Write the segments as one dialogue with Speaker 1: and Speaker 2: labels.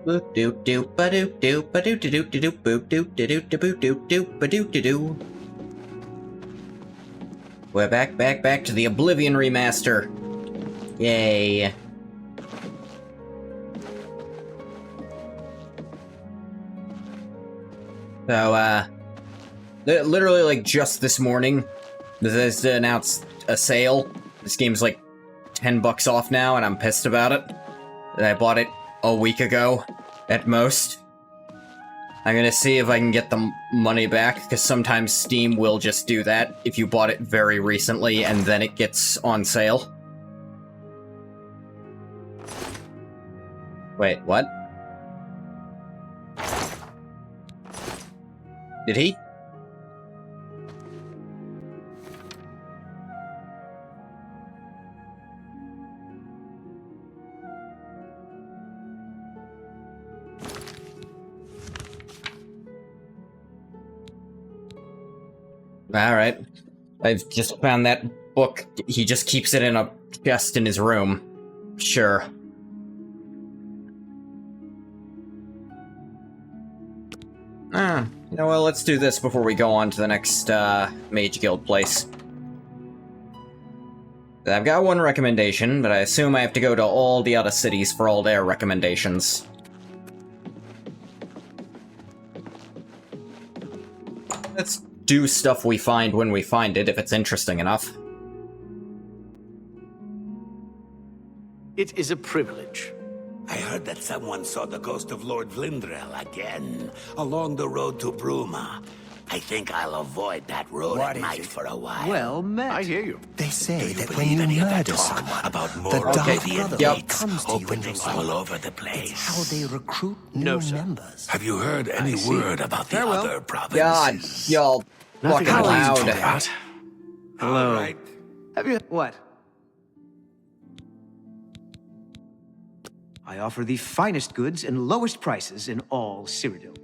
Speaker 1: We're back to the Oblivion remaster. Yay. So, literally, like, just this morning, Bethesda announced a sale. This game's, like, $10 off now, and I'm pissed about it. I bought it a week ago, at most. I'm gonna see if I can get the money back, because sometimes Steam will just do that if you bought it very recently, and then it gets on sale. Wait, what? Did he? Alright. I've just found that book. He just keeps it in a chest in his room. Sure. You know, well, let's do this before we go on to the next, Mage Guild place. I've got one recommendation, but I assume I have to go to all the other cities for all their recommendations. Let's do stuff we find when we find it, if it's interesting enough.
Speaker 2: It is a privilege.
Speaker 3: I heard that someone saw the ghost of Lord Vlindrel again, along the road to Bruma. I think I'll avoid that road at night for a while.
Speaker 2: Well met. I hear you.
Speaker 4: They say that when you murder someone,
Speaker 3: about
Speaker 4: the
Speaker 3: more
Speaker 4: Dark
Speaker 3: Oblivion
Speaker 4: Brotherhood comes to you in
Speaker 3: opening
Speaker 4: dreams.
Speaker 3: all over the
Speaker 4: It's
Speaker 3: place.
Speaker 4: how they recruit new members.
Speaker 3: Have you heard any word about the other provinces?
Speaker 1: God, y'all fucking
Speaker 2: Nothing
Speaker 1: loud.
Speaker 2: Hello.
Speaker 3: All right.
Speaker 2: Have you... What? I offer the finest goods and lowest prices in all Cyrodiil.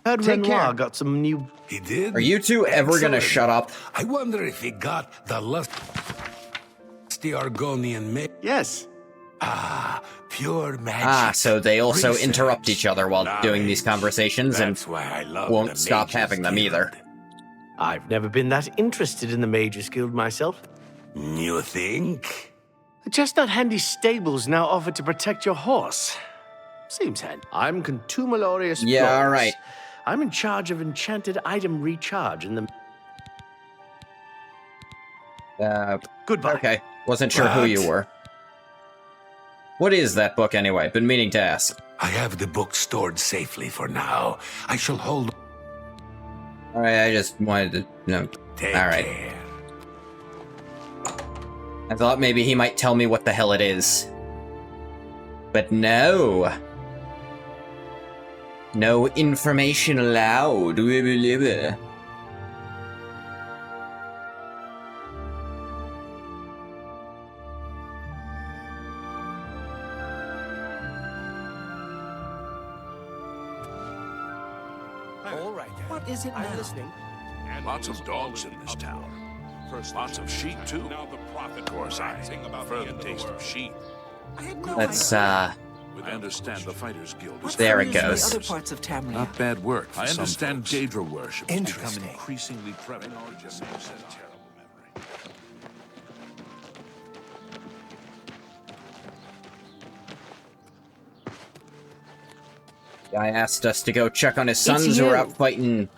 Speaker 2: Heard Renoir got some new...
Speaker 3: He did?
Speaker 1: Are you two ever gonna
Speaker 3: Excellent.
Speaker 1: shut up?
Speaker 3: I wonder if he got the lusty Argonian mix.
Speaker 2: Yes.
Speaker 3: Ah, pure magic.
Speaker 1: Ah, so they also
Speaker 3: Research.
Speaker 1: interrupt each other while doing these conversations
Speaker 3: That's
Speaker 1: and
Speaker 3: why I love
Speaker 1: won't
Speaker 3: the
Speaker 1: stop
Speaker 3: Mages
Speaker 1: having them
Speaker 3: Guild.
Speaker 1: either.
Speaker 2: I've never been that interested in the Mages Guild myself.
Speaker 3: You think?
Speaker 2: The chestnut handy stables now offer to protect your horse. Seems handy. I'm Contumelius
Speaker 1: Yeah,
Speaker 2: Flores.
Speaker 1: alright.
Speaker 2: I'm in charge of enchanted item recharge in the... Goodbye.
Speaker 1: Okay. Wasn't sure who you
Speaker 3: What?
Speaker 1: were. What is that book anyway? Been meaning to ask.
Speaker 3: I have the book stored safely for now. I shall hold.
Speaker 1: Alright, I just wanted to know.
Speaker 3: Take
Speaker 1: Alright.
Speaker 3: care.
Speaker 1: I thought maybe he might tell me what the hell it is. But no. No information allowed.
Speaker 4: All right, what is it now?
Speaker 2: I'm listening.
Speaker 5: Lots of dogs in this town. Lots of sheep, too. Of course, I prefer the taste of sheep.
Speaker 4: I had no
Speaker 1: Let's,
Speaker 4: idea.
Speaker 5: I understand the Fighters Guild is...
Speaker 1: There it
Speaker 4: What are
Speaker 1: goes.
Speaker 4: the other parts of Tamriel?
Speaker 5: Not bad work for
Speaker 6: I
Speaker 5: some
Speaker 6: understand
Speaker 5: folks.
Speaker 6: Daedra worship has become
Speaker 4: Interesting.
Speaker 6: increasingly prevalent.
Speaker 1: Guy asked us to go check on his sons who are out fighting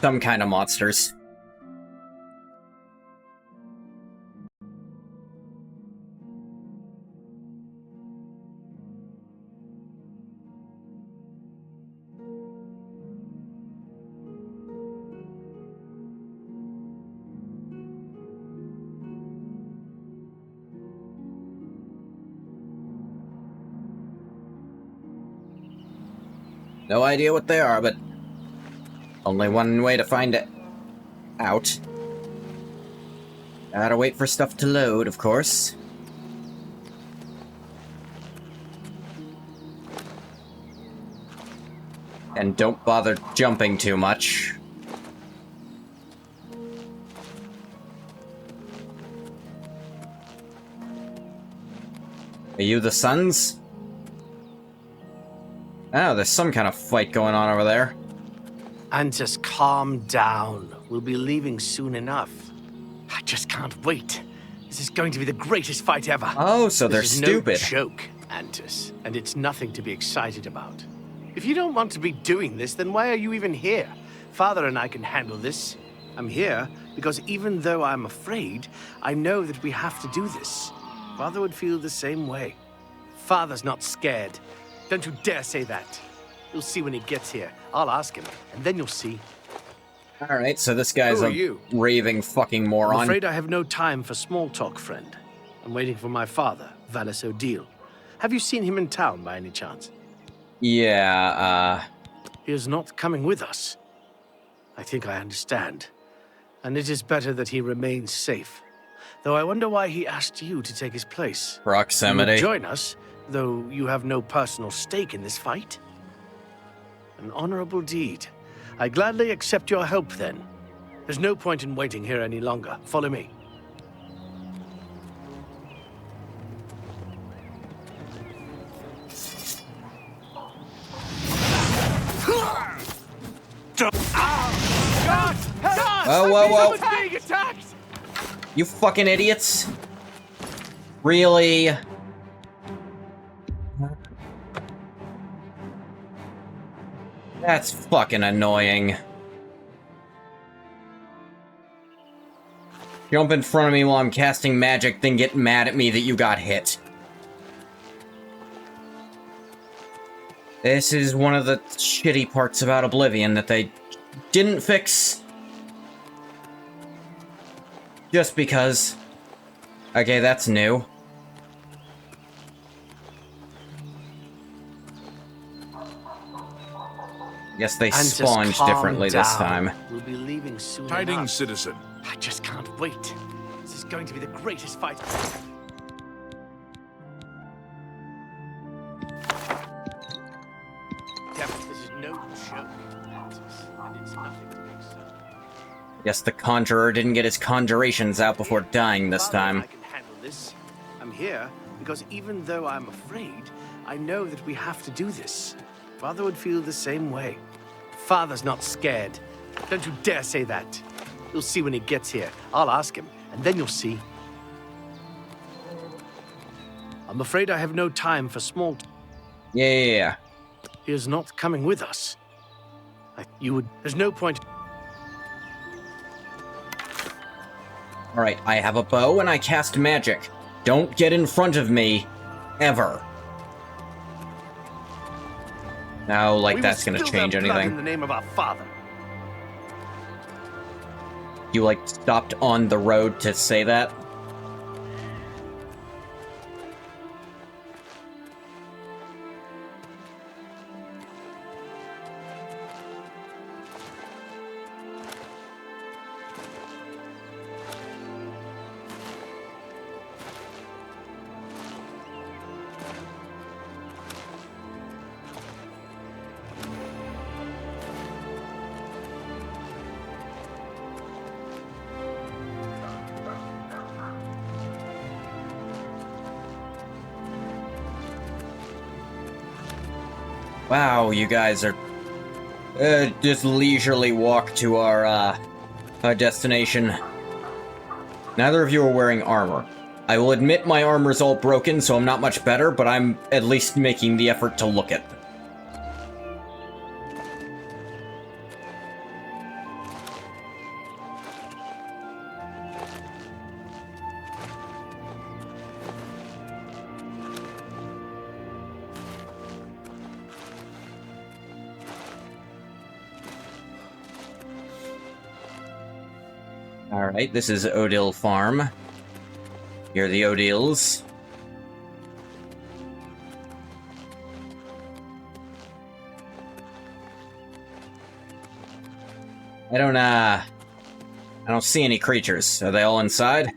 Speaker 1: some kind of monsters. No idea what they are, but only one way to find it out. Gotta wait for stuff to load, of course. And don't bother jumping too much. Are you the Sons? Oh, there's some kind of fight going on over there.
Speaker 2: And just calm down. We'll be leaving soon enough. I just can't wait. This is going to be the greatest fight ever.
Speaker 1: Oh, so they're
Speaker 2: This is
Speaker 1: stupid.
Speaker 2: no joke, Antus, and it's nothing to be excited about. If you don't want to be doing this, then why are you even here? Father and I can handle this. I'm here because even though I'm afraid, I know that we have to do this. Father would feel the same way. Father's not scared. Don't you dare say that. You'll see when he gets here. I'll ask him, and then you'll see.
Speaker 1: Alright, so this guy's
Speaker 2: Who are
Speaker 1: a
Speaker 2: you?
Speaker 1: raving fucking
Speaker 2: I'm
Speaker 1: moron.
Speaker 2: afraid I have no time for small talk, friend. I'm waiting for my father, Valis Odile. Have you seen him in town by any chance?
Speaker 1: Yeah,
Speaker 2: He is not coming with us. I think I understand. And it is better that he remains safe. Though I wonder why he asked you to take his place. You
Speaker 1: proximity.
Speaker 2: would join us, though you have no personal stake in this fight. An honorable deed. I gladly accept your help then. There's no point in waiting here any longer. Follow me.
Speaker 1: Whoa, whoa, whoa.
Speaker 2: Being attacked!
Speaker 1: You fucking idiots. Really? That's fucking annoying. Jump in front of me while I'm casting magic, then get mad at me that you got hit. This is one of the shitty parts about Oblivion that they didn't fix. Just because. Okay, that's new. Guess they
Speaker 2: And just
Speaker 1: spawned
Speaker 2: calm
Speaker 1: differently this
Speaker 2: down.
Speaker 1: time.
Speaker 2: We'll be leaving soon
Speaker 5: Tidings,
Speaker 2: enough.
Speaker 5: citizen.
Speaker 2: I just can't wait. This is going to be the greatest fight. This is no joke, Antus, and it's nothing to be excited.
Speaker 1: Guess the conjurer didn't get his conjurations out before dying this
Speaker 2: Father and
Speaker 1: time.
Speaker 2: I can handle this. I'm here because even though I'm afraid, I know that we have to do this. Father would feel the same way. Father's not scared. Don't you dare say that. You'll see when he gets here. I'll ask him, and then you'll see. I'm afraid I have no time for small talk.
Speaker 1: Yeah.
Speaker 2: He is not coming with us. There's no point.
Speaker 1: Alright, I have a bow and I cast magic. Don't get in front of me. Ever. No, like
Speaker 2: We
Speaker 1: that's
Speaker 2: will
Speaker 1: gonna
Speaker 2: spill
Speaker 1: change
Speaker 2: their blood
Speaker 1: anything.
Speaker 2: in the name of our father.
Speaker 1: You, like, stopped on the road to say that? Wow, you guys are just leisurely walk to our destination. Neither of you are wearing armor. I will admit my armor's all broken, so I'm not much better, but I'm at least making the effort to look it. Alright, this is Odile Farm. You're the Odiles. I don't see any creatures. Are they all inside?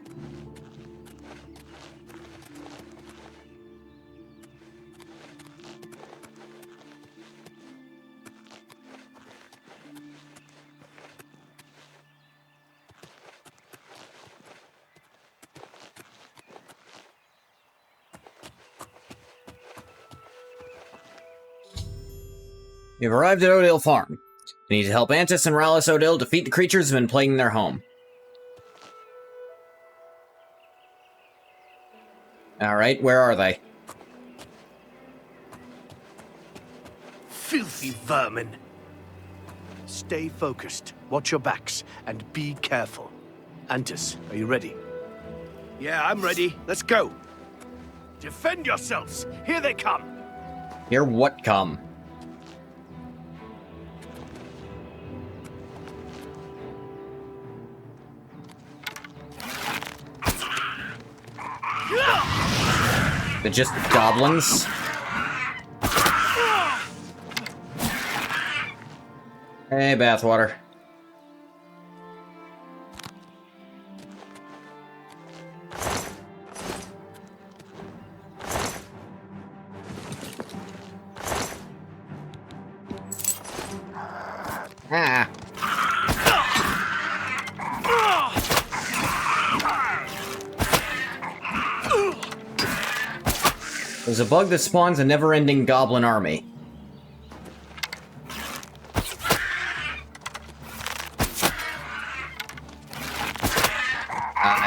Speaker 1: You've arrived at Odil Farm. You need to help Antis and Rallis Odil defeat the creatures that have been plaguing their home. Alright, where are they?
Speaker 2: Filthy vermin. Stay focused, watch your backs, and be careful. Antis, are you ready? Yeah, I'm ready. Let's go. Defend yourselves. Here they come.
Speaker 1: Here what come? They're just goblins? Hey, bathwater. Ah. There's a bug that spawns a never-ending goblin army.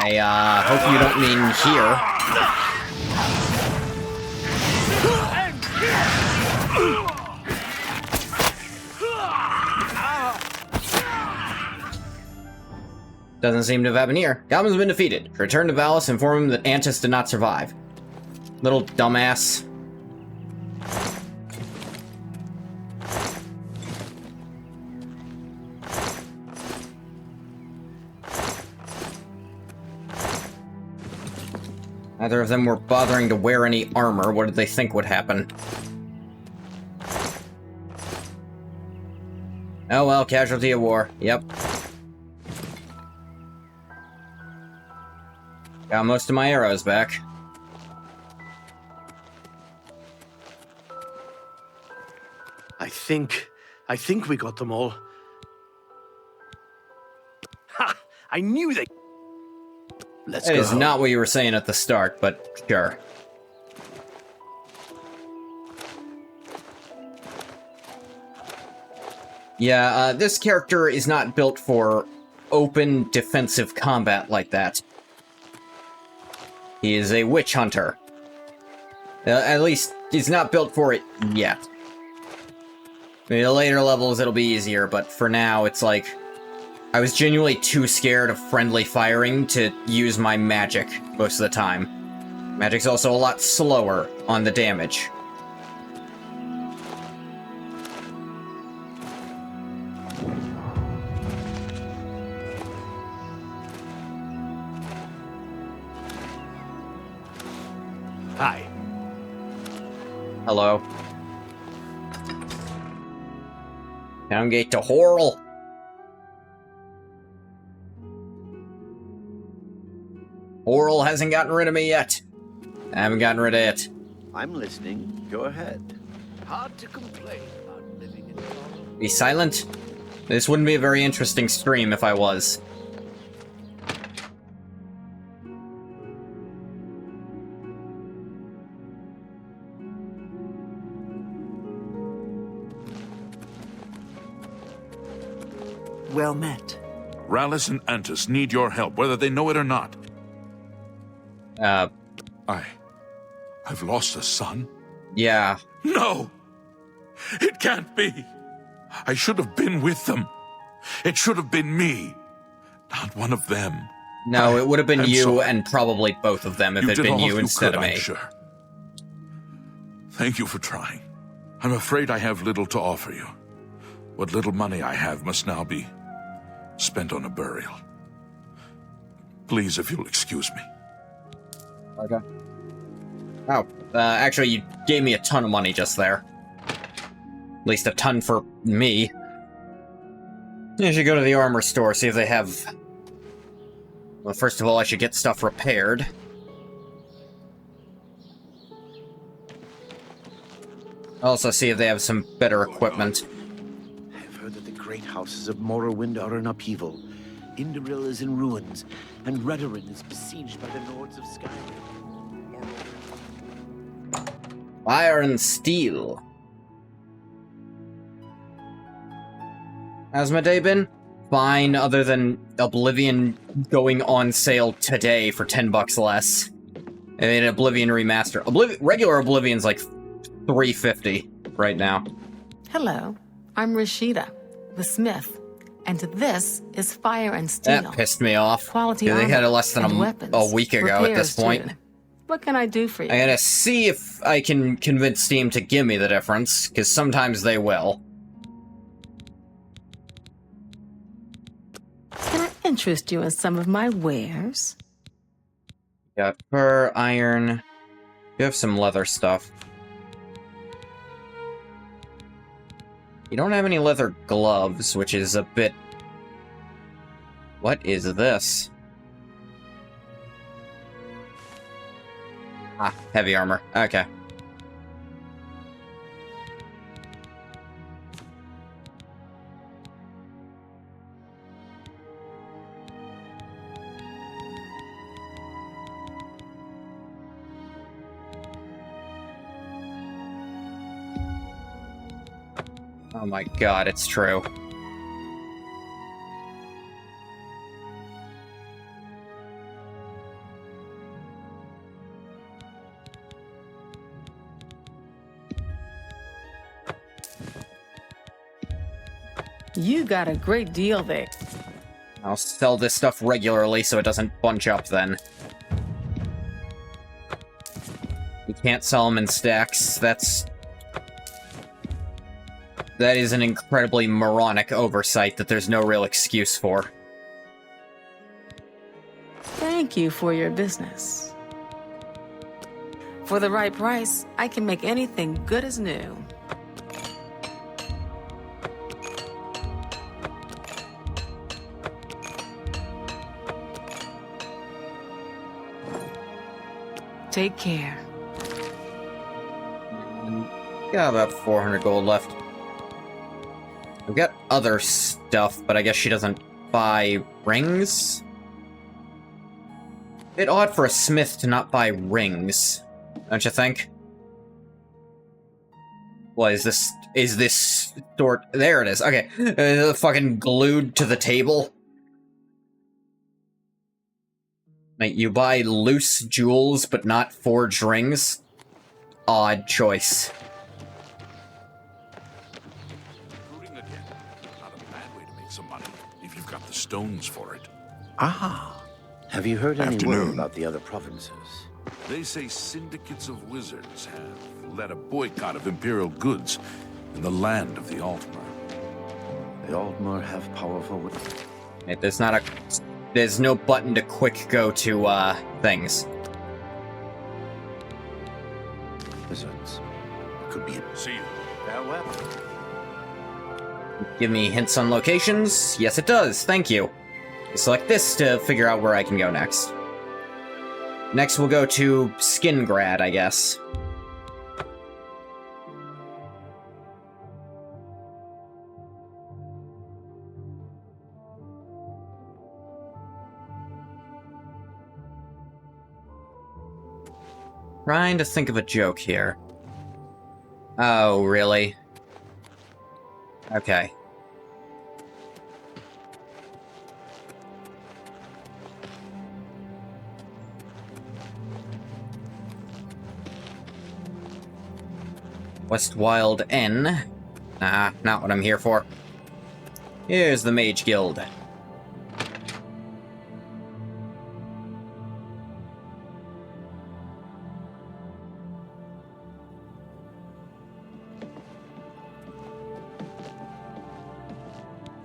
Speaker 1: I hope you don't mean here. Doesn't seem to have happened here. Goblin's been defeated. Return to Valis and inform him that Antis did not survive. Little dumbass. Neither of them were bothering to wear any armor. What did they think would happen? Oh well, casualty of war. Yep. Got most of my arrows back.
Speaker 2: I think we got them all. Ha! I knew they... Let's go.
Speaker 1: That is not what you were saying at the start, but sure. Yeah, this character is not built for open defensive combat like that. He is a witch hunter. At least, he's not built for it yet. Maybe the later levels it'll be easier, but for now it's like... I was genuinely too scared of friendly firing to use my magic most of the time. Magic's also a lot slower on the damage.
Speaker 2: Hi.
Speaker 1: Hello. Town gate to Horrell. Horrell hasn't gotten rid of me yet. I haven't gotten rid of it.
Speaker 7: I'm listening. Go ahead.
Speaker 2: Hard to complain about living in...
Speaker 1: Be silent? This wouldn't be a very interesting stream if I was.
Speaker 4: Well met.
Speaker 5: Rallis and Antis need your help, whether they know it or not. I've lost a son?
Speaker 1: Yeah.
Speaker 5: No! It can't be! I should have been with them. It should have been me, not one of them.
Speaker 1: No, it would have been you
Speaker 5: sorry.
Speaker 1: and probably both of them if it had been you instead of me.
Speaker 5: I'm sure. Thank you for trying. I'm afraid I have little to offer you. What little money I have must now be spent on a burial. Please, if you'll excuse me.
Speaker 1: Okay. Oh, actually, you gave me a ton of money just there. At least a ton for me. I should go to the armor store, see if they have... Well, first of all, I should get stuff repaired. Also, see if they have some better equipment.
Speaker 7: I've heard that the great houses of Morrowind are in upheaval. Indoril is in ruins, and Redoran is besieged by the Lords of Skyrim.
Speaker 1: Fire and steel. How's my day been? Fine, other than Oblivion going on sale today for $10 less. I mean, Oblivion Remaster. Regular Oblivion's like $350 right now.
Speaker 8: Hello, I'm Rashida, the smith, and this is Fire and Steel.
Speaker 1: That pissed me off.
Speaker 8: Quality
Speaker 1: They had it
Speaker 8: armor
Speaker 1: less than
Speaker 8: and weapons.
Speaker 1: a week ago at this
Speaker 8: Repairs,
Speaker 1: point.
Speaker 8: too. What can I do for you?
Speaker 1: I gotta see if I can convince Steam to give me the difference, because sometimes they will.
Speaker 8: Can I interest you in some of my wares?
Speaker 1: Got fur, iron. You have some leather stuff. You don't have any leather gloves, which is a bit... What is this? Ah, heavy armor. Okay. Oh my god, it's true.
Speaker 8: You got a great deal there.
Speaker 1: I'll sell this stuff regularly so it doesn't bunch up then. You can't sell them in stacks. That is an incredibly moronic oversight that there's no real excuse for.
Speaker 8: Thank you for your business. For the right price, I can make anything good as new. Take care.
Speaker 1: Got about 400 gold left. I've got other stuff, but I guess she doesn't buy rings? Bit odd for a smith to not buy rings, don't you think? What is this? Is this store? There it is. Okay, fucking glued to the table. Like, you buy loose jewels, but not forged rings? Odd choice.
Speaker 5: Recruiting again. Not a bad way to make some money, if you've got the stones for it.
Speaker 7: Ah, have you heard any
Speaker 5: Afternoon.
Speaker 7: word about the other provinces?
Speaker 5: They say syndicates of wizards have led a boycott of Imperial goods in the land of the Altmer.
Speaker 7: The Altmer have powerful...
Speaker 1: Wait, there's no button to quick go to, things.
Speaker 7: wizards. It could be...
Speaker 5: See you.
Speaker 7: Farewell.
Speaker 1: Give me hints on locations? Yes, it does. Thank you. Select this to figure out where I can go next. Next, we'll go to Skingrad, I guess. Trying to think of a joke here. Oh, really? Okay. Westwild N. Nah, not what I'm here for. Here's the Mage Guild.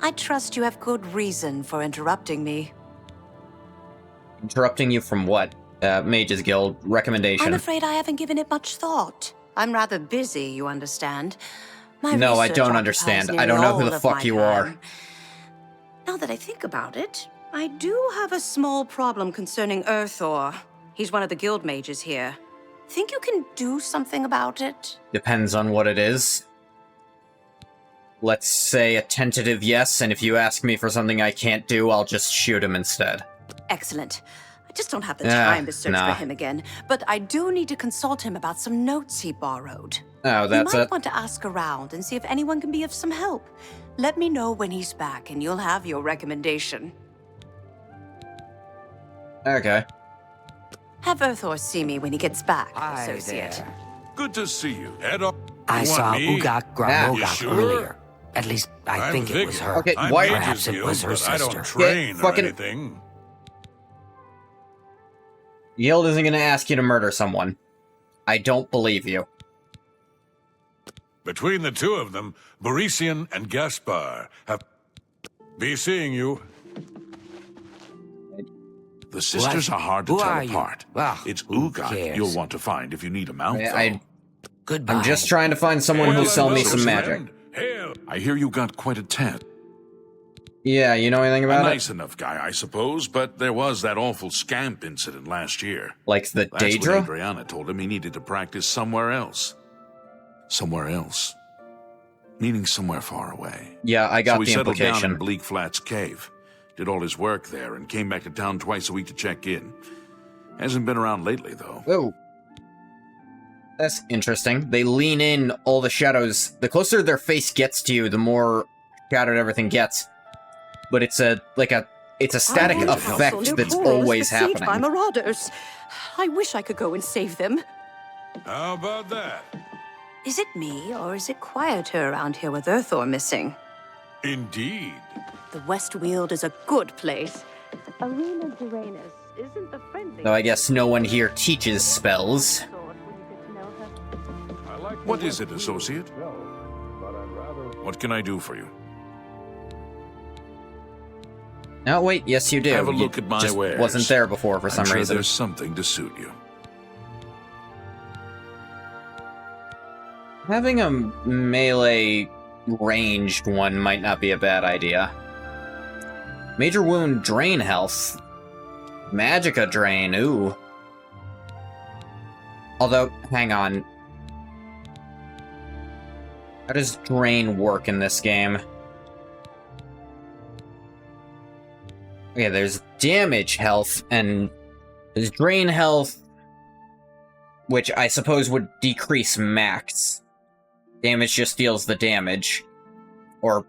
Speaker 9: I trust you have good reason for interrupting me.
Speaker 1: Interrupting you from what? Mages Guild recommendation.
Speaker 9: I'm afraid I haven't given it much thought. I'm rather busy, you understand. My
Speaker 1: No, I
Speaker 9: research
Speaker 1: don't
Speaker 9: occupies
Speaker 1: understand. I
Speaker 9: nearly
Speaker 1: don't know who
Speaker 9: all
Speaker 1: the
Speaker 9: of
Speaker 1: fuck
Speaker 9: my
Speaker 1: you
Speaker 9: time.
Speaker 1: are.
Speaker 9: Now that I think about it, I do have a small problem concerning Earthor. He's one of the guild mages here. Think you can do something about it?
Speaker 1: Depends on what it is. Let's say a tentative yes, and if you ask me for something I can't do, I'll just shoot him instead.
Speaker 9: Excellent. I just don't have the time to search
Speaker 1: nah.
Speaker 9: for him again, but I do need to consult him about some notes he borrowed.
Speaker 1: Oh, that's
Speaker 9: you might
Speaker 1: it?
Speaker 9: want to ask around and see if anyone can be of some help. Let me know when he's back and you'll have your recommendation.
Speaker 1: Okay.
Speaker 9: Have Earthor see me when he gets back,
Speaker 6: Hi
Speaker 9: associate.
Speaker 6: there.
Speaker 5: Good to see you. Head up.
Speaker 6: I
Speaker 5: You
Speaker 6: saw
Speaker 5: want me?
Speaker 6: Ugak
Speaker 1: You
Speaker 6: Gramogak
Speaker 5: sure?
Speaker 6: earlier. At least I think it was her.
Speaker 1: Okay,
Speaker 5: I'm
Speaker 1: why-
Speaker 6: Perhaps it
Speaker 5: Mage's
Speaker 6: was her
Speaker 5: Guild, but I
Speaker 6: sister.
Speaker 5: don't train or
Speaker 1: fucking-
Speaker 5: anything.
Speaker 1: Guild isn't gonna ask you to murder someone. I don't believe you.
Speaker 5: Between the two of them, Borisian and Gaspar have... Be seeing you. The sisters
Speaker 6: What?
Speaker 5: are hard to
Speaker 6: Who
Speaker 5: tell
Speaker 6: are you?
Speaker 5: apart.
Speaker 6: Well,
Speaker 5: It's
Speaker 6: who
Speaker 5: Ugak
Speaker 6: cares?
Speaker 5: you'll want to find if you need a mount, though.
Speaker 6: Goodbye.
Speaker 1: I'm just trying to find someone who'll
Speaker 5: Hail
Speaker 1: sell
Speaker 5: and
Speaker 1: me
Speaker 5: welcome,
Speaker 1: some magic.
Speaker 5: friend. Hail. I hear you got quite a tent.
Speaker 1: Yeah, you know anything
Speaker 5: A
Speaker 1: about
Speaker 5: nice
Speaker 1: it?
Speaker 5: enough guy, I suppose, but there was that awful scamp incident last year.
Speaker 1: Like the
Speaker 5: That's when
Speaker 1: Daedra?
Speaker 5: Adriana told him he needed to practice somewhere else. Somewhere else. Meaning somewhere far away.
Speaker 1: Yeah, I got
Speaker 5: So he
Speaker 1: the
Speaker 5: settled down in
Speaker 1: implication.
Speaker 5: Bleak Flats Cave. Did all his work there and came back to town twice a week to check in. Hasn't been around lately, though.
Speaker 1: Oh. That's interesting. They lean in all the shadows. The closer their face gets to you, the more shadowed everything gets. But it's a static
Speaker 5: want to
Speaker 1: effect
Speaker 5: help.
Speaker 1: that's
Speaker 9: Coral is
Speaker 1: always
Speaker 9: besieged by
Speaker 1: happening.
Speaker 9: marauders. I wish I could go and save them.
Speaker 5: How about that?
Speaker 9: Is it me, or is it quieter around here with Earthor missing?
Speaker 5: Indeed.
Speaker 9: The West Weald is a good place. Arena Duranus isn't the friendly...
Speaker 1: Though I guess no one here teaches spells.
Speaker 5: What is it, associate? What can I do for you?
Speaker 1: No, wait, yes you do.
Speaker 5: Have a
Speaker 1: You
Speaker 5: look at my
Speaker 1: just
Speaker 5: wares.
Speaker 1: wasn't there before for
Speaker 5: I'm
Speaker 1: some
Speaker 5: sure
Speaker 1: reason.
Speaker 5: there's something to suit you.
Speaker 1: Having a melee ranged one might not be a bad idea. Major wound drain health. Magicka drain, ooh. Although, hang on. How does drain work in this game? Okay, there's damage health, and there's drain health, which I suppose would decrease max. Damage just deals the damage. Or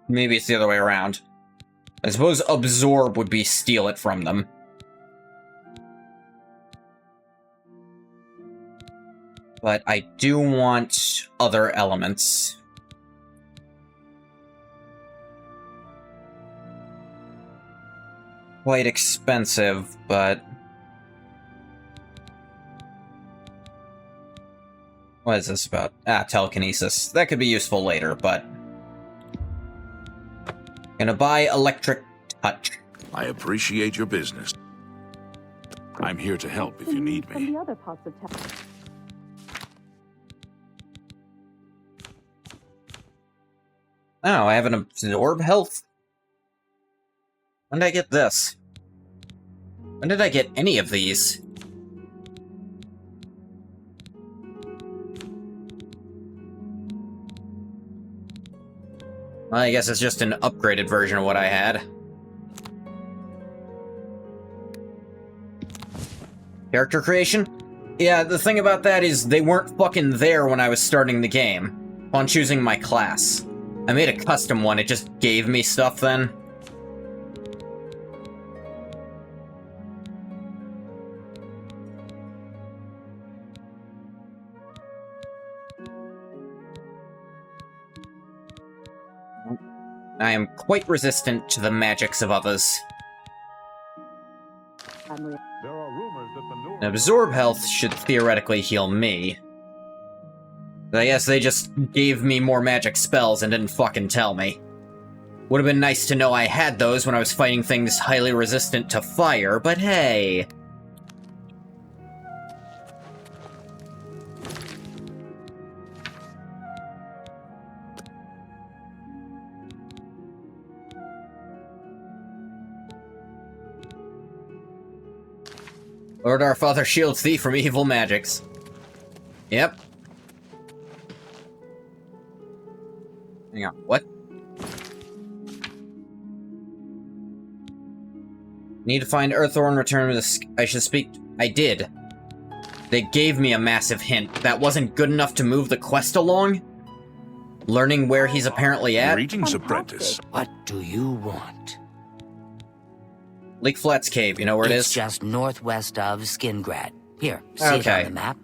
Speaker 1: maybe it's the other way around. I suppose absorb would be steal it from them. But I do want other elements. Quite expensive, but... What is this about? Telekinesis. That could be useful later, but... Gonna buy Electric Touch.
Speaker 5: I appreciate your business. I'm here to help if you need me.
Speaker 9: other parts of town.
Speaker 1: Oh, I have an absorb health? When did I get this? When did I get any of these? Well, I guess it's just an upgraded version of what I had. Character creation? Yeah, the thing about that is they weren't fucking there when I was starting the game. On choosing my class. I made a custom one, it just gave me stuff then. I am quite resistant to the magics of others. An absorb health should theoretically heal me. But I guess they just gave me more magic spells and didn't fucking tell me. Would have been nice to know I had those when I was fighting things highly resistant to fire, but hey. Lord our Father shields thee from evil magics. Yep. Hang on, what? Need to find Earthor and return to the... I should speak... I did. They gave me a massive hint. That wasn't good enough to move the quest along? learning where he's apparently at.
Speaker 5: Greetings, apprentice.
Speaker 6: What do you want?
Speaker 1: Leak Flats Cave, you know where it
Speaker 6: It's
Speaker 1: is?
Speaker 6: just northwest of Skingrad. Here, see it
Speaker 1: Okay.
Speaker 6: on the map?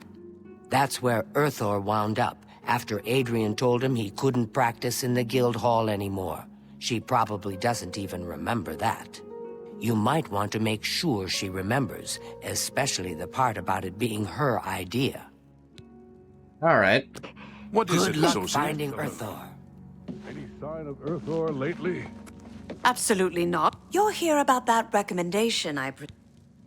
Speaker 6: That's where Earthor wound up after Adrian told him he couldn't practice in the guild hall anymore. She probably doesn't even remember that. You might want to make sure she remembers, especially the part about it being her idea.
Speaker 1: Alright.
Speaker 5: What is
Speaker 6: Good
Speaker 5: it,
Speaker 6: luck
Speaker 5: associate?
Speaker 6: finding Earthor.
Speaker 5: Any sign of Earthor lately?
Speaker 9: Absolutely not. You're here about that recommendation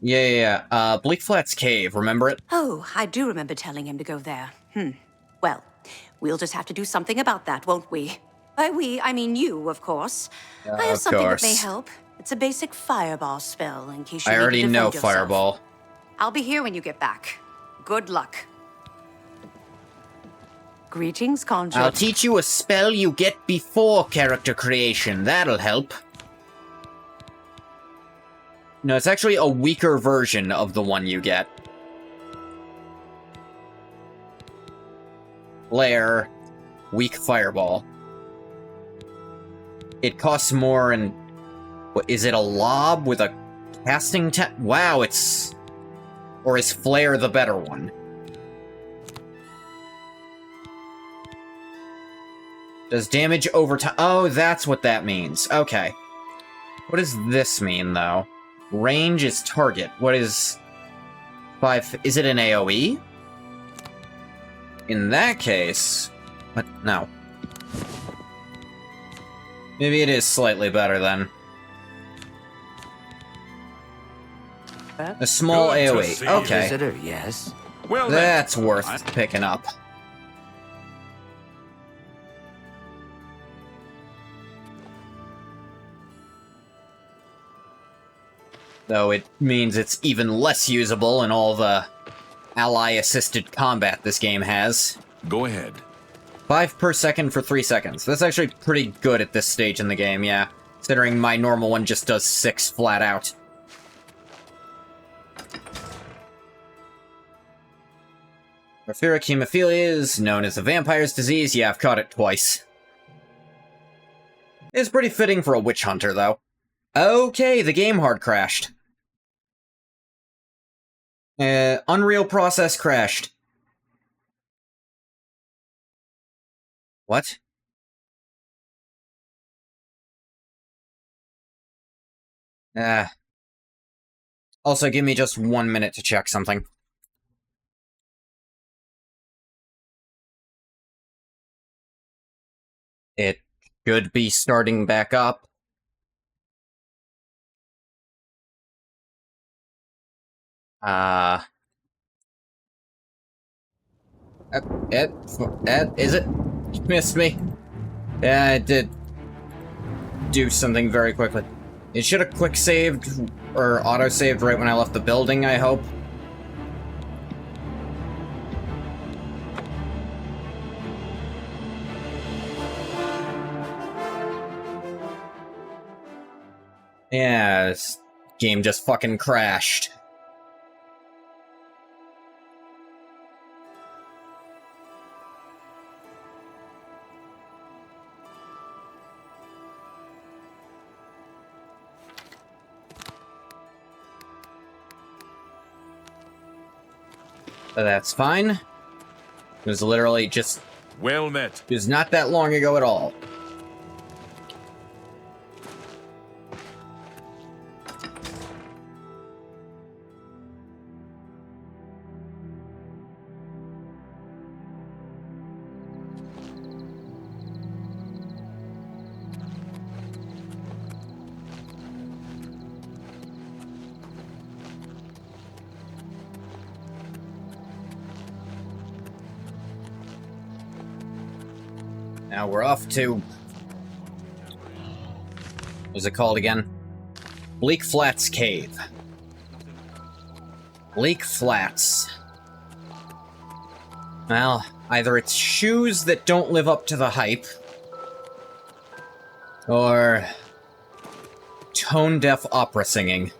Speaker 1: Yeah. Bleak Flats Cave, remember it?
Speaker 9: Oh, I do remember telling him to go there. Well, we'll just have to do something about that, won't we? By we, I mean you, of course. I have
Speaker 1: Of
Speaker 9: something that may
Speaker 1: course.
Speaker 9: help. It's a basic fireball spell, in case you
Speaker 1: I
Speaker 9: need to
Speaker 1: already
Speaker 9: defend
Speaker 1: know
Speaker 9: yourself.
Speaker 1: Fireball.
Speaker 9: I'll be here when you get back. Good luck. Greetings, Conjure.
Speaker 1: I'll teach you a spell you get before character creation. That'll help. No, it's actually a weaker version of the one you get. Lair, weak Fireball. It costs more and... What, is it a lob with a casting wow, it's... Or is Flare the better one? Does damage over time... Oh, that's what that means. Okay. What does this mean, though? Range is target. What is... 5... Is it an AoE? In that case... What? No. Maybe it is slightly better, then. A small
Speaker 5: Good to
Speaker 1: AoE.
Speaker 5: see you.
Speaker 1: Okay.
Speaker 6: Visitor, yes.
Speaker 5: Well,
Speaker 1: That's
Speaker 5: then,
Speaker 1: worth picking up. Though it means it's even less usable in all the ally-assisted combat this game has.
Speaker 5: Go ahead.
Speaker 1: 5 per second for 3 seconds. That's actually pretty good at this stage in the game, yeah. Considering my normal one just does 6 flat out. Porphyric hemophilia is known as a vampire's disease. Yeah, I've caught it twice. It's pretty fitting for a witch hunter, though. Okay, the game hard crashed. Unreal process crashed. What? Also, give me just 1 minute to check something. It should be starting back up. Is it? You missed me. Yeah, I did do something very quickly. It should have quick saved, or auto-saved right when I left the building, I hope. Yeah, this game just fucking crashed. But that's fine. It was literally just...
Speaker 5: Well met.
Speaker 1: It was not that long ago at all. Now we're off to... What's it called again? Bleak Flats Cave. Bleak Flats. Well, either it's shoes that don't live up to the hype, or tone-deaf opera singing.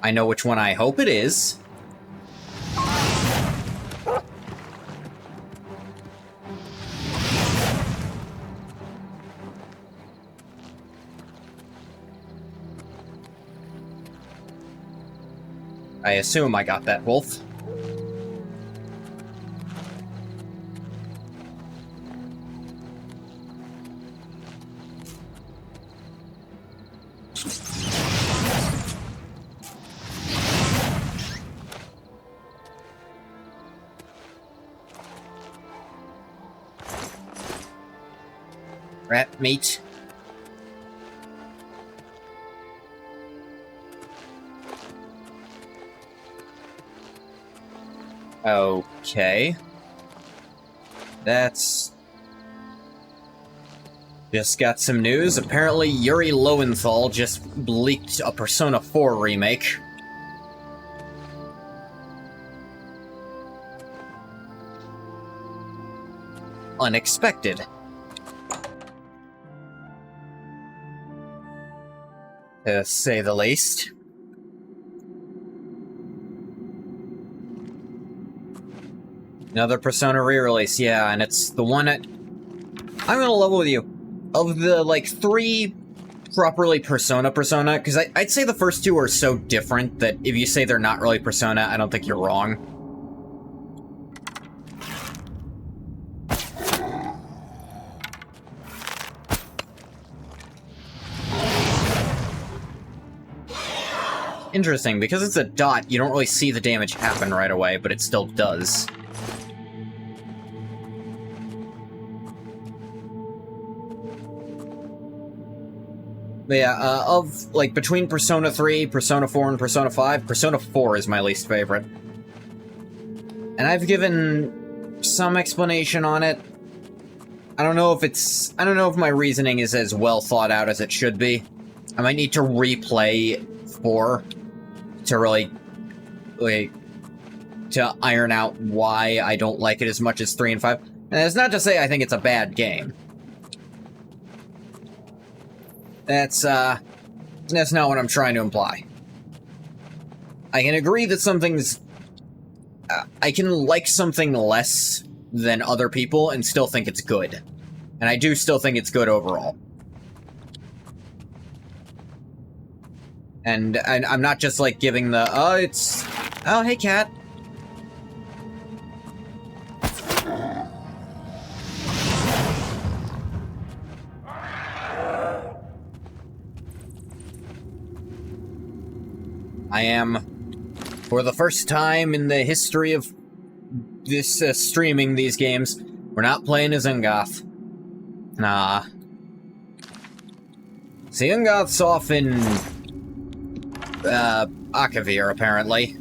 Speaker 1: I know which one I hope it is. I assume I got that, Wolf. Rat meat. Okay. That's... Just got some news. Apparently Yuri Lowenthal just leaked a Persona 4 remake. Unexpected. To say the least. Another Persona re-release, yeah, and it's the one at... I'm gonna level with you. Of the, like, 3 properly Persona, because I'd say the first 2 are so different that if you say they're not really Persona, I don't think you're wrong. Interesting, because it's a dot, you don't really see the damage happen right away, but it still does. But yeah, like, between Persona 3, Persona 4, and Persona 5, Persona 4 is my least favorite. And I've given some explanation on it. I don't know if my reasoning is as well thought out as it should be. I might need to replay 4 to really, like, to iron out why I don't like it as much as 3 and 5. And it's not to say I think it's a bad game. That's not what I'm trying to imply. I can agree that something's... I can like something less than other people and still think it's good. And I do still think it's good overall. And I'm not just, like, giving the, oh, hey, cat. I am, for the first time in the history of this streaming these games, we're not playing as Ungoth. Nah. See, Ungoth's off in Akavir, apparently.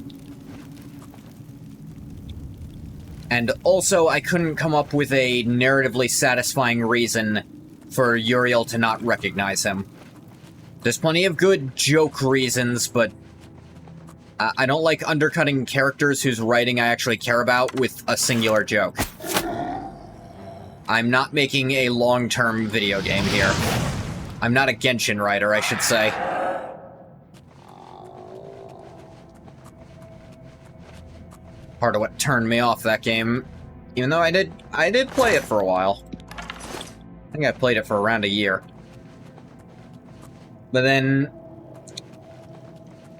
Speaker 1: And also, I couldn't come up with a narratively satisfying reason for Uriel to not recognize him. There's plenty of good joke reasons, but I don't like undercutting characters whose writing I actually care about with a singular joke. I'm not making a long-term video game here. I'm not a Genshin writer, I should say. Part of what turned me off that game, even though I did play it for a while. I think I played it for around a year. But then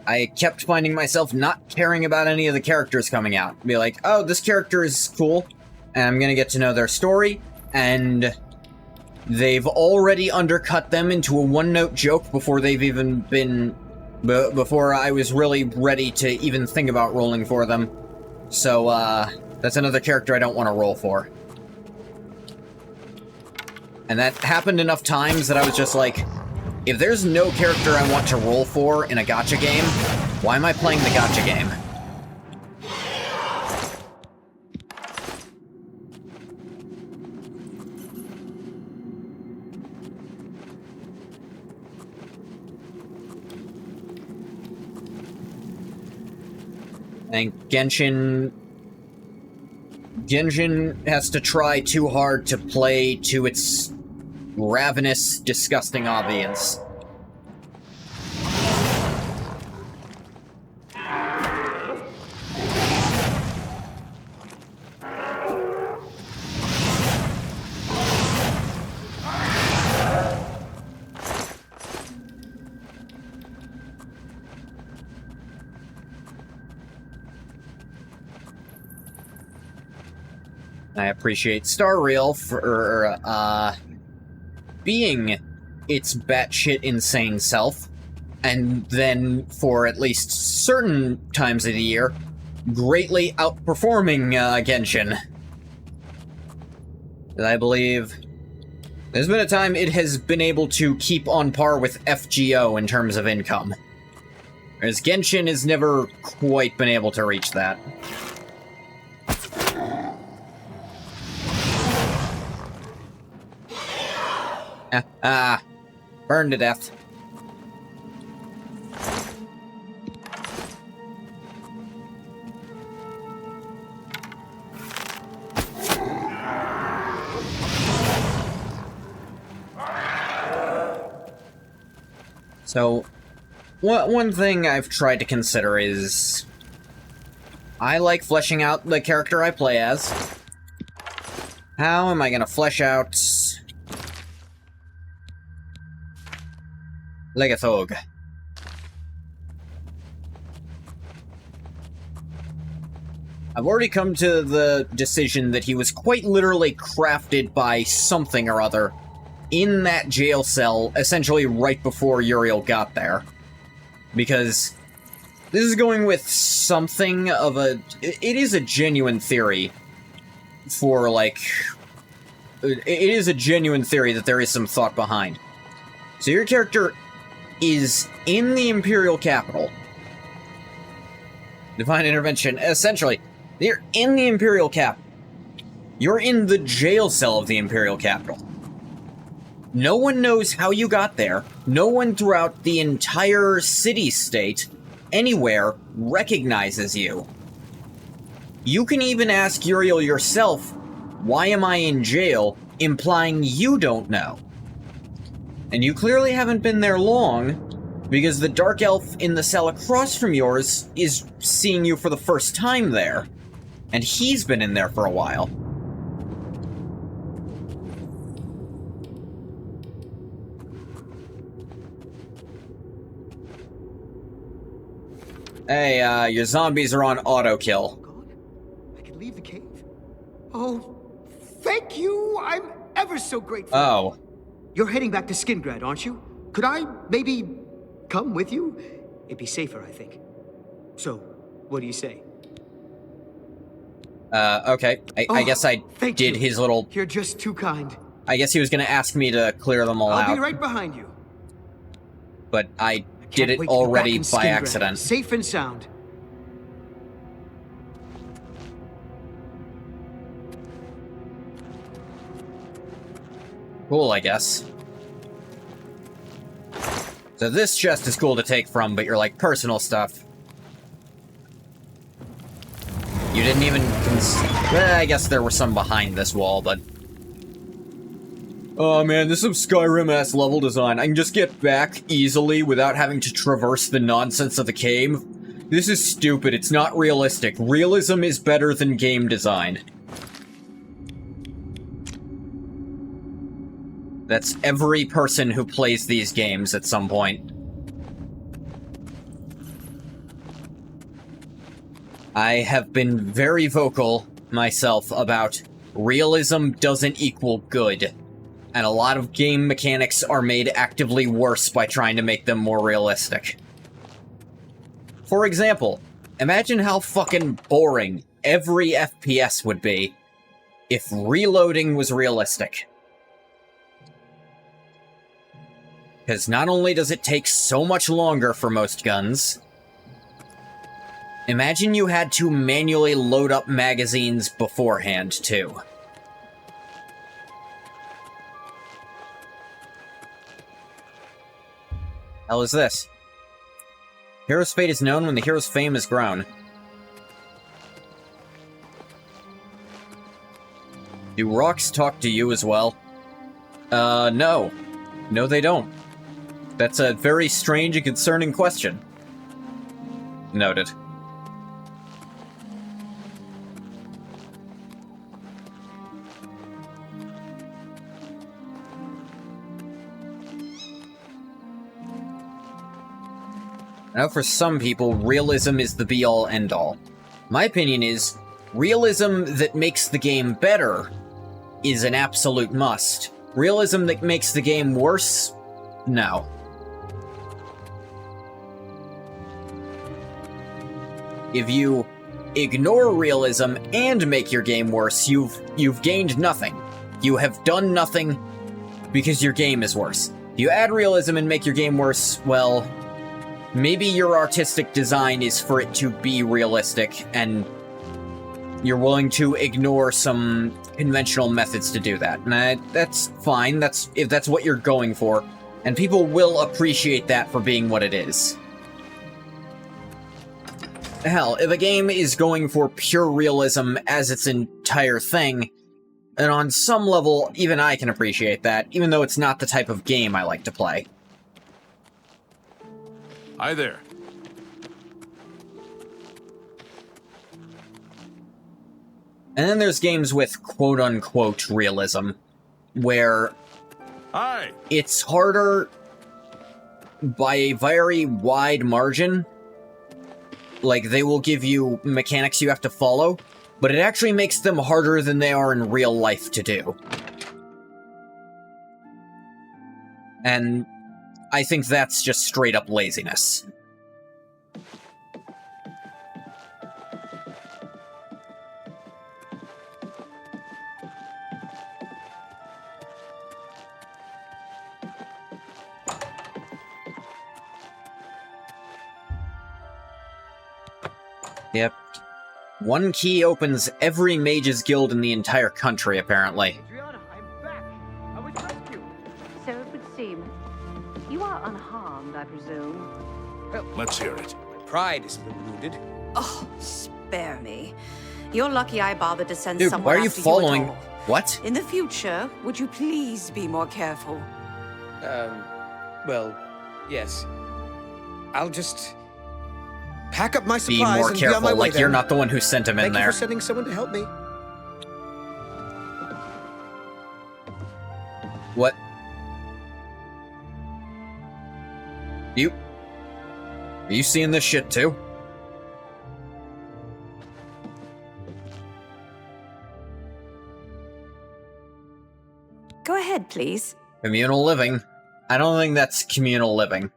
Speaker 1: I kept finding myself not caring about any of the characters coming out. Be like, oh, this character is cool, and I'm gonna get to know their story, and they've already undercut them into a one-note joke before they've even been... before I was really ready to even think about rolling for them. So, that's another character I don't want to roll for. And that happened enough times that I was just like, if there's no character I want to roll for in a gacha game, why am I playing the gacha game? And Genshin has to try too hard to play to its ravenous, disgusting audience. I appreciate Star Rail for, being its batshit insane self, and then, for at least certain times of the year, greatly outperforming, Genshin. I believe there's been a time it has been able to keep on par with FGO in terms of income, whereas Genshin has never quite been able to reach that. Burned to death. So, one thing I've tried to consider is, I like fleshing out the character I play as. How am I gonna flesh out Legathog? I've already come to the decision that he was quite literally crafted by something or other in that jail cell, essentially right before Uriel got there. Because this is going with something of a... It is a genuine theory for, like... It is a genuine theory that there is some thought behind. So your character is in the Imperial capital. Divine Intervention. Essentially, you're in the Imperial capital. You're in the jail cell of the Imperial capital. No one knows how you got there. No one throughout the entire city-state, anywhere, recognizes you. You can even ask Uriel yourself, why am I in jail, implying you don't know. And you clearly haven't been there long, because the Dark Elf in the cell across from yours is seeing you for the first time there. And he's been in there for a while. Hey, your zombies are on auto-kill.
Speaker 10: God, I can leave the cave? Oh, thank you! I'm ever so grateful.
Speaker 1: Oh.
Speaker 10: You're heading back to Skingrad, aren't you? Could I maybe come with you? It'd be safer, I think. So, what do you say?
Speaker 1: Okay. I guess I did his little...
Speaker 10: You're just too kind.
Speaker 1: I guess he was gonna ask me to clear them all out.
Speaker 10: I'll be right behind you.
Speaker 1: But I did it already by accident.
Speaker 10: Safe and sound.
Speaker 1: Cool, I guess. So this chest is cool to take from, but you're like, personal stuff. You didn't even I guess there were some behind this wall, but... Oh man, this is some Skyrim-ass level design. I can just get back easily without having to traverse the nonsense of the cave. This is stupid, it's not realistic. Realism is better than game design. That's every person who plays these games at some point. I have been very vocal, myself, about realism doesn't equal good. And a lot of game mechanics are made actively worse by trying to make them more realistic. For example, imagine how fucking boring every FPS would be if reloading was realistic. Because not only does it take so much longer for most guns, imagine you had to manually load up magazines beforehand, too. Hell is this? Hero's fate is known when the hero's fame is grown. Do rocks talk to you as well? No. No, they don't. That's a very strange and concerning question. Noted. I know for some people, realism is the be-all, end-all. My opinion is, realism that makes the game better is an absolute must. Realism that makes the game worse? No. If you ignore realism and make your game worse, you've gained nothing. You have done nothing because your game is worse. If you add realism and make your game worse, well, maybe your artistic design is for it to be realistic, and you're willing to ignore some conventional methods to do that. And that's fine, if that's what you're going for, and people will appreciate that for being what it is. Hell, if a game is going for pure realism as its entire thing, then on some level, even I can appreciate that, even though it's not the type of game I like to play.
Speaker 5: Hi there.
Speaker 1: And then there's games with quote-unquote realism, where
Speaker 5: Hi.
Speaker 1: it's harder by a very wide margin. Like, they will give you mechanics you have to follow, but it actually makes them harder than they are in real life to do. And I think that's just straight-up laziness. Yep. One key opens every mage's guild in the entire country, apparently.
Speaker 10: Adriana, I'm back. I was rescued.
Speaker 9: So it would seem. You are unharmed, I presume.
Speaker 5: Let's hear it.
Speaker 10: My pride has been wounded.
Speaker 9: Oh, spare me. You're lucky I bothered to send
Speaker 1: Dude,
Speaker 9: someone
Speaker 1: why are you
Speaker 9: after
Speaker 1: following?
Speaker 9: you at all.
Speaker 1: What?
Speaker 9: In the future, would you please be more careful?
Speaker 10: Well, yes. I'll just pack up my
Speaker 1: Be
Speaker 10: supplies
Speaker 1: more
Speaker 10: and be on my
Speaker 1: careful,
Speaker 10: way
Speaker 1: like you're
Speaker 10: then.
Speaker 1: not the one who sent him in
Speaker 10: Thank you
Speaker 1: there.
Speaker 10: for sending someone to help me.
Speaker 1: What? Are you seeing this shit too?
Speaker 9: Go ahead, please.
Speaker 1: Communal living. I don't think that's communal living.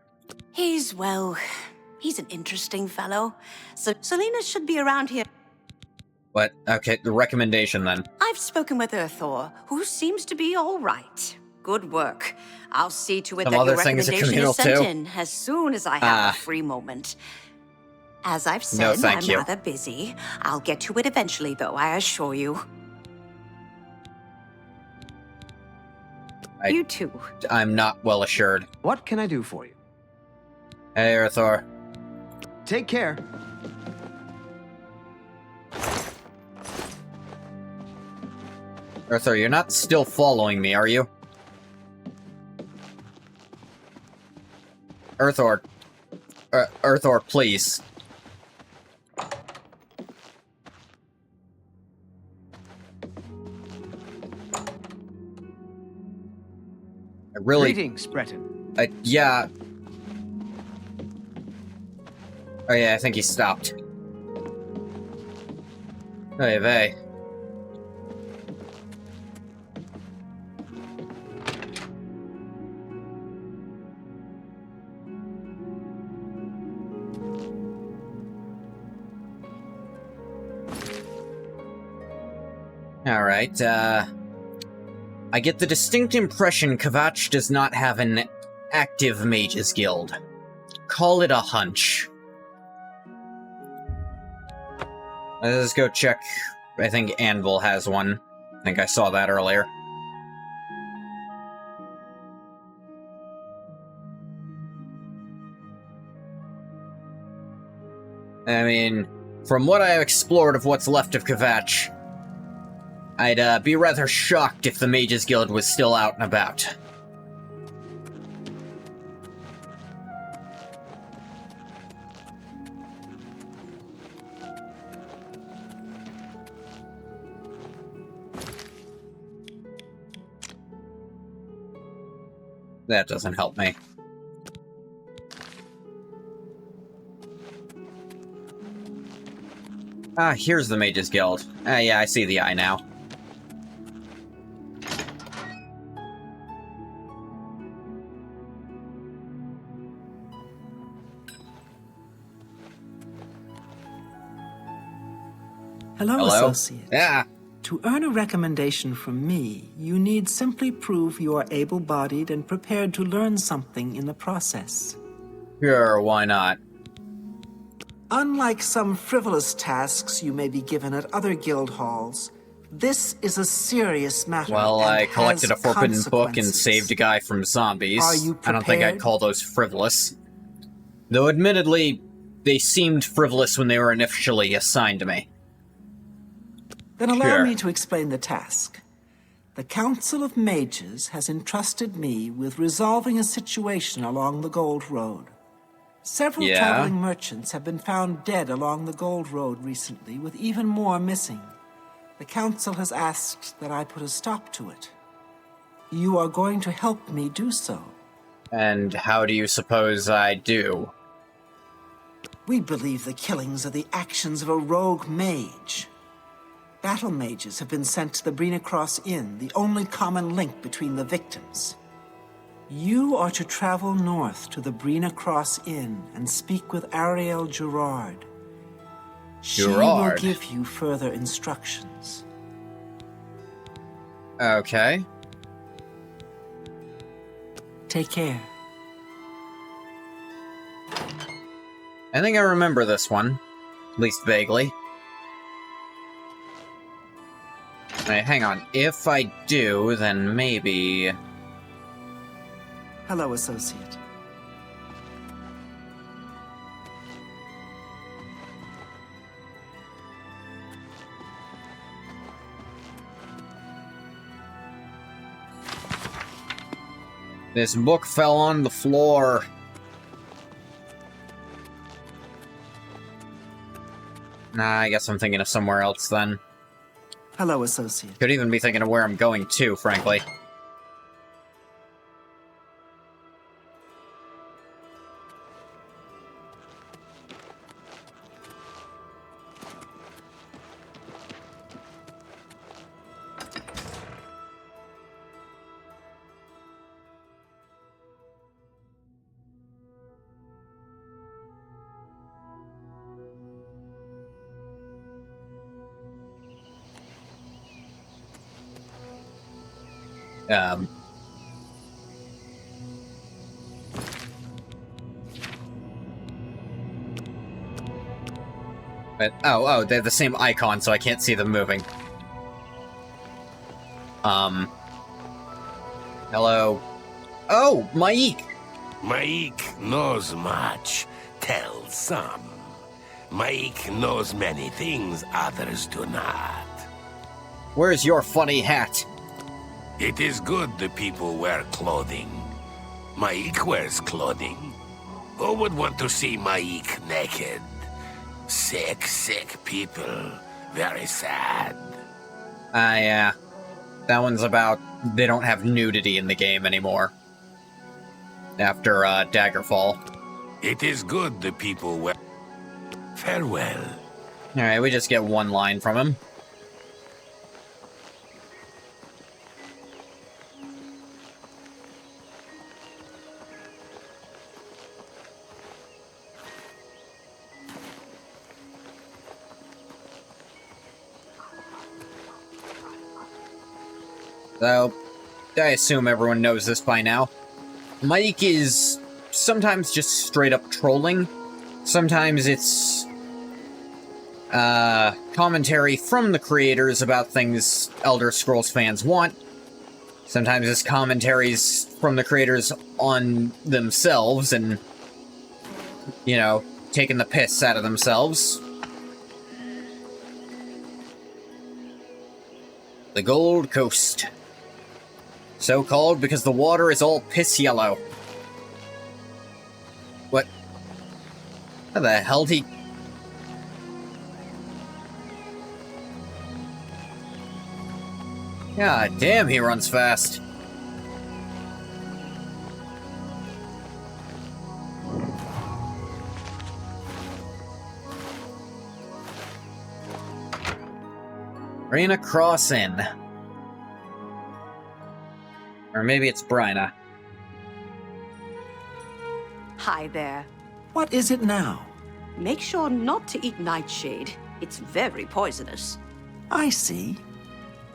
Speaker 9: He's an interesting fellow. So Selena should be around here.
Speaker 1: But, okay, the recommendation then.
Speaker 9: I've spoken with Earthor, who seems to be all right. Good work. I'll see to it
Speaker 1: Some
Speaker 9: that
Speaker 1: other
Speaker 9: your
Speaker 1: things are
Speaker 9: recommendation
Speaker 1: communal
Speaker 9: is sent
Speaker 1: too?
Speaker 9: in as soon as I have a free moment. As I've
Speaker 1: No,
Speaker 9: said,
Speaker 1: thank
Speaker 9: I'm
Speaker 1: you.
Speaker 9: rather busy. I'll get to it eventually, though, I assure you. You too.
Speaker 1: I'm not well assured.
Speaker 10: What can I do for you?
Speaker 1: Hey, Earthor.
Speaker 10: Take care.
Speaker 1: Earthor, you're not still following me, are you? Earthor. Earthor, please. I really...
Speaker 10: Greetings, Breton.
Speaker 1: Yeah. Oh yeah, I think he stopped. Hey, vey. Alright, I get the distinct impression Kvatch does not have an active mages guild. Call it a hunch. Let's go check. I think Anvil has one. I think I saw that earlier. I mean, from what I have explored of what's left of Kvatch, I'd be rather shocked if the Mages Guild was still out and about. That doesn't help me. Ah, here's the Mages Guild. Ah, yeah, I see the eye now.
Speaker 4: Hello, Associate.
Speaker 1: Yeah.
Speaker 4: To earn a recommendation from me, you need simply prove you are able-bodied and prepared to learn something in the process.
Speaker 1: Sure, why not?
Speaker 4: Unlike some frivolous tasks you may be given at other guild halls, this is a serious matter.
Speaker 1: Well,
Speaker 4: and
Speaker 1: I collected a
Speaker 4: has
Speaker 1: forbidden book and
Speaker 4: consequences.
Speaker 1: saved a guy from zombies.
Speaker 4: Are you
Speaker 1: I don't think I'd
Speaker 4: prepared?
Speaker 1: call those frivolous. Though admittedly, they seemed frivolous when they were initially assigned to me.
Speaker 4: Then allow
Speaker 1: Sure.
Speaker 4: me to explain the task. The Council of Mages has entrusted me with resolving a situation along the Gold Road. Several
Speaker 1: Yeah.
Speaker 4: traveling merchants have been found dead along the Gold Road recently, with even more missing. The Council has asked that I put a stop to it. You are going to help me do so.
Speaker 1: And how do you suppose I do?
Speaker 4: We believe the killings are the actions of a rogue mage. Battle mages have been sent to the Brina Cross Inn, the only common link between the victims. You are to travel north to the Brina Cross Inn and speak with Ariel Gerard. She will
Speaker 1: Gerard?
Speaker 4: give you further instructions.
Speaker 1: Okay.
Speaker 4: Take care.
Speaker 1: I think I remember this one. At least vaguely. Wait, hang on. If I do, then maybe...
Speaker 4: Hello, Associate.
Speaker 1: This book fell on the floor. Nah, I guess I'm thinking of somewhere else then.
Speaker 4: Hello, Associate.
Speaker 1: Could even be thinking of where I'm going to, frankly. Um... But, oh, they have the same icon, so I can't see them moving. Hello. Oh, Maik!
Speaker 3: Maik knows much, tells some. Maik knows many things others do not.
Speaker 1: Where's your funny hat?
Speaker 3: It is good the people wear clothing. Maik wears clothing. Who would want to see Maik naked? Sick, sick people. Very sad.
Speaker 1: Yeah. That one's about they don't have nudity in the game anymore. After, Daggerfall.
Speaker 3: It is good the people wear... Farewell.
Speaker 1: Alright, we just get one line from him. So, I assume everyone knows this by now. Mike is sometimes just straight up trolling. Sometimes it's commentary from the creators about things Elder Scrolls fans want. Sometimes it's commentaries from the creators on themselves and, you know, taking the piss out of themselves. The Gold Coast. So called because the water is all piss yellow. What? How the hell did he... God damn, he runs fast. Brina Crossing. Or maybe it's Bryna.
Speaker 9: Hi there.
Speaker 4: What is it now?
Speaker 9: Make sure not to eat nightshade. It's very poisonous.
Speaker 4: I see.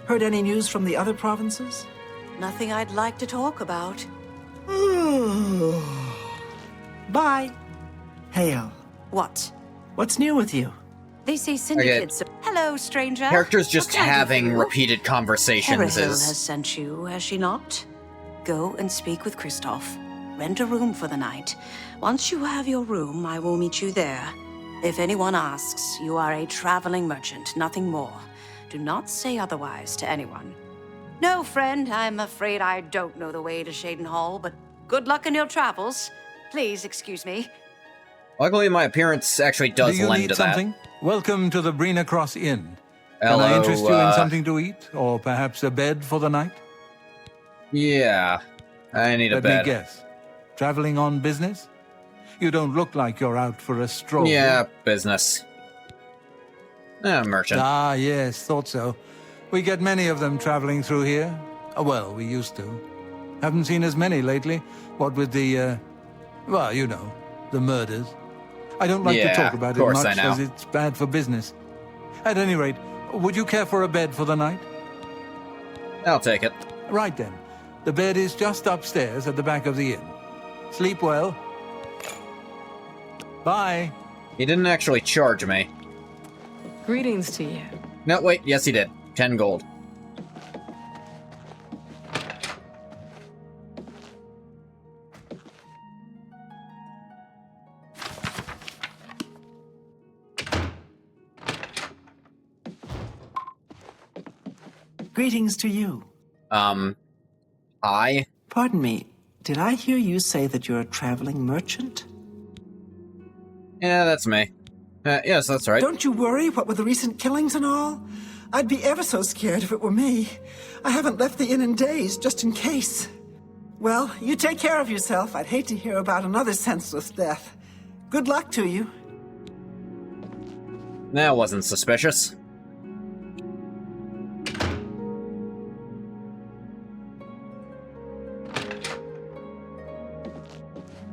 Speaker 4: Heard any news from the other provinces?
Speaker 9: Nothing I'd like to talk about.
Speaker 4: Bye. Hail.
Speaker 9: What?
Speaker 4: What's new with you?
Speaker 9: They say syndicates. Hello, stranger.
Speaker 1: Characters just
Speaker 9: What can I do for
Speaker 1: having
Speaker 9: you?
Speaker 1: repeated conversations
Speaker 9: Herahill
Speaker 1: is...
Speaker 9: has sent you, has she not? Go and speak with Kristoff. Rent a room for the night. Once you have your room, I will meet you there. If anyone asks, you are a traveling merchant, nothing more. Do not say otherwise to anyone. No, friend, I'm afraid I don't know the way to Shaden Hall, but good luck in your travels. Please excuse me.
Speaker 1: Luckily, my appearance actually does
Speaker 11: Do you
Speaker 1: lend
Speaker 11: need
Speaker 1: to
Speaker 11: something? Welcome to the Brina Cross Inn.
Speaker 1: Hello,
Speaker 11: Can I interest you in something to eat, or perhaps a bed for the night?
Speaker 1: that. Yeah, I need a
Speaker 11: Let
Speaker 1: bed.
Speaker 11: me guess. Traveling on business? You don't look like you're out for a stroll.
Speaker 1: Yeah, business. Merchant.
Speaker 11: Ah, yes, thought so. We get many of them traveling through here. Well, we used to. Haven't seen as many lately. What with the, well, you know, the murders. I don't like to talk about it
Speaker 1: course I
Speaker 11: much,
Speaker 1: know.
Speaker 11: as it's bad for business. At any rate, would you care for a bed for the night?
Speaker 1: I'll take it.
Speaker 11: Right then. The bed is just upstairs at the back of the inn. Sleep well. Bye.
Speaker 1: He didn't actually charge me.
Speaker 8: Greetings to you.
Speaker 1: No, wait, yes he did. 10 gold.
Speaker 4: Greetings to you.
Speaker 1: I?
Speaker 4: Pardon me, did I hear you say that you're a traveling merchant?
Speaker 1: Yeah, that's me. Yes, that's right.
Speaker 4: Don't you worry, what with the recent killings and all? I'd be ever so scared if it were me. I haven't left the inn in days, just in case. Well, you take care of yourself. I'd hate to hear about another senseless death. Good luck to you.
Speaker 1: That wasn't suspicious.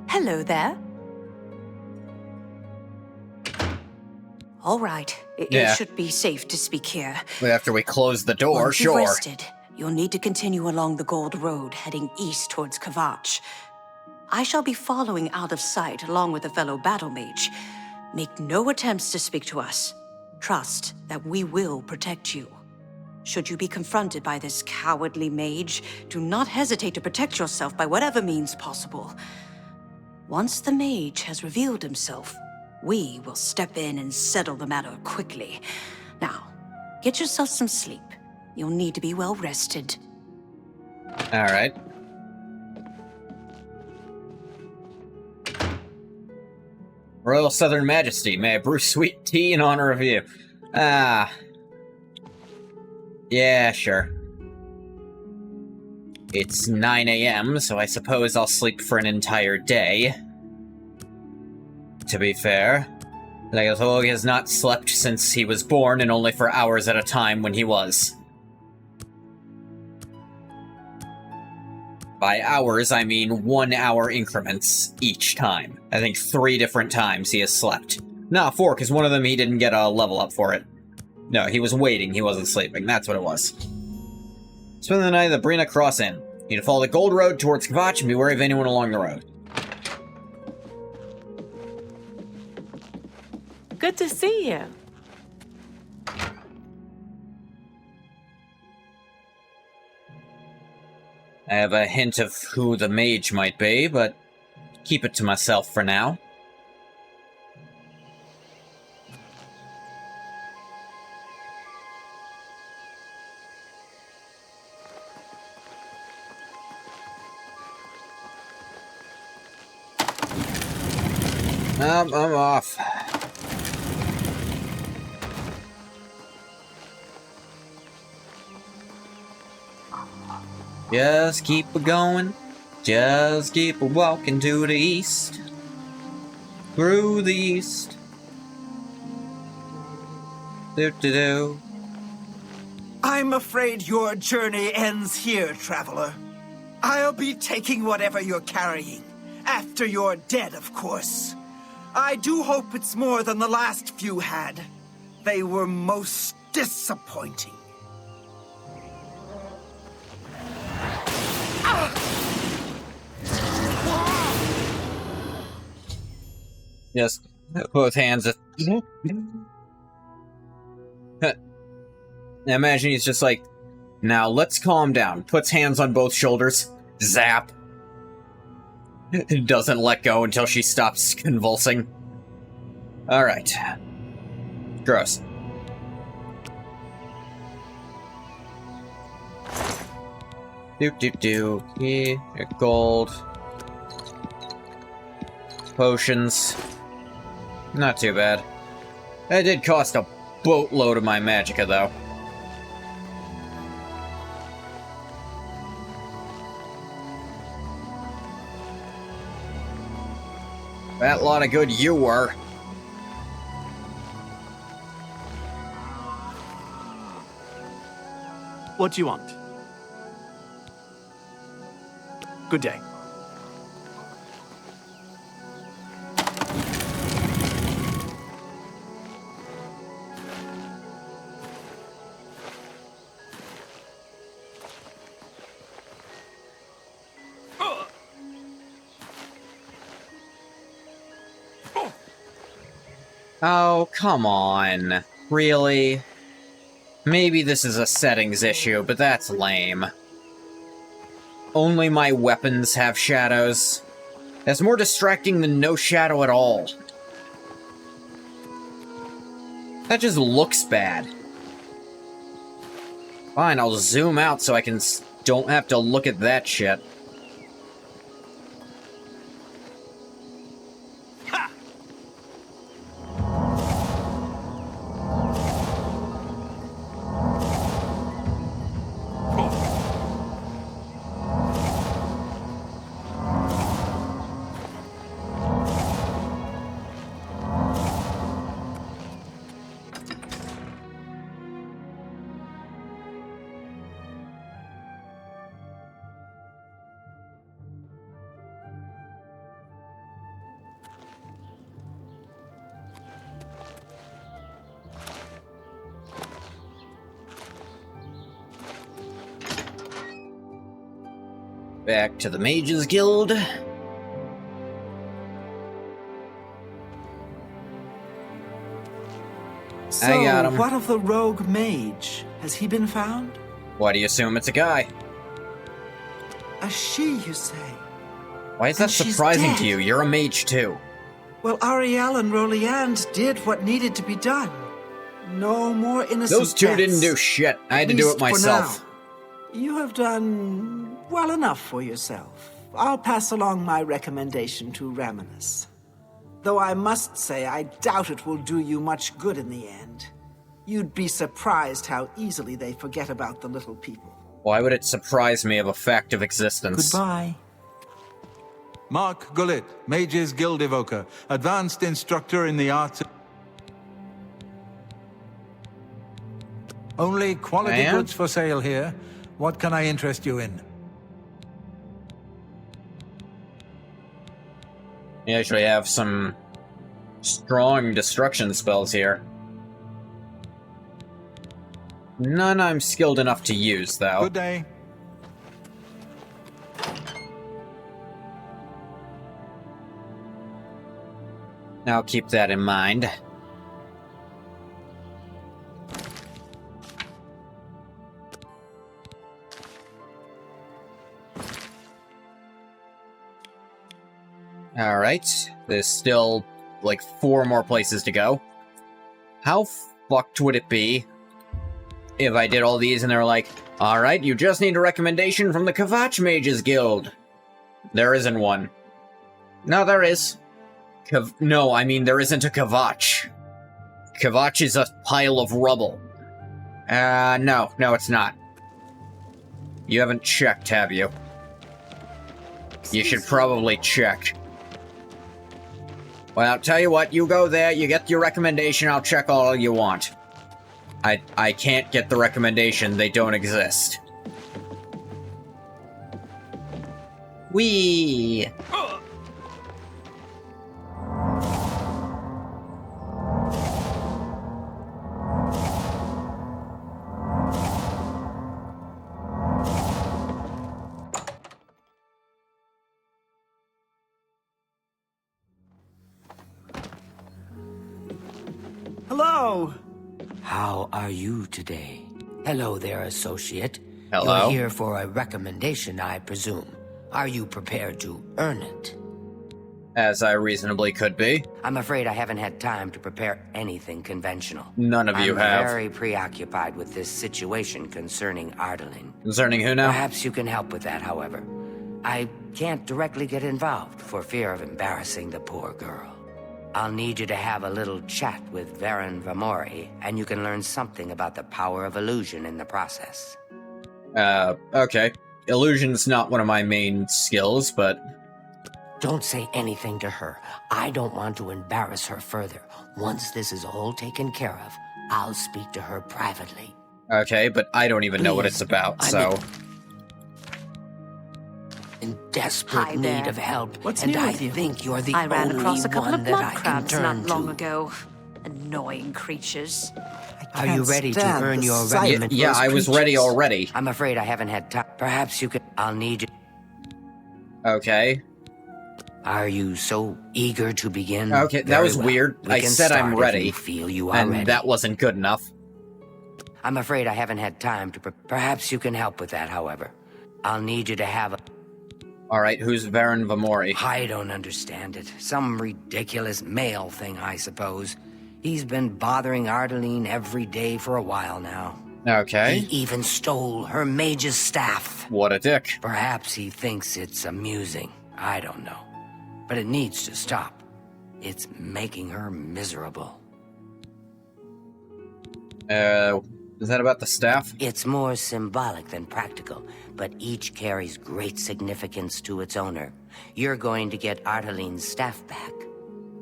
Speaker 9: Hello there. All right.
Speaker 1: Yeah.
Speaker 9: It should be safe to speak here.
Speaker 1: After we close the door,
Speaker 9: Once you've
Speaker 1: sure.
Speaker 9: rested, you'll need to continue along the Gold Road, heading east towards Kvatch. I shall be following out of sight along with a fellow battle mage. Make no attempts to speak to us. Trust that we will protect you. Should you be confronted by this cowardly mage, do not hesitate to protect yourself by whatever means possible. Once the mage has revealed himself, we will step in and settle the matter quickly. Now, get yourself some sleep. You'll need to be well rested.
Speaker 1: Alright. Royal Southern Majesty, may I brew sweet tea in honor of you? Ah. Yeah, sure. It's 9 a.m., so I suppose I'll sleep for an entire day. To be fair, Legatho has not slept since he was born, and only for hours at a time when he was. By hours, I mean 1 hour increments each time. I think 3 different times he has slept. Nah, 4, because one of them he didn't get a level up for it. No, he was waiting, he wasn't sleeping. That's what it was. Spend the night at the Brina Cross Inn. You need to follow the Gold Road towards Kvatch and be wary of anyone along the road.
Speaker 8: Good to see you.
Speaker 1: I have a hint of who the mage might be, but keep it to myself for now. I'm off. Just keep going. Just keep walking to the east. Through the east. Do-do-do.
Speaker 4: I'm afraid your journey ends here, traveler. I'll be taking whatever you're carrying. After you're dead, of course. I do hope it's more than the last few had. They were most disappointing.
Speaker 1: Yes, both hands. I imagine he's just like, now let's calm down. Puts hands on both shoulders. Zap. Doesn't let go until she stops convulsing. Alright. Gross. Yeah, gold. Potions. Not too bad. That did cost a boatload of my magicka, though. That lot of good you were.
Speaker 2: What do you want? Good day.
Speaker 1: Oh, come on. Really? Maybe this is a settings issue, but that's lame. Only my weapons have shadows. That's more distracting than no shadow at all. That just looks bad. Fine, I'll zoom out so I don't have to look at that shit. Back to the Mages Guild.
Speaker 4: So,
Speaker 1: I got him.
Speaker 4: What of the rogue mage? Has he been found?
Speaker 1: Why do you assume it's a guy?
Speaker 4: A she, you say?
Speaker 1: Why is that
Speaker 4: And she's
Speaker 1: surprising
Speaker 4: dead.
Speaker 1: to you? You're a mage too.
Speaker 4: Well, Ariel and Roliand did what needed to be done. No more innocent
Speaker 1: Those two didn't do
Speaker 4: deaths.
Speaker 1: shit. I had to
Speaker 4: At
Speaker 1: do
Speaker 4: least
Speaker 1: it
Speaker 4: for
Speaker 1: myself.
Speaker 4: now. You have done well enough for yourself. I'll pass along my recommendation to Raminus. Though I must say, I doubt it will do you much good in the end. You'd be surprised how easily they forget about the little people.
Speaker 1: Why would it surprise me of a fact of existence?
Speaker 4: Goodbye.
Speaker 11: Mark Gullit, Mages Guild Evoker, advanced instructor in the arts of... Only quality
Speaker 1: I am?
Speaker 11: goods for sale here. What can I interest you in?
Speaker 1: You actually have some strong destruction spells here. None I'm skilled enough to use, though.
Speaker 11: Good day.
Speaker 1: I'll keep that in mind. Alright, there's still, like, 4 more places to go. How fucked would it be if I did all these and they're like, alright, you just need a recommendation from the Kvatch Mages Guild? There isn't one. No, there is. No, I mean, there isn't a Kvatch. Kvatch is a pile of rubble. No, it's not. You haven't checked, have you? You should probably check. Well, I'll tell you what, you go there, you get your recommendation, I'll check all you want. I can't get the recommendation. They don't exist. Whee!
Speaker 4: Hello!
Speaker 6: How are you today? Hello there, associate.
Speaker 1: Hello.
Speaker 6: You're here for a recommendation, I presume. Are you prepared to earn it?
Speaker 1: As I reasonably could be.
Speaker 6: I'm afraid I haven't had time to prepare anything conventional.
Speaker 1: None of you
Speaker 6: I'm
Speaker 1: have.
Speaker 6: very preoccupied with this situation concerning Ardeline.
Speaker 1: Concerning who now?
Speaker 6: Perhaps you can help with that, however. I can't directly get involved for fear of embarrassing the poor girl. I'll need you to have a little chat with Varen Vamori, and you can learn something about the power of illusion in the process.
Speaker 1: Okay. Illusion's not one of my main skills, but...
Speaker 6: Don't say anything to her. I don't want to embarrass her further. Once this is all taken care of, I'll speak to her privately.
Speaker 1: Okay, but I don't even know what it's about,
Speaker 6: I'm
Speaker 1: so...
Speaker 6: in desperate
Speaker 9: Hi
Speaker 6: need
Speaker 9: there.
Speaker 6: of help,
Speaker 4: What's
Speaker 6: and
Speaker 4: new
Speaker 6: I
Speaker 4: with you?
Speaker 6: think you're the
Speaker 9: I ran
Speaker 6: only
Speaker 9: across a couple
Speaker 6: one
Speaker 9: of
Speaker 6: that I
Speaker 9: mud
Speaker 6: can
Speaker 9: crabs
Speaker 6: turn
Speaker 9: not long
Speaker 6: to.
Speaker 9: ago. Annoying creatures.
Speaker 6: Are you ready to
Speaker 4: stand
Speaker 6: earn
Speaker 4: the
Speaker 6: your
Speaker 4: sight of
Speaker 6: recommend?
Speaker 1: Yeah,
Speaker 4: those
Speaker 1: I was ready
Speaker 4: creatures.
Speaker 1: already.
Speaker 6: I'm afraid I haven't had time. Perhaps you could. I'll need you.
Speaker 1: Okay.
Speaker 6: Are you so eager to begin?
Speaker 1: Okay, that
Speaker 6: Very
Speaker 1: was
Speaker 6: well.
Speaker 1: weird.
Speaker 6: We
Speaker 1: I
Speaker 6: can
Speaker 1: said I'm
Speaker 6: start if
Speaker 1: ready,
Speaker 6: you feel you are
Speaker 1: and
Speaker 6: ready.
Speaker 1: that wasn't good enough.
Speaker 6: I'm afraid I haven't had time to. Perhaps you can help with that. However, I'll need you to have a.
Speaker 1: Alright, who's Varen Vamori?
Speaker 6: I don't understand it. Some ridiculous male thing, I suppose. He's been bothering Ardeline every day for a while now.
Speaker 1: Okay.
Speaker 6: He even stole her mage's staff.
Speaker 1: What a dick.
Speaker 6: Perhaps he thinks it's amusing. I don't know. But it needs to stop. It's making her miserable.
Speaker 1: Is that about the staff?
Speaker 6: It's more symbolic than practical, but each carries great significance to its owner. You're going to get Ardeline's staff back.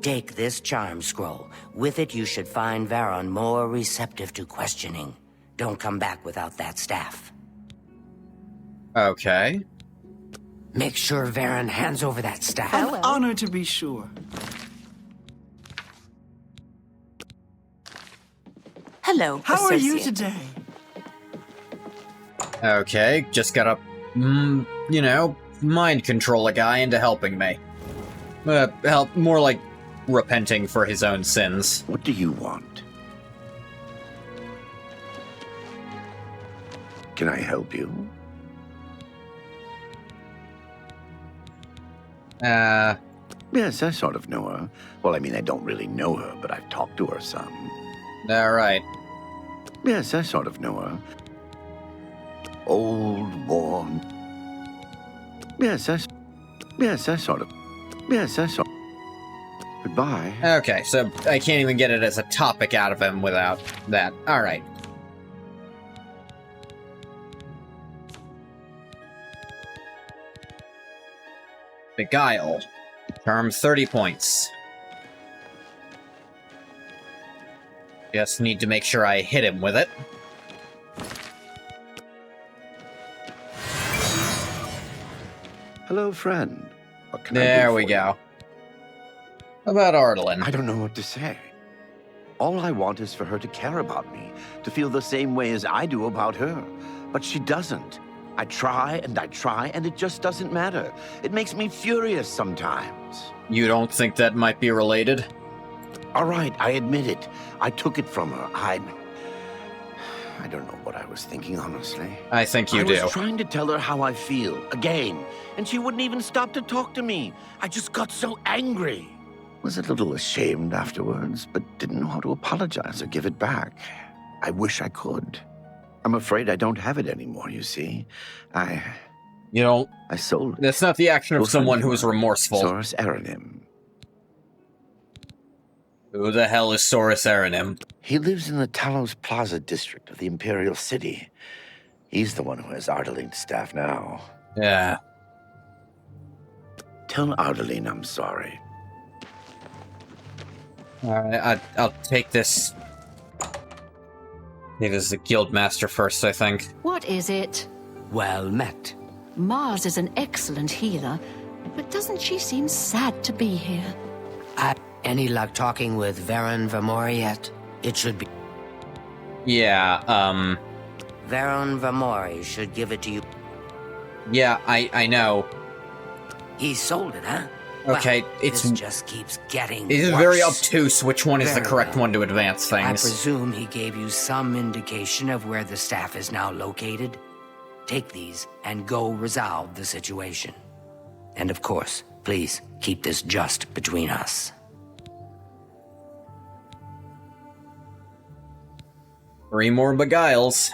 Speaker 6: Take this charm scroll. With it, you should find Varon more receptive to questioning. Don't come back without that staff.
Speaker 1: Okay.
Speaker 6: Make sure Varon hands over that staff.
Speaker 4: An honor to be sure.
Speaker 9: Hello,
Speaker 4: How are you
Speaker 9: associate.
Speaker 4: today?
Speaker 1: Okay, just gotta, you know, mind control a guy into helping me. Help, more like repenting for his own sins.
Speaker 7: What do you want? Can I help you? Yes, I sort of know her. Well, I mean, I don't really know her, but I've talked to her some.
Speaker 1: Alright.
Speaker 7: Yes, I sort of know her. Old, worn. Yes, I sort of. Goodbye.
Speaker 1: Okay, so I can't even get it as a topic out of him without that. Alright. Beguile. Charm 30 points. Just need to make sure I hit him with it.
Speaker 7: Hello, friend. What can I do
Speaker 1: There we
Speaker 7: for you?
Speaker 1: go. How about Ardeline?
Speaker 7: I don't know what to say. All I want is for her to care about me, to feel the same way as I do about her. But she doesn't. I try, and it just doesn't matter. It makes me furious sometimes.
Speaker 1: You don't think that might be related?
Speaker 7: All right, I admit it. I took it from her. I don't know what I was thinking, honestly.
Speaker 1: I think you
Speaker 7: I
Speaker 1: do.
Speaker 7: was trying to tell her how I feel, again, and she wouldn't even stop to talk to me. I just got so angry. Was a little ashamed afterwards, but didn't know how to apologize or give it back. I wish I could. I'm afraid I don't have it anymore, you see.
Speaker 1: You don't...
Speaker 7: I sold it.
Speaker 1: That's not the action of
Speaker 7: to a
Speaker 1: someone
Speaker 7: friend
Speaker 1: who
Speaker 7: of
Speaker 1: is
Speaker 7: mine,
Speaker 1: remorseful.
Speaker 7: Soros Aranim.
Speaker 1: Who the hell is Soros Aranim?
Speaker 7: He lives in the Talos Plaza district of the Imperial City. He's the one who has Ardeline's staff now.
Speaker 1: Yeah.
Speaker 7: Tell Ardeline I'm sorry.
Speaker 1: Alright, I'll take this It is the guild master first, I think.
Speaker 12: What is it?
Speaker 6: Well met.
Speaker 12: Mars is an excellent healer, but doesn't she seem sad to be here?
Speaker 6: Any luck talking with Varen Vamor yet? It should be...
Speaker 1: Yeah,
Speaker 6: Varen Vamori should give it to you.
Speaker 1: Yeah, I know.
Speaker 6: He sold it, huh?
Speaker 1: Okay,
Speaker 6: well,
Speaker 1: this
Speaker 6: just keeps getting
Speaker 1: It is
Speaker 6: worse.
Speaker 1: very obtuse which one is the
Speaker 6: Very
Speaker 1: correct
Speaker 6: well.
Speaker 1: one to advance
Speaker 6: I
Speaker 1: things.
Speaker 6: presume he gave you some indication of where the staff is now located? Take these and go resolve the situation. And of course, please keep this just between us.
Speaker 1: 3 more beguiles.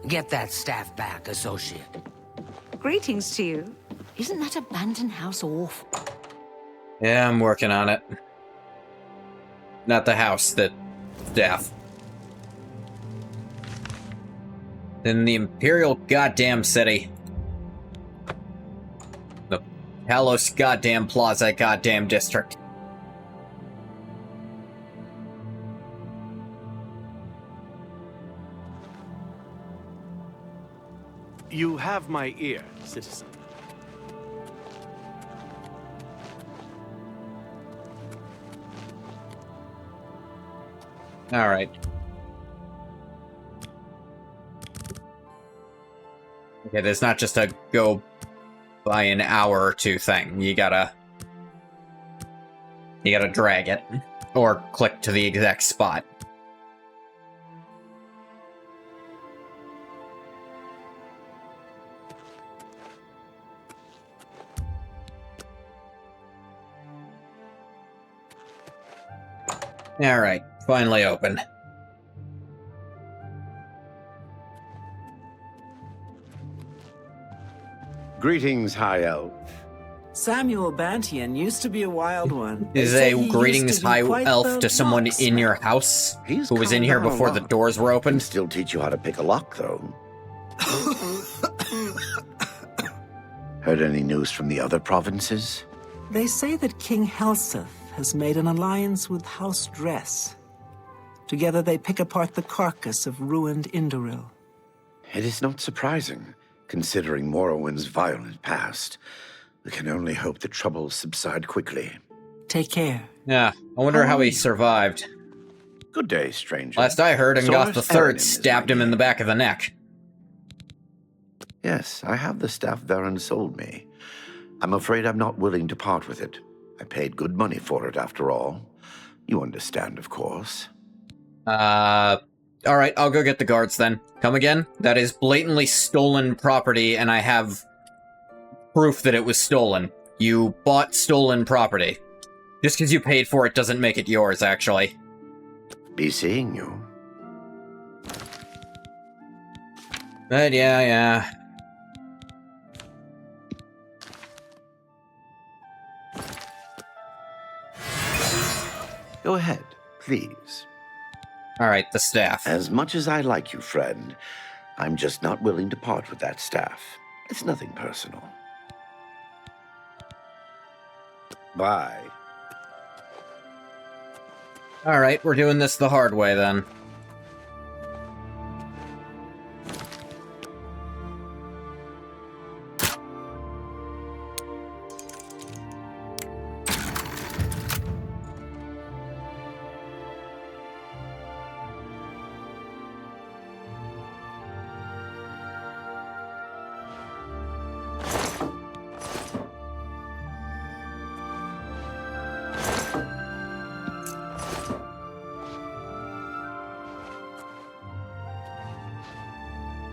Speaker 6: Get that staff back, associate.
Speaker 9: Greetings to you.
Speaker 12: Isn't that abandoned house awful?
Speaker 1: Yeah, I'm working on it. Not the house, the staff. In the Imperial goddamn city. The Palos goddamn Plaza goddamn district.
Speaker 2: You have my ear, citizen.
Speaker 1: Alright. Okay, there's not just a go by an hour or two thing. You gotta drag it. Or click to the exact spot. Alright, finally open.
Speaker 7: Greetings, High Elf.
Speaker 4: Samuel Bantian used to be a wild one.
Speaker 1: Is
Speaker 4: They say
Speaker 1: a
Speaker 4: he
Speaker 1: greetings
Speaker 4: used to be
Speaker 1: high
Speaker 4: quite
Speaker 1: elf
Speaker 4: the
Speaker 1: to someone in your
Speaker 4: locksmith.
Speaker 1: house
Speaker 7: He's
Speaker 1: who was in
Speaker 7: calmed
Speaker 1: here
Speaker 7: down a
Speaker 1: before the
Speaker 7: lot.
Speaker 1: doors were
Speaker 7: Can
Speaker 1: opened?
Speaker 7: still teach you how to pick a lock, though. Heard any news from the other provinces?
Speaker 4: They say that King Helseth has made an alliance with House Dress. Together they pick apart the carcass of ruined Indoril.
Speaker 7: It is not surprising, considering Morrowind's violent past. We can only hope the troubles subside quickly.
Speaker 4: Take care.
Speaker 1: Yeah, I wonder how he
Speaker 4: Hi.
Speaker 1: survived.
Speaker 7: Good day, stranger.
Speaker 1: Last I heard, Angoth
Speaker 7: Solus
Speaker 1: III
Speaker 7: Erenim is
Speaker 1: stabbed
Speaker 7: my
Speaker 1: him in
Speaker 7: name.
Speaker 1: the back of the neck.
Speaker 7: Yes, I have the staff Varen sold me. I'm afraid I'm not willing to part with it. I paid good money for it, after all. You understand, of course.
Speaker 1: Alright, I'll go get the guards then. Come again? That is blatantly stolen property, and I have proof that it was stolen. You bought stolen property. Just because you paid for it doesn't make it yours, actually.
Speaker 7: Be seeing you.
Speaker 1: But yeah.
Speaker 7: Go ahead, please.
Speaker 1: Alright, the staff.
Speaker 7: As much as I like you, friend, I'm just not willing to part with that staff. It's nothing personal. Bye.
Speaker 1: Alright, we're doing this the hard way then.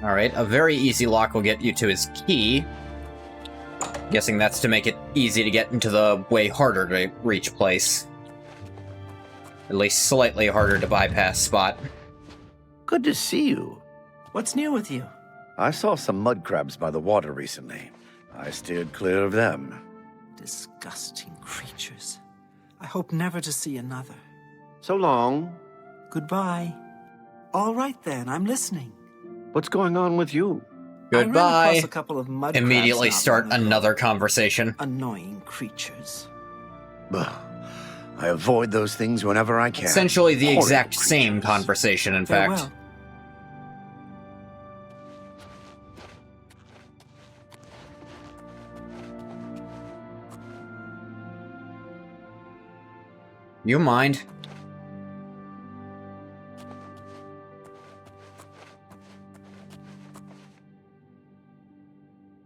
Speaker 1: Alright, a very easy lock will get you to his key. Guessing that's to make it easy to get into the way harder to reach place. At least slightly harder to bypass spot.
Speaker 7: Good to see you.
Speaker 4: What's new with you?
Speaker 7: I saw some mud crabs by the water recently. I steered clear of them.
Speaker 4: Disgusting creatures. I hope never to see another.
Speaker 7: So long.
Speaker 4: Goodbye. All right then, I'm listening.
Speaker 7: What's going on with you?
Speaker 4: I ran
Speaker 1: Goodbye.
Speaker 4: across a couple of mud crabs
Speaker 1: Immediately
Speaker 4: not
Speaker 1: start
Speaker 4: long ago.
Speaker 1: another conversation.
Speaker 4: Annoying creatures.
Speaker 7: Ugh. I avoid those things whenever I can.
Speaker 1: Essentially the
Speaker 7: Horrid
Speaker 1: exact same
Speaker 7: creatures.
Speaker 1: conversation, in fact.
Speaker 4: Farewell.
Speaker 1: You mind?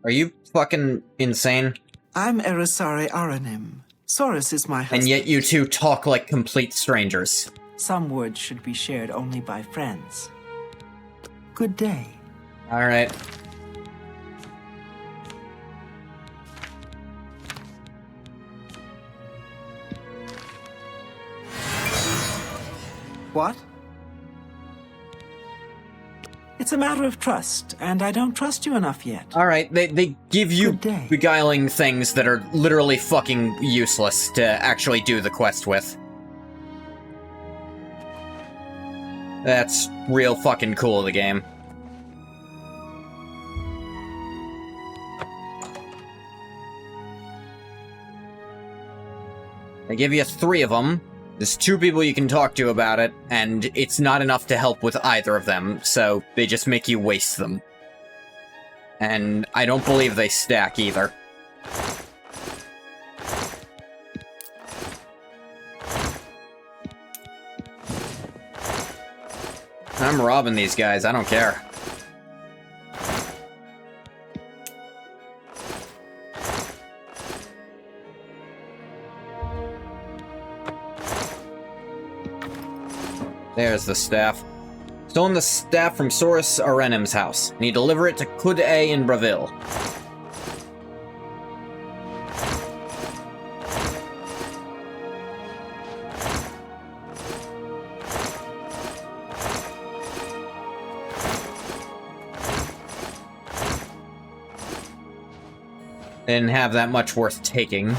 Speaker 1: Are you fucking insane?
Speaker 4: I'm Erisare Aranim. Soros is my husband.
Speaker 1: And yet you two talk like complete strangers.
Speaker 4: Some words should be shared only by friends. Good day.
Speaker 1: Alright.
Speaker 4: What? It's a matter of trust, and I don't trust you enough yet.
Speaker 1: Alright, they give you beguiling things that are literally fucking useless to actually do the quest with. That's real fucking cool, the game. They give you 3 of them. There's 2 people you can talk to about it, and it's not enough to help with either of them, so they just make you waste them. And I don't believe they stack either. I'm robbing these guys, I don't care. There's the staff. Stolen the staff from Soros Arenim's house. Need to deliver it to Kud A in Bravil. Didn't have that much worth taking.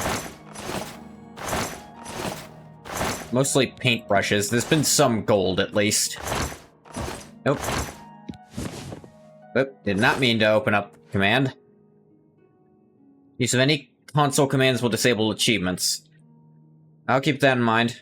Speaker 1: Mostly paintbrushes. There's been some gold, at least. Nope. Oop, did not mean to open up command. Use of any console commands will disable achievements. I'll keep that in mind.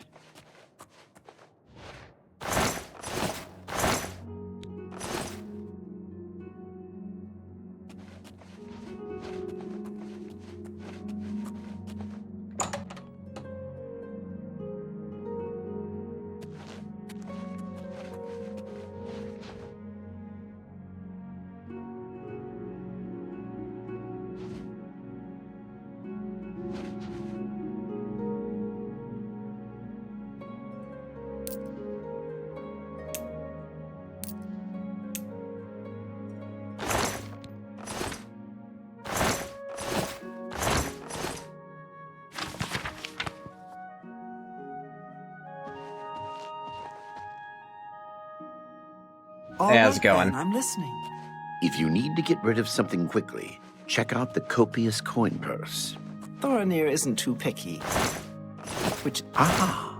Speaker 1: How's it going?
Speaker 4: I'm listening.
Speaker 7: If you need to get rid of something quickly, check out the copious coin purse.
Speaker 4: Thorinir isn't too picky. Which...
Speaker 7: Ah!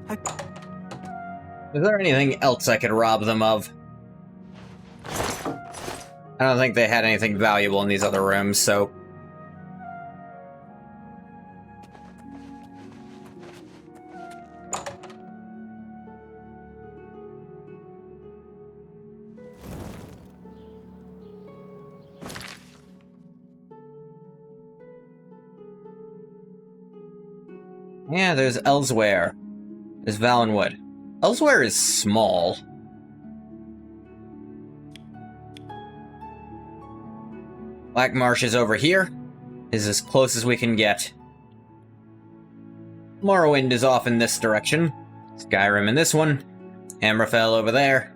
Speaker 1: Is there anything else I could rob them of? I don't think they had anything valuable in these other rooms, so... Yeah, there's Elsewhere. There's Valenwood. Elsewhere is small. Black Marsh is over here. Is as close as we can get. Morrowind is off in this direction. Skyrim in this one. Hammerfell over there.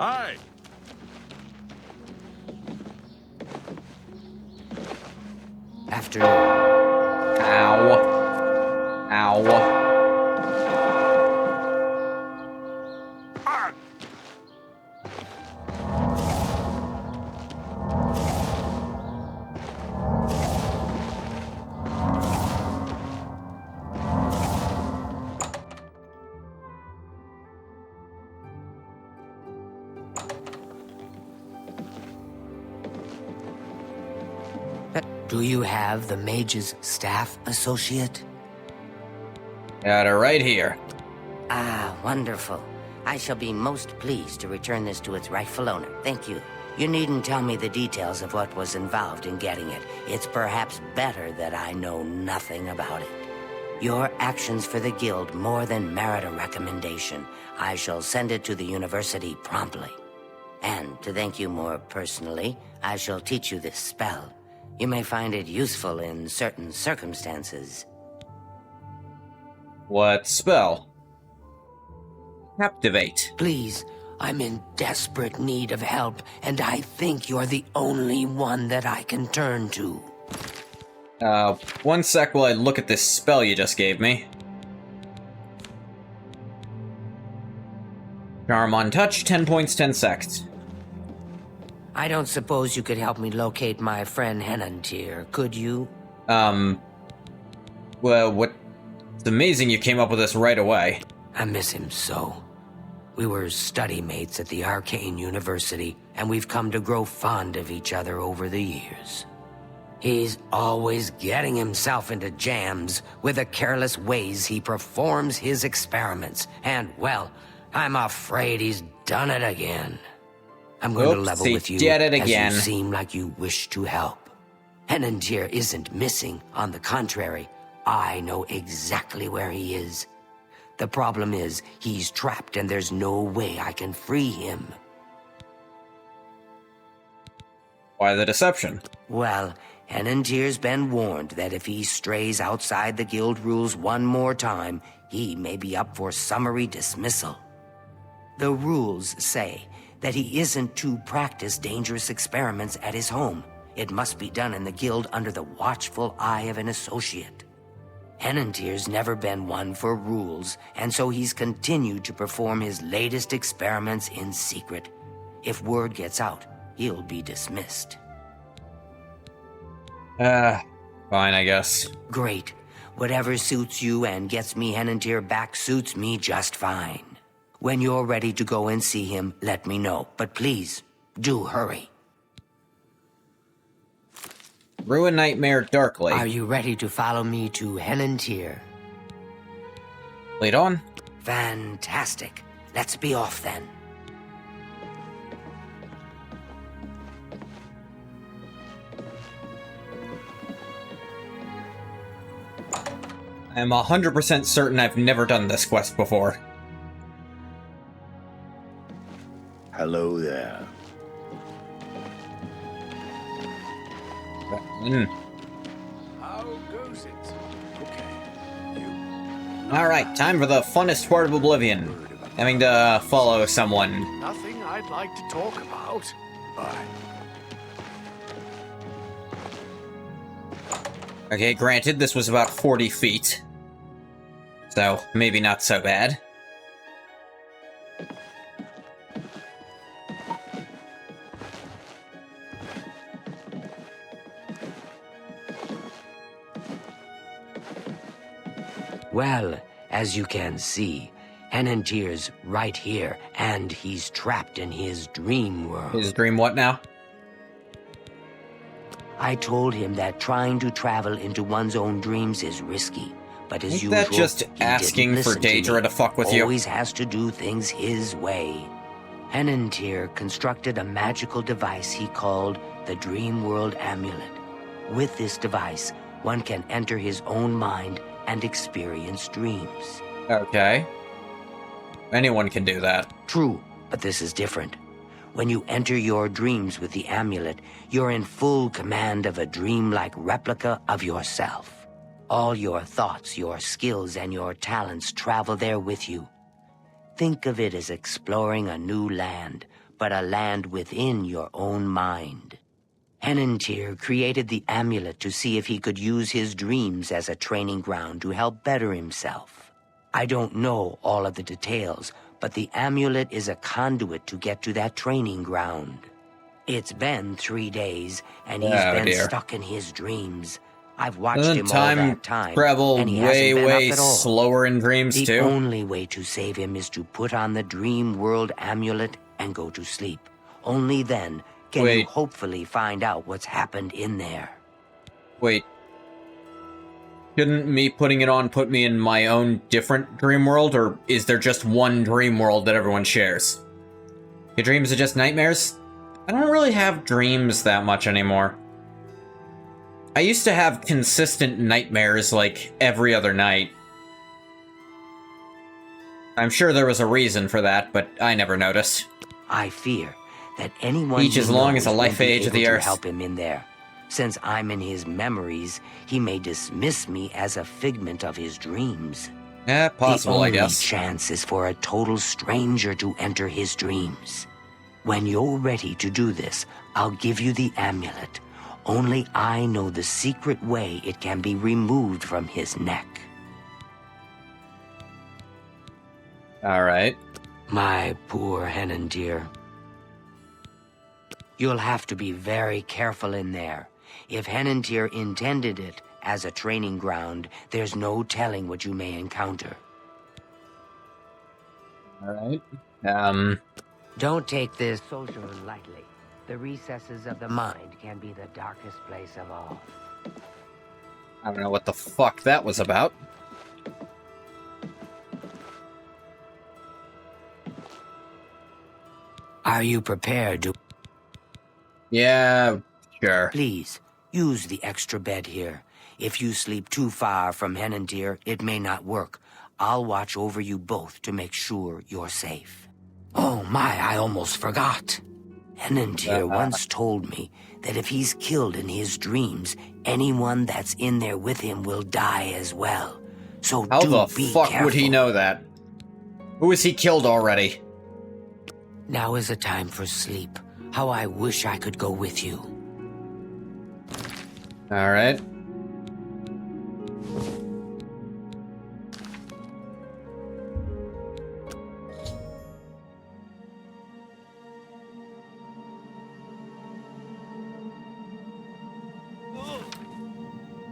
Speaker 5: Hi.
Speaker 6: Afternoon.
Speaker 1: Ow. Ow.
Speaker 6: Do you have the mage's staff, associate?
Speaker 1: Got it right here.
Speaker 6: Ah, wonderful. I shall be most pleased to return this to its rightful owner. Thank you. You needn't tell me the details of what was involved in getting it. It's perhaps better that I know nothing about it. Your actions for the guild more than merit a recommendation. I shall send it to the university promptly. And to thank you more personally, I shall teach you this spell. You may find it useful in certain circumstances.
Speaker 1: What spell? Captivate.
Speaker 6: Please, I'm in desperate need of help, and I think you're the only one that I can turn to.
Speaker 1: 1 sec while I look at this spell you just gave me. Charm on touch, 10 points, 10 seconds.
Speaker 6: I don't suppose you could help me locate my friend Henantier, could you?
Speaker 1: Well, it's amazing you came up with this right away.
Speaker 6: I miss him so. We were study mates at the Arcane University, and we've come to grow fond of each other over the years. He's always getting himself into jams with the careless ways he performs his experiments, and, well, I'm afraid he's done it again. I'm going to level with you,
Speaker 1: did it
Speaker 6: as
Speaker 1: again.
Speaker 6: you seem like you wish to help. Henantier isn't missing. On the contrary, I know exactly where he is. The problem is, he's trapped and there's no way I can free him.
Speaker 1: Why the deception?
Speaker 6: Well, Henantier's been warned that if he strays outside the guild rules one more time, he may be up for summary dismissal. The rules say that he isn't to practice dangerous experiments at his home. It must be done in the guild under the watchful eye of an associate. Henantier's never been one for rules, and so he's continued to perform his latest experiments in secret. If word gets out, he'll be dismissed.
Speaker 1: Fine, I guess.
Speaker 6: Great. Whatever suits you and gets me Henantier back suits me just fine. When you're ready to go and see him, let me know. But please, do hurry.
Speaker 1: Ruin Nightmare Darkly.
Speaker 6: Are you ready to follow me to Henantier?
Speaker 1: Lead on.
Speaker 6: Fantastic. Let's be off then.
Speaker 1: I'm 100% certain I've never done this quest before.
Speaker 7: Hello there.
Speaker 2: How goes it? Okay.
Speaker 1: Alright, time for the funnest part of Oblivion. Having to follow someone.
Speaker 2: Nothing I'd like to talk about. Bye.
Speaker 1: Okay, granted, this was about 40 feet. So, maybe not so bad.
Speaker 6: Well, as you can see, Henantier's right here, and he's trapped in his dream world.
Speaker 1: His dream what now?
Speaker 6: I told him that trying to travel into one's own dreams is risky, but as usual,
Speaker 1: that just asking for Daedra to fuck with you?
Speaker 6: Always has to do things his way. Henantier constructed a magical device he called the Dream World Amulet. With this device, one can enter his own mind and experience dreams.
Speaker 1: Okay. Anyone can do that.
Speaker 6: True, but this is different. When you enter your dreams with the amulet, you're in full command of a dreamlike replica of yourself. All your thoughts, your skills, and your talents travel there with you. Think of it as exploring a new land, but a land within your own mind. Henantier created the amulet to see if he could use his dreams as a training ground to help better himself. I don't know all of the details, but the amulet is a conduit to get to that training ground. It's been 3 days, and he's been stuck in his dreams. I've watched him all that time,
Speaker 1: travel
Speaker 6: and he hasn't been
Speaker 1: way
Speaker 6: up at all.
Speaker 1: slower in dreams
Speaker 6: The
Speaker 1: too.
Speaker 6: only way to save him is to put on the Dream World Amulet and go to sleep. Only then can you hopefully find out what's happened in there.
Speaker 1: Wait. Shouldn't me putting it on put me in my own different dream world, or is there just one dream world that everyone shares? Your dreams are just nightmares? I don't really have dreams that much anymore. I used to have consistent nightmares like every other night. I'm sure there was a reason for that, but I never noticed.
Speaker 6: I fear that anyone
Speaker 1: each as long as the life age of the earth
Speaker 6: help him in there. Since I'm in his memories, he may dismiss me as a figment of his dreams.
Speaker 1: Yeah, possible, I guess.
Speaker 6: The only chance is for a total stranger to enter his dreams. When you're ready to do this, I'll give you the amulet. Only I know the secret way it can be removed from his neck.
Speaker 1: Alright.
Speaker 6: My poor Henandir. You'll have to be very careful in there. If Henandir intended it as a training ground, there's no telling what you may encounter.
Speaker 1: Alright.
Speaker 6: Don't take this socially lightly. The recesses of the mind can be the darkest place of all.
Speaker 1: I don't know what the fuck that was about.
Speaker 6: Are you prepared to...
Speaker 1: Yeah, sure.
Speaker 6: Please, use the extra bed here. If you sleep too far from Henandir, it may not work. I'll watch over you both to make sure you're safe. Oh my, I almost forgot. Henandir once told me that if he's killed in his dreams, anyone that's in there with him will die as well. So
Speaker 1: how
Speaker 6: do
Speaker 1: the
Speaker 6: be
Speaker 1: fuck
Speaker 6: careful.
Speaker 1: would he know that? Who is he killed already?
Speaker 6: Now is a time for sleep. How I wish I could go with you.
Speaker 1: Alright.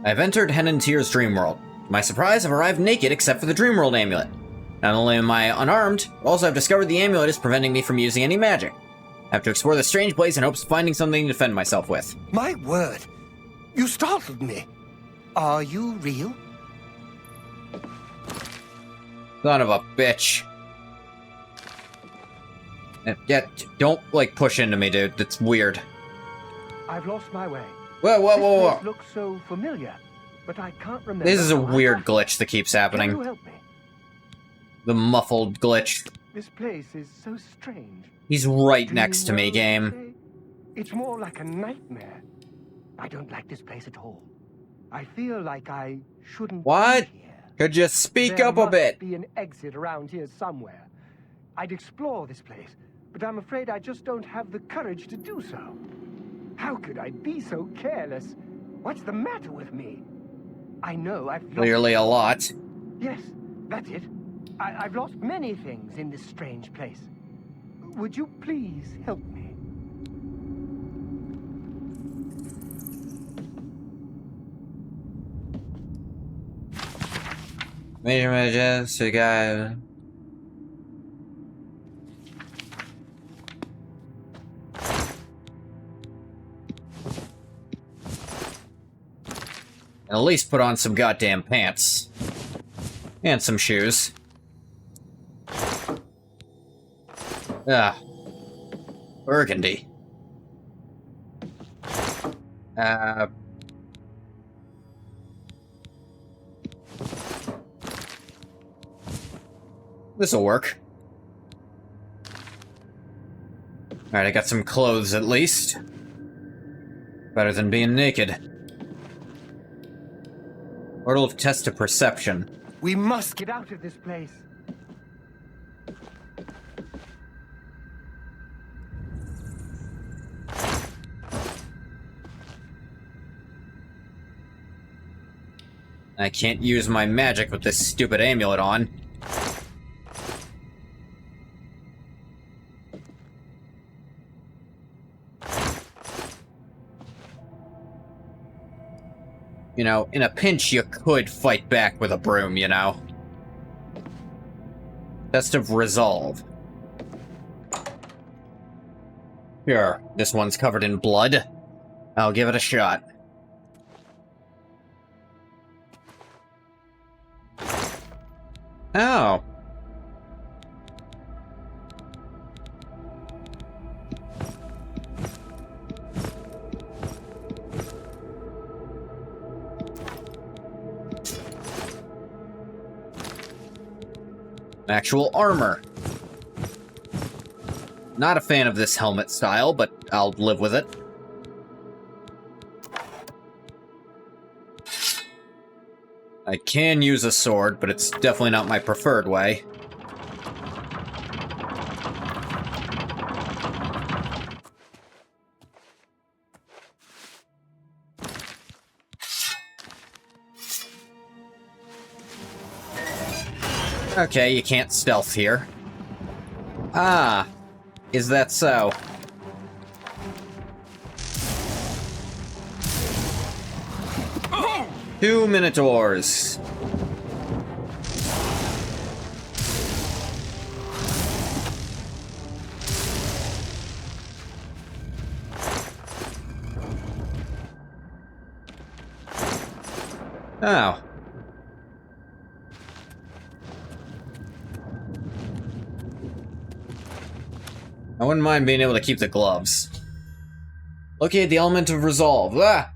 Speaker 1: I've entered Henantir's dream world. To my surprise, I've arrived naked except for the dream world amulet. Not only am I unarmed, but also I've discovered the amulet is preventing me from using any magic. I have to explore this strange place in hopes of finding something to defend myself with.
Speaker 13: My word! You startled me. Are you real?
Speaker 1: Son of a bitch. Yeah, don't, like, push into me, dude. That's weird.
Speaker 14: I've lost my way.
Speaker 1: Whoa, whoa, whoa, whoa.
Speaker 14: This place looks so familiar, but I can't remember.
Speaker 1: This is a
Speaker 14: how I
Speaker 1: weird
Speaker 14: got
Speaker 1: glitch that keeps happening.
Speaker 14: Can you help me?
Speaker 1: The muffled glitch.
Speaker 14: This place is so strange.
Speaker 1: He's right
Speaker 14: Do
Speaker 1: next
Speaker 14: you
Speaker 1: to me,
Speaker 14: know,
Speaker 1: game.
Speaker 14: It's more like a nightmare. I don't like this place at all. I feel like I shouldn't
Speaker 1: What?
Speaker 14: be here.
Speaker 1: Could you speak
Speaker 14: There
Speaker 1: up a bit?
Speaker 14: must be an exit around here somewhere. I'd explore this place, but I'm afraid I just don't have the courage to do so. How could I be so careless? What's the matter with me? I know I've lost...
Speaker 1: Clearly a lot.
Speaker 14: Yes, that's it. I've lost many things in this strange place. Would you please help me?
Speaker 1: Major Majestic guy. At least put on some goddamn pants. And some shoes. Ah. Burgundy. This'll work. Alright, I got some clothes at least. Better than being naked. Portal of Test of Perception.
Speaker 14: We must get out of this place.
Speaker 1: I can't use my magic with this stupid amulet on. You know, in a pinch, you could fight back with a broom, you know? Test of Resolve. Sure, this one's covered in blood. I'll give it a shot. Oh. Actual armor. Not a fan of this helmet style, but I'll live with it. I can use a sword, but it's definitely not my preferred way. Okay, you can't stealth here. Ah, is that so? Two Minotaurs. Oh. I wouldn't mind being able to keep the gloves. Locate the element of resolve. Ah!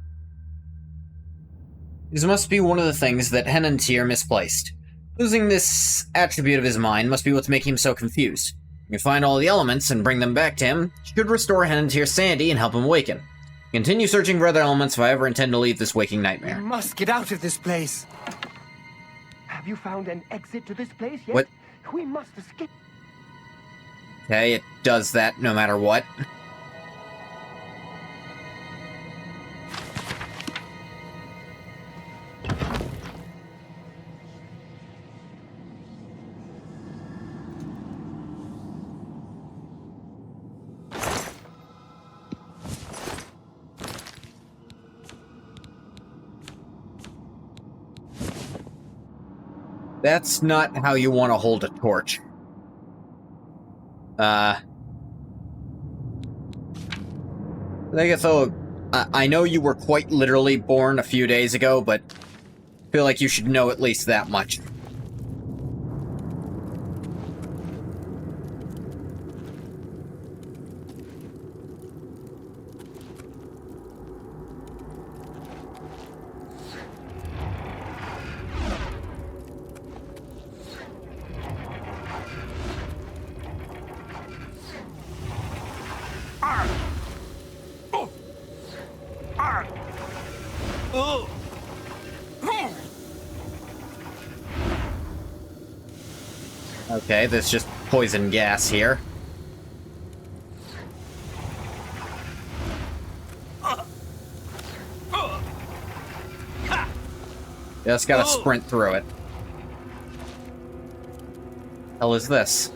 Speaker 1: This must be one of the things that Henantier misplaced. Losing this attribute of his mind must be what's making him so confused. You can find all the elements and bring them back to him, should restore Henantier's sanity and help him awaken. Continue searching for other elements if I ever intend to leave this waking nightmare.
Speaker 14: We must get out of this place. Have you found an exit to this place yet?
Speaker 1: What?
Speaker 14: We must escape.
Speaker 1: Okay, it does that no matter what. That's not how you want to hold a torch. Legatho, I know you were quite literally born a few days ago, but I feel like you should know at least that much. Okay, there's just poison gas here. Just gotta sprint through it. Hell is this?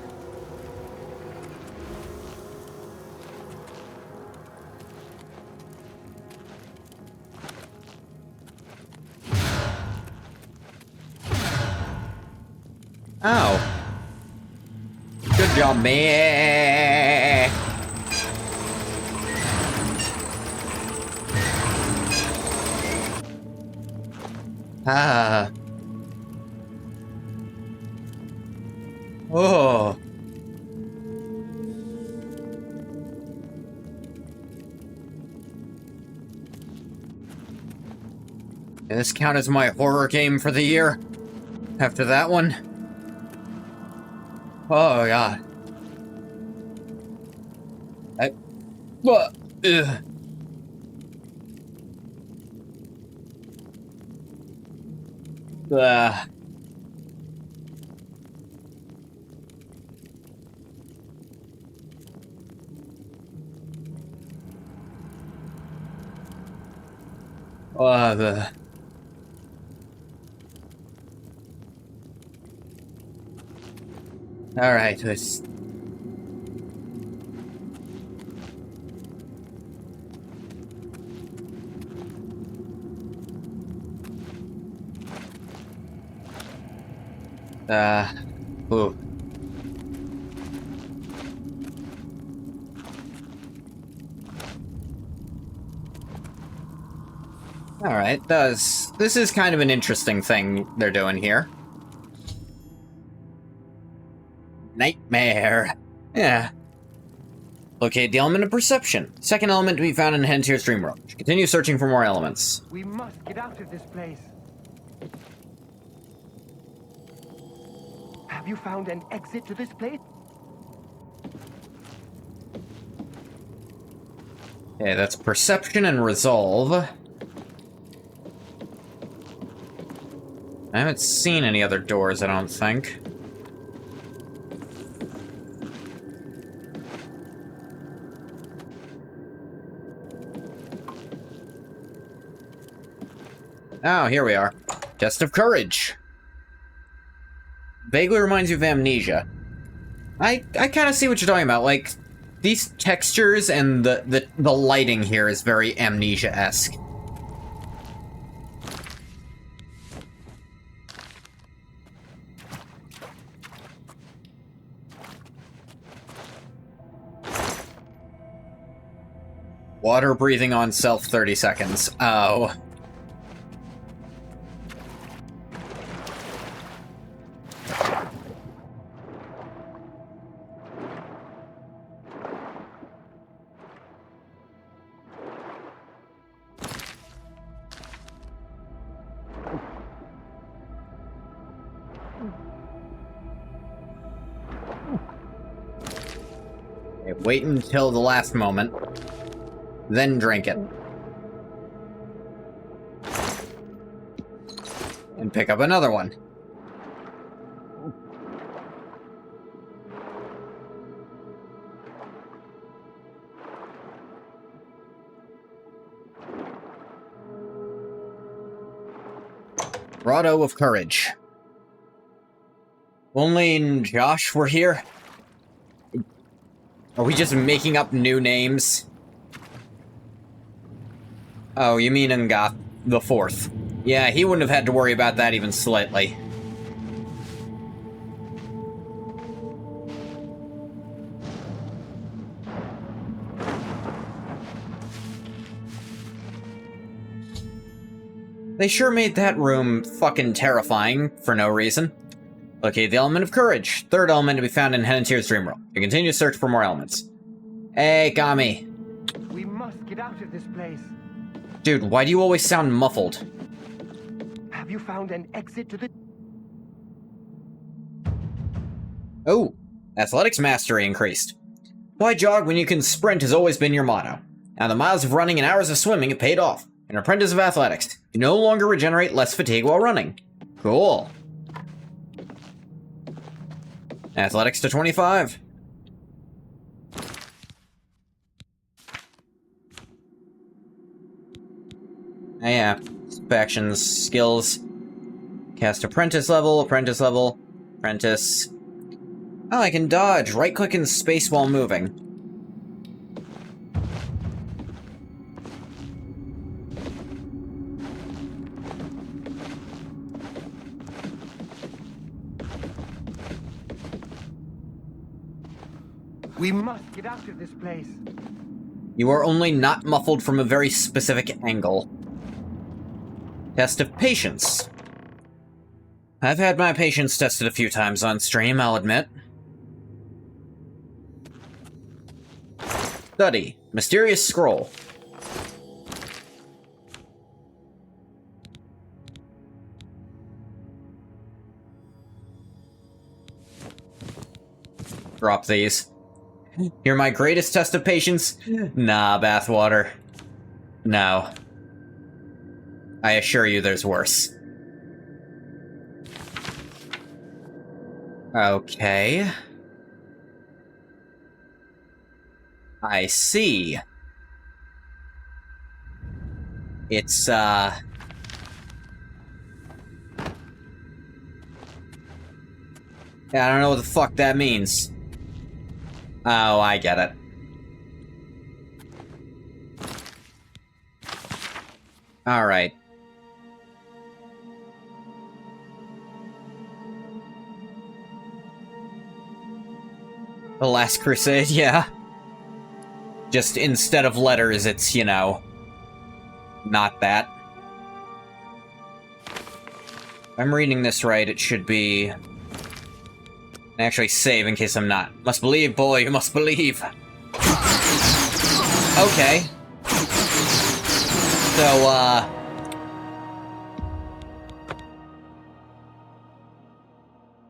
Speaker 1: Oh. Good job, man. Ah. Oh. Can this count as my horror game for the year? After that one? Oh, God. Ugh. Alright, let's... Ooh. Alright, this is kind of an interesting thing they're doing here. Nightmare. Yeah. Locate the element of perception. Second element to be found in Hentier's dream world. Continue searching for more elements.
Speaker 14: We must get out of this place. Have you found an exit to this place?
Speaker 1: Okay, that's perception and resolve. I haven't seen any other doors, I don't think. Oh, here we are. Test of courage. Vaguely reminds you of amnesia. I kind of see what you're talking about. Like, these textures and the lighting here is very amnesia-esque. Water breathing on self 30 seconds. Oh. Okay, wait until the last moment. Then drink it. And pick up another one. Grotto of Courage. Only and Josh were here? Are we just making up new names? Oh, you mean Ngoth the Fourth. Yeah, he wouldn't have had to worry about that even slightly. They sure made that room fucking terrifying for no reason. Locate the element of courage. Third element to be found in Hentier's dream world. You continue to search for more elements. Hey, Kami.
Speaker 14: We must get out of this place.
Speaker 1: Dude, why do you always sound muffled?
Speaker 14: Have you found an exit to the...
Speaker 1: Oh, athletics mastery increased. Why jog when you can sprint has always been your motto. Now the miles of running and hours of swimming have paid off. An apprentice of athletics. You no longer regenerate less fatigue while running. Cool. Athletics to 25. Oh yeah, factions, skills. Cast apprentice level, apprentice level, apprentice. Oh, I can dodge, right-click and space while moving.
Speaker 14: We must get out of this place.
Speaker 1: You are only not muffled from a very specific angle. Test of patience. I've had my patience tested a few times on stream, I'll admit. Study. Mysterious scroll. Drop these. You're my greatest test of patience? Nah, bathwater. No. I assure you there's worse. Okay. I see. It's, I don't know what the fuck that means. Oh, I get it. Alright. The Last Crusade, yeah. Just instead of letters, it's, you know, not that. If I'm reading this right, it should be... Actually save in case I'm not. Must believe, boy, you must believe. Okay. So,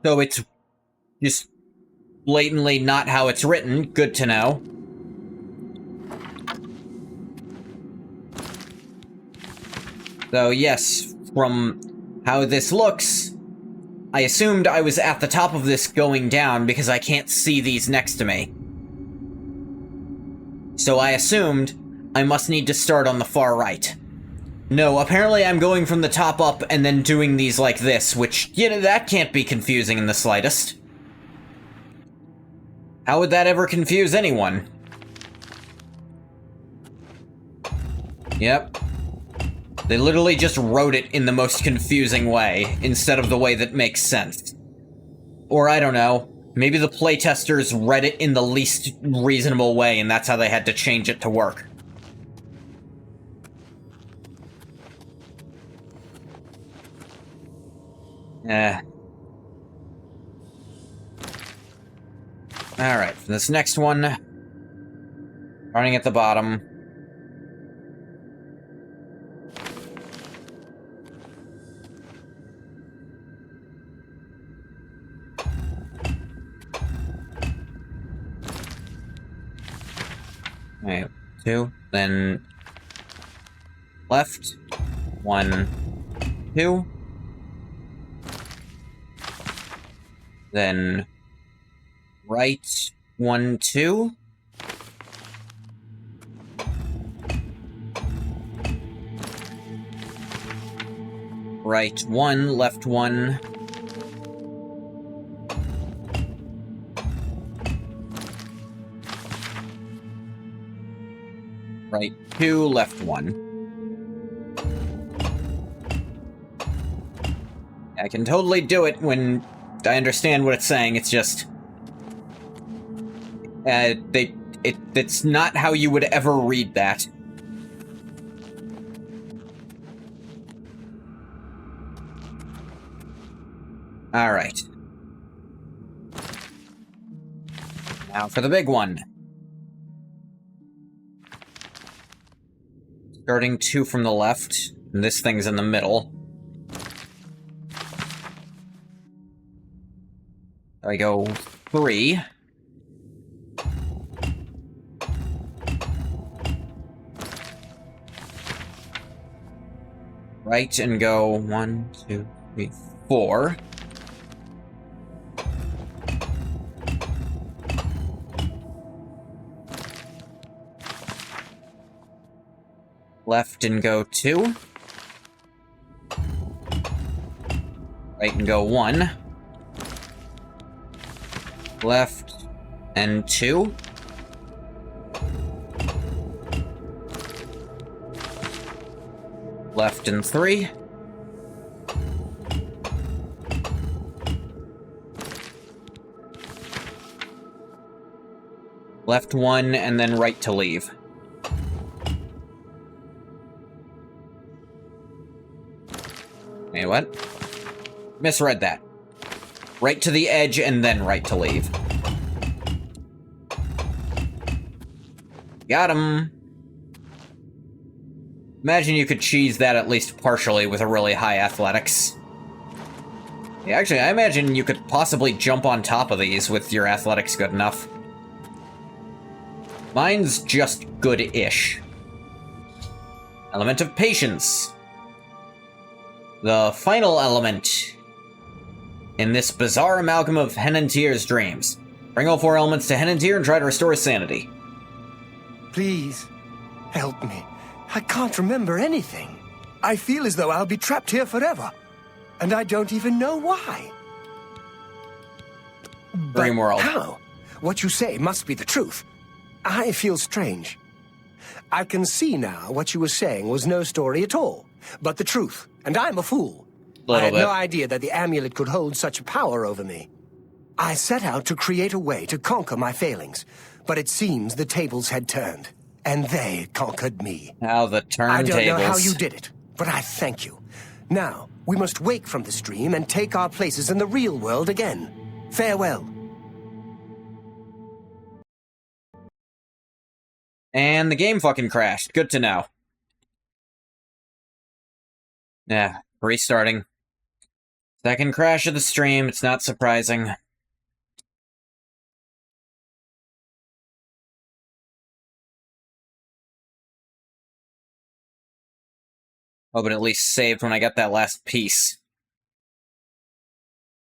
Speaker 1: So it's just blatantly not how it's written. Good to know. So yes, from how this looks, I assumed I was at the top of this going down because I can't see these next to me. So I assumed I must need to start on the far right. No, apparently I'm going from the top up and then doing these like this, which, you know, that can't be confusing in the slightest. How would that ever confuse anyone? Yep. They literally just wrote it in the most confusing way, instead of the way that makes sense. Or I don't know, maybe the playtesters read it in the least reasonable way and that's how they had to change it to work. Alright, for this next one, starting at the bottom. Alright, 2, then left, 1, 2, then right, 1, 2, right 1, left 1, right 2, left 1. I can totally do it when I understand what it's saying, it's just... it's not how you would ever read that. Alright. Now for the big one. Starting 2 from the left, and this thing's in the middle. I go 3. Right, and go 1, 2, 3, 4. Left and go 2. Right and go 1. Left and 2. Left and 3. Left 1 and then right to leave. Hey, what? Misread that. Right to the edge and then right to leave. Got him. Imagine you could cheese that at least partially with a really high athletics. Yeah, actually, I imagine you could possibly jump on top of these with your athletics good enough. Mine's just good-ish. Element of patience. The final element in this bizarre amalgam of Henantier's dreams. Bring all 4 elements to Henantier and try to restore his sanity.
Speaker 13: Please, help me. I can't remember anything. I feel as though I'll be trapped here forever. And I don't even know why.
Speaker 1: Dream world.
Speaker 13: How? What you say must be the truth. I feel strange. I can see now what you were saying was no story at all, but the truth. And I'm a fool. I had no idea that the amulet could hold such power over me. I set out to create a way to conquer my failings, but it seems the tables had turned, and they conquered me.
Speaker 1: How the turntables.
Speaker 13: I don't know how you did it, but I thank you. Now, we must wake from this dream and take our places in the real world again. Farewell.
Speaker 1: And the game fucking crashed. Good to know. Yeah, restarting. Second crash of the stream, it's not surprising. Oh, but at least saved when I got that last piece.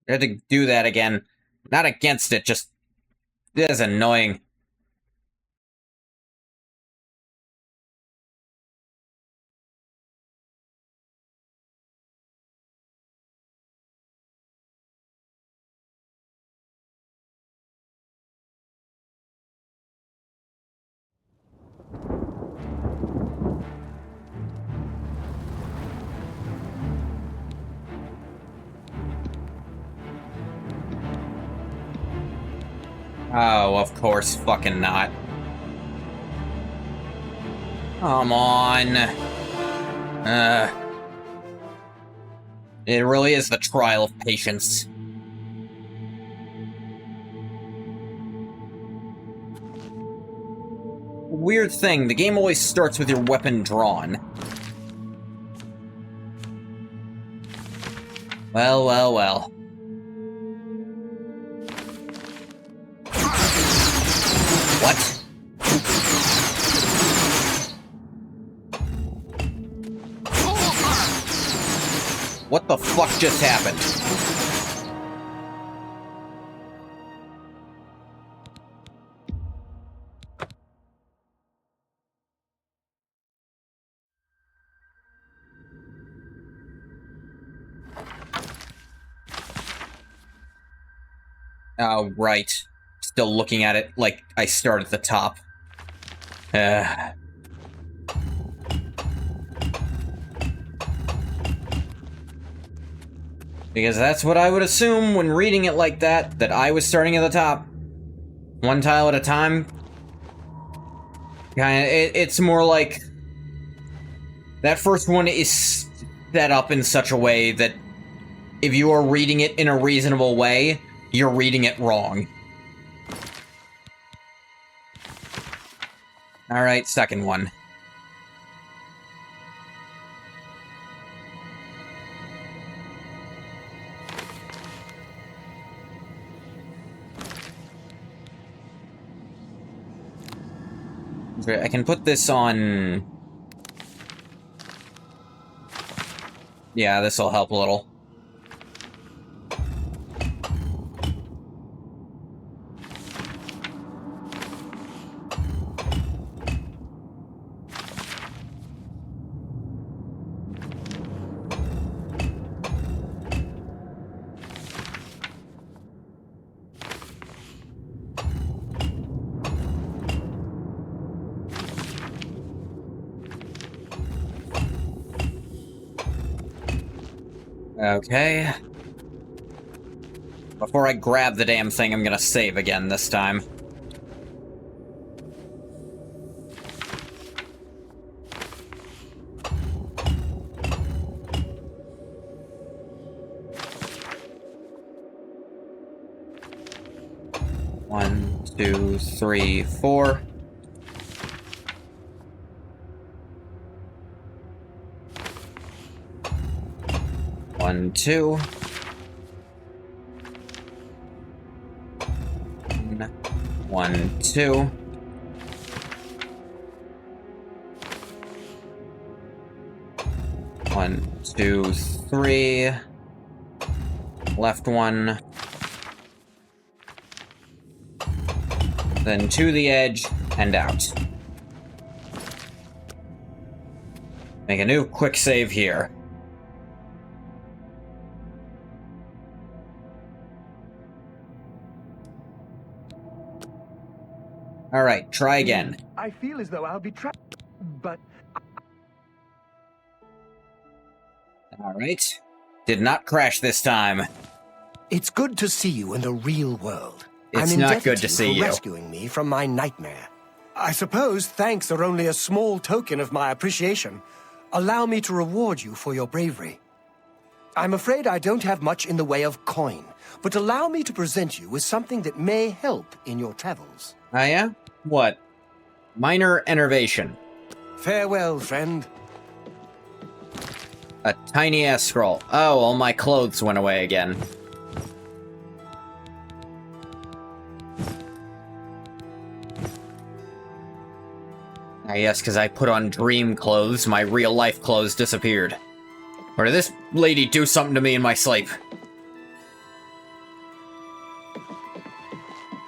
Speaker 1: I had to do that again. Not against it, just... It is annoying. Oh, of course, fucking not. Come on. It really is the trial of patience. Weird thing, the game always starts with your weapon drawn. Well, well, well. What? What the fuck just happened? Oh, right. Still looking at it like I start at the top. Because that's what I would assume when reading it like that I was starting at the top. One tile at a time. It's more like... That first one is set up in such a way that if you are reading it in a reasonable way, you're reading it wrong. Alright, second one. I can put this on... Yeah, this'll help a little. Okay. Before I grab the damn thing, I'm gonna save again this time. One, two, three, four. One, two. One, two. One, two, three. Left one. Then to the edge and out. Make a new quick save here. Alright, try again.
Speaker 14: I feel as though I'll be trapped, but...
Speaker 1: Alright. Did not crash this time.
Speaker 13: It's good to see you in the real world.
Speaker 1: It's
Speaker 13: I'm
Speaker 1: not good to see you.
Speaker 13: For rescuing me from my nightmare. I suppose thanks are only a small token of my appreciation. Allow me to reward you for your bravery. I'm afraid I don't have much in the way of coin, but allow me to present you with something that may help in your travels.
Speaker 1: Oh yeah? What? Minor enervation.
Speaker 13: Farewell, friend.
Speaker 1: A tiny-ass scroll. Oh, all my clothes went away again. I guess because I put on dream clothes, my real-life clothes disappeared. Or did this lady do something to me in my sleep?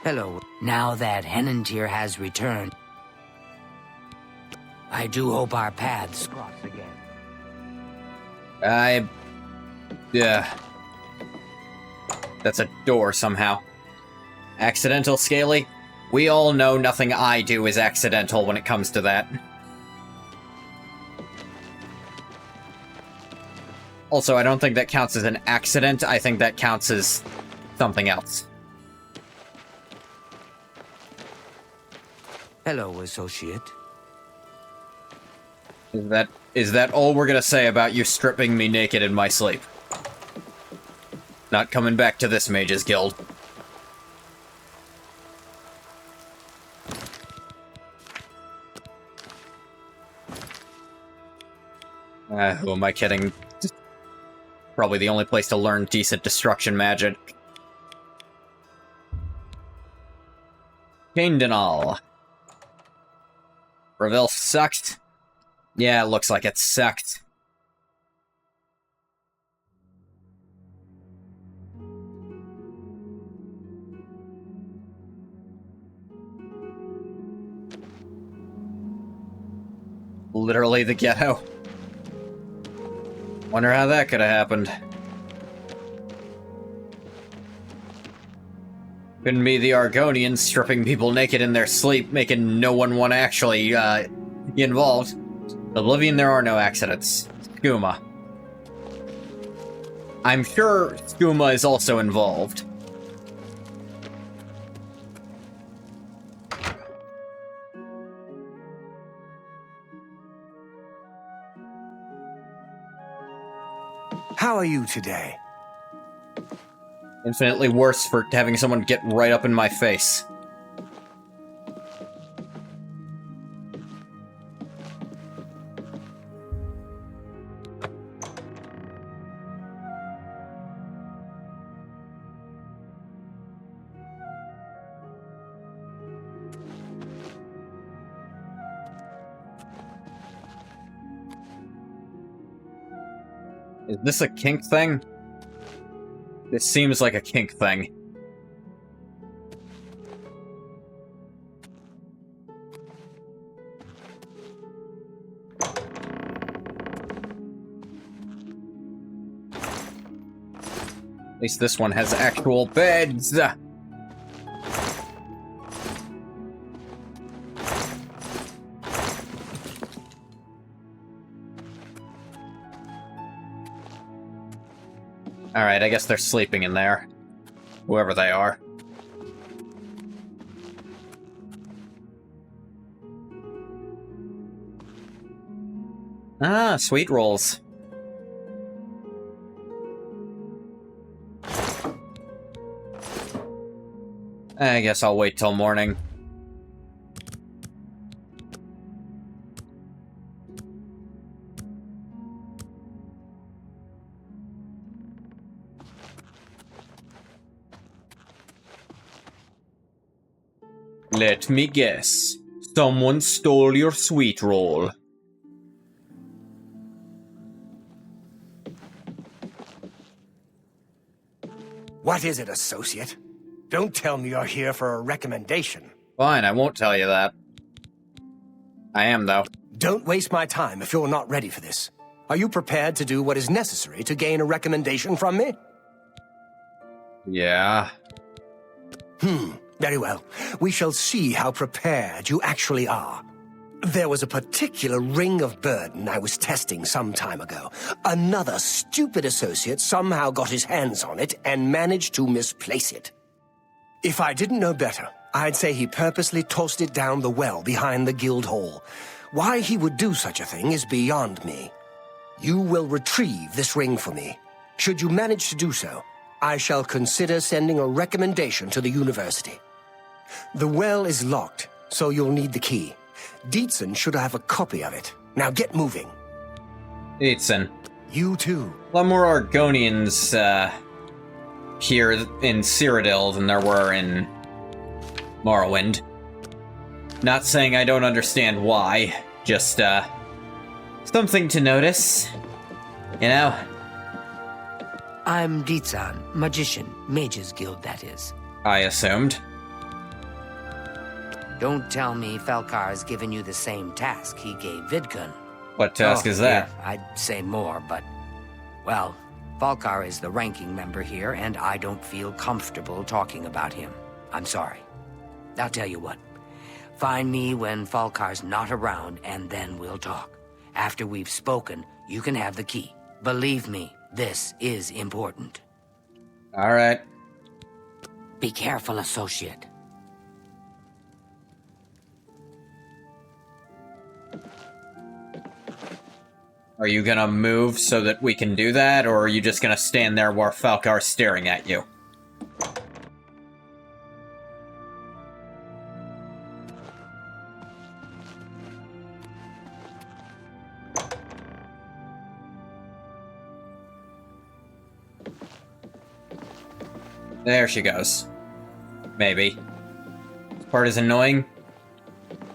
Speaker 6: Hello. Now that Henantier has returned, I do hope our paths cross again.
Speaker 1: That's a door somehow. Accidental, Scaly? We all know nothing I do is accidental when it comes to that. Also, I don't think that counts as an accident. I think that counts as something else.
Speaker 6: Hello, associate.
Speaker 1: Is that all we're gonna say about you stripping me naked in my sleep? Not coming back to this Mages Guild. Who am I kidding? Probably the only place to learn decent destruction magic. Kaindanal. Reveal sucked? Yeah, it looks like it sucked. Literally the ghetto. Wonder how that could have happened. Couldn't be the Argonians stripping people naked in their sleep, making no one want to actually get involved. Oblivion, there are no accidents. Skooma. I'm sure Skooma is also involved.
Speaker 13: How are you today?
Speaker 1: Infinitely worse for having someone get right up in my face. Is this a kink thing? This seems like a kink thing. At least this one has actual beds! Alright, I guess they're sleeping in there. Whoever they are. Ah, sweet rolls. I guess I'll wait till morning. Let me guess. Someone stole your sweet roll.
Speaker 13: What is it, associate? Don't tell me you're here for a recommendation.
Speaker 1: Fine, I won't tell you that. I am, though.
Speaker 13: Don't waste my time if you're not ready for this. Are you prepared to do what is necessary to gain a recommendation from me?
Speaker 1: Yeah.
Speaker 13: Very well. We shall see how prepared you actually are. There was a particular ring of burden I was testing some time ago. Another stupid associate somehow got his hands on it and managed to misplace it. If I didn't know better, I'd say he purposely tossed it down the well behind the guild hall. Why he would do such a thing is beyond me. You will retrieve this ring for me. Should you manage to do so, I shall consider sending a recommendation to the university. The well is locked, so you'll need the key. Dietzen should have a copy of it. Now get moving.
Speaker 1: Dietzen.
Speaker 13: You too.
Speaker 1: A lot more Argonians, here in Cyrodiil than there were in Morrowind. Not saying I don't understand why, just, something to notice. You know?
Speaker 6: I'm Dietzen, magician, Mages Guild, that is.
Speaker 1: I assumed.
Speaker 6: Don't tell me Falcar's given you the same task he gave Vidkun.
Speaker 1: What task is that?
Speaker 6: Yeah, I'd say more, but... Well, Falcar is the ranking member here, and I don't feel comfortable talking about him. I'm sorry. I'll tell you what. Find me when Falcar's not around, and then we'll talk. After we've spoken, you can have the key. Believe me, this is important.
Speaker 1: All right.
Speaker 6: Be careful, associate.
Speaker 1: Are you gonna move so that we can do that, or are you just gonna stand there while Falcar's staring at you? There she goes. Maybe. This part is annoying.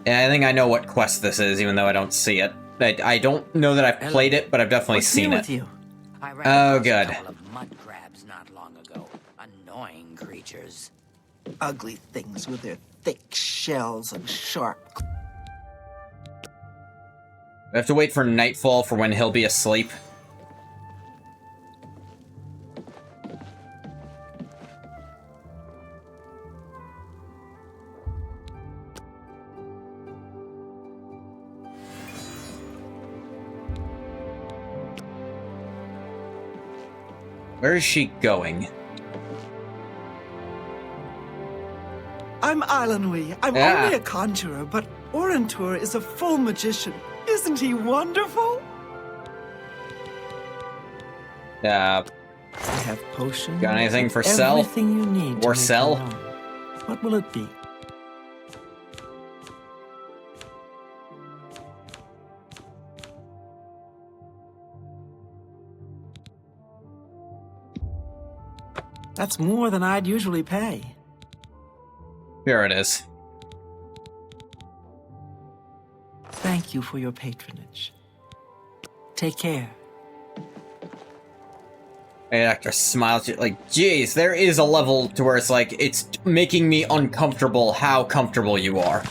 Speaker 1: Yeah, I think I know what quest this is, even though I don't see it. I don't know that I've played it, but I've definitely seen it.
Speaker 6: You?
Speaker 1: Oh, good.
Speaker 6: A couple of mud crabs not long ago. Annoying creatures.
Speaker 4: Ugly things with their thick shells and sharp...
Speaker 1: I have to wait for nightfall for when he'll be asleep. Where is she going?
Speaker 4: I'm Islandwy. I'm only a conjurer, but Orentur is a full magician. Isn't he wonderful?
Speaker 1: I
Speaker 4: have potions.
Speaker 1: Got anything for sell?
Speaker 4: Everything you need
Speaker 1: or sell?
Speaker 4: What will it be? That's more than I'd usually pay.
Speaker 1: Here it is.
Speaker 4: Thank you for your patronage. Take care.
Speaker 1: Hey, actor smiles like, geez, there is a level to where it's like, it's making me uncomfortable how comfortable you are.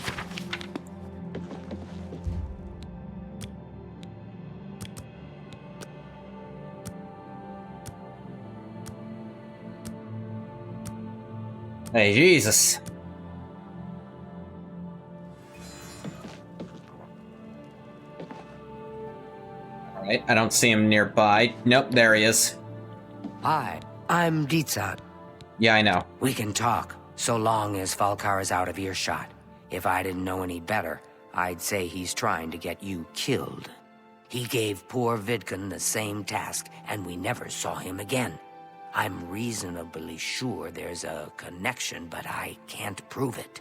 Speaker 1: Hey, Jesus. Alright, I don't see him nearby. Nope, there he is.
Speaker 6: Hi, I'm Dietzen.
Speaker 1: Yeah, I know.
Speaker 6: We can talk, so long as Falcar is out of earshot. If I didn't know any better, I'd say he's trying to get you killed. He gave poor Vidkun the same task, and we never saw him again. I'm reasonably sure there's a connection, but I can't prove it.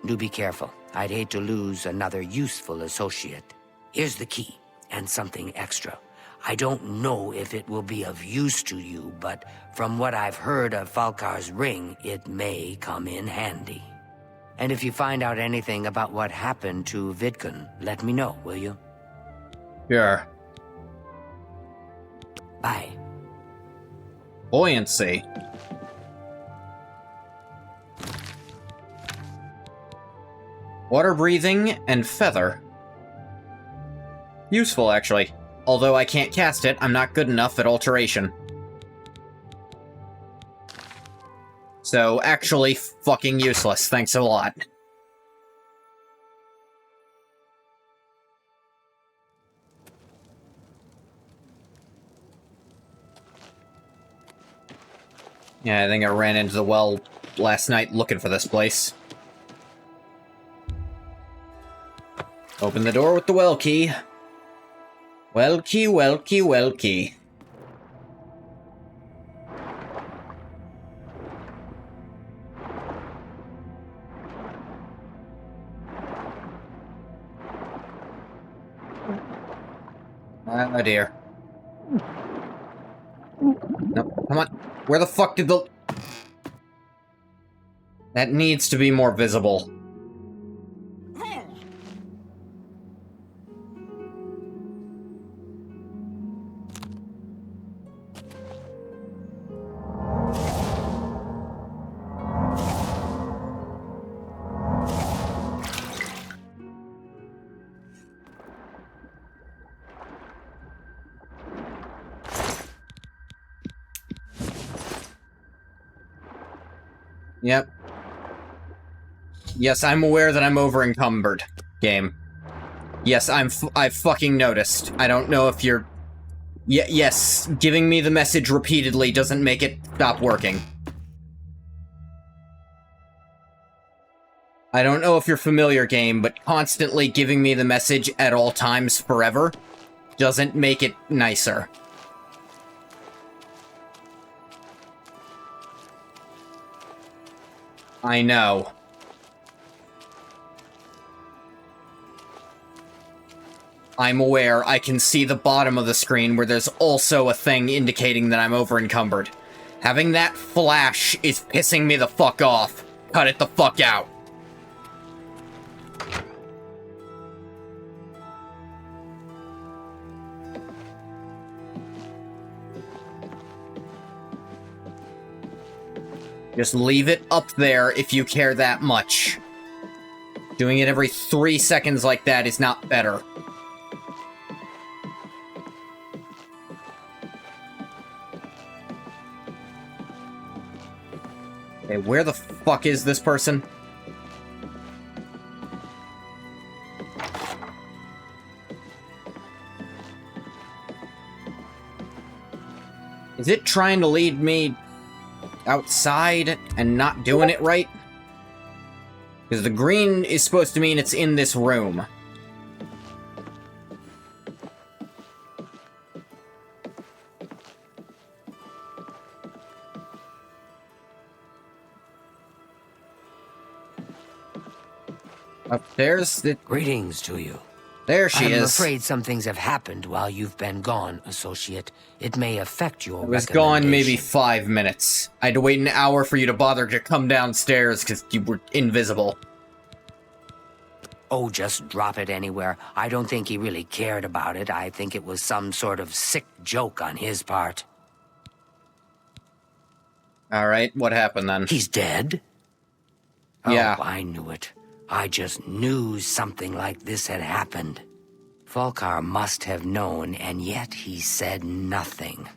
Speaker 6: Do be careful. I'd hate to lose another useful associate. Here's the key, and something extra. I don't know if it will be of use to you, but from what I've heard of Falcar's ring, it may come in handy. And if you find out anything about what happened to Vidkun, let me know, will you?
Speaker 1: Sure.
Speaker 6: Bye.
Speaker 1: Buoyancy. Water breathing and feather. Useful, actually. Although I can't cast it, I'm not good enough at alteration. So, actually fucking useless. Thanks a lot. Yeah, I think I ran into the well last night looking for this place. Open the door with the well key. Well key, well key, well key. Oh dear. No, come on. Where the fuck did the... That needs to be more visible. Yep. Yes, I'm aware that I'm over-encumbered, game. Yes, I fucking noticed. I don't know if you're... yes, giving me the message repeatedly doesn't make it stop working. I don't know if you're familiar, game, but constantly giving me the message at all times forever doesn't make it nicer. I know. I'm aware. I can see the bottom of the screen where there's also a thing indicating that I'm over-encumbered. Having that flash is pissing me the fuck off. Cut it the fuck out. Just leave it up there if you care that much. Doing it every 3 seconds like that is not better. Okay, where the fuck is this person? Is it trying to lead me outside and not doing it right? Because the green is supposed to mean it's in this room. Upstairs?
Speaker 6: Greetings to you.
Speaker 1: There she is.
Speaker 6: I'm afraid some things have happened while you've been gone, Associate. It may affect your
Speaker 1: I was gone maybe 5 minutes. I had to wait an hour for you to bother to come downstairs because you were invisible.
Speaker 6: Oh, just drop it anywhere. I don't think he really cared about it. I think it was some sort of sick joke on his part.
Speaker 1: Alright, what happened then?
Speaker 6: He's dead?
Speaker 1: Yeah.
Speaker 6: Oh, I knew it. I just knew something like this had happened. Falkar must have known, and yet he said nothing.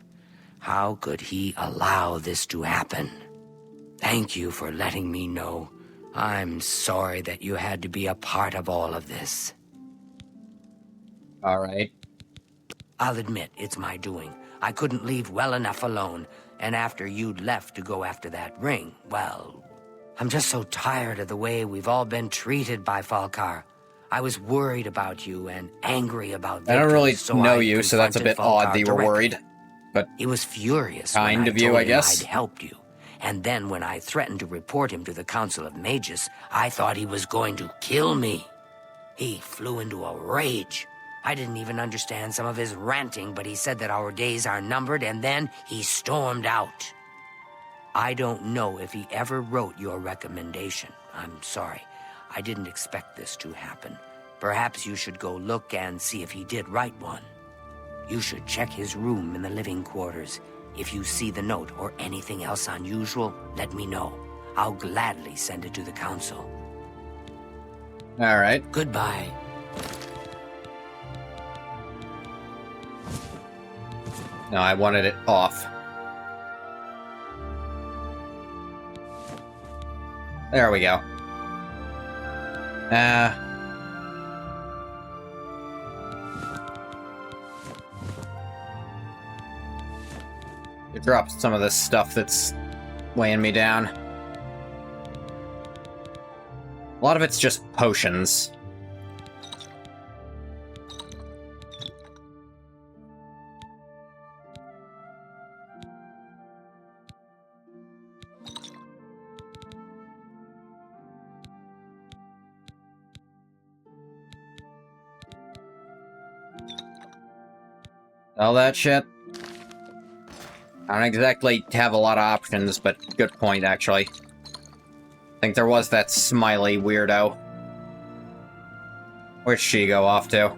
Speaker 6: How could he allow this to happen? Thank you for letting me know. I'm sorry that you had to be a part of all of this.
Speaker 1: Alright.
Speaker 6: I'll admit, it's my doing. I couldn't leave well enough alone, and after you'd left to go after that ring, well... I'm just so tired of the way we've all been treated by Falkar. I was worried about you and angry about victims,
Speaker 1: I don't really
Speaker 6: so
Speaker 1: know
Speaker 6: I
Speaker 1: you, so that's a bit
Speaker 6: confronted
Speaker 1: odd that you were
Speaker 6: Falkar
Speaker 1: worried. But
Speaker 6: he was furious
Speaker 1: kind
Speaker 6: when
Speaker 1: of you,
Speaker 6: told
Speaker 1: I
Speaker 6: him
Speaker 1: guess.
Speaker 6: I'd helped you. And then when I threatened to report him to the Council of Mages, I thought he was going to kill me. He flew into a rage. I didn't even understand some of his ranting, but he said that our days are numbered, and then he stormed out. I don't know if he ever wrote your recommendation. I'm sorry. I didn't expect this to happen. Perhaps you should go look and see if he did write one. You should check his room in the living quarters. If you see the note or anything else unusual, let me know. I'll gladly send it to the council.
Speaker 1: Alright.
Speaker 6: Goodbye.
Speaker 1: No, I wanted it off. There we go. It dropped some of this stuff that's weighing me down. A lot of it's just potions. All that shit. I don't exactly have a lot of options, but good point, actually. I think there was that smiley weirdo. Where'd she go off to?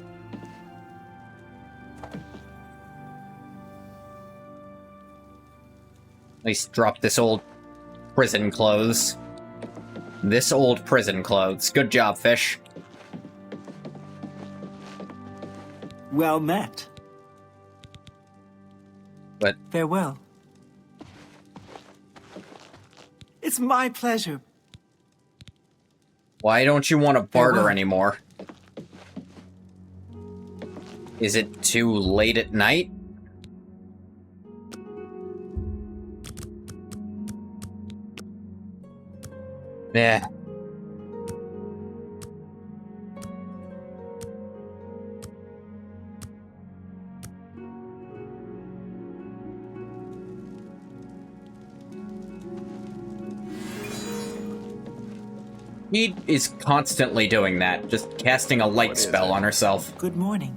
Speaker 1: At least drop this old prison clothes. This old prison clothes. Good job, fish.
Speaker 4: Well met.
Speaker 1: But
Speaker 4: farewell. It's my pleasure.
Speaker 1: Why don't you want to barter
Speaker 4: Farewell.
Speaker 1: anymore? Is it too late at night? Yeah. He is constantly doing that, just casting a light spell on herself.
Speaker 4: Good morning.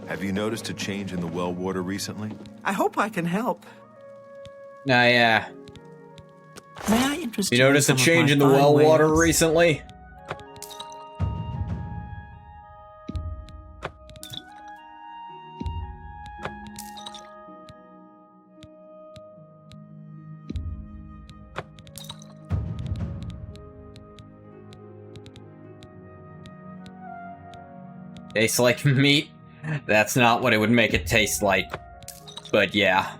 Speaker 15: Have you noticed a change in the well water recently?
Speaker 4: I hope I can help.
Speaker 1: Yeah.
Speaker 4: May I interest
Speaker 1: You
Speaker 4: you in
Speaker 1: noticed a
Speaker 4: some of
Speaker 1: change
Speaker 4: my
Speaker 1: in the
Speaker 4: fine
Speaker 1: well water
Speaker 4: wares?
Speaker 1: recently? Tastes like meat? That's not what it would make it taste like. But yeah.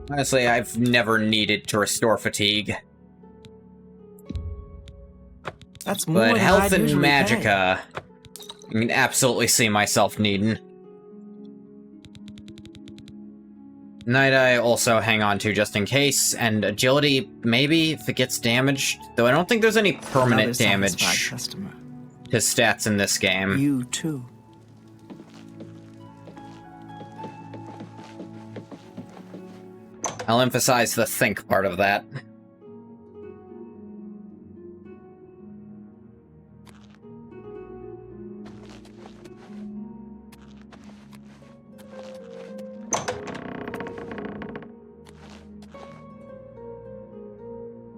Speaker 1: Honestly, I've never needed to restore fatigue.
Speaker 4: That's more
Speaker 1: But
Speaker 4: than
Speaker 1: health
Speaker 4: I'd
Speaker 1: and
Speaker 4: usually pay.
Speaker 1: magicka, I can absolutely see myself needing. Night Eye also hang on to just in case, and agility maybe if it gets damaged. Though I don't think there's any permanent
Speaker 4: Another
Speaker 1: damage
Speaker 4: satisfied customer.
Speaker 1: to stats in this game.
Speaker 4: You too.
Speaker 1: I'll emphasize the think part of that.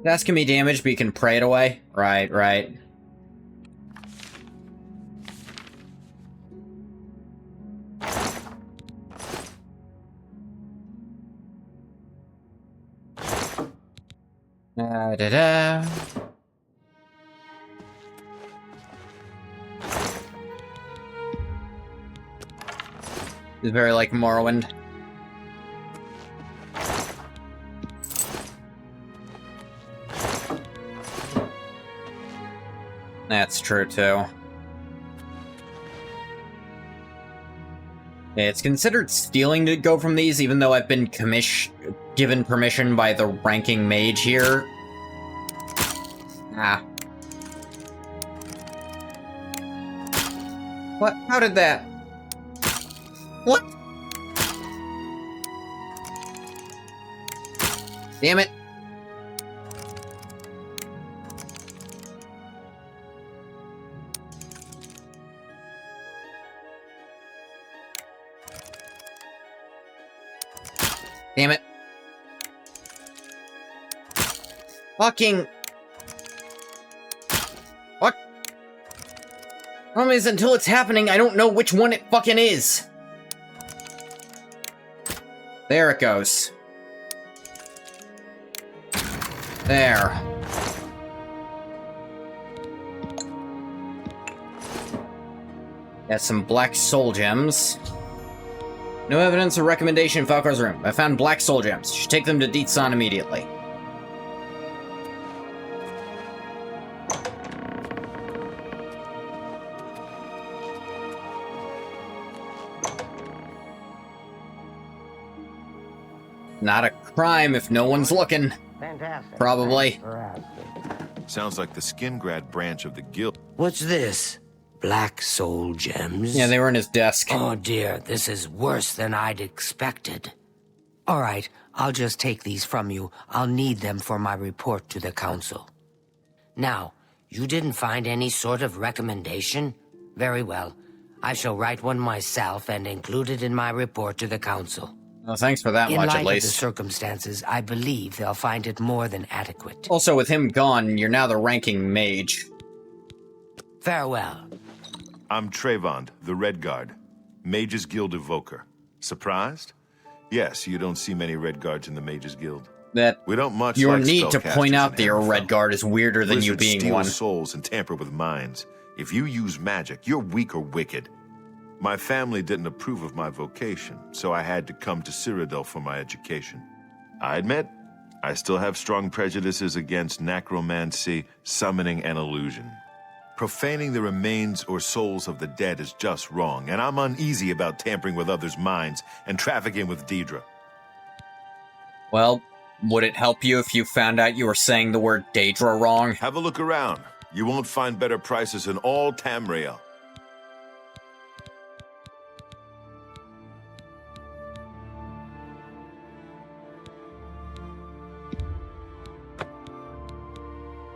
Speaker 1: That's gonna be damage, but you can pray it away. Right. Da-da-da. It's very like Morrowind. That's true, too. Yeah, it's considered stealing to go from these, even though I've been given permission by the ranking mage here. Ah. What? How did that? What? Damn it. Damn it. Fucking... What? Problem is, until it's happening, I don't know which one it fucking is. There it goes. There. Got some black soul gems. No evidence or recommendation in Falcar's room. I found black soul gems. You should take them to Deetsan immediately. Not a crime if no one's looking.
Speaker 14: Fantastic.
Speaker 1: Probably.
Speaker 15: Sounds like the Skingrad branch of the guild.
Speaker 6: What's this? Black soul gems?
Speaker 1: Yeah, they were in his desk.
Speaker 6: Oh dear, this is worse than I'd expected. All right, I'll just take these from you. I'll need them for my report to the council. Now, you didn't find any sort of recommendation? Very well. I shall write one myself and include it in my report to the council.
Speaker 1: Well, thanks for that
Speaker 6: In
Speaker 1: much,
Speaker 6: light
Speaker 1: at
Speaker 6: of the
Speaker 1: least.
Speaker 6: circumstances, I believe they'll find it more than adequate.
Speaker 1: Also, with him gone, you're now the ranking mage.
Speaker 6: Farewell.
Speaker 15: I'm Trayvon, the Red Guard, Mages Guild evoker. Surprised? Yes, you don't see many Red Guards in the Mages Guild.
Speaker 1: That
Speaker 15: we don't much
Speaker 1: your
Speaker 15: like
Speaker 1: need to point
Speaker 15: spellcasters
Speaker 1: out
Speaker 15: in
Speaker 1: that you're a Red Guard is weirder than you
Speaker 15: Wizards
Speaker 1: being
Speaker 15: steal
Speaker 1: one.
Speaker 15: souls and tamper with minds. If you use magic, you're weak or wicked. My family didn't approve of my vocation, so I had to come to Cyrodiil for my education. I admit, I still have strong prejudices against necromancy, summoning, and illusion. Profaning the remains or souls of the dead is just wrong, and I'm uneasy about tampering with others' minds and trafficking with Deidre.
Speaker 1: Well, would it help you if you found out you were saying the word Daedra wrong?
Speaker 15: Have a look around. You won't find better prices in all Tamriel.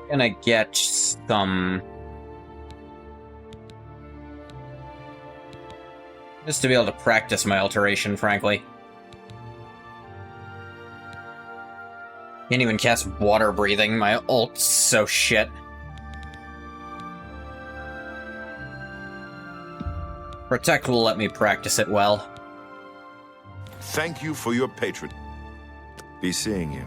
Speaker 1: Gonna get some... just to be able to practice my alteration, frankly. Can't even cast water breathing, my ult's so shit. Protect will let me practice it well.
Speaker 15: Thank you for your patron. Be seeing you.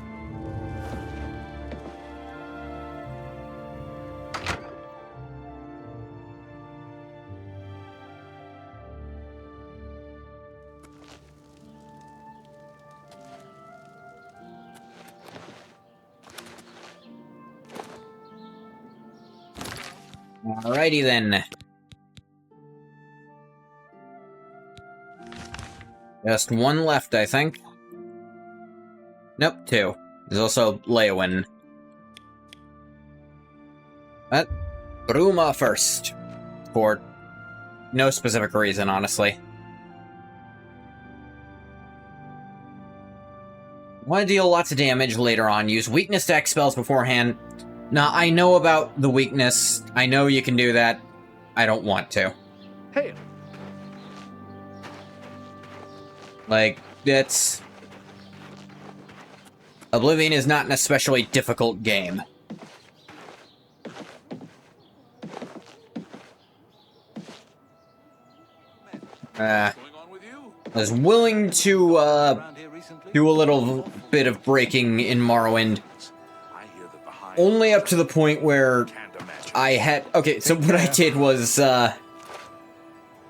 Speaker 1: Alrighty then. Just one left, I think. Nope, two. There's also Leowyn. But Bruma first. For no specific reason, honestly. Want to deal lots of damage later on. Use weakness to X spells beforehand. Now, I know about the weakness. I know you can do that. I don't want to.
Speaker 2: Hey.
Speaker 1: Like, it's... Oblivion is not an especially difficult game. I was willing to, do a little bit of breaking in Morrowind. Only up to the point where I had... Okay, so what I did was, I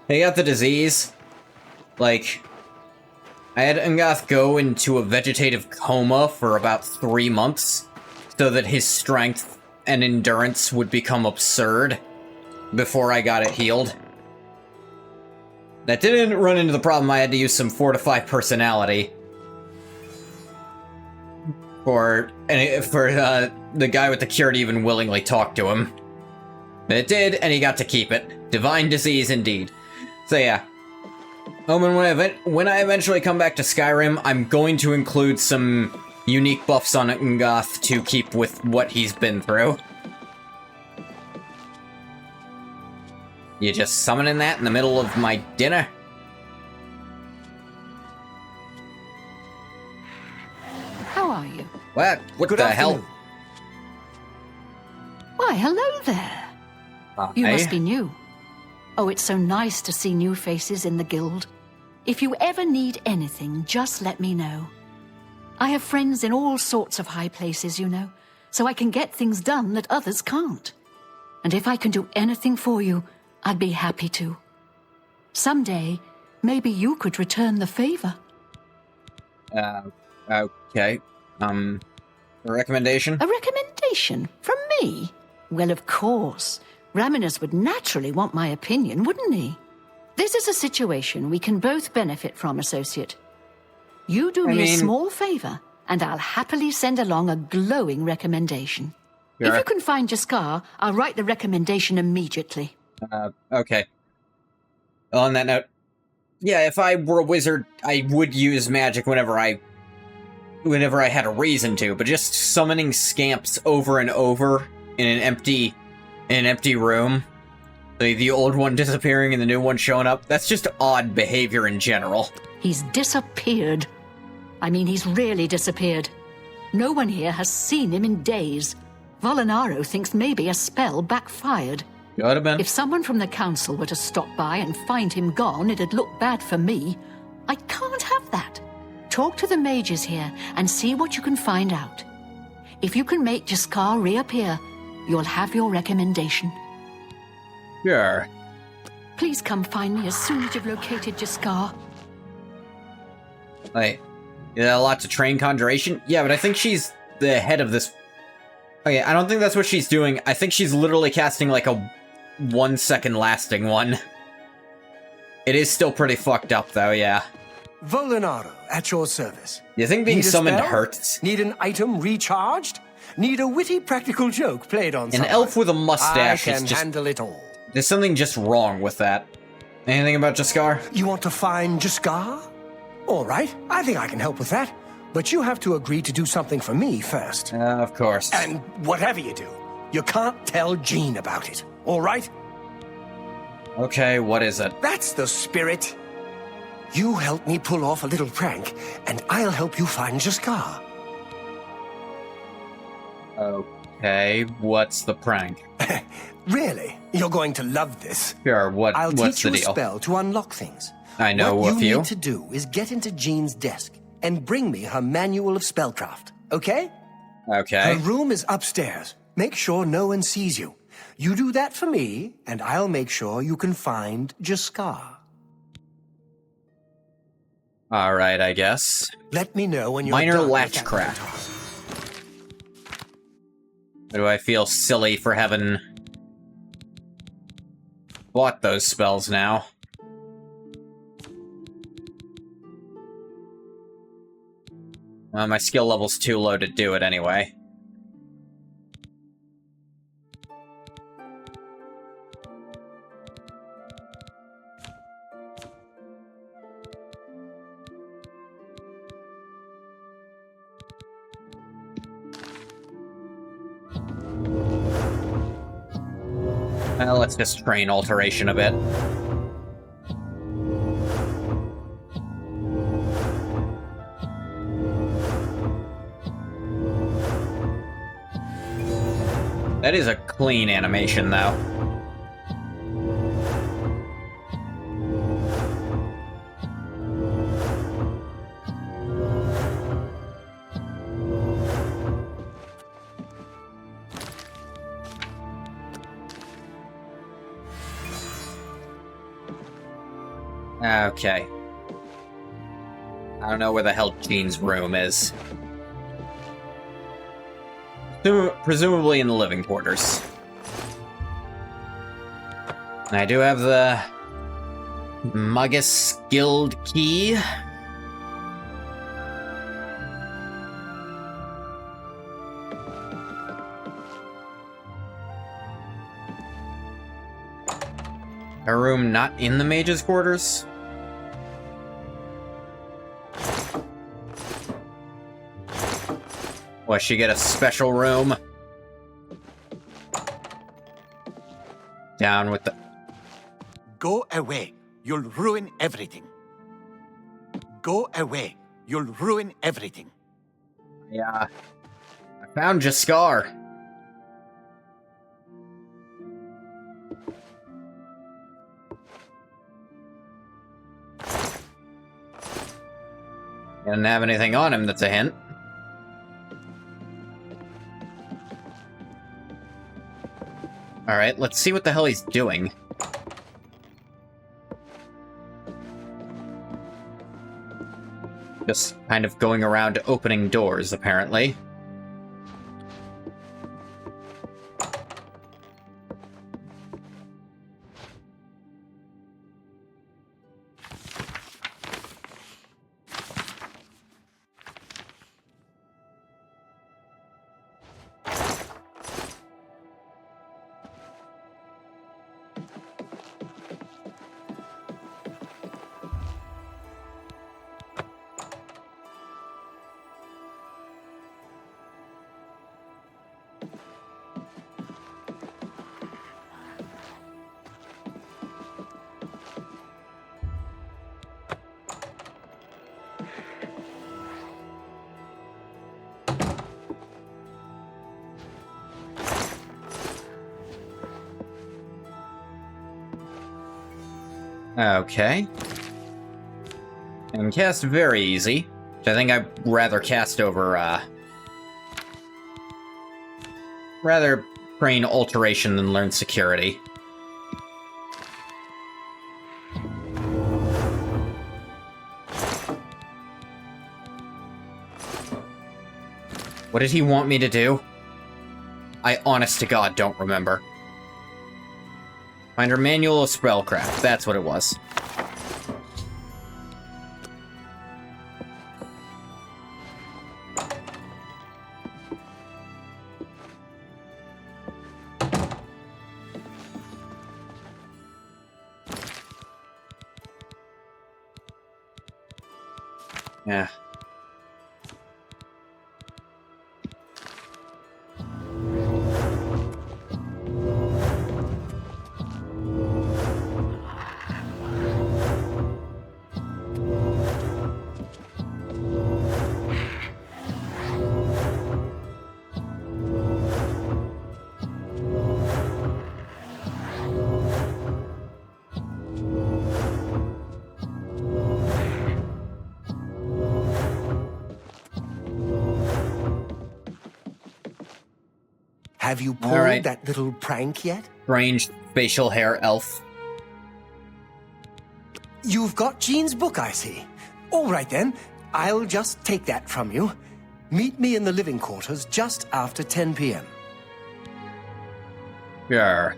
Speaker 1: got the disease. Like, I had Ungath go into a vegetative coma for about 3 months, so that his strength and endurance would become absurd before I got it healed. That didn't run into the problem I had to use some fortify personality for the guy with the cure to even willingly talk to him. But it did, and he got to keep it. Divine disease, indeed. So yeah. Omen, when I eventually come back to Skyrim, I'm going to include some unique buffs on Ungath to keep with what he's been through. You just summoning that in the middle of my dinner?
Speaker 12: How are you?
Speaker 1: What? What
Speaker 13: Good
Speaker 1: the
Speaker 13: afternoon.
Speaker 1: hell?
Speaker 12: Why, hello there. You must be new. Oh, it's so nice to see new faces in the guild. If you ever need anything, just let me know. I have friends in all sorts of high places, you know, so I can get things done that others can't. And if I can do anything for you, I'd be happy to. Someday, maybe you could return the favor.
Speaker 1: Okay. A recommendation?
Speaker 12: A recommendation? From me? Well, of course. Raminus would naturally want my opinion, wouldn't he? This is a situation we can both benefit from, associate. You do me a small favor, and I'll happily send along a glowing recommendation.
Speaker 1: Sure.
Speaker 12: If you can find Jaskar, I'll write the recommendation immediately.
Speaker 1: Okay. On that note, yeah, if I were a wizard, I would use magic whenever I whenever I had a reason to, but just summoning scamps over and over in an empty room, the old one disappearing and the new one showing up, that's just odd behavior in general.
Speaker 12: He's disappeared. I mean, he's really disappeared. No one here has seen him in days. Volinaro thinks maybe a spell backfired.
Speaker 1: Could have been.
Speaker 12: If someone from the council were to stop by and find him gone, it'd look bad for me. I can't have that. Talk to the mages here and see what you can find out. If you can make Jaskar reappear, you'll have your recommendation.
Speaker 1: Sure.
Speaker 12: Please come find me as soon as you've located Jaskar.
Speaker 1: Wait, yeah, a lot to train conjuration? Yeah, but I think she's the head of this... Okay, I don't think that's what she's doing. I think she's literally casting like a 1 second lasting one. It is still pretty fucked up though, yeah.
Speaker 13: Volinaro, at your service.
Speaker 1: You think being
Speaker 13: Need a
Speaker 1: summoned
Speaker 13: spell?
Speaker 1: hurts?
Speaker 13: Need an item recharged? Need a witty practical joke played on
Speaker 1: An
Speaker 13: someone?
Speaker 1: elf with a mustache
Speaker 13: I
Speaker 1: is
Speaker 13: can
Speaker 1: just...
Speaker 13: handle it all.
Speaker 1: There's something just wrong with that. Anything about Jaskar?
Speaker 13: You want to find Jaskar? All right, I think I can help with that. But you have to agree to do something for me first.
Speaker 1: Of course.
Speaker 13: And whatever you do, you can't tell Jean about it, all right?
Speaker 1: Okay, what is it?
Speaker 13: That's the spirit. You help me pull off a little prank, and I'll help you find Jaskar.
Speaker 1: Okay, what's the prank?
Speaker 13: Really? You're going to love this.
Speaker 1: Sure,
Speaker 13: I'll
Speaker 1: what's
Speaker 13: teach you
Speaker 1: the
Speaker 13: a
Speaker 1: deal?
Speaker 13: spell to unlock things.
Speaker 1: I know
Speaker 13: what
Speaker 1: a few.
Speaker 13: you need to do is get into Jean's desk and bring me her manual of spellcraft, okay?
Speaker 1: Okay.
Speaker 13: Her room is upstairs. Make sure no one sees you. You do that for me, and I'll make sure you can find Jaskar.
Speaker 1: Alright, I guess.
Speaker 13: Let me know when you're
Speaker 1: Minor
Speaker 13: done with that
Speaker 1: latchcraft. Do I feel silly for having bought those spells now? Well, my skill level's too low to do it anyway. Well, let's just train alteration a bit. That is a clean animation, though. Okay. I don't know where the hell Jean's room is. Presumably in the living quarters. I do have the Magus Guild key. A room not in the mage's quarters? What, she get a special room? Down with the...
Speaker 16: Go away. You'll ruin everything. Go away. You'll ruin everything.
Speaker 1: Yeah. I found Jaskar. Didn't have anything on him that's a hint. Alright, let's see what the hell he's doing. Just kind of going around opening doors, apparently. Okay. And cast very easy, which I think I'd rather cast over, rather train alteration than learn security. What did he want me to do? I honest to God don't remember. Find her manual of spellcraft, that's what it was. Yeah.
Speaker 13: Have you pulled that little prank yet?
Speaker 1: Strange facial hair elf.
Speaker 13: You've got Jean's book, I see. All right then, I'll just take that from you. Meet me in the living quarters just after 10 p.m.
Speaker 1: Sure.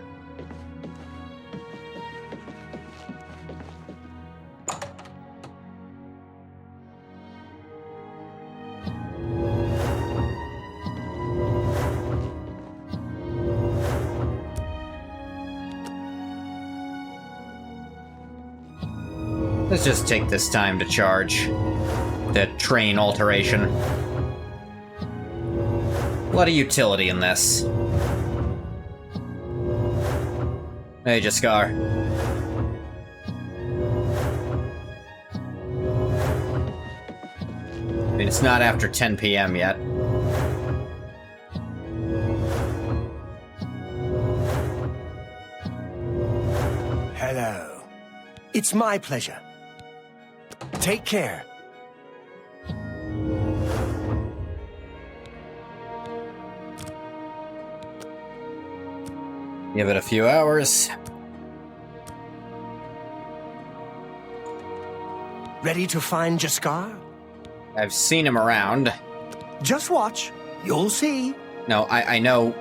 Speaker 1: Let's just take this time to charge the train alteration. A lot of utility in this. Hey, Jaskar. I mean, it's not after 10 p.m. yet.
Speaker 13: Hello. It's my pleasure. Take care.
Speaker 1: Give it a few hours.
Speaker 13: Ready to find Jaskar?
Speaker 1: I've seen him around.
Speaker 13: Just watch. You'll see.
Speaker 1: No, I know.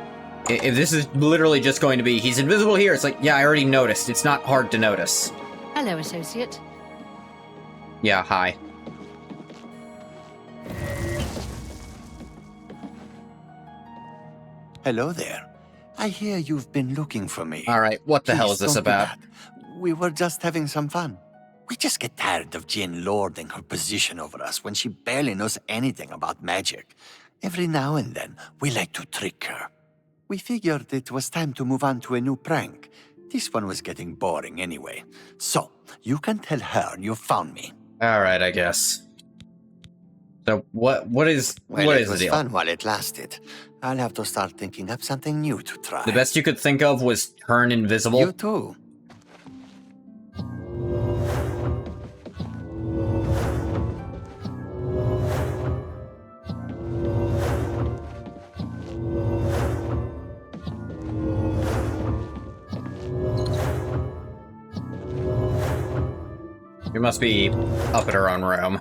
Speaker 1: If this is literally just going to be, he's invisible here, it's like, yeah, I already noticed. It's not hard to notice.
Speaker 12: Hello, associate.
Speaker 1: Yeah, hi.
Speaker 16: Hello there. I hear you've been looking for me.
Speaker 1: Alright, what the hell is this about?
Speaker 16: We were just having some fun. We just get tired of Jin lording her position over us when she barely knows anything about magic. Every now and then, we like to trick her. We figured it was time to move on to a new prank. This one was getting boring anyway. So, you can tell her you found me.
Speaker 1: Alright, I guess. So, what is the deal?
Speaker 16: It was fun while it lasted. I'll have to start thinking up something new to try.
Speaker 1: The best you could think of was turn invisible?
Speaker 16: You too.
Speaker 1: You must be up at her own room.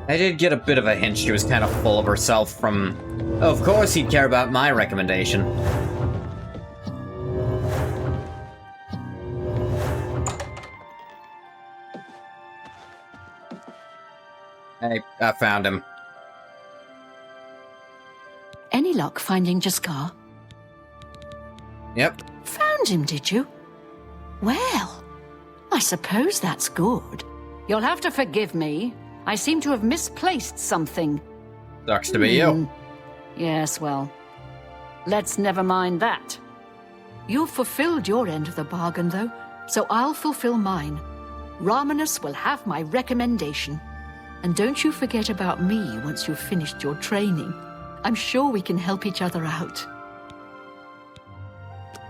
Speaker 1: I did get a bit of a hint she was kind of full of herself from... Of course he'd care about my recommendation. Hey, I found him.
Speaker 12: Any luck finding Jaskar?
Speaker 1: Yep.
Speaker 12: Found him, did you? Well, I suppose that's good. You'll have to forgive me. I seem to have misplaced something.
Speaker 1: Sucks to be you.
Speaker 12: Yes, well, let's never mind that. You've fulfilled your end of the bargain, though, so I'll fulfill mine. Ramanus will have my recommendation. And don't you forget about me once you've finished your training. I'm sure we can help each other out.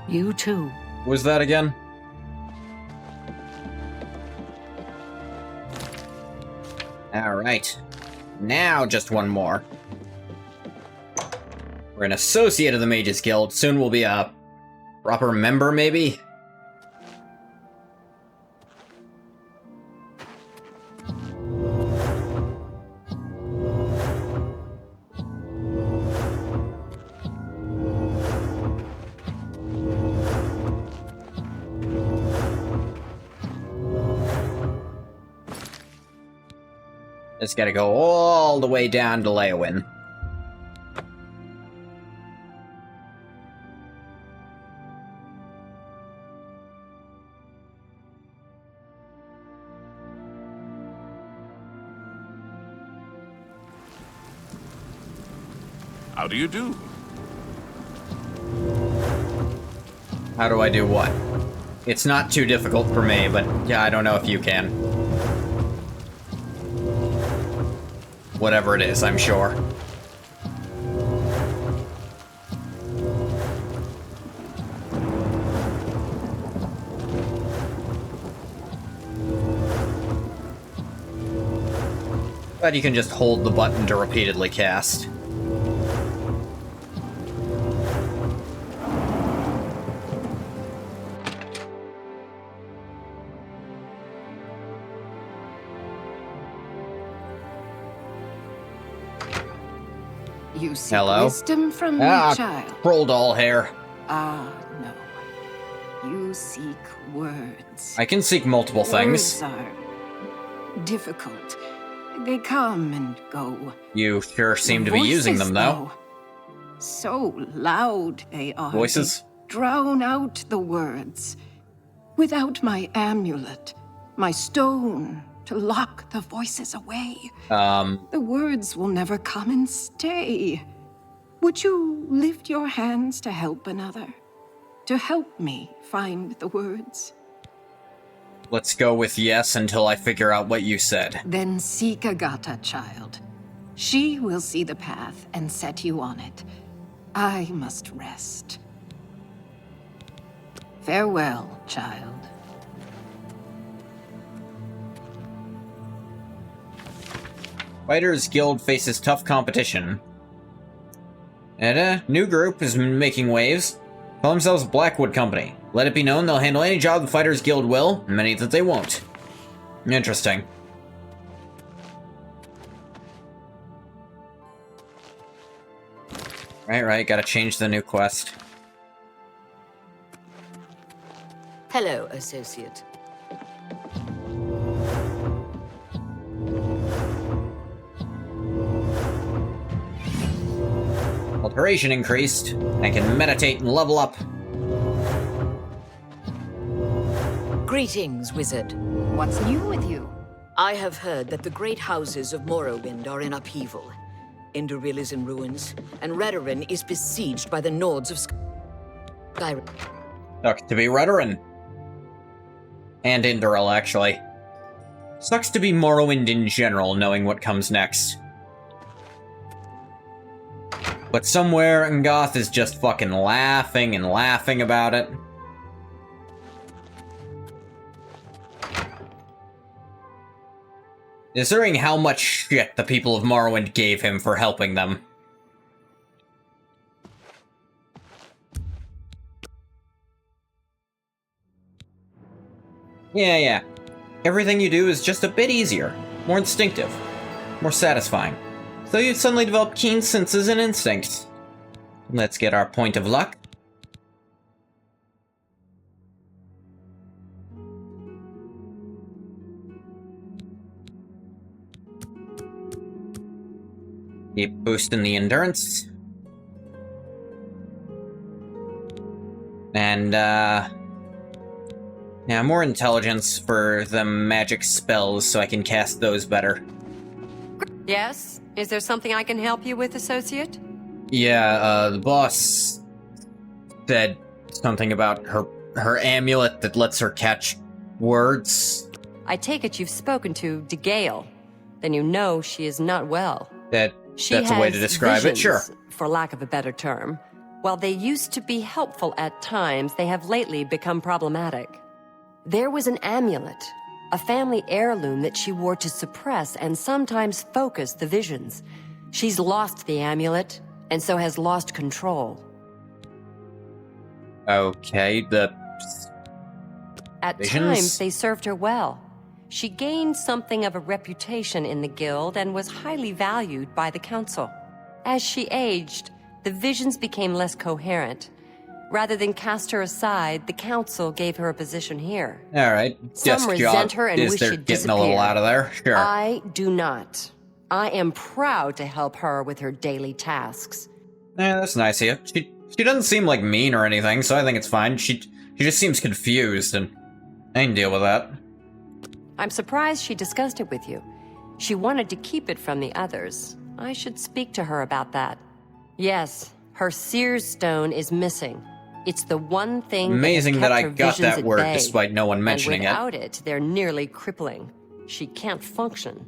Speaker 12: You too.
Speaker 1: What was that again? Alright. Now just one more. We're an associate of the Mages Guild. Soon we'll be a proper member, maybe? It's gotta go all the way down to Leowin.
Speaker 5: How do you do?
Speaker 1: How do I do what? It's not too difficult for me, but yeah, I don't know if you can. Whatever it is, I'm sure. But you can just hold the button to repeatedly cast.
Speaker 17: You seek
Speaker 1: Hello?
Speaker 17: wisdom from me, child.
Speaker 1: Troll doll hair.
Speaker 17: Ah, no. You seek words.
Speaker 1: I can seek multiple things.
Speaker 17: Words are difficult. They come and go.
Speaker 1: You sure seem
Speaker 17: The
Speaker 1: to be using them,
Speaker 17: voices,
Speaker 1: though.
Speaker 17: So loud they are.
Speaker 1: Voices?
Speaker 17: They drown out the words. Without my amulet, my stone to lock the voices away, the words will never come and stay. Would you lift your hands to help another? To help me find the words?
Speaker 1: Let's go with yes until I figure out what you said.
Speaker 17: Then seek Agata, child. She will see the path and set you on it. I must rest. Farewell, child.
Speaker 1: Fighters Guild faces tough competition. And a new group is making waves. Call themselves Blackwood Company. Let it be known they'll handle any job the Fighters Guild will, and many that they won't. Interesting. Right, gotta change the new quest.
Speaker 18: Hello, associate.
Speaker 1: Alteration increased. I can meditate and level up.
Speaker 18: Greetings, wizard.
Speaker 17: What's new with you?
Speaker 18: I have heard that the great houses of Morrowind are in upheaval. Indoril is in ruins, and Redoran is besieged by the Nords of Skyrim.
Speaker 1: Sucks to be Redoran. And Indoril, actually. Sucks to be Morrowind in general, knowing what comes next. But somewhere Ngoth is just fucking laughing and laughing about it. Considering how much shit the people of Morrowind gave him for helping them. Yeah. Everything you do is just a bit easier, more instinctive, more satisfying. So you'd suddenly develop keen senses and instincts. Let's get our point of luck. Keep boosting the endurance. And, yeah, more intelligence for the magic spells so I can cast those better.
Speaker 19: Yes? Is there something I can help you with, associate?
Speaker 1: Yeah, the boss said something about her amulet that lets her catch words.
Speaker 19: I take it you've spoken to DeGale. Then you know she is not well.
Speaker 1: That That's a way to describe it, sure.
Speaker 19: For lack of a better term. While they used to be helpful at times, they have lately become problematic. There was an amulet, a family heirloom that she wore to suppress and sometimes focus the visions. She's lost the amulet, and so has lost control.
Speaker 1: Okay,
Speaker 19: At
Speaker 1: visions?
Speaker 19: times, they served her well. She gained something of a reputation in the guild and was highly valued by the council. As she aged, the visions became less coherent. Rather than cast her aside, the council gave her a position here.
Speaker 1: Alright.
Speaker 19: Some resent her and wish
Speaker 1: they're
Speaker 19: she'd
Speaker 1: getting a little
Speaker 19: disappear.
Speaker 1: out of there. Sure.
Speaker 19: I do not. I am proud to help her with her daily tasks.
Speaker 1: Yeah, that's nice of you. She doesn't seem like mean or anything, so I think it's fine. She just seems confused, and I can deal with that.
Speaker 19: I'm surprised she discussed it with you. She wanted to keep it from the others. I should speak to her about that. Yes, her Seer's Stone is missing. It's the one thing
Speaker 1: Amazing that I
Speaker 19: kept her
Speaker 1: got
Speaker 19: visions
Speaker 1: that
Speaker 19: at
Speaker 1: word
Speaker 19: bay.
Speaker 1: despite no one mentioning it.
Speaker 19: And without it, they're nearly crippling. She can't function.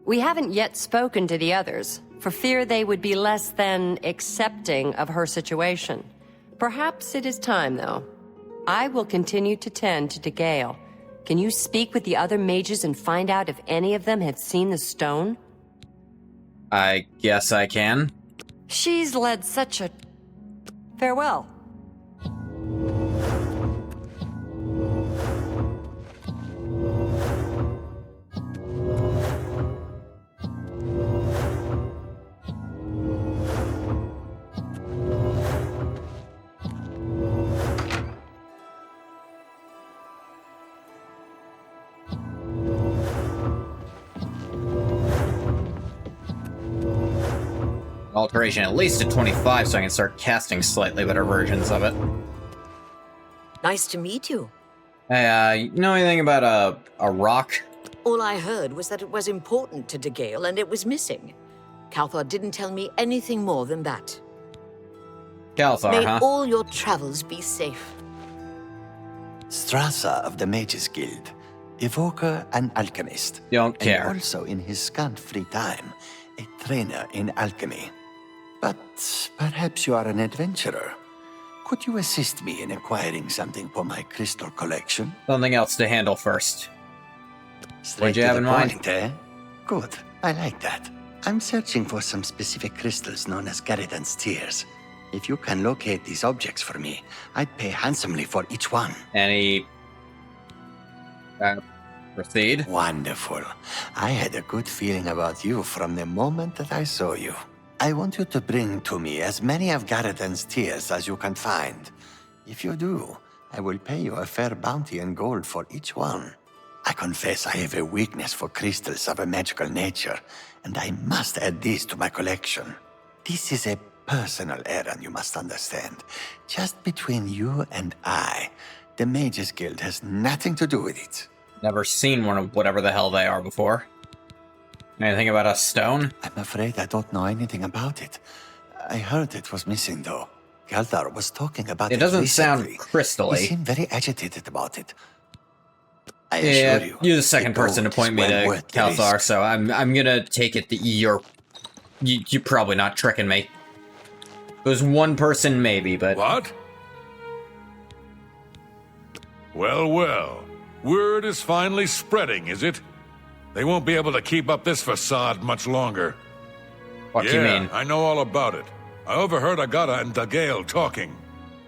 Speaker 19: We haven't yet spoken to the others, for fear they would be less than accepting of her situation. Perhaps it is time, though. I will continue to tend to DeGale. Can you speak with the other mages and find out if any of them have seen the stone?
Speaker 1: I guess I can.
Speaker 19: She's led such a... Farewell.
Speaker 1: Alteration at least to 25 so I can start casting slightly better versions of it.
Speaker 18: Nice to meet you.
Speaker 1: Hey, you know anything about a rock?
Speaker 18: All I heard was that it was important to DeGale and it was missing. Calthar didn't tell me anything more than that.
Speaker 1: Calthar,
Speaker 18: May
Speaker 1: huh?
Speaker 18: all your travels be safe.
Speaker 16: Strasser of the Mages Guild, evoker and alchemist.
Speaker 1: Don't care.
Speaker 16: And also in his scant free time, a trainer in alchemy. But perhaps you are an adventurer. Could you assist me in acquiring something for my crystal collection?
Speaker 1: Something else to handle first.
Speaker 16: Straight
Speaker 1: What'd you
Speaker 16: to
Speaker 1: have
Speaker 16: the
Speaker 1: in mind?
Speaker 16: point, eh? Good, I like that. I'm searching for some specific crystals known as Garridan's Tears. If you can locate these objects for me, I'd pay handsomely for each one.
Speaker 1: Any... proceed?
Speaker 16: Wonderful. I had a good feeling about you from the moment that I saw you. I want you to bring to me as many of Garridan's Tears as you can find. If you do, I will pay you a fair bounty in gold for each one. I confess I have a weakness for crystals of a magical nature, and I must add these to my collection. This is a personal errand, you must understand. Just between you and I. The Mages Guild has nothing to do with it.
Speaker 1: Never seen one of whatever the hell they are before. Anything about a stone?
Speaker 16: I'm afraid I don't know anything about it. I heard it was missing, though. Galdar was talking about it.
Speaker 1: It doesn't sound
Speaker 16: recently.
Speaker 1: crystally.
Speaker 16: He seemed very agitated about it. I
Speaker 1: Yeah,
Speaker 16: assure you,
Speaker 1: you're the second person to point me to Calthar, so I'm gonna take it that you're probably not tricking me. If it was one person, maybe, but...
Speaker 5: What? Well, well. Word is finally spreading, is it? They won't be able to keep up this facade much longer.
Speaker 1: What do you mean?
Speaker 5: I know all about it. I overheard Agata and DeGale talking.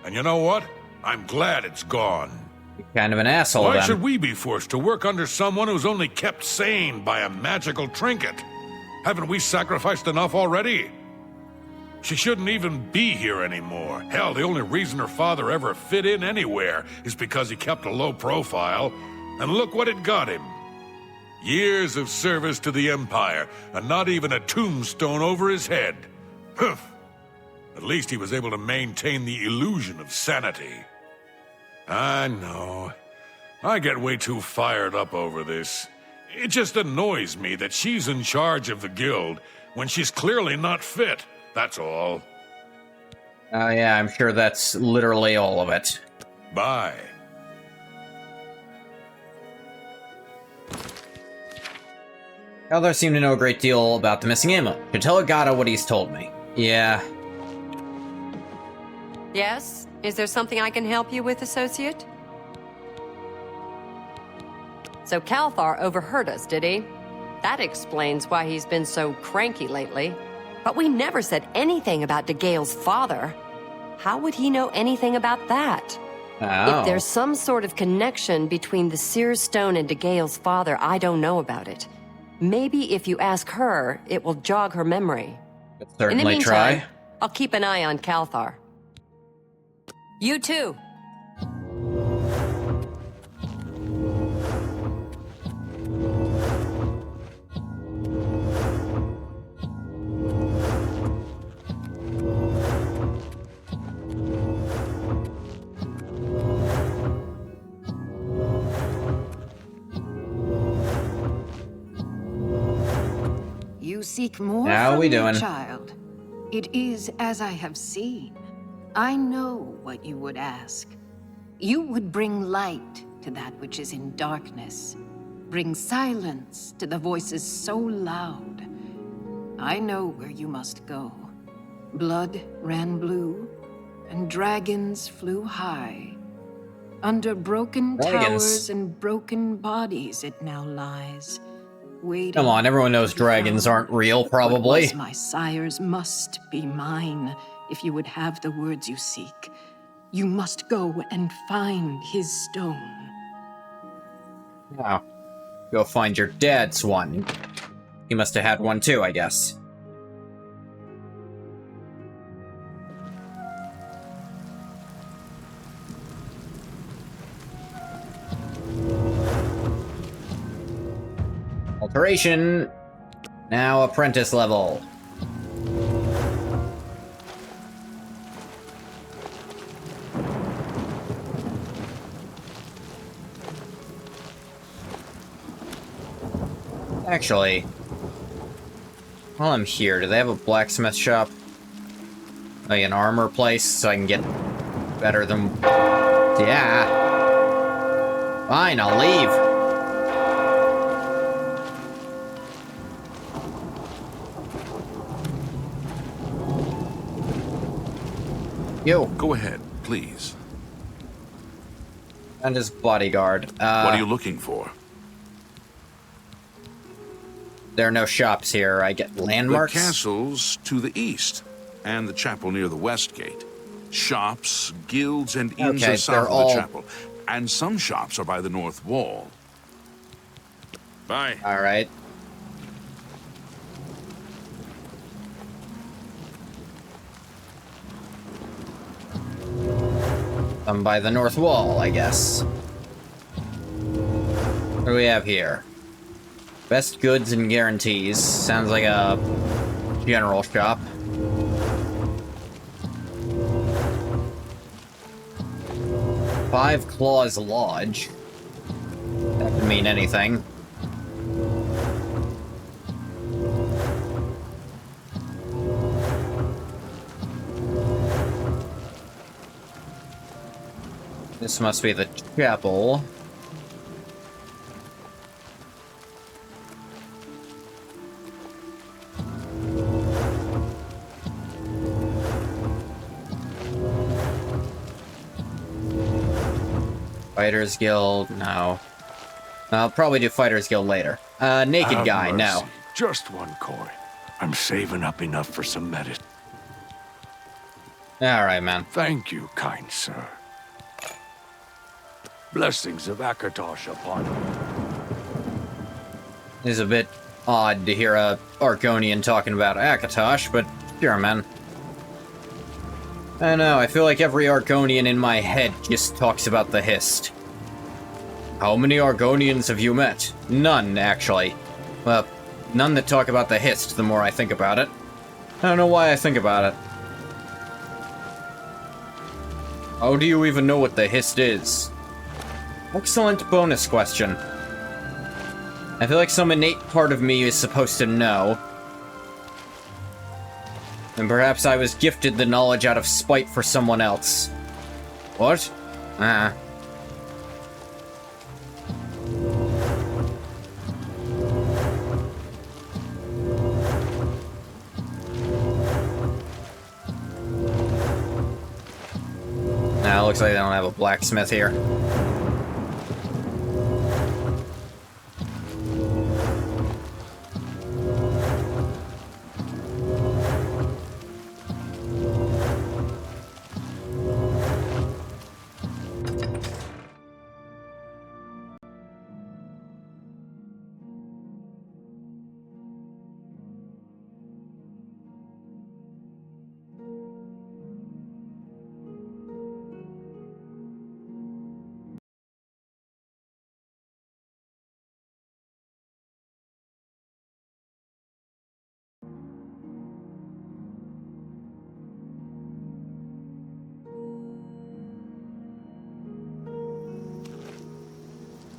Speaker 5: And you know what? I'm glad it's gone.
Speaker 1: You're kind of an asshole,
Speaker 5: Why
Speaker 1: then.
Speaker 5: should we be forced to work under someone who's only kept sane by a magical trinket? Haven't we sacrificed enough already? She shouldn't even be here anymore. Hell, the only reason her father ever fit in anywhere is because he kept a low profile. And look what it got him. Years of service to the Empire, and not even a tombstone over his head. Humph. At least he was able to maintain the illusion of sanity. I know. I get way too fired up over this. It just annoys me that she's in charge of the guild when she's clearly not fit. That's all.
Speaker 1: Yeah, I'm sure that's literally all of it.
Speaker 5: Bye.
Speaker 1: Others seem to know a great deal about the missing amulet. Should tell Agata what he's told me. Yeah.
Speaker 19: Yes? Is there something I can help you with, Associate? So Calthar overheard us, did he? That explains why he's been so cranky lately. But we never said anything about DeGale's father. How would he know anything about that?
Speaker 1: Oh.
Speaker 19: If there's some sort of connection between the Seer's Stone and DeGale's father, I don't know about it. Maybe if you ask her, it will jog her memory.
Speaker 1: Certainly
Speaker 19: In the meantime,
Speaker 1: try.
Speaker 19: I'll keep an eye on Calthar. You too.
Speaker 17: You seek more
Speaker 1: How
Speaker 17: from
Speaker 1: we
Speaker 17: me,
Speaker 1: doing?
Speaker 17: child. It is as I have seen. I know what you would ask. You would bring light to that which is in darkness. Bring silence to the voices so loud. I know where you must go. Blood ran blue, and dragons flew high. Under broken towers and broken bodies it now lies. Waiting.
Speaker 1: Come on, everyone knows dragons aren't real, probably.
Speaker 17: What was my sire's must be mine, if you would have the words you seek. You must go and find his stone.
Speaker 1: Oh. Go find your dad's one. He must have had one too, I guess. Alteration. Now apprentice level. Actually, while I'm here, do they have a blacksmith shop? Like an armor place, so I can get better than... Yeah. Fine, I'll leave. Yo.
Speaker 5: Go ahead, please.
Speaker 1: And his bodyguard.
Speaker 5: What are you looking for?
Speaker 1: There are no shops here. I get landmarks.
Speaker 5: The castle's to the east, and the chapel near the west gate. Shops, guilds, and inns are south of the chapel. And some shops are by the north wall. Bye.
Speaker 1: All right. I'm by the north wall, I guess. What do we have here? Best goods and guarantees. Sounds like a general shop. Five Claws Lodge. That could mean anything. This must be the chapel. Fighters Guild, no. I'll probably do Fighters Guild later. Naked
Speaker 20: Have
Speaker 1: guy, no.
Speaker 20: mercy. Just one coin. I'm saving up enough for some medicine.
Speaker 1: Alright, man.
Speaker 20: Thank you, kind sir. Blessings of Akatosh upon you.
Speaker 1: It's a bit odd to hear a Argonian talking about Akatosh, but sure, man. I know, I feel like every Argonian in my head just talks about the Hist. How many Argonians have you met? None, actually. Well, none that talk about the Hist, the more I think about it. I don't know why I think about it. How do you even know what the Hist is? Excellent bonus question. I feel like some innate part of me is supposed to know. And perhaps I was gifted the knowledge out of spite for someone else. What? Ah. looks like they don't have a blacksmith here.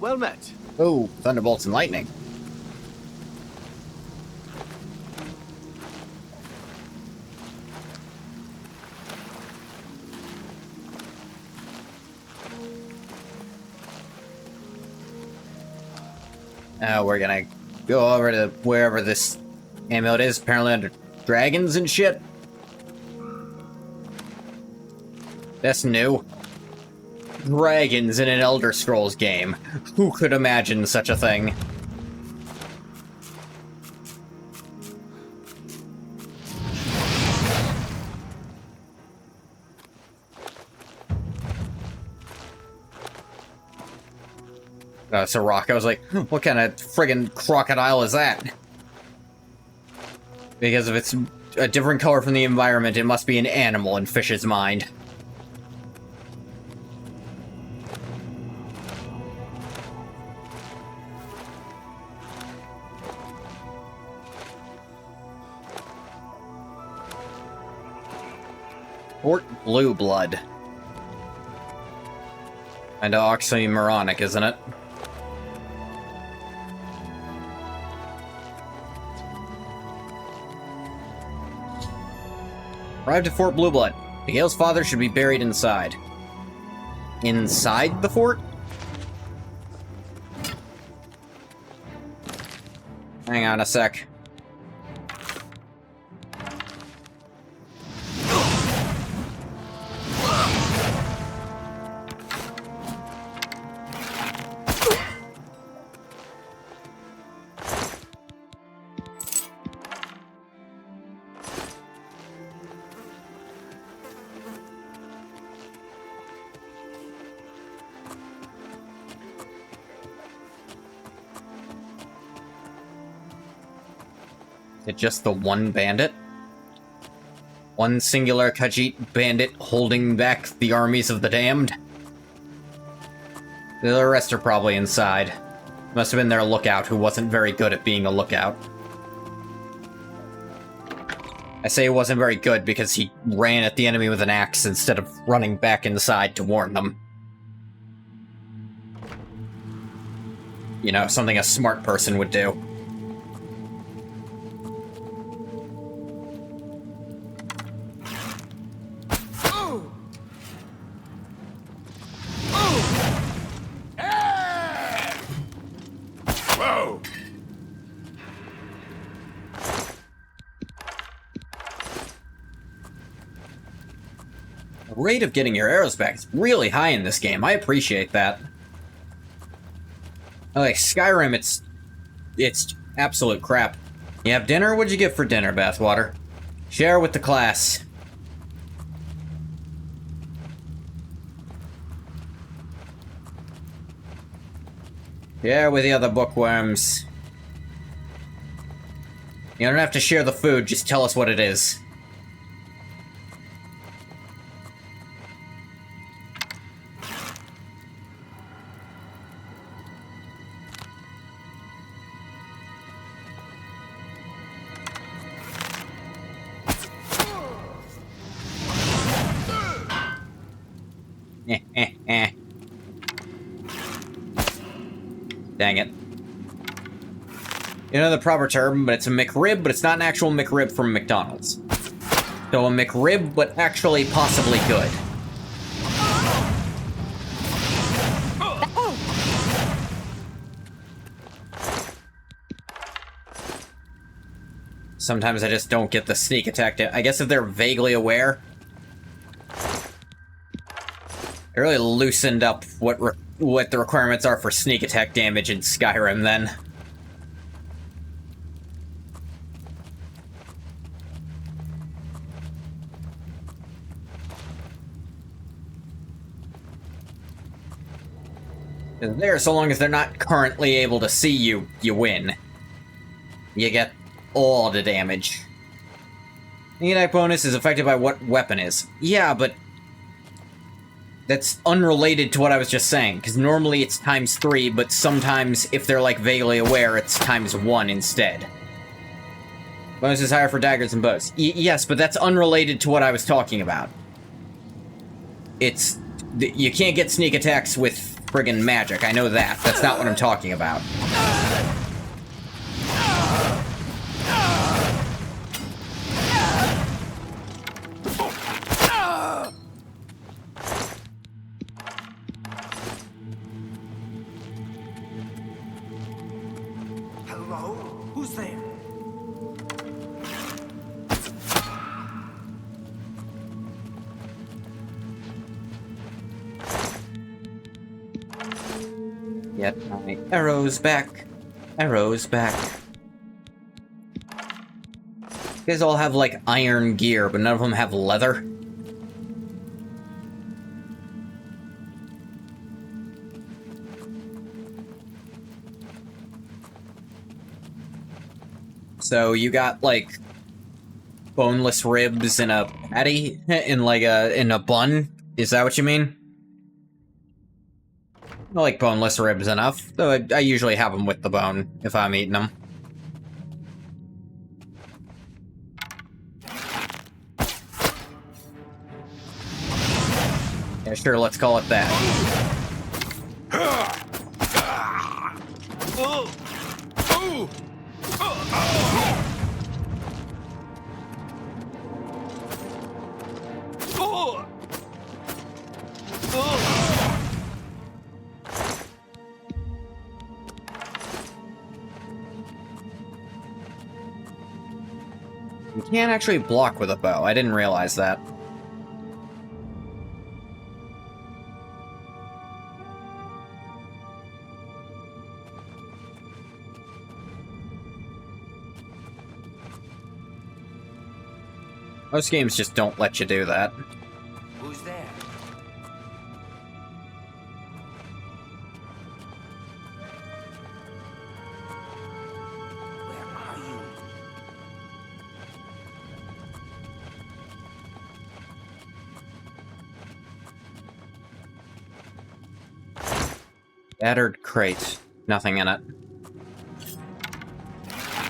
Speaker 2: Well met.
Speaker 1: Oh, thunderbolts and lightning. Now we're gonna go over to wherever this amulet is, apparently under dragons and shit. That's new. Dragons in an Elder Scrolls game. Who could imagine such a thing? It's a rock. I was like, what kind of friggin' crocodile is that? Because if it's a different color from the environment, it must be an animal in Fish's mind. Fort Blue Blood. And oxymoronic, isn't it? Arrived at Fort Blue Blood. Miguel's father should be buried inside. Inside the fort? Hang on a sec. Is it just the one bandit? One singular Khajiit bandit holding back the armies of the damned? The rest are probably inside. Must have been their lookout who wasn't very good at being a lookout. I say he wasn't very good because he ran at the enemy with an axe instead of running back inside to warn them. You know, something a smart person would do. The rate of getting your arrows back is really high in this game. I appreciate that. Like Skyrim, it's absolute crap. You have dinner? What'd you get for dinner, Bathwater? Share with the class. Share with the other bookworms. You don't have to share the food, just tell us what it is. Dang it. You know the proper term, but it's a McRib, but it's not an actual McRib from McDonald's. So a McRib, but actually possibly good. Sometimes I just don't get the sneak attack. I guess if they're vaguely aware. I really loosened up what the requirements are for sneak attack damage in Skyrim then. There, so long as they're not currently able to see you, you win. You get all the damage. The attack bonus is affected by what weapon is. Yeah, but that's unrelated to what I was just saying, because normally it's ×3, but sometimes, if they're, like, vaguely aware, it's ×1 instead. Bonus is higher for daggers and bows. Yes, but that's unrelated to what I was talking about. It's... You can't get sneak attacks with friggin' magic, I know that. That's not what I'm talking about.
Speaker 4: Hello? Who's there?
Speaker 1: Get my arrows back. Arrows back. You guys all have, like, iron gear, but none of them have leather. So you got, like, boneless ribs in a patty? In a bun? Is that what you mean? I like boneless ribs enough, though I usually have them with the bone if I'm eating them. Yeah, sure, let's call it that. You can't actually block with a bow. I didn't realize that. Most games just don't let you do that.
Speaker 16: Who's there?
Speaker 1: Battered crate. Nothing in it.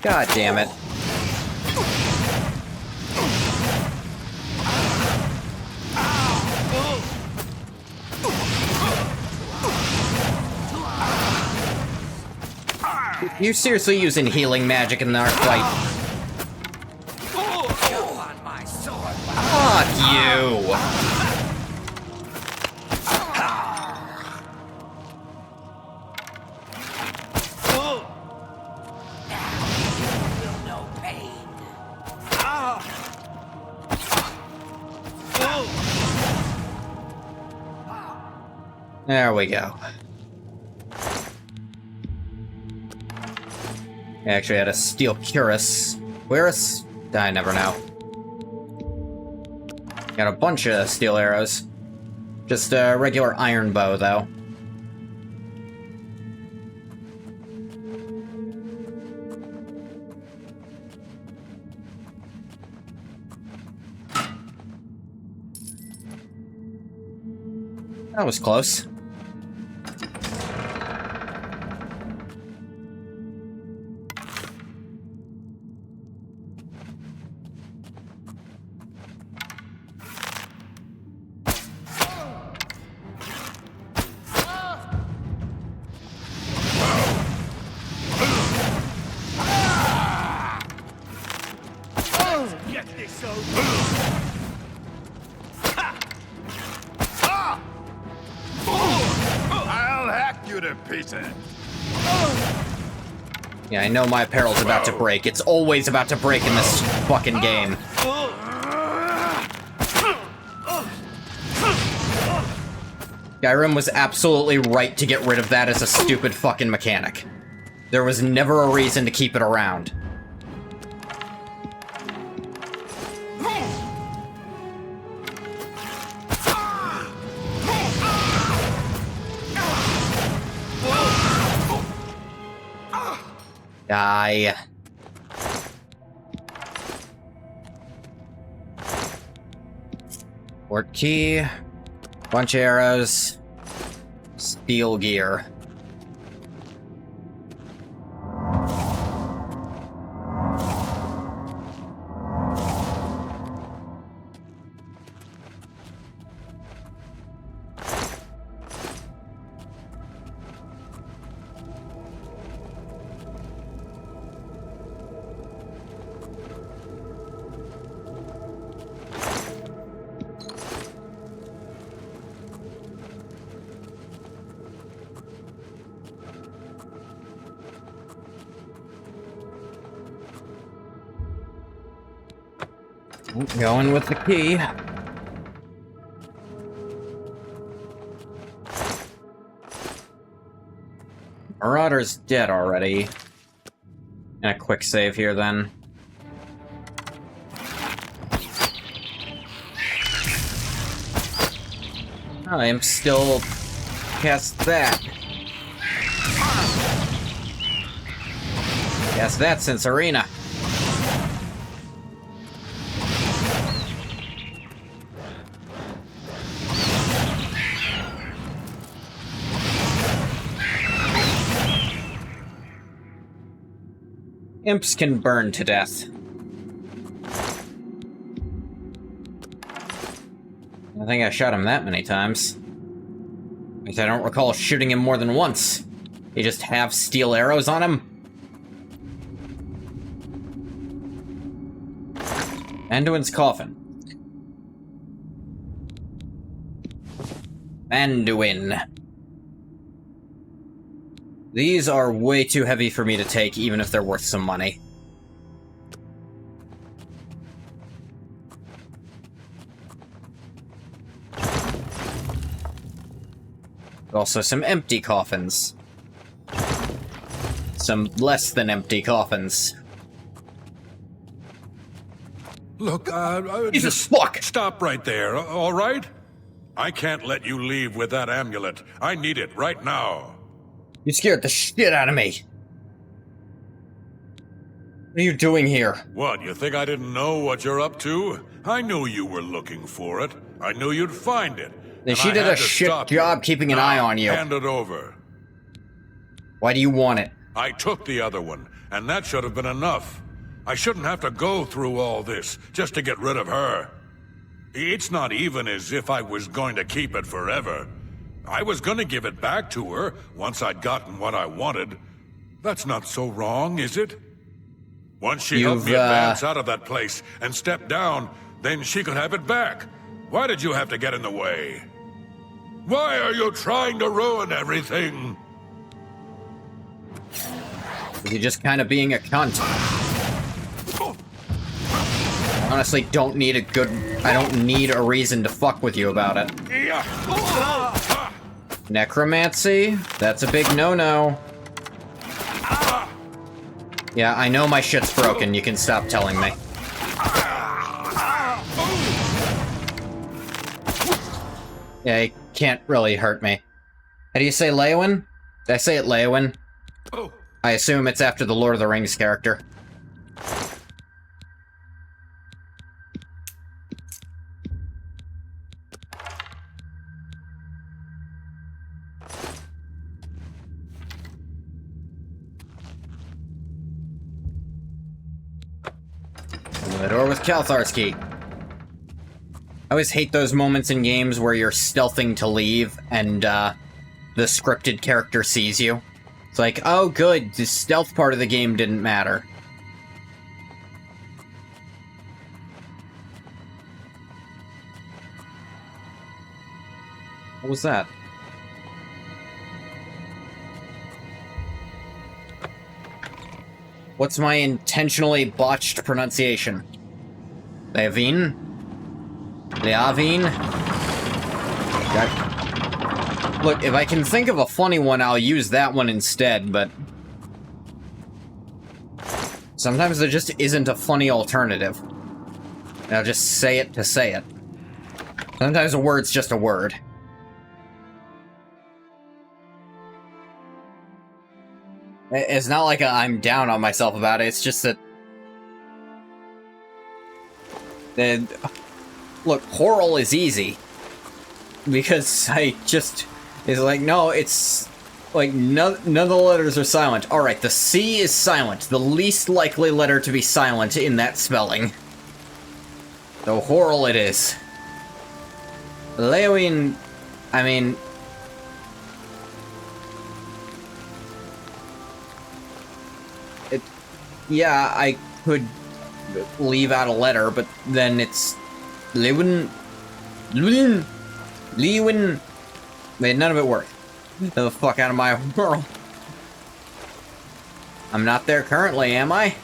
Speaker 1: God damn it. You're seriously using healing magic in our fight? Fuck you! There we go. I actually had a steel cuirass. Cuirass? I never know. Got a bunch of steel arrows. Just a regular iron bow, though. That was close.
Speaker 3: I'll hack you to pieces.
Speaker 1: Yeah, I know my apparel's about to break. It's always about to break in this fucking game. Skyrim was absolutely right to get rid of that as a stupid fucking mechanic. There was never a reason to keep it around. Die. Port key. Bunch of arrows. Steel gear. Going with the key. Marauder's dead already. And a quick save here then. I'm still cast that. Cast that since Arena. Imps can burn to death. I think I shot him that many times. At least I don't recall shooting him more than once. You just have steel arrows on him? Anduin's coffin. Anduin. These are way too heavy for me to take, even if they're worth some money. Also some empty coffins. Some less than empty coffins.
Speaker 5: Look,
Speaker 1: Jesus fuck!
Speaker 5: Stop right there, all right? I can't let you leave with that amulet. I need it right now.
Speaker 1: You scared the shit out of me. What are you doing here?
Speaker 5: What, you think I didn't know what you're up to? I knew you were looking for it. I knew you'd find it.
Speaker 1: Then she did a shit job keeping an eye on you.
Speaker 5: Hand it over.
Speaker 1: Why do you want it?
Speaker 5: I took the other one, and that should have been enough. I shouldn't have to go through all this just to get rid of her. It's not even as if I was going to keep it forever. I was gonna give it back to her once I'd gotten what I wanted. That's not so wrong, is it? Once she helped me advance out of that place and step down, then she could have it back. Why did you have to get in the way? Why are you trying to ruin everything?
Speaker 1: You're just kind of being a cunt. I honestly don't need I don't need a reason to fuck with you about it. Necromancy? That's a big no-no. Yeah, I know my shit's broken. You can stop telling me. Yeah, you can't really hurt me. How do you say Leowin? Did I say it Leowin? I assume it's after the Lord of the Rings character. The door with Calthar's key. I always hate those moments in games where you're stealthing to leave and the scripted character sees you. It's like, oh good, the stealth part of the game didn't matter. What was that? What's my intentionally botched pronunciation? Leavin? Leavin? Look, if I can think of a funny one, I'll use that one instead, but... sometimes there just isn't a funny alternative. And I'll just say it to say it. Sometimes a word's just a word. It's not like I'm down on myself about it, it's just that... look, Horrell is easy. Because I just... it's like, no, it's... like, none of the letters are silent. Alright, the C is silent. The least likely letter to be silent in that spelling. So Horrell it is. Leowin... I mean... yeah, I could leave out a letter, but then it's... Lewin... Wait, none of it worked. Get the fuck out of my world. I'm not there currently, am I?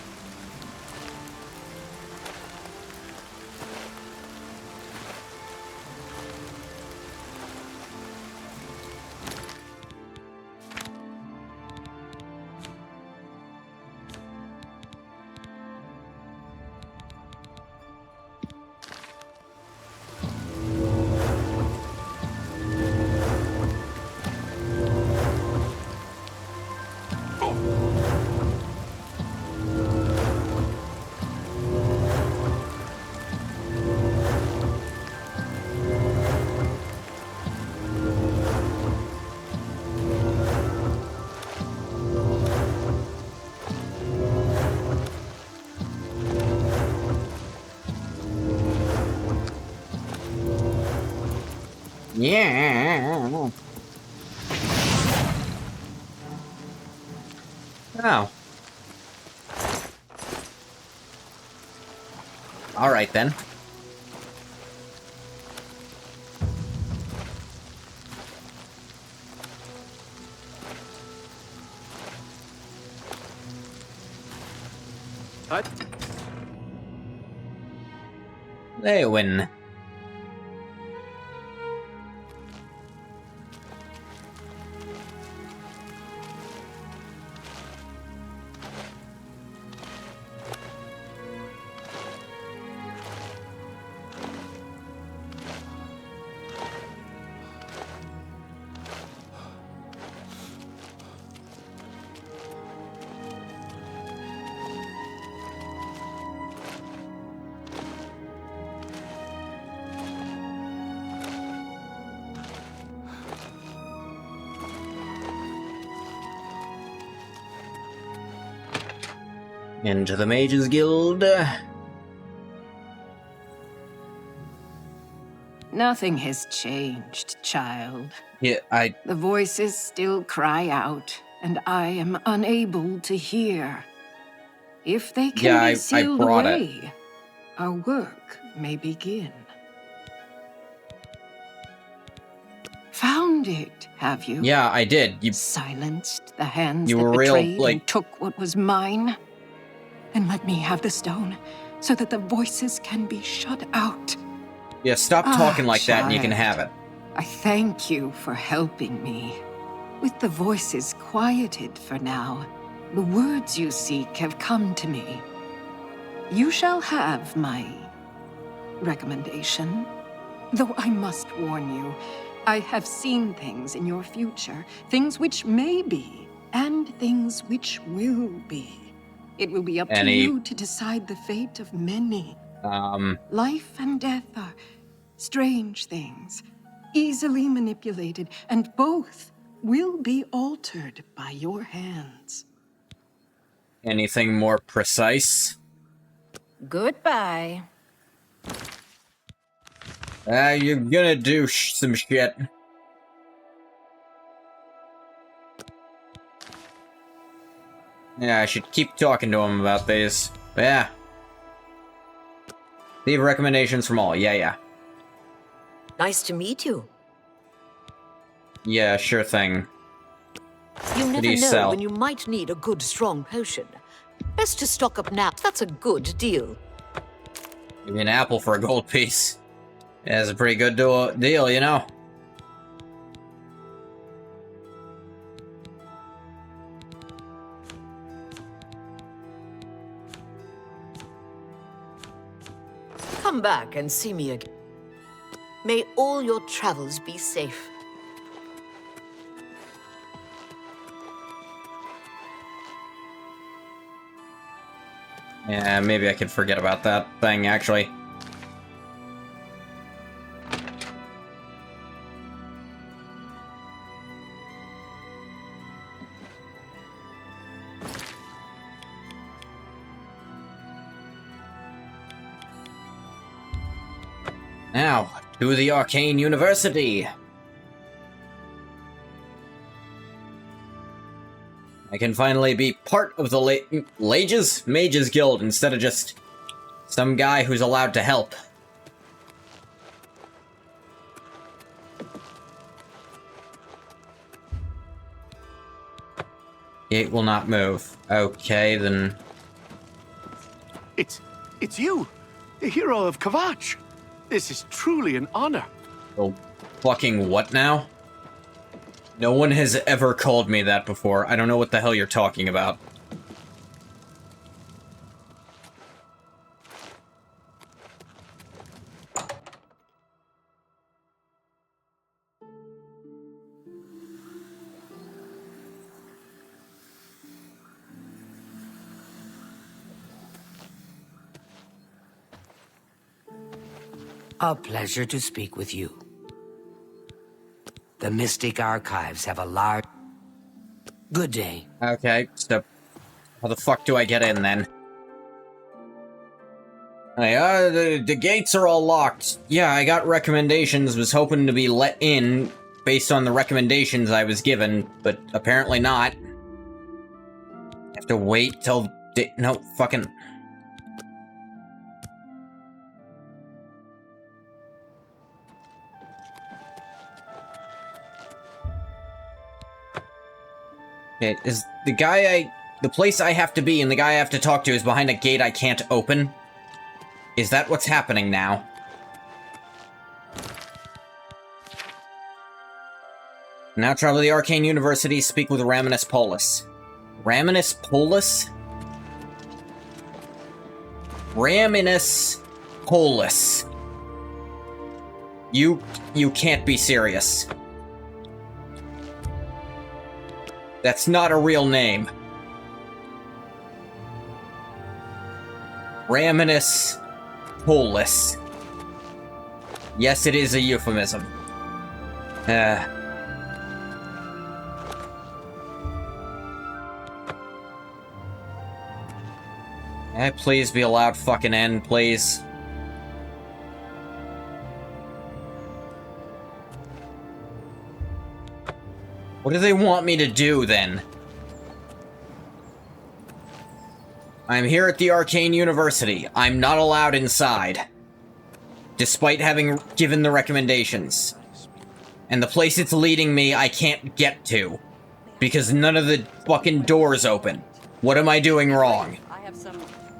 Speaker 1: Yeah. Oh. Alright then. They win. Into the Mages Guild.
Speaker 17: Nothing has changed, child.
Speaker 1: Yeah,
Speaker 17: The voices still cry out, and I am unable to hear. If they can be sealed away, our work may begin. Found it, have you?
Speaker 1: Yeah, I did. You
Speaker 17: silenced the hands
Speaker 1: you
Speaker 17: that
Speaker 1: were
Speaker 17: betrayed
Speaker 1: real,
Speaker 17: and took what was mine. Then let me have the stone, so that the voices can be shut out.
Speaker 1: Yeah, stop talking like that and you can have it.
Speaker 17: I thank you for helping me. With the voices quieted for now, the words you seek have come to me. You shall have my recommendation. Though I must warn you, I have seen things in your future, things which may be, and things which will be. It will be up to you to decide the fate of many. Life and death are strange things, easily manipulated, and both will be altered by your hands.
Speaker 1: Anything more precise?
Speaker 18: Goodbye.
Speaker 1: You're gonna do some shit. Yeah, I should keep talking to him about these. But yeah. Leave recommendations from all. Yeah.
Speaker 18: Nice to meet you.
Speaker 1: Yeah, sure thing.
Speaker 18: You
Speaker 1: What
Speaker 18: never
Speaker 1: do you
Speaker 18: know
Speaker 1: sell?
Speaker 18: when you might need a good, strong potion. Best to stock up now. That's a good deal.
Speaker 1: Give me an apple for a gold piece. Yeah, that's a pretty good deal, you know?
Speaker 18: Come back and see me again. May all your travels be safe.
Speaker 1: Yeah, maybe I could forget about that thing, actually. Now, to the Arcane University! I can finally be part of the Mages Guild instead of just some guy who's allowed to help. Gate will not move. Okay, then...
Speaker 2: It's you, the hero of Kvatch. This is truly an honor.
Speaker 1: Oh, fucking what now? No one has ever called me that before. I don't know what the hell you're talking about.
Speaker 6: A pleasure to speak with you. The Mystic Archives have a large... Good day.
Speaker 1: Okay, so how the fuck do I get in then? Hey, the gates are all locked. Yeah, I got recommendations, was hoping to be let in based on the recommendations I was given, but apparently not. Have to wait till... No, fucking... Okay, is the guy the place I have to be and the guy I have to talk to is behind a gate I can't open? Is that what's happening now? Now travel to the Arcane University, speak with Raminus Polus. Raminus Polus? Raminus Polus. You can't be serious. That's not a real name. Raminus Polus. Yes, it is a euphemism. May I please be allowed fucking in, please? What do they want me to do, then? I'm here at the Arcane University. I'm not allowed inside. Despite having given the recommendations. And the place it's leading me, I can't get to. Because none of the fucking doors open. What am I doing wrong?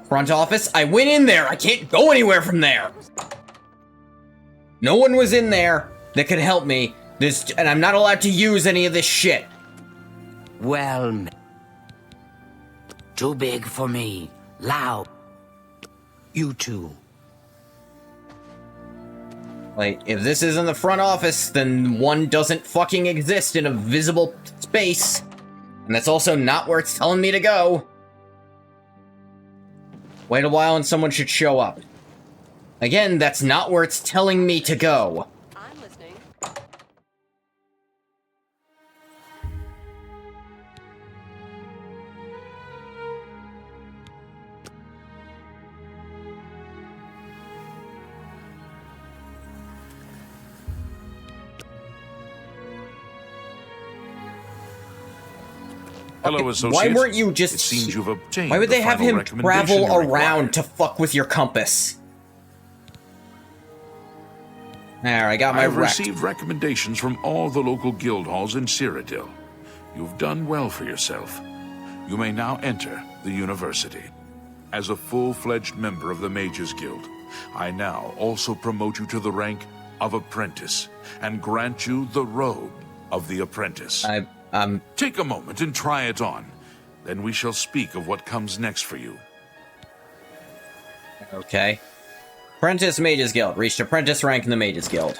Speaker 1: Front office? I went in there! I can't go anywhere from there! No one was in there that could help me. And I'm not allowed to use any of this shit.
Speaker 6: Well, too big for me. Loud. You too.
Speaker 1: Like, if this isn't the front office, then one doesn't fucking exist in a visible space. And that's also not where it's telling me to go. Wait a while and someone should show up. Again, that's not where it's telling me to go.
Speaker 19: I'm listening.
Speaker 5: Hello, associate.
Speaker 1: Why weren't you just...
Speaker 5: It seems you've obtained
Speaker 1: why would they
Speaker 5: the
Speaker 1: have
Speaker 5: final
Speaker 1: him
Speaker 5: recommendation
Speaker 1: travel
Speaker 5: you
Speaker 1: around
Speaker 5: required.
Speaker 1: to fuck with your compass? There, I got my
Speaker 5: I've
Speaker 1: rect.
Speaker 5: received recommendations from all the local guild halls in Cyrodiil. You've done well for yourself. You may now enter the university. As a full-fledged member of the Mages Guild, I now also promote you to the rank of apprentice and grant you the robe of the apprentice. Take a moment and try it on. Then we shall speak of what comes next for you.
Speaker 1: Okay. Apprentice Mages Guild. Reached apprentice rank in the Mages Guild.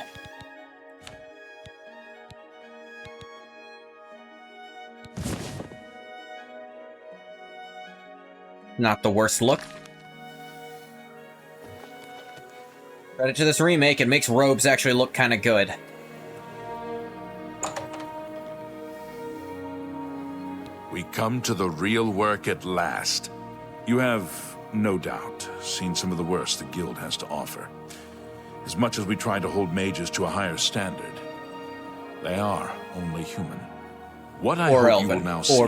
Speaker 1: Not the worst look. Credit to this remake, it makes robes actually look kind of good.
Speaker 5: We come to the real work at last. You have, no doubt, seen some of the worst the Guild has to offer. As much as we try to hold mages to a higher standard, they are only human. What I hope you will now see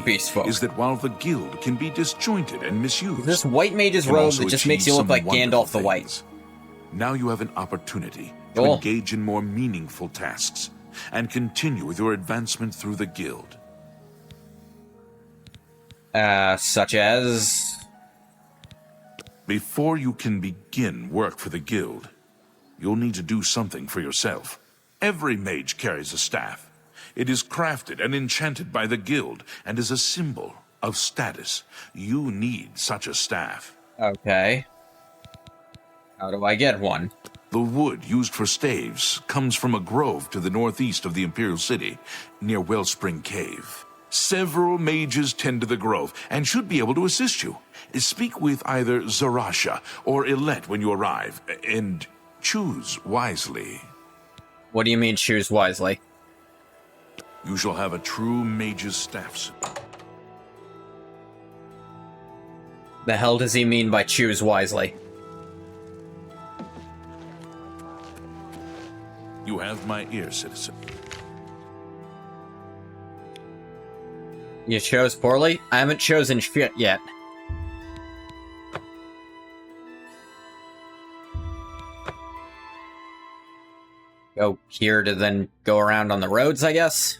Speaker 5: is that while the Guild can be disjointed and misused,
Speaker 1: this white mage's robe that just makes you look like Gandalf the White.
Speaker 5: Now you have an opportunity to engage in more meaningful tasks and continue with your advancement through the Guild.
Speaker 1: Such as?
Speaker 5: Before you can begin work for the Guild, you'll need to do something for yourself. Every mage carries a staff. It is crafted and enchanted by the Guild and is a symbol of status. You need such a staff.
Speaker 1: Okay. How do I get one?
Speaker 5: The wood used for staves comes from a grove to the northeast of the Imperial City, near Wellspring Cave. Several mages tend to the grove and should be able to assist you. Speak with either Zarasha or Ilette when you arrive, and choose wisely.
Speaker 1: What do you mean, choose wisely?
Speaker 5: You shall have a true mage's staff.
Speaker 1: The hell does he mean by choose wisely?
Speaker 5: You have my ear, citizen.
Speaker 1: You chose poorly? I haven't chosen shit yet. Go here to then go around on the roads, I guess?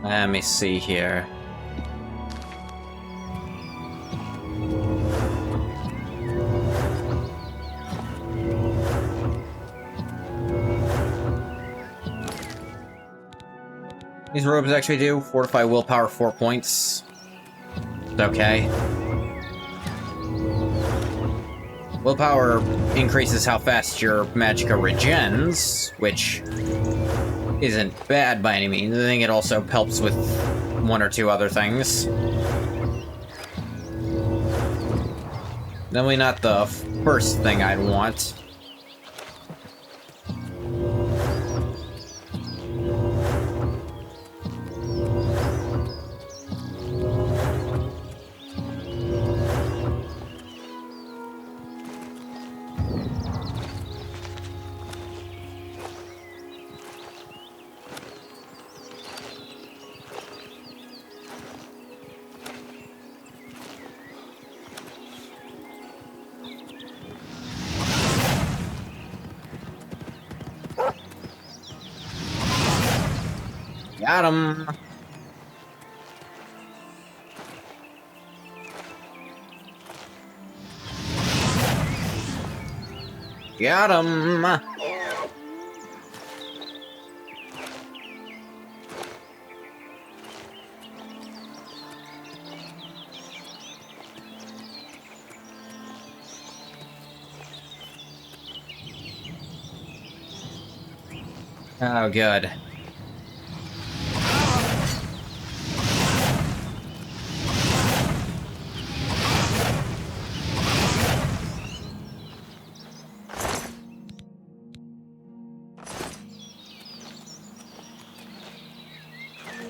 Speaker 1: Let me see here. These robes actually do fortify willpower 4 points. It's okay. Willpower increases how fast your magicka regens, which isn't bad by any means. I think it also helps with one or two other things. Definitely not the first thing I'd want. Got him. Got him. Oh, good.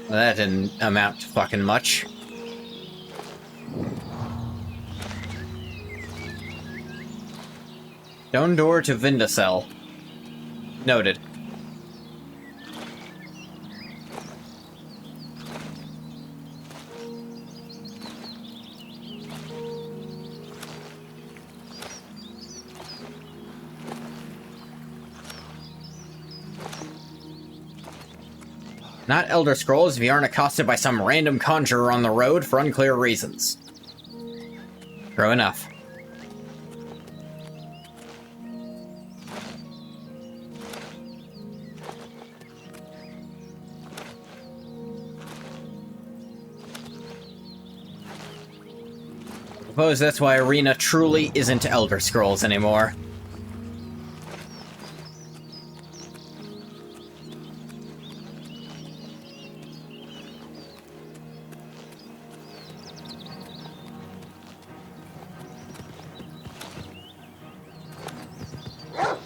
Speaker 1: That didn't amount to fucking much. Stone door to Vindicel. Noted. Not Elder Scrolls if you aren't accosted by some random conjurer on the road for unclear reasons. True enough. I suppose that's why Arena truly isn't Elder Scrolls anymore.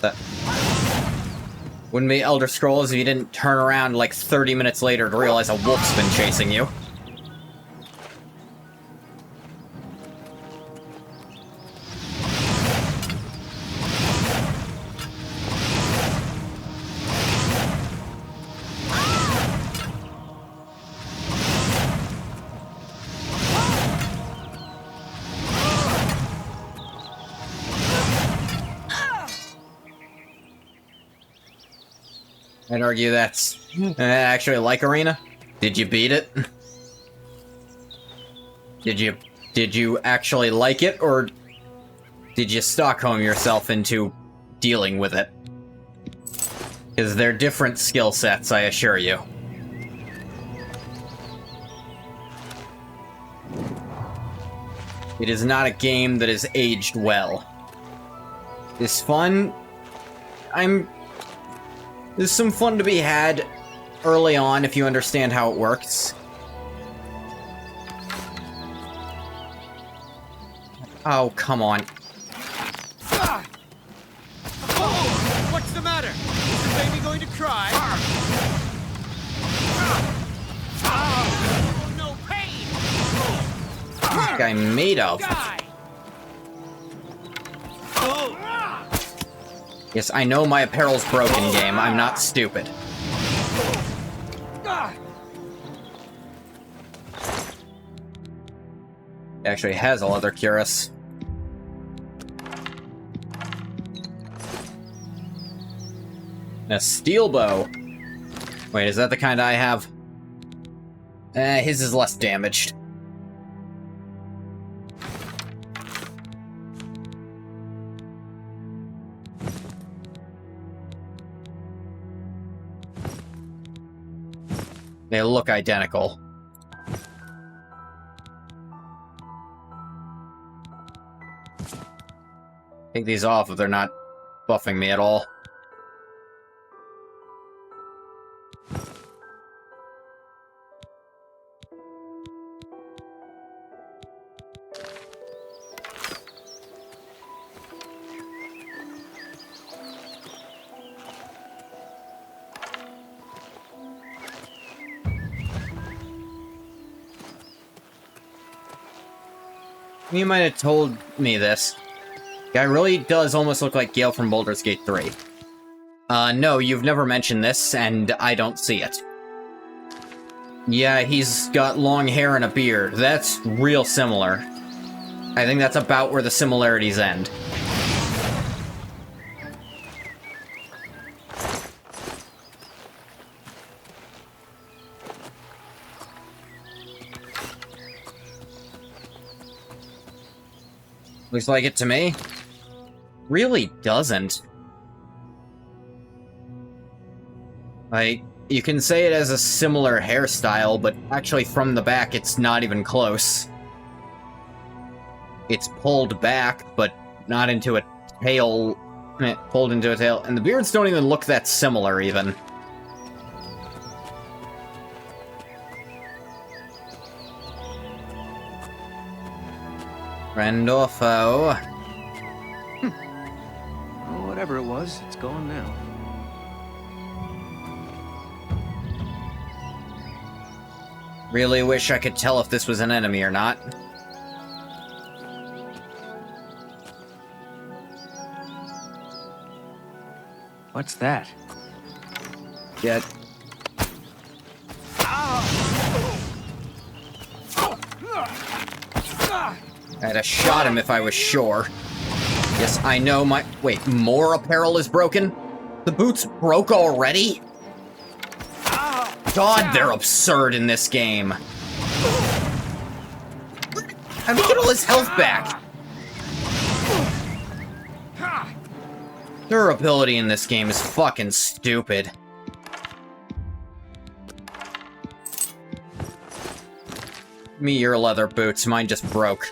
Speaker 1: That wouldn't be Elder Scrolls if you didn't turn around like 30 minutes later to realize a wolf's been chasing you. I'd argue that's actually like Arena. Did you beat it? Did you actually like it, or did you Stockholm yourself into dealing with it? Because they're different skill sets, I assure you. It is not a game that is aged well. It's fun. There's some fun to be had early on if you understand how it works. Oh, come on.
Speaker 10: Oh, what's the matter? Is the baby going to cry? Oh, no pain!
Speaker 1: What's this guy made of? Yes, I know my apparel's broken, game. I'm not stupid. It actually has a leather cuirass. And a steel bow. Wait, is that the kind I have? His is less damaged. They look identical. Take these off if they're not buffing me at all. You might have told me this. Guy really does almost look like Gale from Baldur's Gate 3. No, you've never mentioned this, and I don't see it. Yeah, he's got long hair and a beard. That's real similar. I think that's about where the similarities end. Looks like it to me. Really doesn't. Like, you can say it has a similar hairstyle, but actually from the back it's not even close. It's pulled back, but not into a tail. Pulled into a tail. And the beards don't even look that similar, even. Friend or foe?
Speaker 10: Well, whatever it was, it's gone now.
Speaker 1: Really wish I could tell if this was an enemy or not.
Speaker 10: What's that?
Speaker 1: Get. I'd have shot him if I was sure. Yes, I know my... Wait, more apparel is broken? The boots broke already? God, they're absurd in this game. And look at all his health back. Durability in this game is fucking stupid. Give me your leather boots, mine just broke.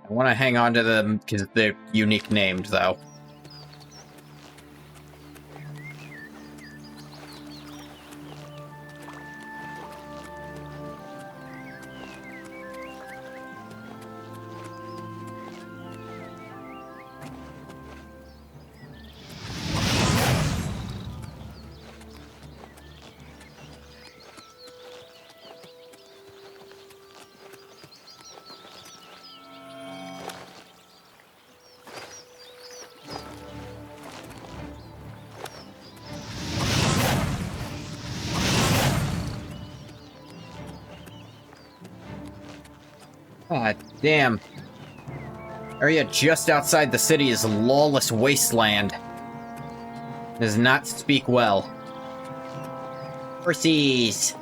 Speaker 1: I want to hang on to them because they're unique named, though. God damn. Area just outside the city is a lawless wasteland. Does not speak well. Horsies!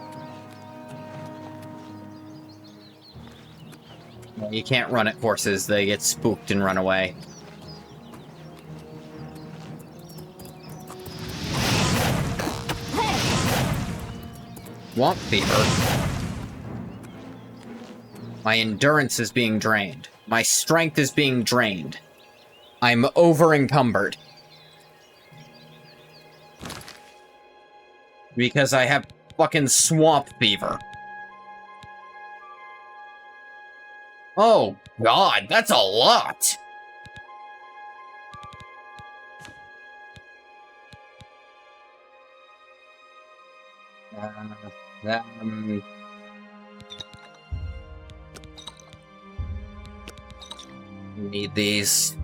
Speaker 1: Well, you can't run at horses, they get spooked and run away. Swamp fever. My endurance is being drained. My strength is being drained. I'm over-encumbered. Because I have fucking swamp fever. Oh, God, that's a lot! Need these.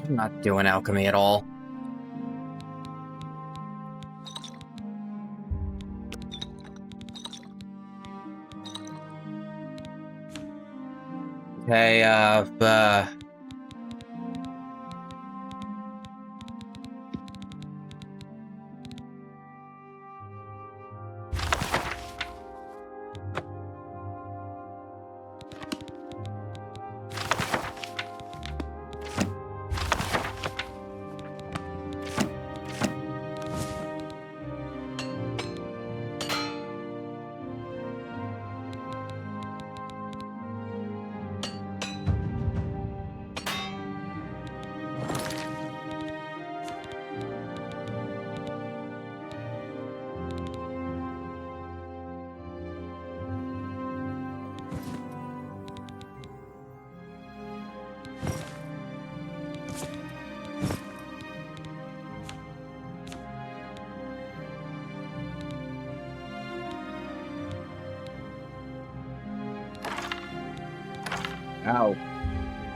Speaker 1: I'm not doing alchemy at all. Okay, ow.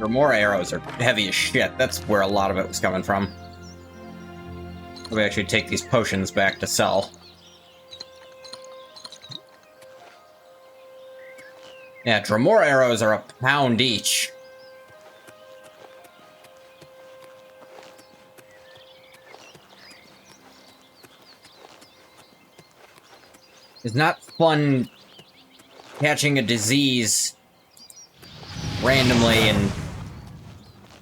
Speaker 1: More arrows are heavy as shit. That's where a lot of it was coming from. We actually take these potions back to sell. Yeah, Dremore arrows are £1 each. It's not fun catching a disease randomly, and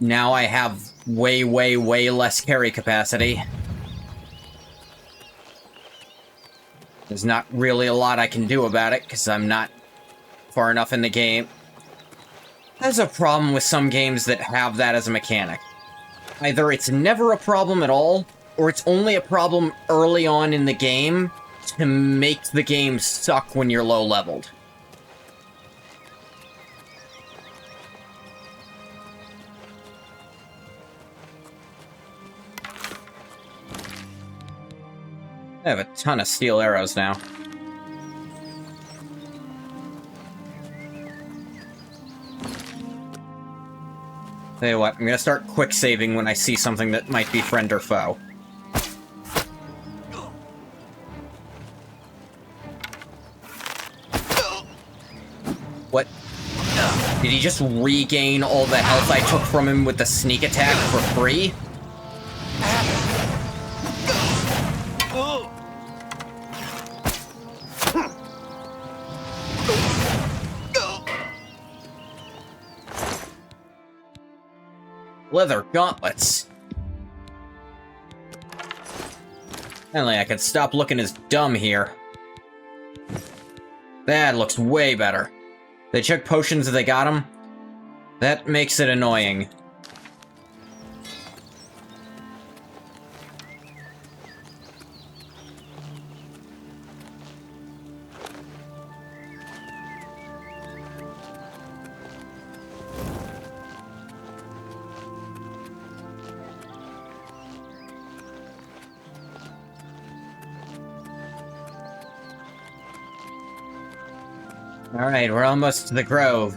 Speaker 1: now I have way, way, way less carry capacity. There's not really a lot I can do about it, because I'm not far enough in the game. There's a problem with some games that have that as a mechanic. Either it's never a problem at all, or it's only a problem early on in the game to make the game suck when you're low-leveled. I have a ton of steel arrows now. Tell you what, I'm gonna start quick saving when I see something that might be friend or foe. he just regain all the health I took from him with the sneak attack for free? Leather gauntlets. Finally, I can stop looking as dumb here. That looks way better. They check potions if they got them. That makes it annoying. Alright, we're almost to the grove.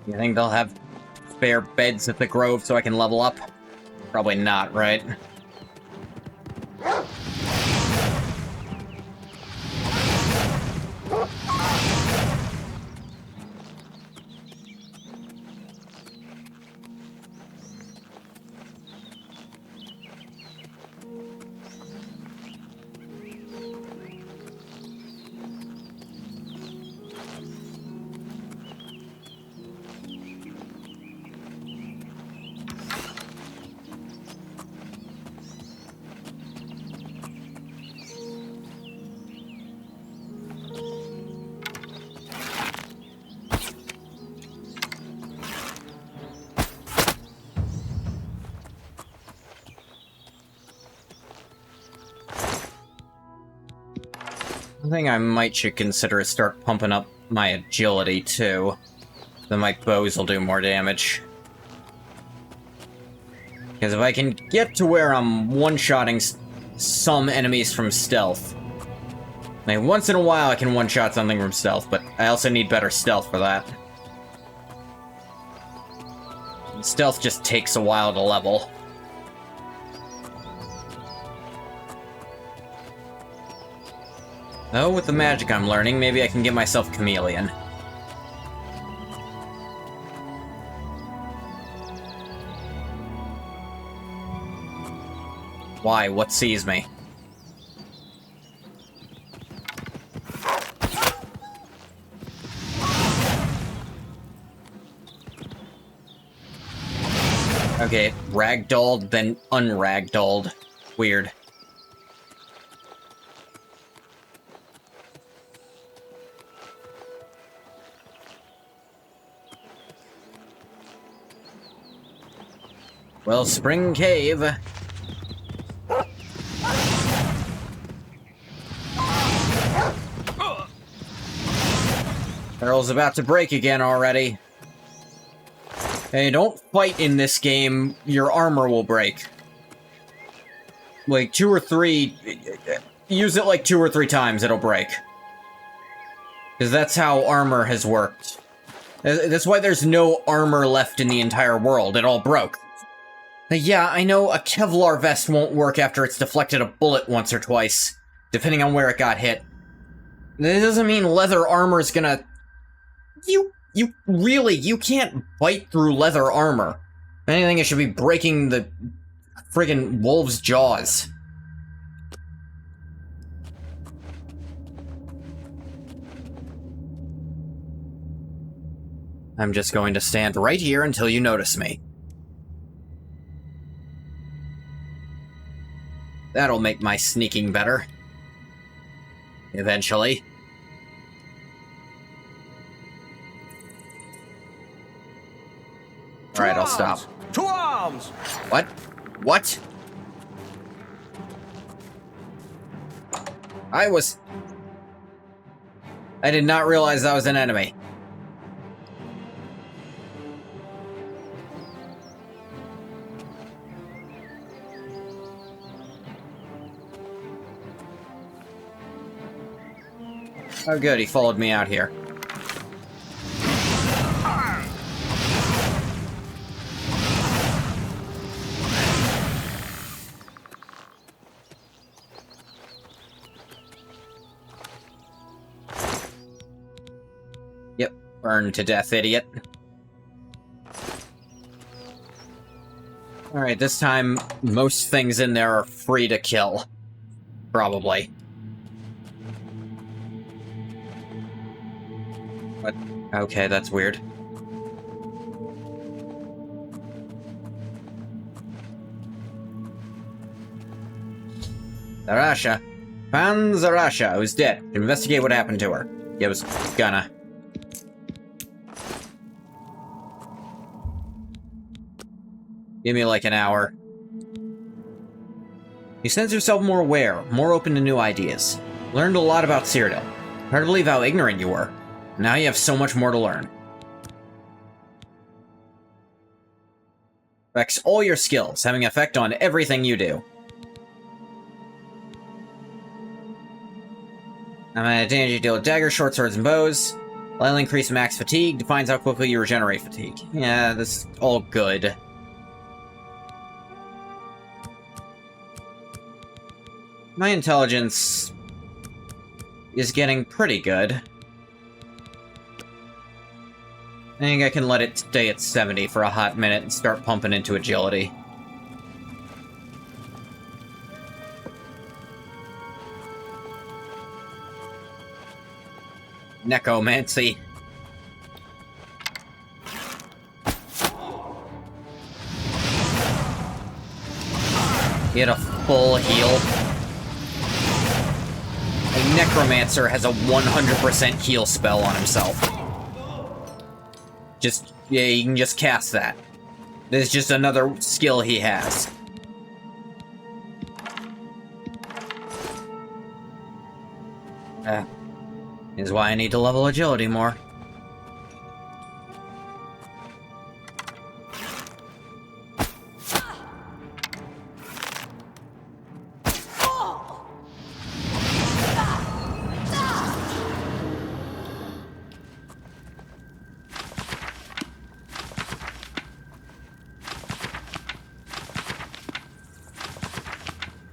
Speaker 1: You think they'll have spare beds at the grove so I can level up? Probably not, right? One thing I should consider is start pumping up my agility, too. Then my bows will do more damage. Because if I can get to where I'm one-shotting some enemies from stealth... Like, once in a while I can one-shot something from stealth, but I also need better stealth for that. Stealth just takes a while to level. Oh, with the magic I'm learning, maybe I can get myself Chameleon. Why? What sees me? Okay, ragdolled, then unragdolled. Weird. Well, Spring Cave. Barrel's about to break again already. Hey, don't fight in this game, your armor will break. Like, 2 or 3... Use it like 2 or 3 times, it'll break. Because that's how armor has worked. That's why there's no armor left in the entire world, it all broke. Yeah, I know a Kevlar vest won't work after it's deflected a bullet once or twice, depending on where it got hit. That doesn't mean leather armor's gonna... You can't bite through leather armor. If anything, it should be breaking the friggin' wolf's jaws. I'm just going to stand right here until you notice me. That'll make my sneaking better. Eventually. Alright, I'll stop.
Speaker 13: To arms!
Speaker 1: What? What? I did not realize that was an enemy. Oh good, he followed me out here. Yep, burn to death, idiot. Alright, this time, most things in there are free to kill. Probably. But, okay, that's weird. Zarasha. Found Zarasha, who's dead. Investigate what happened to her. Yeah, I was gonna. Give me like an hour. You sense yourself more aware, more open to new ideas. Learned a lot about Cyrodiil. Hard to believe how ignorant you were. Now you have so much more to learn. Affects all your skills, having an effect on everything you do. I'm at advantage you deal with daggers, short swords, and bows. Slightly increase max fatigue, defines how quickly you regenerate fatigue. Yeah, this is all good. My intelligence is getting pretty good. I think I can let it stay at 70 for a hot minute and start pumping into agility. Necromancy. Get a full heal. A necromancer has a 100% heal spell on himself. Just, yeah, you can just cast that. There's just another skill he has. Is why I need to level agility more.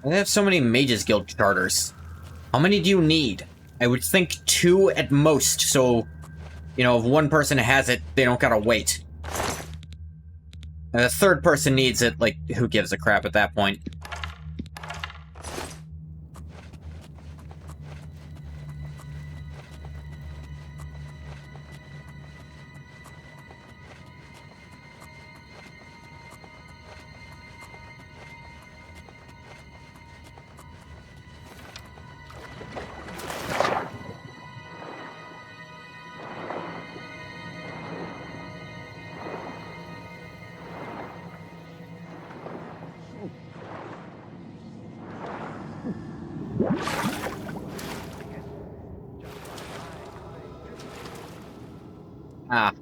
Speaker 1: They have so many Mages Guild charters. How many do you need? I would think 2 at most, so, you know, if one person has it, they don't gotta wait. And the third person needs it, like, who gives a crap at that point? Ah.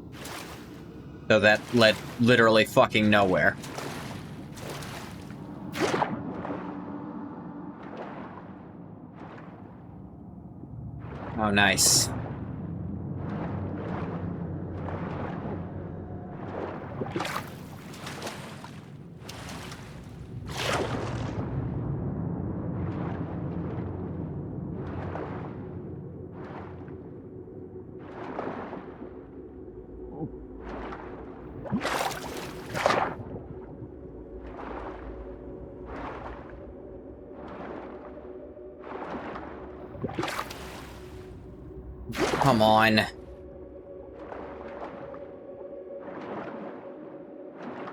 Speaker 1: So that led literally fucking nowhere. Oh, nice. Come on.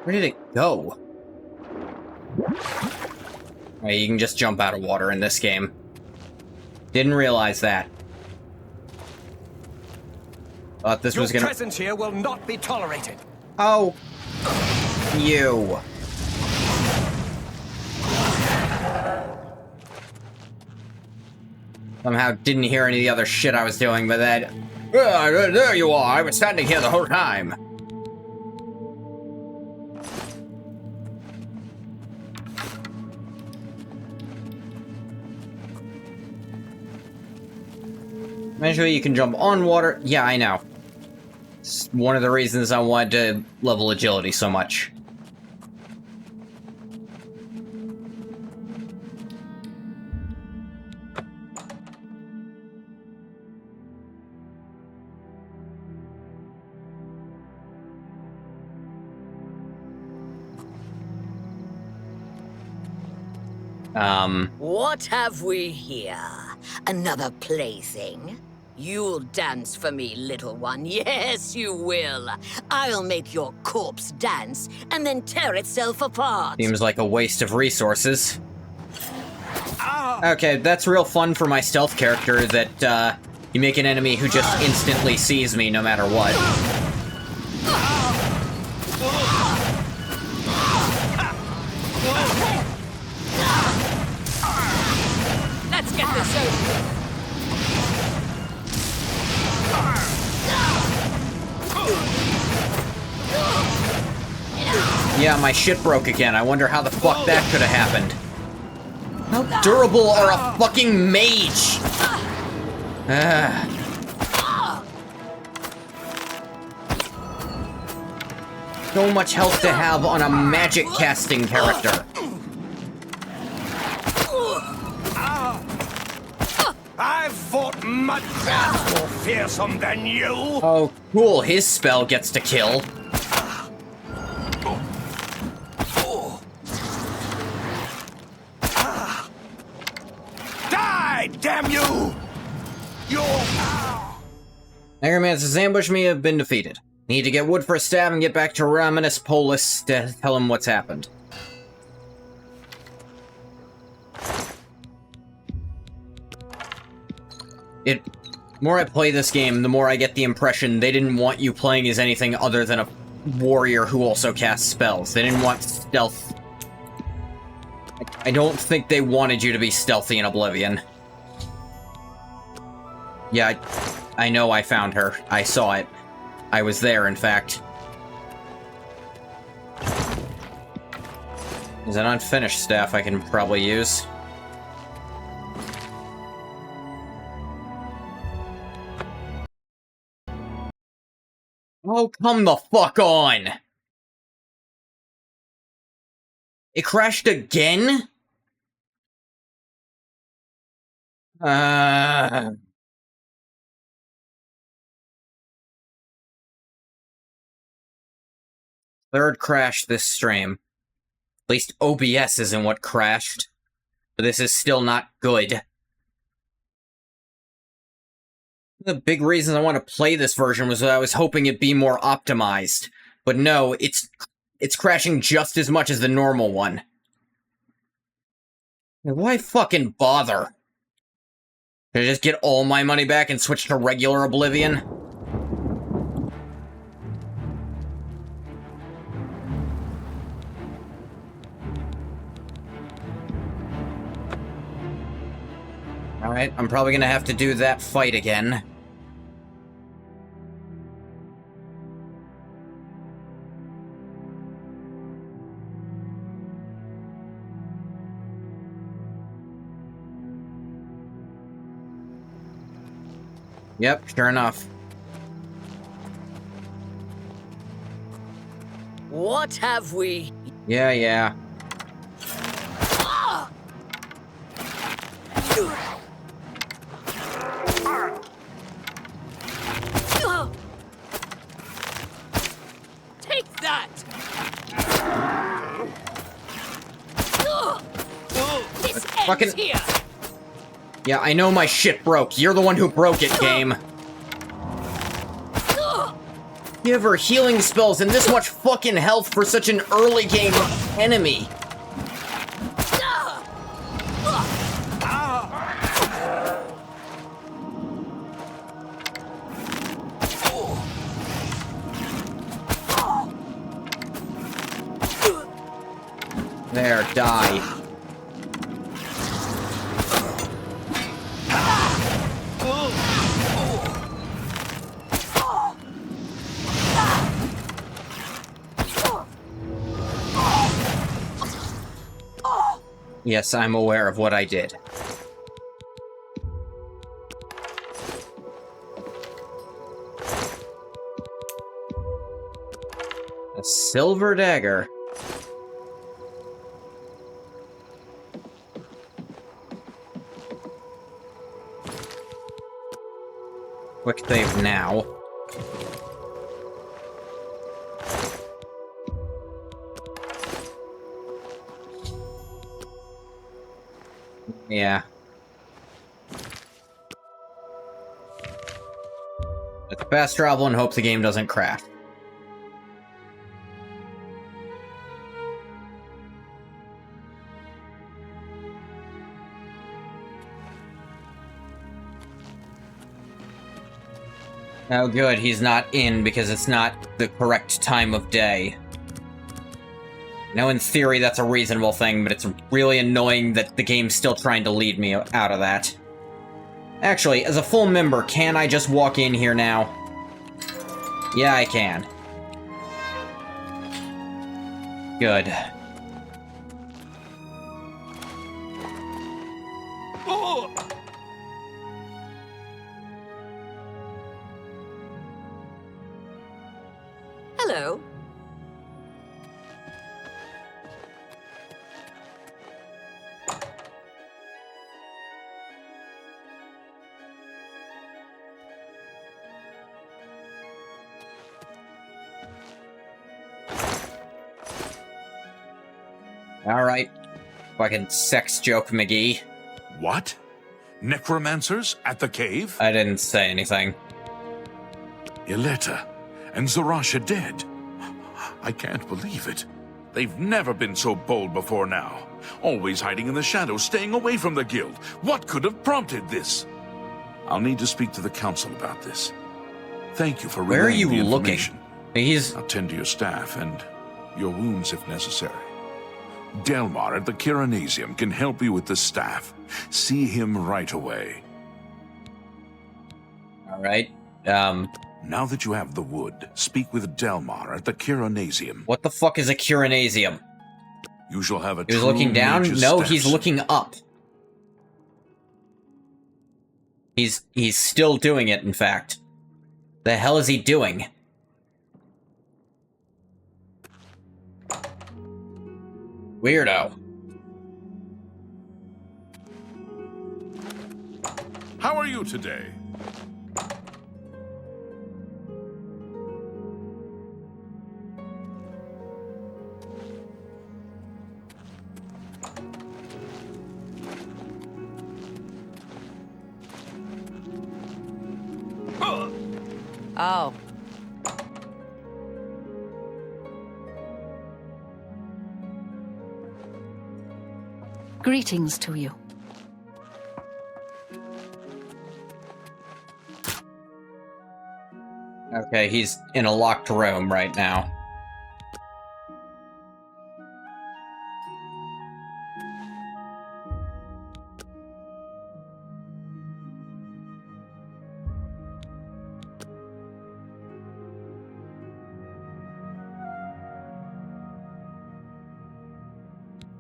Speaker 1: Where did it go? Right, you can just jump out of water in this game. Didn't realize that. Thought this was gonna—
Speaker 13: Your presence here will not be tolerated.
Speaker 1: Oh. You. Somehow didn't hear any of the other shit I was doing, but that... there you are! I was standing here the whole time! Eventually you can jump on water. Yeah, I know. It's one of the reasons I wanted to level agility so much.
Speaker 18: What have we here? Another plaything? You'll dance for me, little one. Yes, you will. I'll make your corpse dance and then tear itself apart.
Speaker 1: Seems like a waste of resources. Okay, that's real fun for my stealth character, that, you make an enemy who just instantly sees me no matter what.
Speaker 18: Let's get this over.
Speaker 1: Yeah, my shit broke again. I wonder how the fuck that could have happened. How durable are a fucking mage? So much health to have on a magic casting character.
Speaker 3: I've fought much more fearsome than you.
Speaker 1: Oh, cool. His spell gets to kill.
Speaker 3: Die, damn you!
Speaker 1: Necromancer's ambush me have been defeated. Need to get wood for a staff and get back to Raminus Polis to tell him what's happened. The more I play this game, the more I get the impression they didn't want you playing as anything other than a warrior who also casts spells. They didn't want stealth. I don't think they wanted you to be stealthy in Oblivion. Yeah, I know I found her. I saw it. I was there, in fact. There's an unfinished staff I can probably use. Oh, come the fuck on! It crashed again? Third crash this stream. At least OBS isn't what crashed. But this is still not good. The big reason I want to play this version was that I was hoping it'd be more optimized. But no, it's crashing just as much as the normal one. Why fucking bother? Should I just get all my money back and switch to regular Oblivion? Alright, I'm probably gonna have to do that fight again. Yep, sure enough.
Speaker 18: What have we?
Speaker 1: Yeah.
Speaker 18: Take that! This ends here!
Speaker 1: Yeah, I know my shit broke. You're the one who broke it, game. Give her healing spells and this much fucking health for such an early game enemy. There, die. Yes, I'm aware of what I did. A silver dagger. Quick save now. Yeah. Let's fast travel and hope the game doesn't crash. Oh good, he's not in because it's not the correct time of day. Now in theory that's a reasonable thing, but it's really annoying that the game's still trying to lead me out of that. Actually, as a full member, can I just walk in here now? Yeah, I can. Good.
Speaker 18: Hello.
Speaker 1: Alright. Fucking sex joke, McGee.
Speaker 5: What? Necromancers at the cave?
Speaker 1: I didn't say anything.
Speaker 5: Ileta and Zarasha dead. I can't believe it. They've never been so bold before now. Always hiding in the shadows, staying away from the guild. What could have prompted this? I'll need to speak to the council about this. Thank you for relaying
Speaker 1: Where are you
Speaker 5: the
Speaker 1: looking?
Speaker 5: information.
Speaker 1: He's...
Speaker 5: I'll tend to your staff and your wounds if necessary. Delmar at the Kiranasium can help you with the staff. See him right away.
Speaker 1: Alright,
Speaker 5: Now that you have the wood, speak with Delmar at the Kiranasium.
Speaker 1: What the fuck is a Kiranasium?
Speaker 5: You shall have a
Speaker 1: He was looking down?
Speaker 5: mage's
Speaker 1: No,
Speaker 5: steps.
Speaker 1: he's looking up. He's still doing it, in fact. The hell is he doing? Weirdo.
Speaker 5: How are you today?
Speaker 19: Oh.
Speaker 12: Greetings to you.
Speaker 1: Okay, he's in a locked room right now.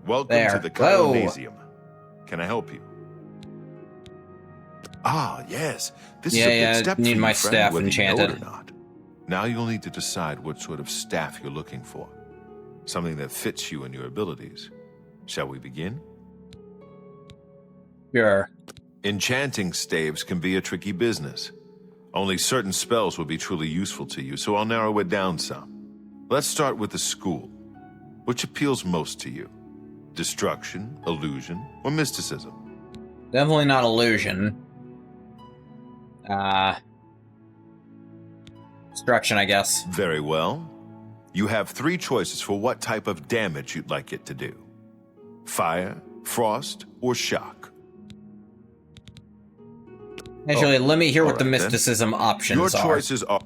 Speaker 15: Welcome
Speaker 1: There.
Speaker 15: to the
Speaker 1: Whoa.
Speaker 15: Kiranasium. Can I help you? Ah, yes. This is
Speaker 1: Yeah,
Speaker 15: a big
Speaker 1: yeah,
Speaker 15: step for
Speaker 1: need
Speaker 15: you,
Speaker 1: my
Speaker 15: friend,
Speaker 1: staff
Speaker 15: whether you know it
Speaker 1: enchanted.
Speaker 15: or not. Now you'll need to decide what sort of staff you're looking for. Something that fits you and your abilities. Shall we begin?
Speaker 1: Sure.
Speaker 15: Enchanting staves can be a tricky business. Only certain spells will be truly useful to you, so I'll narrow it down some. Let's start with the school. Which appeals most to you? Destruction, illusion, or mysticism?
Speaker 1: Definitely not illusion. Destruction, I guess.
Speaker 15: Very well. You have 3 choices for what type of damage you'd like it to do. Fire, frost, or shock.
Speaker 1: Actually, let me hear what
Speaker 15: all
Speaker 1: the
Speaker 15: right, then.
Speaker 1: mysticism options
Speaker 15: Your
Speaker 1: are.
Speaker 15: choices are...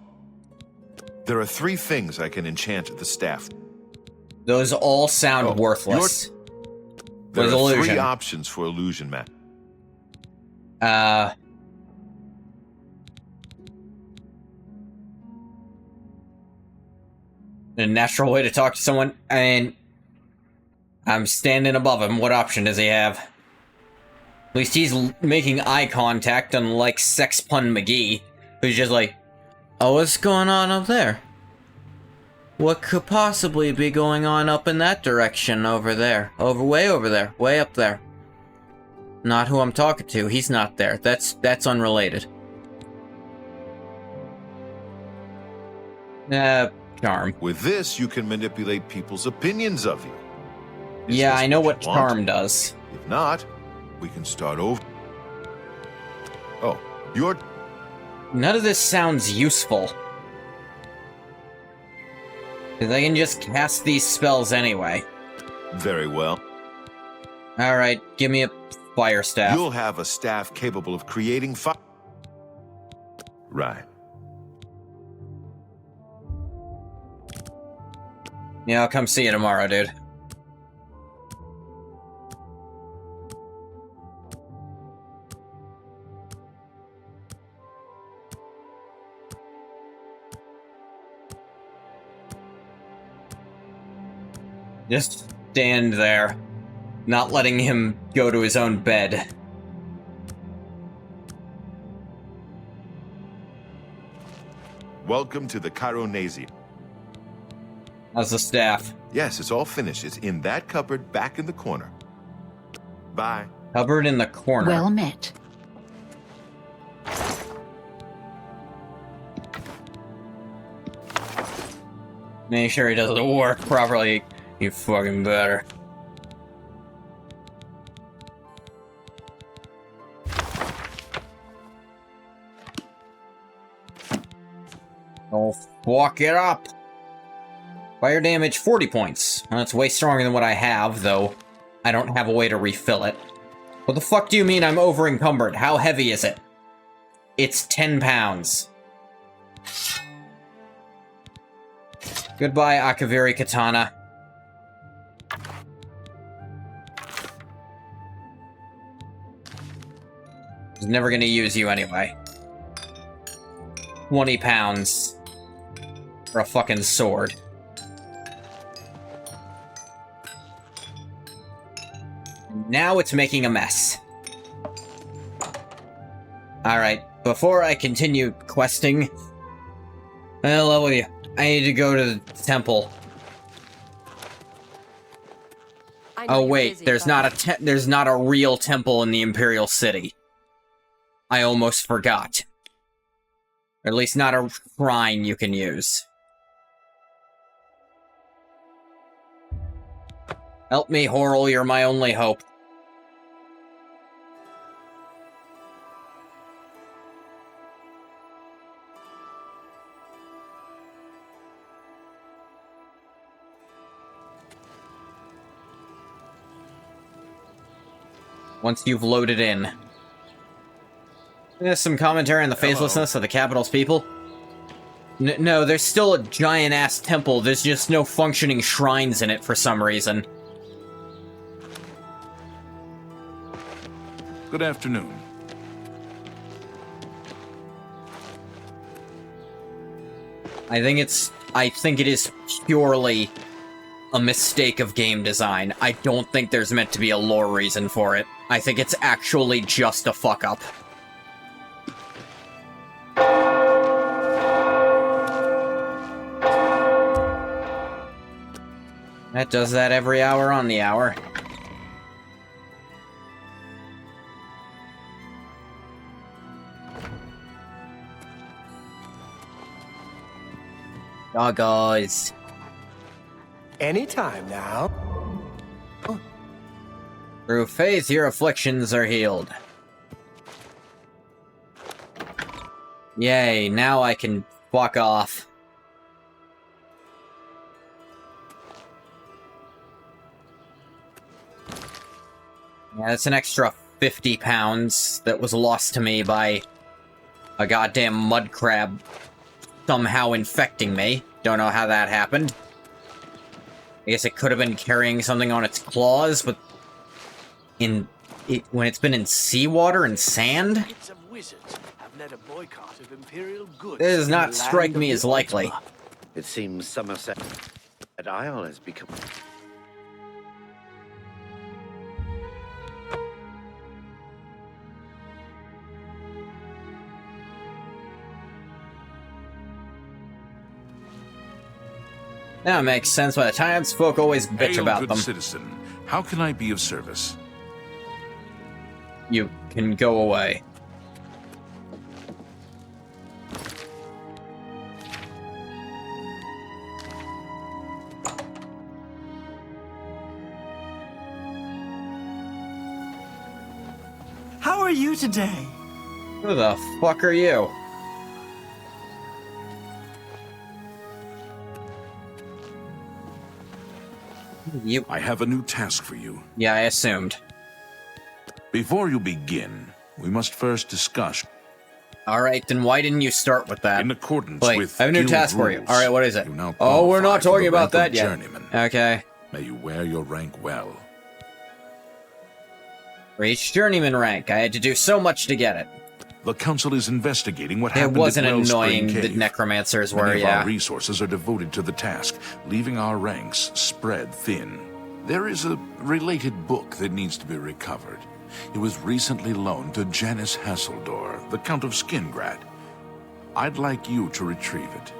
Speaker 15: There are 3 things I can enchant the staff.
Speaker 1: Those all sound worthless.
Speaker 15: There
Speaker 1: With
Speaker 15: are
Speaker 1: illusion.
Speaker 15: 3 options for illusion, Matt.
Speaker 1: A natural way to talk to someone, and I'm standing above him. What option does he have? At least he's making eye contact, unlike Sex Pun McGee, who's just like, oh, what's going on up there? What could possibly be going on up in that direction over there? Way over there. Way up there. Not who I'm talking to. He's not there. That's unrelated. Charm.
Speaker 15: With this, you can manipulate people's opinions of you.
Speaker 1: Yeah, I know what
Speaker 15: you want?
Speaker 1: charm does.
Speaker 15: If not, We can start over. Oh, you're...
Speaker 1: None of this sounds useful. Because I can just cast these spells anyway.
Speaker 15: Very well.
Speaker 1: Alright, give me a fire staff.
Speaker 15: You'll have a staff capable of creating fire. Right.
Speaker 1: Yeah, I'll come see you tomorrow, dude. Just stand there, not letting him go to his own bed.
Speaker 15: Welcome to the Chironasium.
Speaker 1: How's the staff?
Speaker 15: Yes, it's all finished. It's in that cupboard back in the corner. Bye.
Speaker 1: Cupboard in the corner.
Speaker 12: Well met.
Speaker 1: Make sure he doesn't work properly, you fucking better. Oh, fuck it up! Fire damage, 40 points. Well, that's way stronger than what I have, though I don't have a way to refill it. What the fuck do you mean I'm over-encumbered? How heavy is it? It's 10 pounds. Goodbye, Akaviri Katana. I was never gonna use you anyway. 20 pounds. For a fucking sword. Now it's making a mess. Alright, before I continue questing... Well, I need to go to the temple. Oh wait, there's not a real temple in the Imperial City. I almost forgot. Or at least not a shrine you can use. Help me, Horrell, you're my only hope. Once you've loaded in. There's some commentary on the faithlessness of the capital's people. No, there's still a giant-ass temple, there's just no functioning shrines in it for some reason.
Speaker 5: Good afternoon.
Speaker 1: I think it is purely a mistake of game design. I don't think there's meant to be a lore reason for it. I think it's actually just a fuck-up. That does that every hour on the hour. Oh, guys.
Speaker 13: Anytime now.
Speaker 1: Through faith, your afflictions are healed. Yay, now I can fuck off. Yeah, that's an extra 50 pounds that was lost to me by a goddamn mud crab somehow infecting me. Don't know how that happened. I guess it could have been carrying something on its claws, but when it's been in seawater and sand? This does not strike me as likely.
Speaker 7: It seems Somerset Isle has become...
Speaker 1: That makes sense. By the townsfolk always bitch about
Speaker 5: good
Speaker 1: them.
Speaker 5: Citizen, how can I be of service?
Speaker 1: You can go away.
Speaker 4: you today?
Speaker 1: Who the fuck are you?
Speaker 5: I have a new task for you.
Speaker 1: Yeah, I assumed.
Speaker 5: Before you begin, we must first discuss.
Speaker 1: Alright, then why didn't you start with that?
Speaker 5: In accordance
Speaker 1: Wait,
Speaker 5: with
Speaker 1: I have a new
Speaker 5: guild
Speaker 1: task for you.
Speaker 5: rules,
Speaker 1: Alright, what is it?
Speaker 5: you now
Speaker 1: Oh, we're not
Speaker 5: qualify for
Speaker 1: talking
Speaker 5: the
Speaker 1: about
Speaker 5: rank
Speaker 1: that
Speaker 5: of
Speaker 1: yet.
Speaker 5: journeyman.
Speaker 1: Okay.
Speaker 5: May you wear your rank well.
Speaker 1: Reach journeyman rank. I had to do so much to get it.
Speaker 5: The council is investigating what
Speaker 1: It
Speaker 5: happened
Speaker 1: wasn't
Speaker 5: at Wellspring
Speaker 1: annoying, the
Speaker 5: Cave.
Speaker 1: necromancers
Speaker 5: Many
Speaker 1: were,
Speaker 5: of
Speaker 1: yeah.
Speaker 5: our resources are devoted to the task, leaving our ranks spread thin. There is a related book that needs to be recovered. It was recently loaned to Janice Hasseldor, the Count of Skingrad. I'd like you to retrieve it.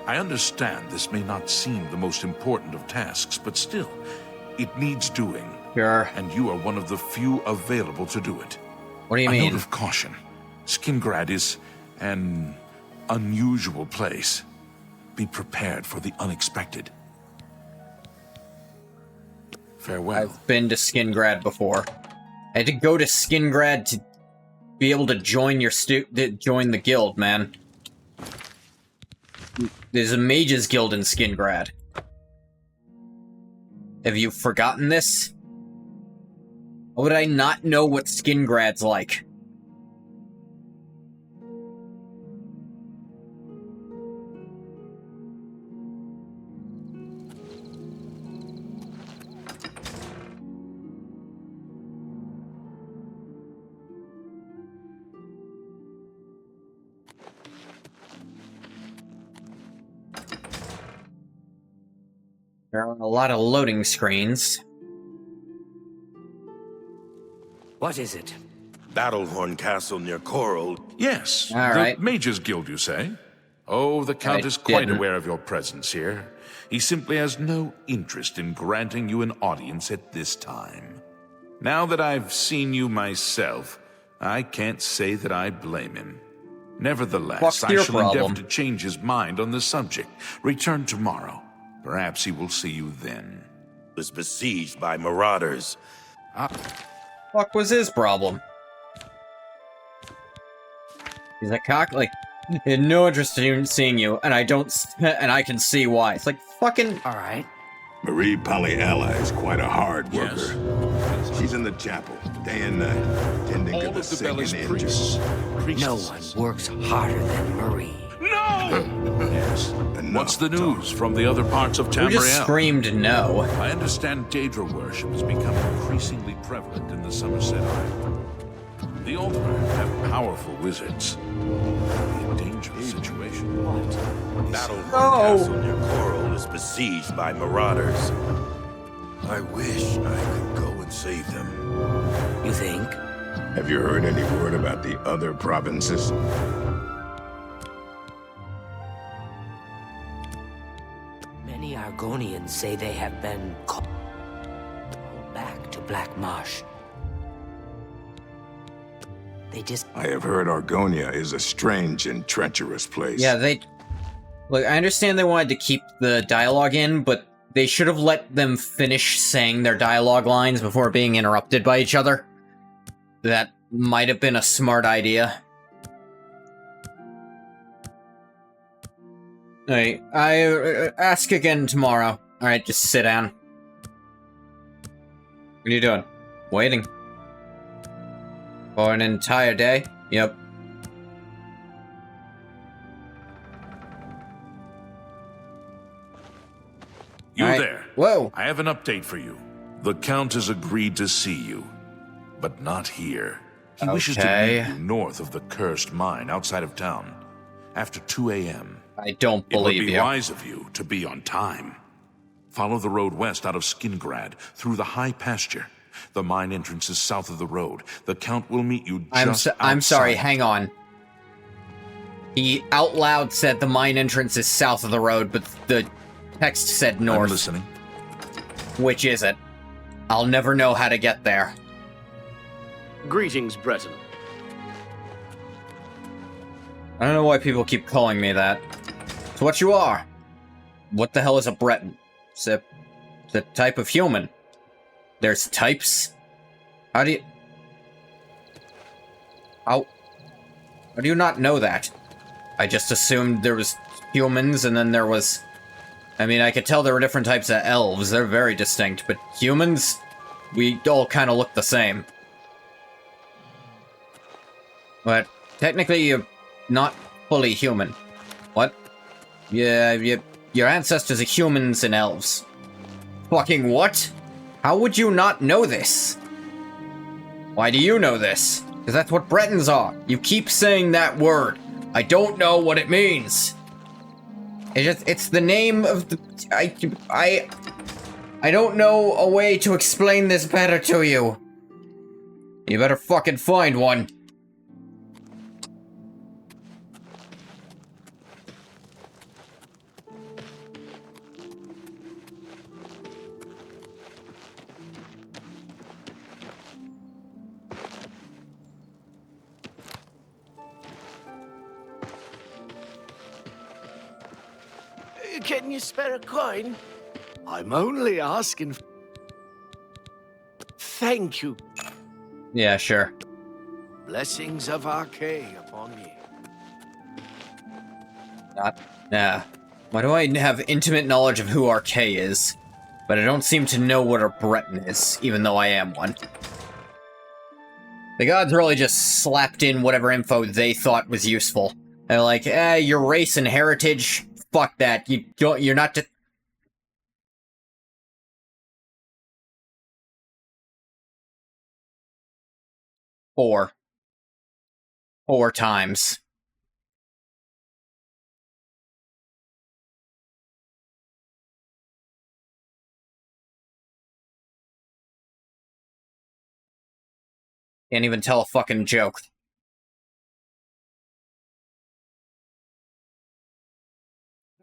Speaker 5: I understand this may not seem the most important of tasks, but still, it needs doing.
Speaker 1: Sure.
Speaker 5: And you are one of the few available to do it.
Speaker 1: What do you
Speaker 5: A
Speaker 1: mean?
Speaker 5: note of caution. Skingrad is an unusual place. Be prepared for the unexpected. Farewell.
Speaker 1: I've been to Skingrad before. I had to go to Skingrad to be able to join your join the guild, man. There's a mages guild in Skingrad. Have you forgotten this? How would I not know what Skingrad's like? There are a lot of loading screens.
Speaker 6: What is it?
Speaker 3: Battlehorn Castle near Coral.
Speaker 5: Yes.
Speaker 1: All right.
Speaker 5: The Mages Guild, you say? Oh, the Count is quite aware of your presence here. He simply has no interest in granting you an audience at this time. Now that I've seen you myself, I can't say that I blame him. Nevertheless, I shall endeavor to change his mind on the subject. Return tomorrow. Perhaps he will see you then.
Speaker 3: Was besieged by marauders.
Speaker 1: Fuck was his problem? He's a cock, like, he had no interest in seeing you, and I can see why. It's like, fucking...
Speaker 6: Alright.
Speaker 21: Marie Polyella is quite a hard worker. She's in the chapel, day and night, tending to the sick and injured.
Speaker 6: No one works harder than Marie.
Speaker 5: Yes. What's the news from the other parts of Tamriel?
Speaker 1: We just screamed no.
Speaker 5: I understand Daedra worship has become increasingly prevalent in the Somerset Island. The Ultimate have powerful wizards. A dangerous situation.
Speaker 3: What? Battlehorn Castle near Coral is besieged by marauders. I wish I could go and save them.
Speaker 6: You think?
Speaker 21: Have you heard any word about the other provinces?
Speaker 6: Many Argonians say they have been called back to Black Marsh.
Speaker 21: I have heard Argonia is a strange and treacherous place.
Speaker 1: Yeah, Look, I understand they wanted to keep the dialogue in, but they should have let them finish saying their dialogue lines before being interrupted by each other. That might have been a smart idea. Alright, I ask again tomorrow. Alright, just sit down. What are you doing? Waiting. For an entire day? Yep.
Speaker 5: You
Speaker 1: All right.
Speaker 5: there.
Speaker 1: Whoa.
Speaker 5: I have an update for you. The Count has agreed to see you, but not here. He wishes to meet you north of the cursed mine outside of town, after 2 a.m.
Speaker 1: I don't believe
Speaker 5: It would be
Speaker 1: you.
Speaker 5: wise of you to be on time. Follow the road west out of Skingrad, through the high pasture. The mine entrance is south of the road. The Count will meet you just
Speaker 1: I'm sorry,
Speaker 5: outside.
Speaker 1: hang on. He out loud said the mine entrance is south of the road, but the text said north.
Speaker 5: I'm listening.
Speaker 1: Which is it? I'll never know how to get there.
Speaker 2: Greetings, Breton.
Speaker 1: I don't know why people keep calling me that. It's what you are. What the hell is a Breton? It's a type of human. There's types? How do you... How do you not know that? I just assumed there was humans and then there was... I mean, I could tell there were different types of elves. They're very distinct, but humans? We all kind of look the same. But technically, you're not fully human. What? Yeah, your ancestors are humans and elves. Fucking what? How would you not know this? Why do you know this? Because that's what Bretons are. You keep saying that word. I don't know what it means. It's the name of the... I don't know a way to explain this better to you. You better fucking find one.
Speaker 2: Can you spare a coin? I'm only asking. Thank you.
Speaker 1: Yeah, sure.
Speaker 2: Blessings of Archay upon you.
Speaker 1: Nah. Why do I have intimate knowledge of who Archay is? But I don't seem to know what a Breton is, even though I am one. The gods really just slapped in whatever info they thought was useful. They're like, your race and heritage, fuck that. You're not Four times. Can't even tell a fucking joke.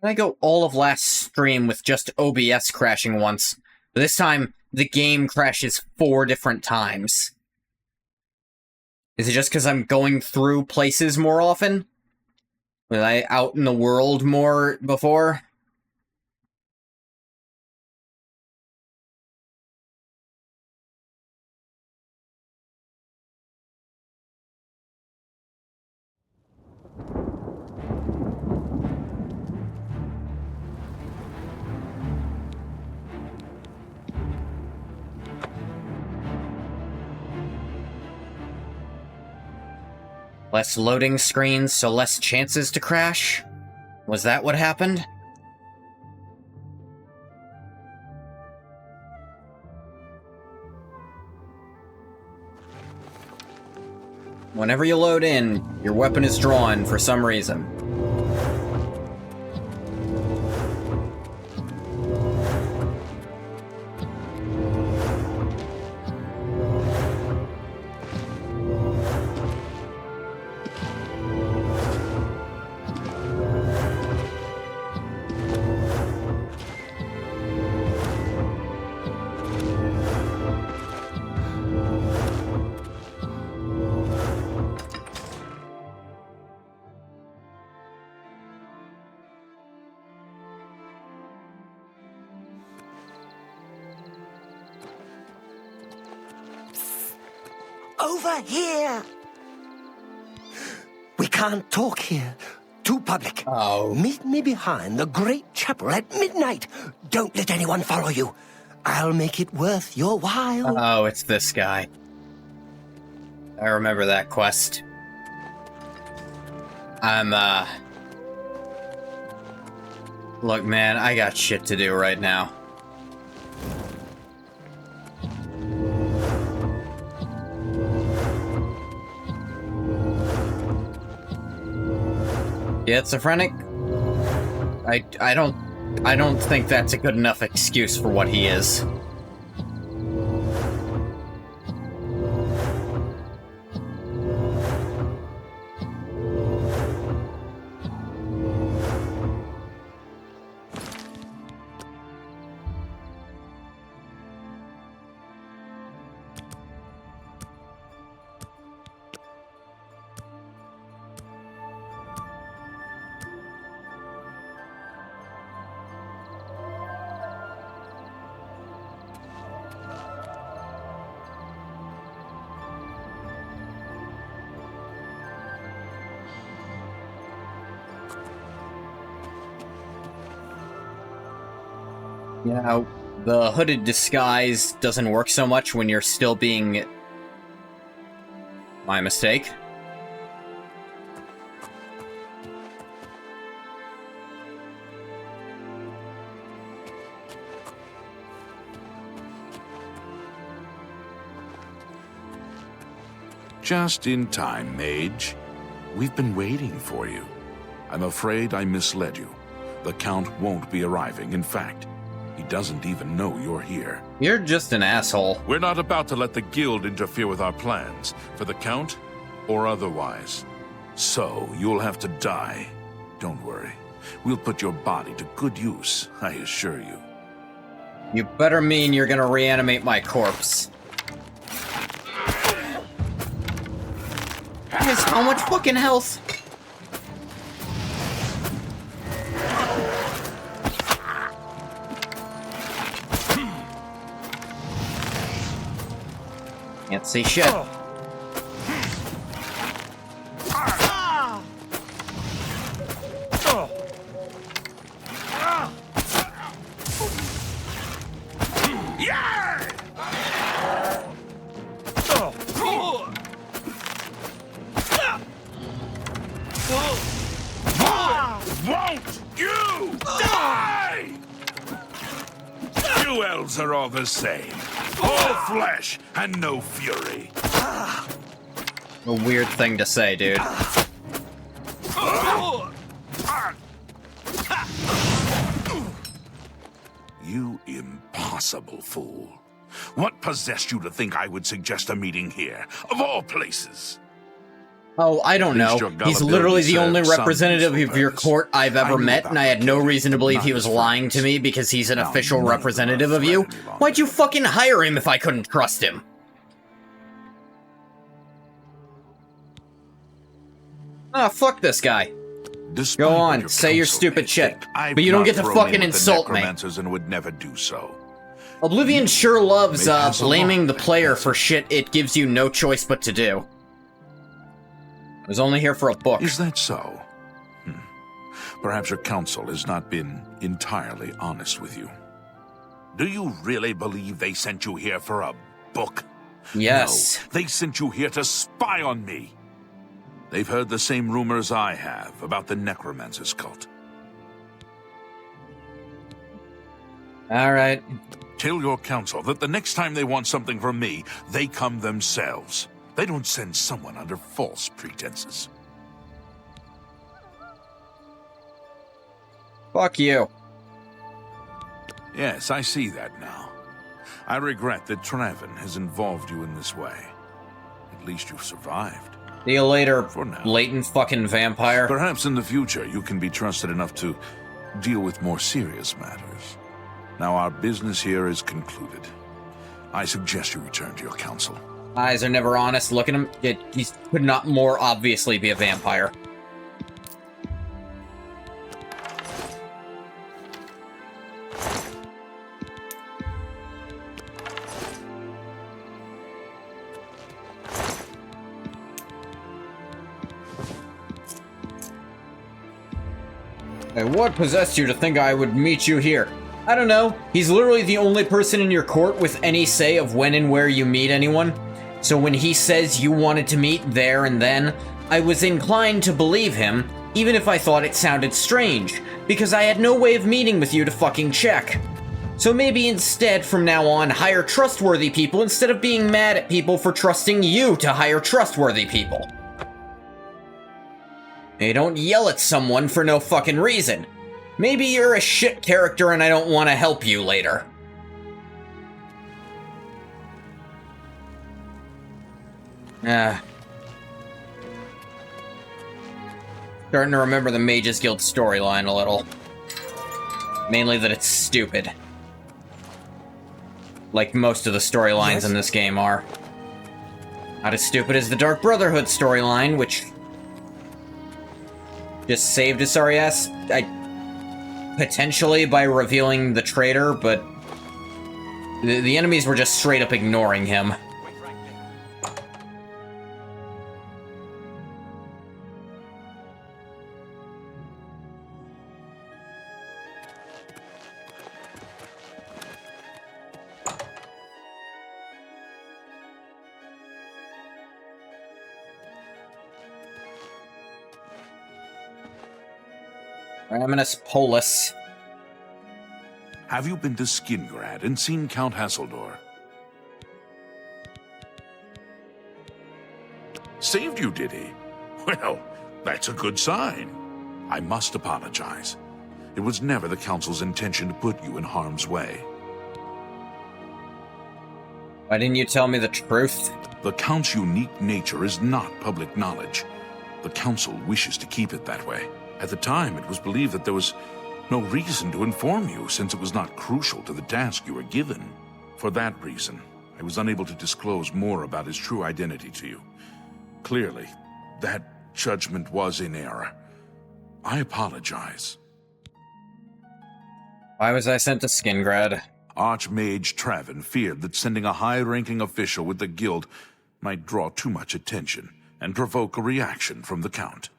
Speaker 1: I go all of last stream with just OBS crashing once. But this time, the game crashes 4 different times. Is it just because I'm going through places more often? Was I out in the world more before? Less loading screens, so less chances to crash? Was that what happened? Whenever you load in, your weapon is drawn for some reason.
Speaker 13: Over here! We can't talk here. Too public.
Speaker 1: Oh.
Speaker 13: Meet me behind the great chapel at midnight. Don't let anyone follow you. I'll make it worth your while.
Speaker 1: Oh, it's this guy. I remember that quest. Look, man, I got shit to do right now. Schizophrenic? I don't think that's a good enough excuse for what he is. Yeah, the hooded disguise doesn't work so much when you're still being... My mistake.
Speaker 21: Just in time, Mage. We've been waiting for you. I'm afraid I misled you. The Count won't be arriving. In fact, he doesn't even know you're here.
Speaker 1: You're just an asshole.
Speaker 21: We're not about to let the Guild interfere with our plans, for the Count or otherwise. So, you'll have to die. Don't worry. We'll put your body to good use, I assure you.
Speaker 1: You better mean you're gonna reanimate my corpse. He has how much fucking health? Can't see shit.
Speaker 21: Won't you die? You elves are all the same. All flesh and no fury.
Speaker 1: A weird thing to say, dude.
Speaker 21: You impossible fool. What possessed you to think I would suggest a meeting here, of all places?
Speaker 1: Oh, I don't know. He's literally the only representative of your court I've ever met, and I had no reason to believe he was lying to me because he's an official representative of you. Why'd you fucking hire him if I couldn't trust him? Ah, fuck this guy. Go on, say your stupid shit, but you don't get to fucking insult me.
Speaker 21: And would never do so.
Speaker 1: Oblivion sure loves blaming the player for shit it gives you no choice but to do. I was only here for a book.
Speaker 21: Is that so? Perhaps your council has not been entirely honest with you. Do you really believe they sent you here for a book?
Speaker 1: Yes.
Speaker 21: No, they sent you here to spy on me. They've heard the same rumors I have about the Necromancer's cult.
Speaker 1: Alright.
Speaker 21: Tell your council that the next time they want something from me, they come themselves. They don't send someone under false pretenses.
Speaker 1: Fuck you.
Speaker 21: Yes, I see that now. I regret that Traven has involved you in this way. At least you've survived.
Speaker 1: See you later, latent fucking vampire.
Speaker 21: Perhaps in the future you can be trusted enough to deal with more serious matters. Now our business here is concluded. I suggest you return to your council.
Speaker 1: Eyes are never honest. Look at him. He could not more obviously be a vampire. Hey, what possessed you to think I would meet you here? I don't know. He's literally the only person in your court with any say of when and where you meet anyone. So when he says you wanted to meet there and then, I was inclined to believe him, even if I thought it sounded strange, because I had no way of meeting with you to fucking check. So maybe instead, from now on, hire trustworthy people instead of being mad at people for trusting you to hire trustworthy people. Hey, don't yell at someone for no fucking reason. Maybe you're a shit character and I don't want to help you later. Starting to remember the Mages Guild storyline a little. Mainly that it's stupid. Like most of the storylines in this game are. Not as stupid as the Dark Brotherhood storyline, which just saved Asarias, potentially by revealing the traitor, but the enemies were just straight up ignoring him. Raminus Polus.
Speaker 21: Have you been to Skingrad and seen Count Hasseldor? Saved you, did he? Well, that's a good sign. I must apologize. It was never the Council's intention to put you in harm's way.
Speaker 1: Why didn't you tell me the truth?
Speaker 21: The Count's unique nature is not public knowledge. The Council wishes to keep it that way. At the time, it was believed that there was no reason to inform you, since it was not crucial to the task you were given. For that reason, I was unable to disclose more about his true identity to you. Clearly, that judgment was in error. I apologize.
Speaker 1: Why was I sent to Skingrad?
Speaker 21: Archmage Travin feared that sending a high-ranking official with the guild might draw too much attention and provoke a reaction from the Count.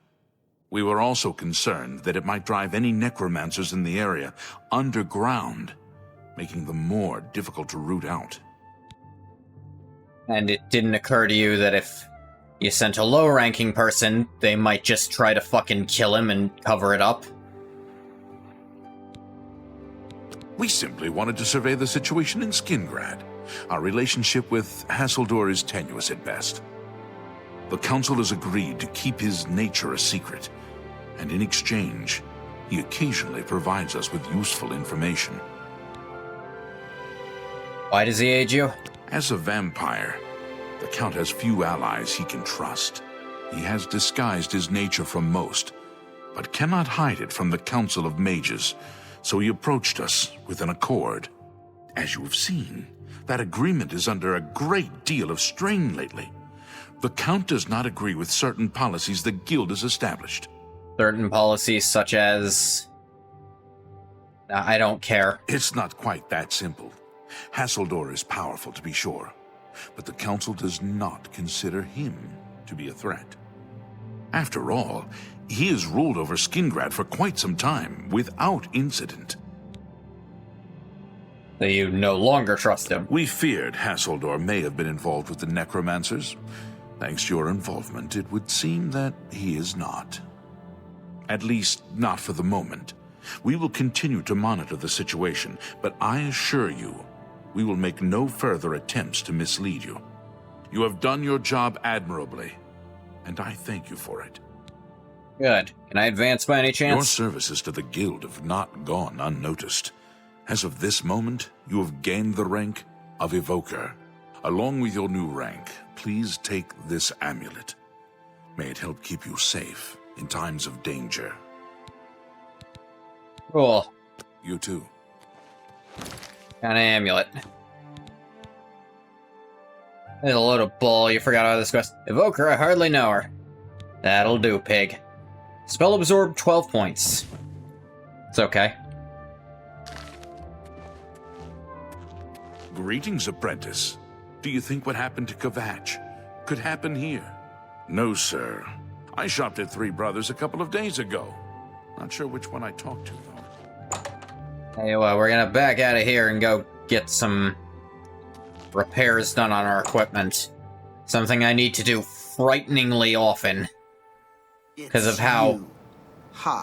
Speaker 21: We were also concerned that it might drive any necromancers in the area underground, making them more difficult to root out.
Speaker 1: And it didn't occur to you that if you sent a low-ranking person, they might just try to fucking kill him and cover it up?
Speaker 21: We simply wanted to survey the situation in Skingrad. Our relationship with Hasseldor is tenuous at best. The Council has agreed to keep his nature a secret, and in exchange, he occasionally provides us with useful information.
Speaker 1: Why does he aid you?
Speaker 21: As a vampire, the Count has few allies he can trust. He has disguised his nature from most, but cannot hide it from the Council of Mages, so he approached us with an accord. As you have seen, that agreement is under a great deal of strain lately. The Count does not agree with certain policies the Guild has established.
Speaker 1: Certain policies such as... I don't care.
Speaker 21: It's not quite that simple. Hasseldor is powerful, to be sure, but the Council does not consider him to be a threat. After all, he has ruled over Skingrad for quite some time, without incident.
Speaker 1: So you no longer trust him?
Speaker 21: We feared Hasseldor may have been involved with the necromancers. Thanks to your involvement, it would seem that he is not. At least, not for the moment. We will continue to monitor the situation, but I assure you, we will make no further attempts to mislead you. You have done your job admirably, and I thank you for it.
Speaker 1: Good. Can I advance by any chance?
Speaker 21: Your services to the Guild have not gone unnoticed. As of this moment, you have gained the rank of Evoker. Along with your new rank, please take this amulet. May it help keep you safe in times of danger.
Speaker 1: Cool.
Speaker 21: You too.
Speaker 1: Got an amulet. There's a load of bull. You forgot how this goes. Evoker, I hardly know her. That'll do, pig. Spell absorb 12 points. It's okay.
Speaker 21: Greetings, apprentice. Do you think what happened to Kvatch could happen here? No, sir. I shopped at Three Brothers a couple of days ago. Not sure which one I talked to, though.
Speaker 1: Hey, well, we're gonna back out of here and go get some repairs done on our equipment. Something I need to do frighteningly often. Because of how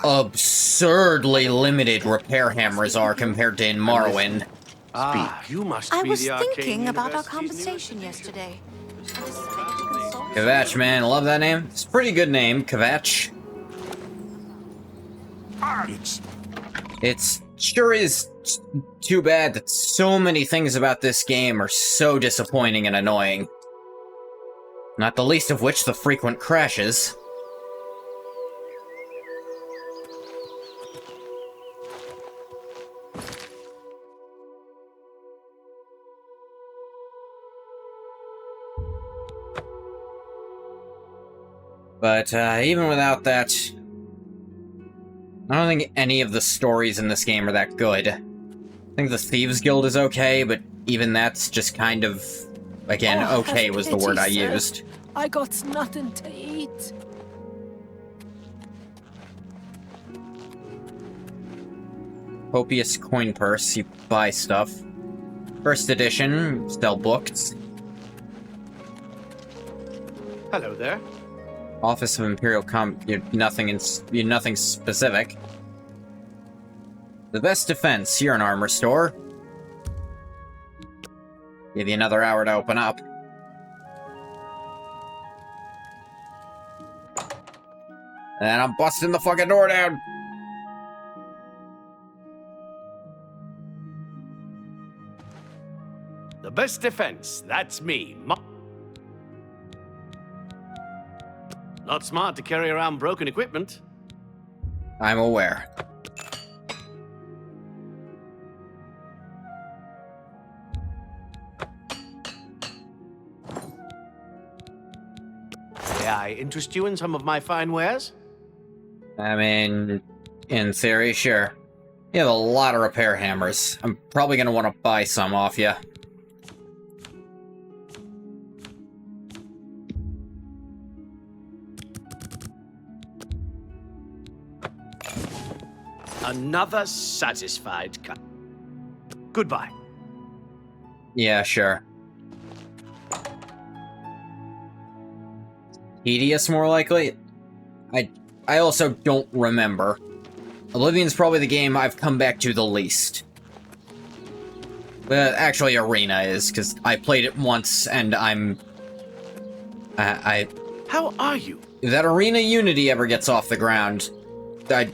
Speaker 1: absurdly limited repair hammers are compared to in Morrowind.
Speaker 2: You must
Speaker 9: I
Speaker 2: be
Speaker 9: was
Speaker 2: the Arcane
Speaker 9: thinking about our
Speaker 2: University's
Speaker 9: conversation yesterday.
Speaker 1: Kvatch, man, I love that name. It's a pretty good name, Kvatch. It's sure is too bad that so many things about this game are so disappointing and annoying. Not the least of which the frequent crashes. But even without that, I don't think any of the stories in this game are that good. I think the Thieves Guild is okay, but even that's just kind of... Again, okay was the word I used.
Speaker 8: I got nothing to eat.
Speaker 1: Copious coin purse, you buy stuff. First edition, sell books.
Speaker 2: Hello there.
Speaker 1: Office of Imperial you're nothing specific. The best defense. You're an armor store. Give you another hour to open up. And I'm busting the fucking door down.
Speaker 2: The best defense, that's me. Not smart to carry around broken equipment.
Speaker 1: I'm aware.
Speaker 2: May I interest you in some of my fine wares?
Speaker 1: I mean, in theory, sure. You have a lot of repair hammers. I'm probably gonna want to buy some off you.
Speaker 2: Another satisfied Goodbye.
Speaker 1: Yeah, sure. Tedious, more likely? I also don't remember. Oblivion's probably the game I've come back to the least. Actually, Arena is, because I played it once, and I'm...
Speaker 2: How are you?
Speaker 1: If that Arena Unity ever gets off the ground,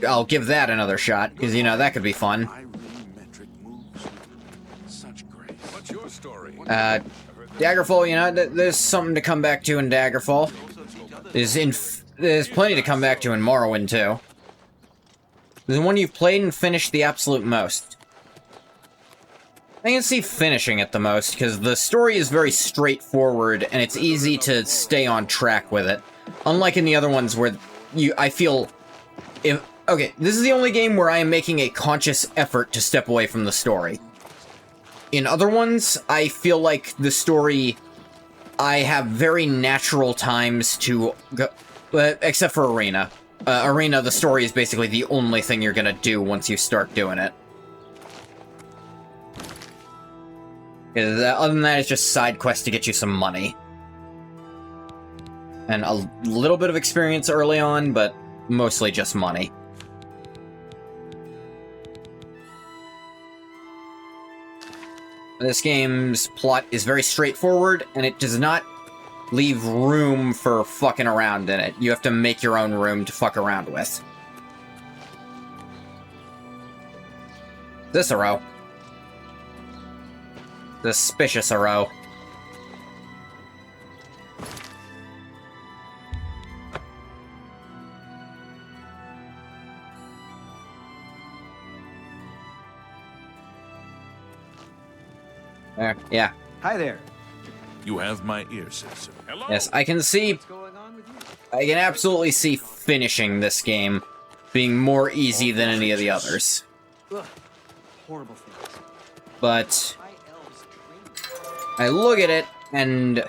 Speaker 1: I'll give that another shot, because, you know, that could be fun.
Speaker 5: What's your story?
Speaker 1: Daggerfall, you know, there's something to come back to in Daggerfall. There's plenty to come back to in Morrowind, too. The one you've played and finished the absolute most. I can see finishing it the most, because the story is very straightforward, and it's easy to stay on track with it. Unlike in the other ones where I feel... Okay, this is the only game where I am making a conscious effort to step away from the story. In other ones, I feel like the story... I have very natural times to go... except for Arena. Arena, the story is basically the only thing you're gonna do once you start doing it. Other than that, it's just side quests to get you some money. And a little bit of experience early on, but mostly just money. This game's plot is very straightforward, and it does not leave room for fucking around in it. You have to make your own room to fuck around with. Cicero. Suspicious Aro. There, yeah.
Speaker 10: Hi there.
Speaker 21: You have my ear, citizen. Hello?
Speaker 1: Yes, I can see... I can absolutely see finishing this game being more easy than any of the others.
Speaker 10: Ugh, horrible things.
Speaker 1: But... I look at it, and...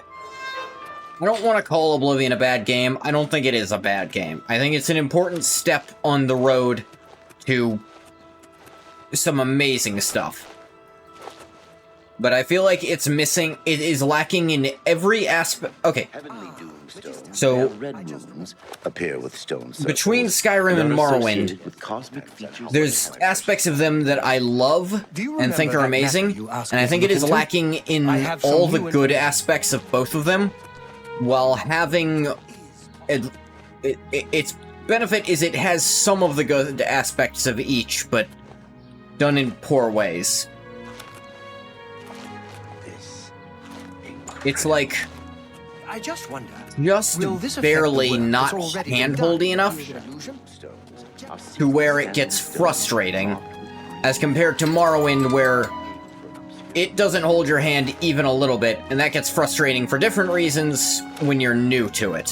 Speaker 1: I don't want to call Oblivion a bad game. I don't think it is a bad game. I think it's an important step on the road to some amazing stuff. But I feel like it's missing, it is lacking in every aspect. Okay. So,
Speaker 7: appear with stone
Speaker 1: between Skyrim and Morrowind, there's aspects of them that I love and think are amazing, and I think it is lacking in all the good aspects of both of them, while having... its benefit is it has some of the good aspects of each, but done in poor ways. It's like...
Speaker 13: I just wonder...
Speaker 1: Just barely not hand-holdy enough to where it gets frustrating, as compared to Morrowind, where it doesn't hold your hand even a little bit, and that gets frustrating for different reasons when you're new to it.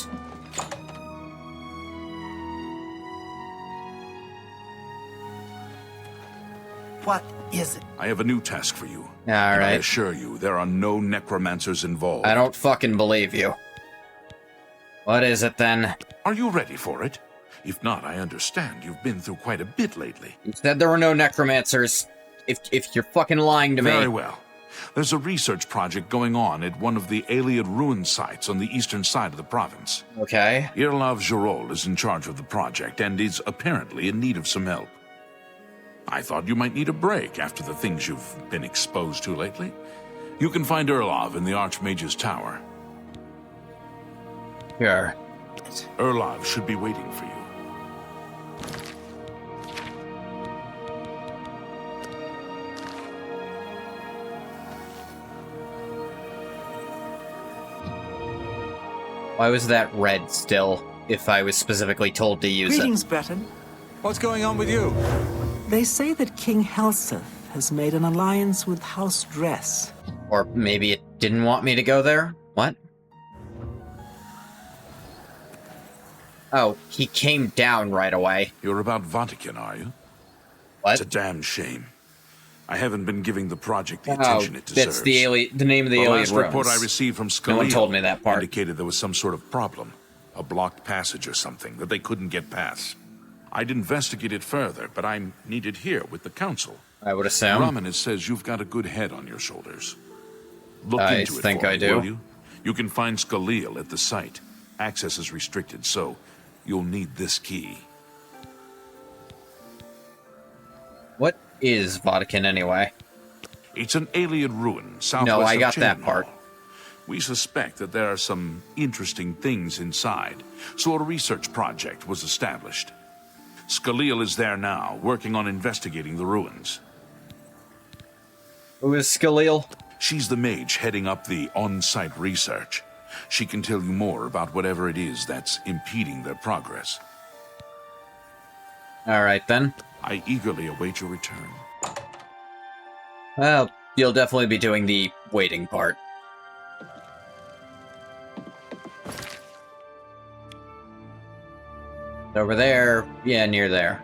Speaker 13: What is it?
Speaker 21: I have a new task for you.
Speaker 1: Alright.
Speaker 21: I assure you, there are no necromancers involved.
Speaker 1: I don't fucking believe you. What is it, then?
Speaker 21: Are you ready for it? If not, I understand. You've been through quite a bit lately.
Speaker 1: You said there were no necromancers. If you're fucking lying to me...
Speaker 21: Very well. There's a research project going on at one of the Iliad ruin sites on the eastern side of the province.
Speaker 1: Okay.
Speaker 21: Irlav Jirol is in charge of the project and is apparently in need of some help. I thought you might need a break after the things you've been exposed to lately. You can find Erlov in the Archmage's tower.
Speaker 1: Sure.
Speaker 21: Erlov should be waiting for you.
Speaker 1: Why was that red still, if I was specifically told to use
Speaker 4: Greetings,
Speaker 1: it?
Speaker 4: Breton.
Speaker 11: What's going on with you?
Speaker 4: They say that King Helseth has made an alliance with House Dress.
Speaker 1: Or maybe it didn't want me to go there? What? Oh, he came down right away.
Speaker 21: You're about Vatican, are you?
Speaker 1: What?
Speaker 21: It's a damn shame. I haven't been giving the project the attention it deserves.
Speaker 1: That's the name of the alien
Speaker 21: last report I received from Scalia
Speaker 1: no one told me that part.
Speaker 21: Indicated there was some sort of problem, a blocked passage or something that they couldn't get past. I'd investigate it further, but I'm needed here with the council.
Speaker 1: I would assume.
Speaker 21: Romanus says you've got a good head on your shoulders. Look
Speaker 1: I
Speaker 21: into it
Speaker 1: think
Speaker 21: for
Speaker 1: I
Speaker 21: me,
Speaker 1: do.
Speaker 21: will you? You can find Scalia at the site. Access is restricted, so you'll need this key.
Speaker 1: What is Vatican anyway?
Speaker 21: It's an alien ruin southwest
Speaker 1: No, I
Speaker 21: of
Speaker 1: got that
Speaker 21: Chernobyl.
Speaker 1: part.
Speaker 21: We suspect that there are some interesting things inside, so a research project was established. Scalia is there now, working on investigating the ruins.
Speaker 1: Who is Scalia?
Speaker 21: She's the mage heading up the on-site research. She can tell you more about whatever it is that's impeding their progress.
Speaker 1: All right, then.
Speaker 21: I eagerly await your return.
Speaker 1: Well, you'll definitely be doing the waiting part. Over there, yeah, near there.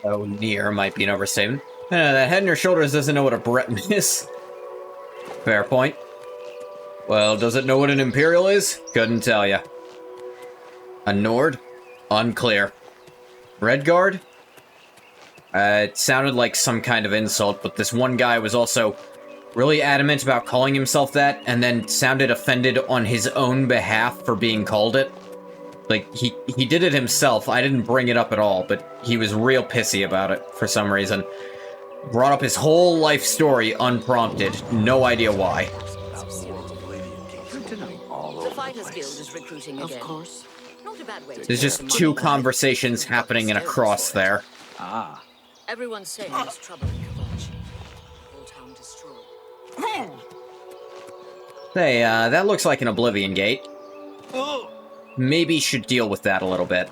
Speaker 1: Oh, near might be an overstatement. That head on your shoulders doesn't know what a Breton is. Fair point. Well, does it know what an Imperial is? Couldn't tell ya. A Nord? Unclear. Redguard? It sounded like some kind of insult, but this one guy was also really adamant about calling himself that, and then sounded offended on his own behalf for being called it. Like, he did it himself. I didn't bring it up at all, but he was real pissy about it for some reason. Brought up his whole life story unprompted. No idea why.
Speaker 18: The Fighters Guild is recruiting again. Of course. Not a bad way to
Speaker 1: There's just two conversations happening in a cross there.
Speaker 18: Ah. Everyone's saying there's trouble in Kavachi. Whole town destroyed.
Speaker 1: Hey, that looks like an Oblivion gate. Maybe should deal with that a little bit.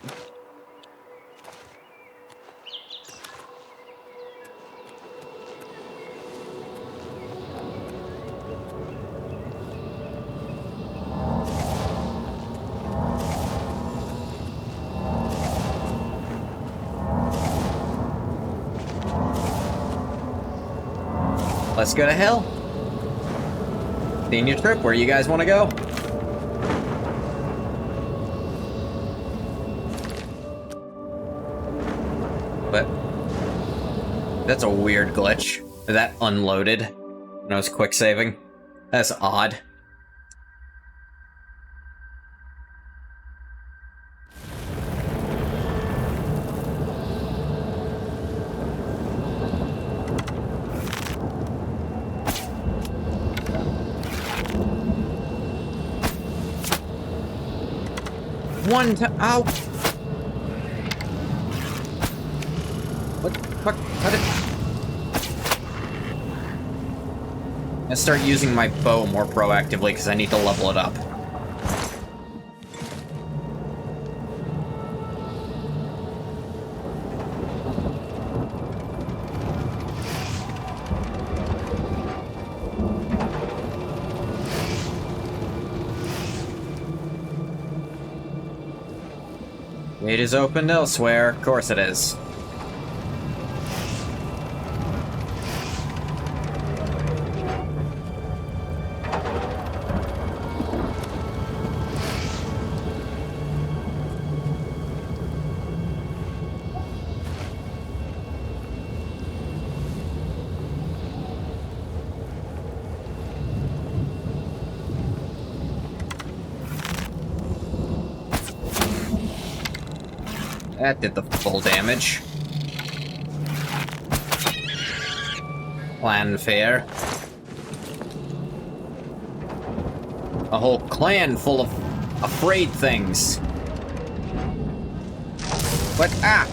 Speaker 1: Let's go to hell. Senior trip, where you guys want to go? But that's a weird glitch. That unloaded when I was quick saving. That's odd. One time. Ow! What the fuck? Cut it. I'm gonna start using my bow more proactively because I need to level it up. Gate is opened elsewhere. Of course it is. That did the full damage. Fanfare. A whole clan full of afraid things. What? Ah!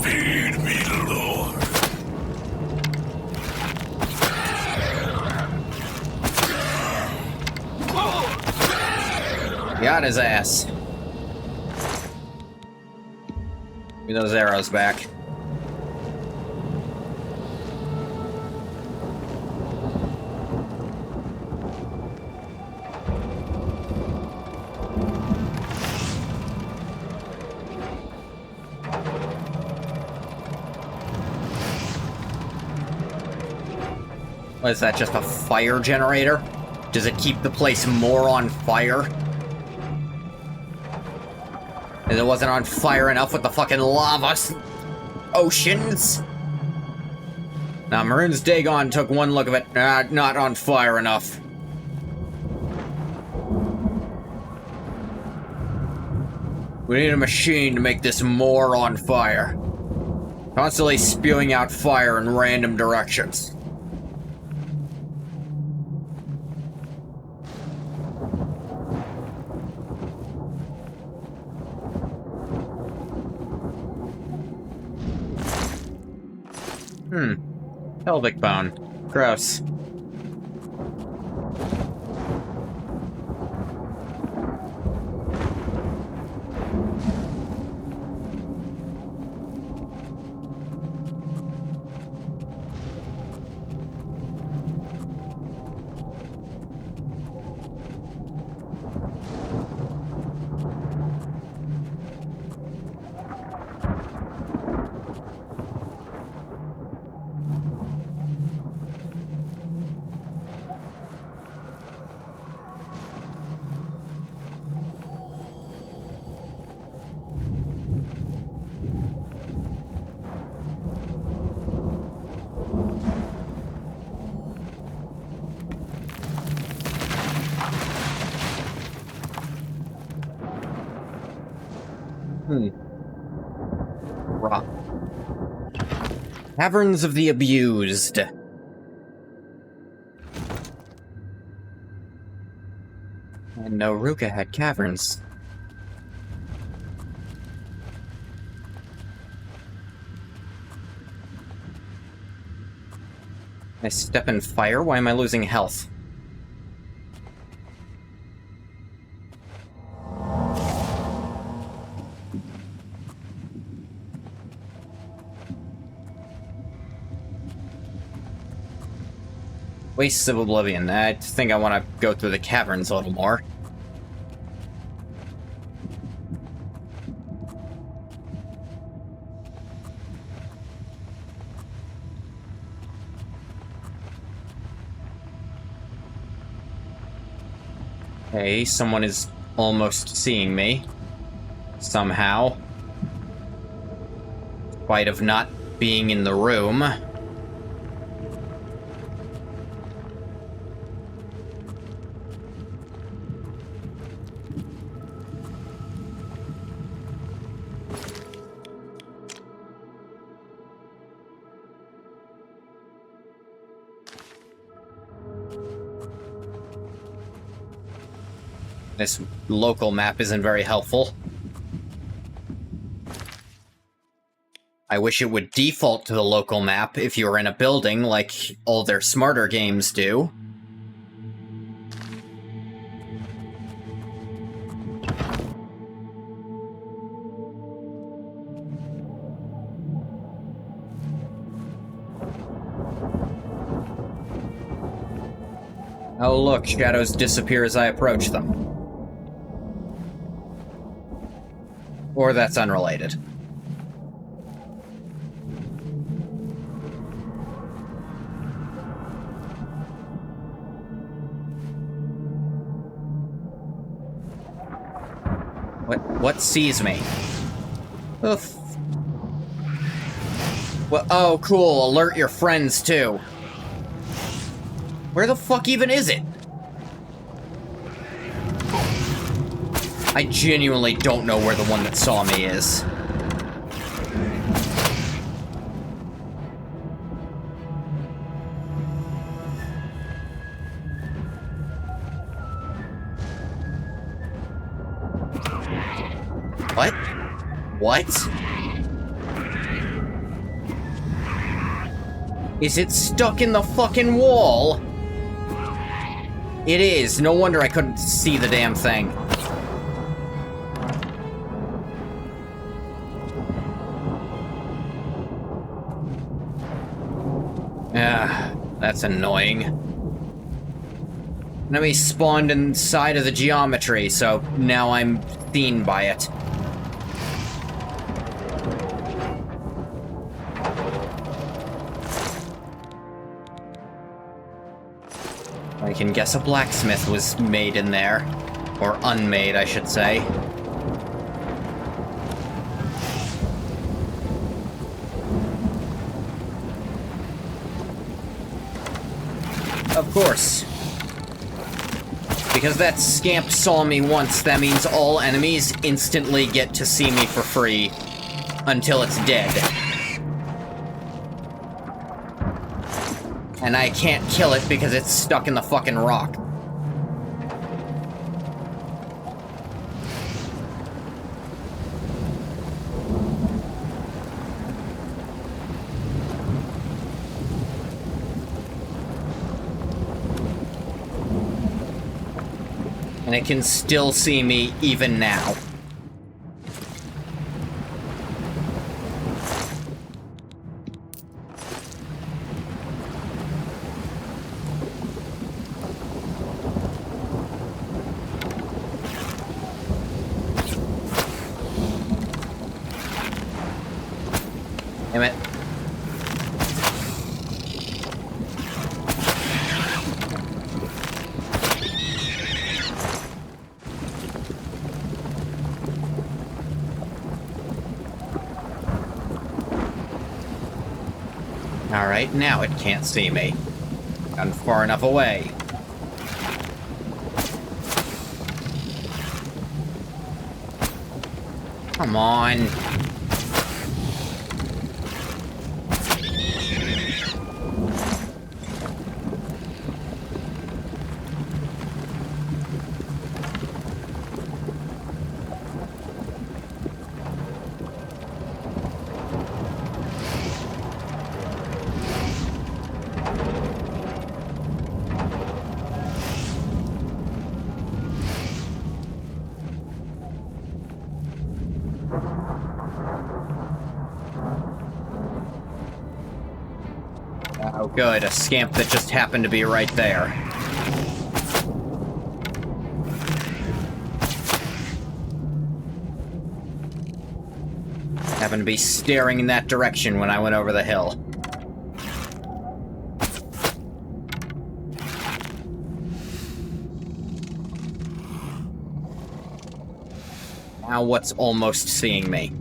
Speaker 3: Feed me, Lord.
Speaker 1: Got his ass. Give me those arrows back. What is that, just a fire generator? Does it keep the place more on fire? And it wasn't on fire enough with the fucking lava oceans? Now, Maroon's Dagon took one look of it. Not on fire enough. We need a machine to make this more on fire. Constantly spewing out fire in random directions. Pelvic bone. Gross. Rock. Caverns of the Abused. And no Ruka had caverns. I step in fire? Why am I losing health? Wastes of Oblivion. I think I want to go through the caverns a little more. Okay, someone is almost seeing me. Somehow. In spite of not being in the room. This local map isn't very helpful. I wish it would default to the local map if you were in a building like all their smarter games do. Oh look, shadows disappear as I approach them. Or that's unrelated. What sees me? Oof. Well, oh, cool. Alert your friends, too. Where the fuck even is it? I genuinely don't know where the one that saw me is. What? What? Is it stuck in the fucking wall? It is. No wonder I couldn't see the damn thing. Ah, that's annoying. Enemy spawned inside of the geometry, so now I'm seen by it. I can guess a blacksmith was made in there. Or unmade, I should say. Of course. Because that scamp saw me once, that means all enemies instantly get to see me for free until it's dead. And I can't kill it because it's stuck in the fucking rock. And it can still see me even now. Damn it. Alright, now it can't see me. I'm far enough away. Come on. Oh, good. A scamp that just happened to be right there. Happened to be staring in that direction when I went over the hill. Now what's almost seeing me?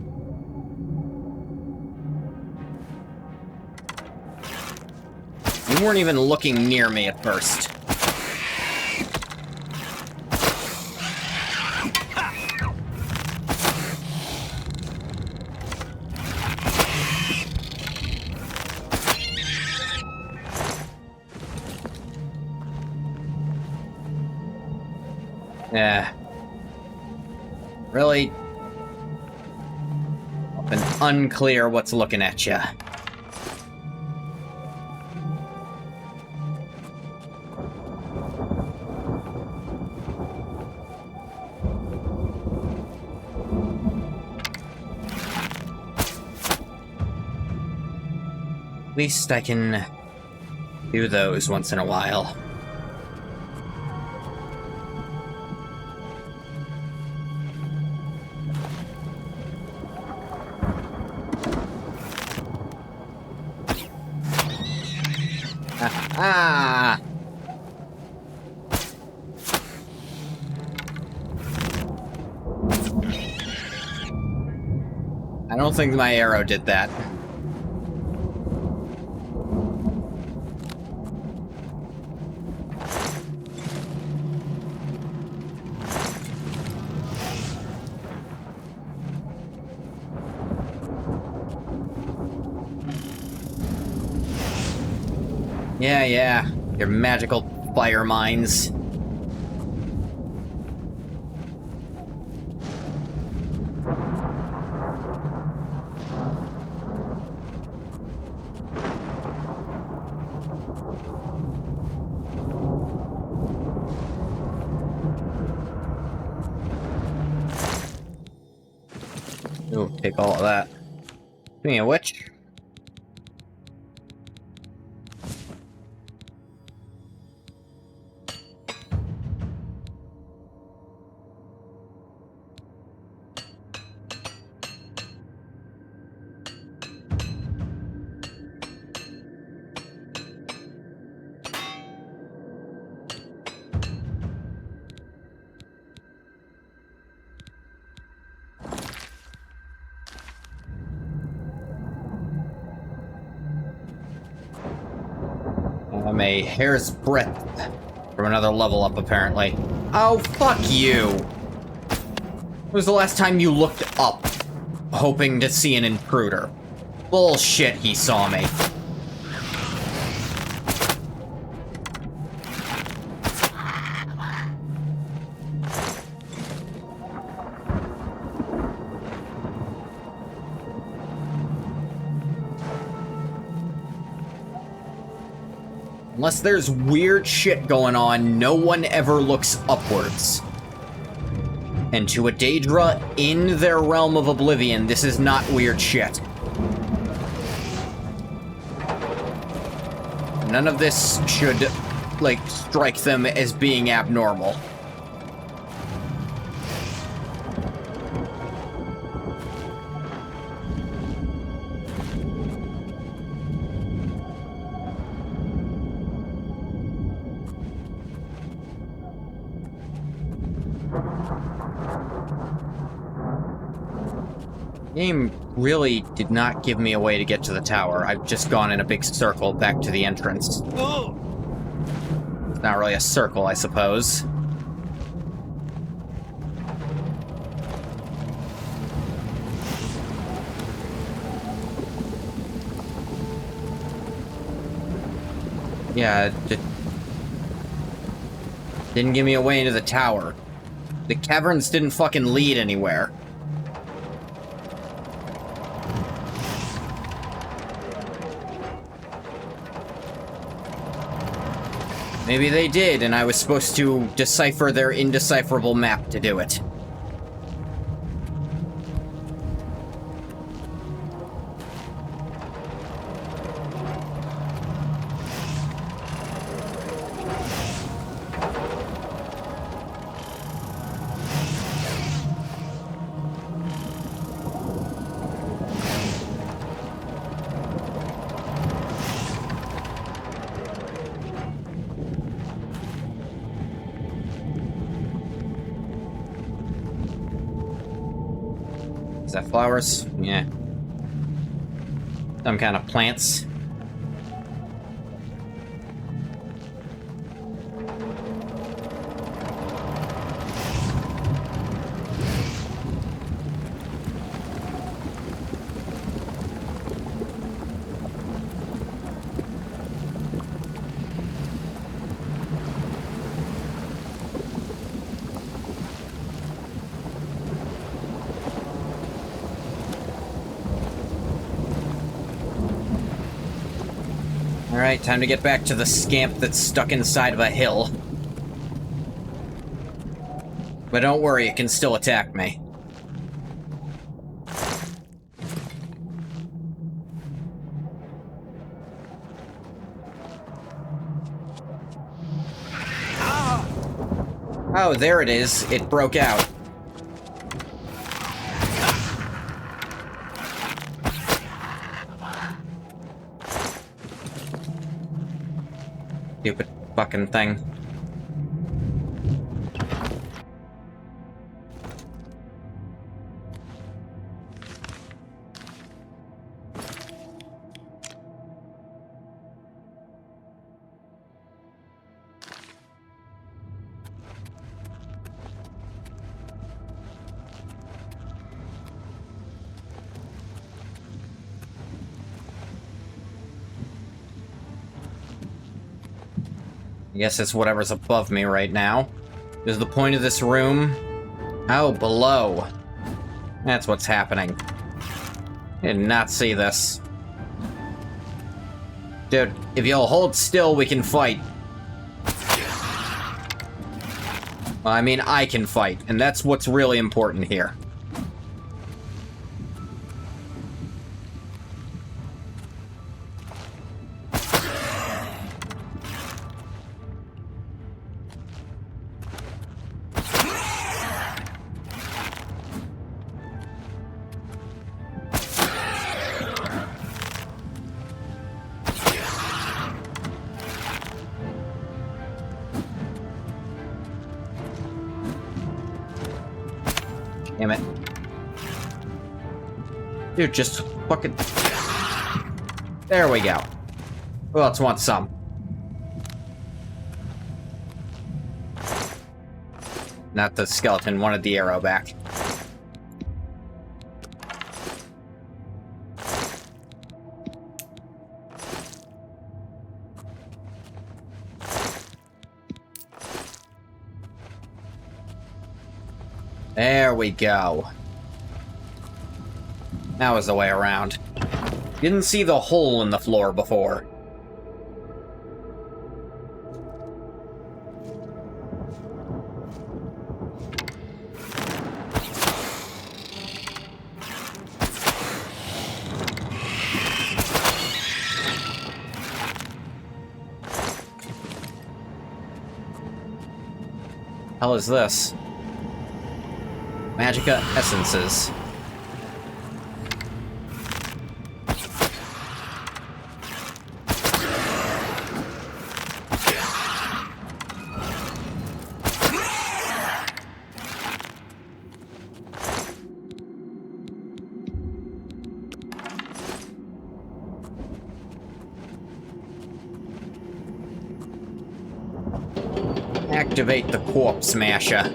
Speaker 1: You weren't even looking near me at first. Yeah. Really? Been unclear what's looking at ya. At least I can do those once in a while. Ah! I don't think my arrow did that. Yeah, your magical fire mines. Ooh, take all of that. Speaking of which... I'm a hair's breadth from another level up, apparently. Oh, fuck you! When was the last time you looked up, hoping to see an intruder? Bullshit, he saw me. Unless there's weird shit going on, no one ever looks upwards. And to a Daedra in their realm of Oblivion, this is not weird shit. None of this should, like, strike them as being abnormal. Game really did not give me a way to get to the tower. I've just gone in a big circle back to the entrance. It's not really a circle, I suppose. Yeah, it didn't give me a way into the tower. The caverns didn't fucking lead anywhere. Maybe they did, and I was supposed to decipher their indecipherable map to do it. Is that flowers? Yeah. Some kind of plants. Alright, time to get back to the scamp that's stuck inside of a hill. But don't worry, it can still attack me. Oh, there it is. It broke out. Stupid fucking thing. I guess it's whatever's above me right now. Is the point of this room? Oh, below. That's what's happening. I did not see this. Dude, if you'll hold still, we can fight. Well, I mean, I can fight, and that's what's really important here. Damn it. Dude, just fucking... There we go. Who else wants some? Not the skeleton, wanted the arrow back. There we go. That was the way around. Didn't see the hole in the floor before. Hell is this? Magicka essences. Activate the corpse smasher.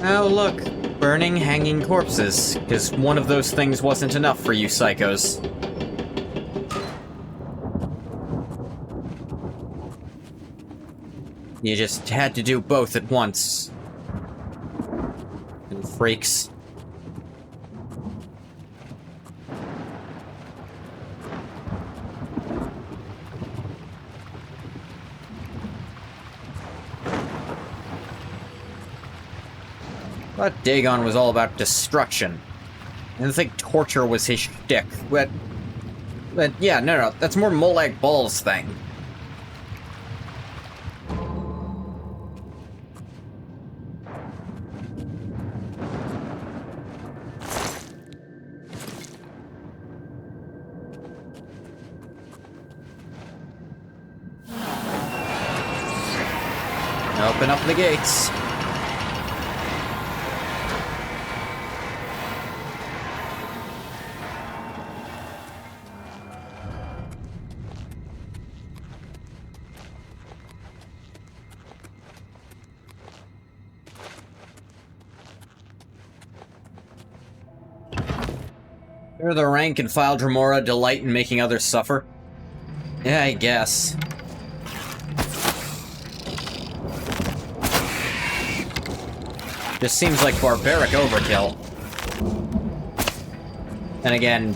Speaker 1: Oh, look. Burning, hanging corpses. Because one of those things wasn't enough for you psychos. You just had to do both at once. You freaks. I thought Dagon was all about destruction. I didn't think torture was his shtick. But yeah, no, that's more Molag Ball's thing. Open up the gates. Sure, the rank and file Dremora delight in making others suffer? Yeah, I guess. Just seems like barbaric overkill. And again,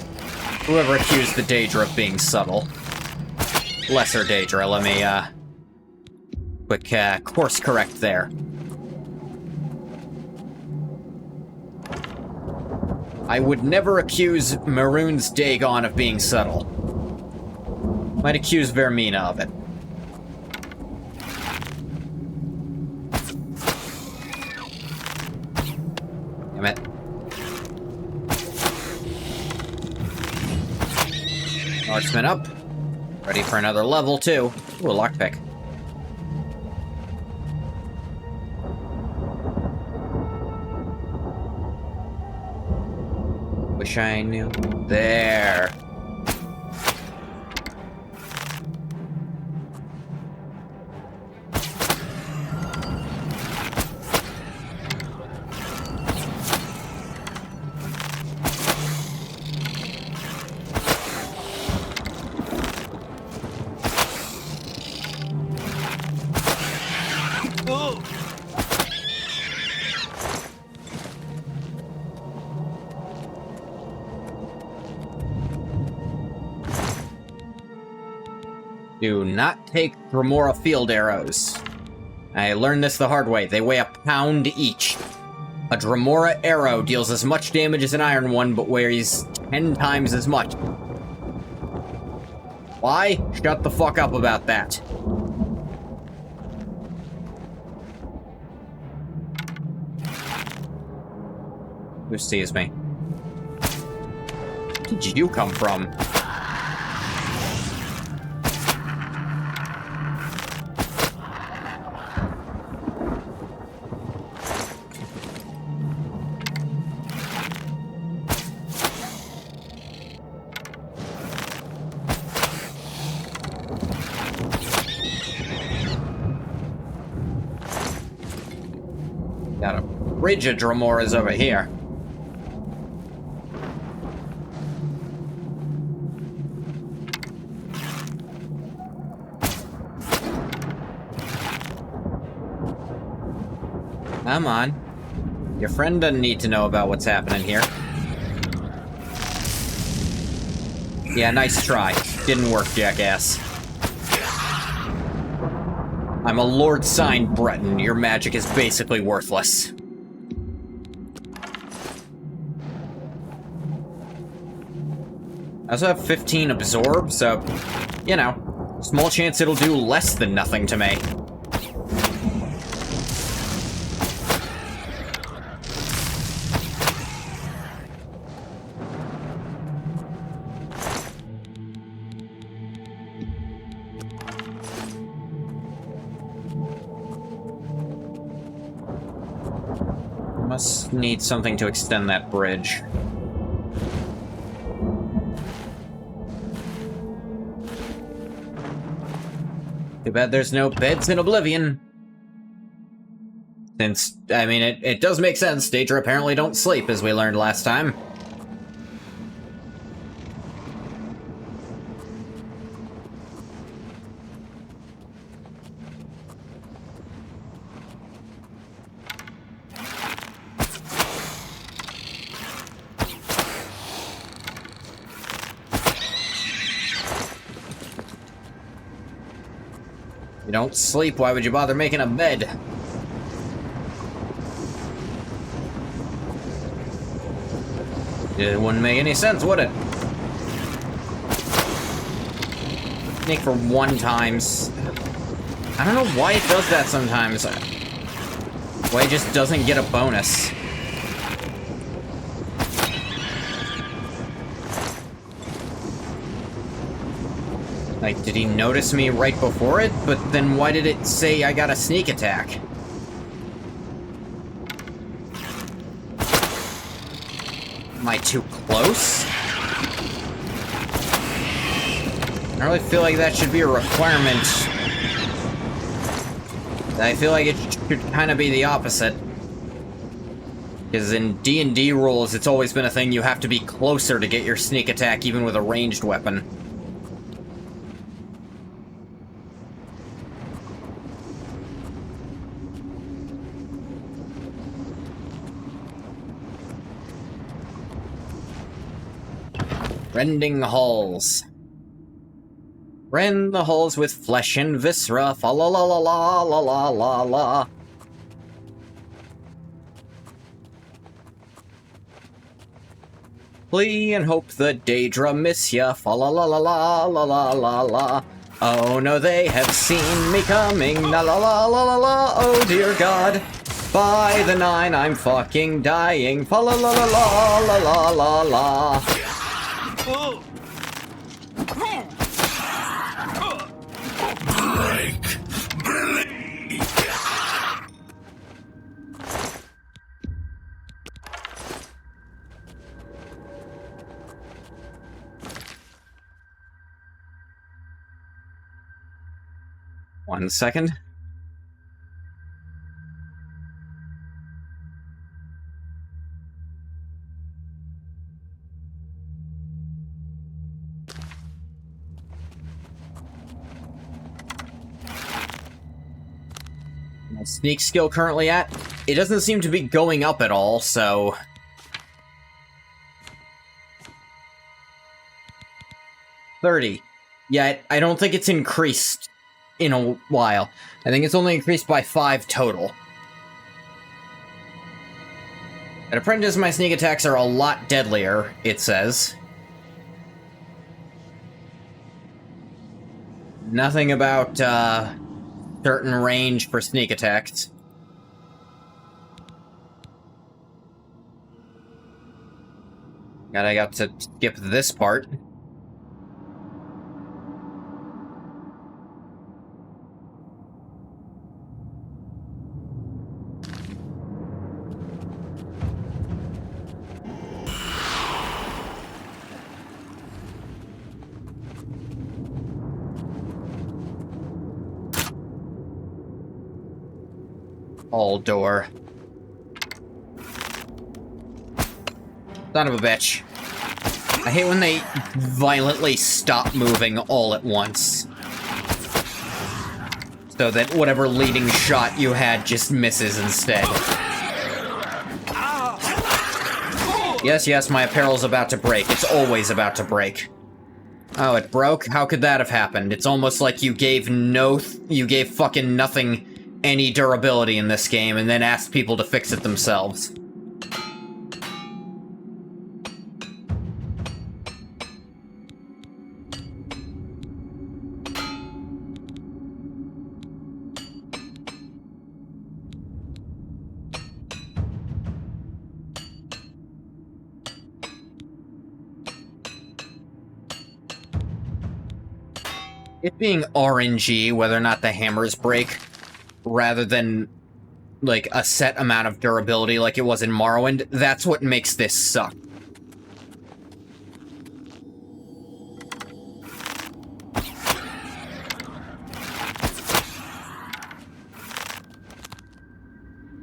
Speaker 1: whoever accused the Daedra of being subtle. Lesser Daedra, let me, quick, course correct there. I would never accuse Maroon's Dagon of being subtle. Might accuse Vermina of it. Damn it. Marksman up. Ready for another level, too. Ooh, a lockpick. Wish I knew. There. Do not take Remora field arrows. I learned this the hard way. They weigh a pound each. A Dremora arrow deals as much damage as an iron one, but weighs 10 times as much. Why? Shut the fuck up about that. Who sees me? Where did you come from? Got a bridge of Dremoras over here. Come on. Your friend doesn't need to know about what's happening here. Yeah, nice try. Didn't work, jackass. I'm a Lord Sign Breton. Your magic is basically worthless. I also have 15 absorb, so, you know, small chance it'll do less than nothing to me. Must need something to extend that bridge. Too bad there's no beds in Oblivion. Since, I mean, it does make sense. Daedra apparently don't sleep, as we learned last time. You don't sleep, why would you bother making a bed? It wouldn't make any sense, would it? Sneak for 1 times. I don't know why it does that sometimes. Why it just doesn't get a bonus. Like, did he notice me right before it? But then why did it say I got a sneak attack? Am I too close? I really feel like that should be a requirement. I feel like it should kind of be the opposite. Because in D&D rules, it's always been a thing you have to be closer to get your sneak attack even with a ranged weapon. Rending halls. Rend the halls with flesh and viscera, fa la la la la la la la la. Flee and hope the Daedra miss ya, fa la la la la la la la la. Oh no, they have seen me coming, la la la la la la, oh dear God. By the 9, I'm fucking dying, fa la la la la la la la la. One second. My sneak skill currently at? It doesn't seem to be going up at all, so... 30. Yeah, I don't think it's increased in a while. I think it's only increased by 5 total. At Apprentice, my sneak attacks are a lot deadlier, it says. Nothing about, certain range for sneak attacks. I got to skip this part. Hall door. Son of a bitch. I hate when they violently stop moving all at once. So that whatever leading shot you had just misses instead. Yes, my apparel's about to break. It's always about to break. Oh, it broke? How could that have happened? It's almost like you gave fucking nothing any durability in this game, and then asked people to fix it themselves. It being RNG, whether or not the hammers break, rather than, like, a set amount of durability like it was in Morrowind, that's what makes this suck.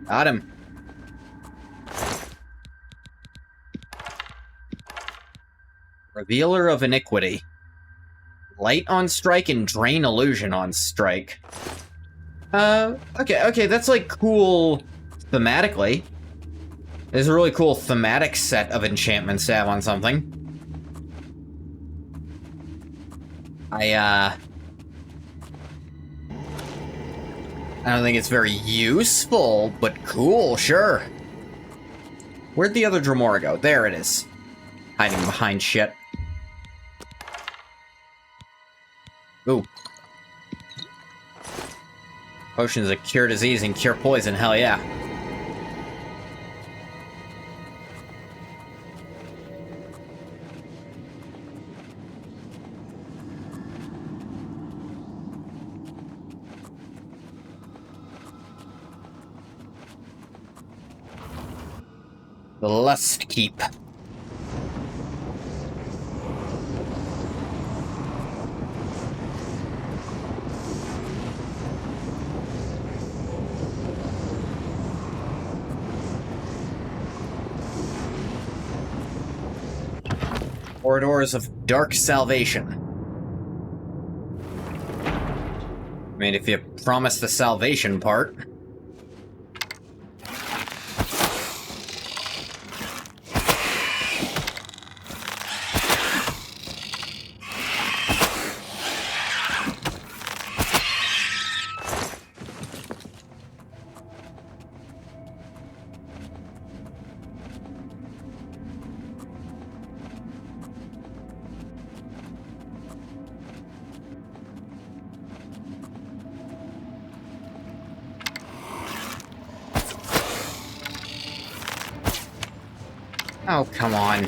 Speaker 1: Got him. Revealer of Iniquity. Light on strike and Drain Illusion on strike. Okay, that's, like, cool thematically. There's a really cool thematic set of enchantments to have on something. I don't think it's very useful, but cool, sure. Where'd the other Dremora go? There it is. Hiding behind shit. Ooh. Potions that cure disease and cure poison, hell yeah. The Lust Keep. Corridors of Dark Salvation. I mean, if you promise the salvation part. Oh, come on.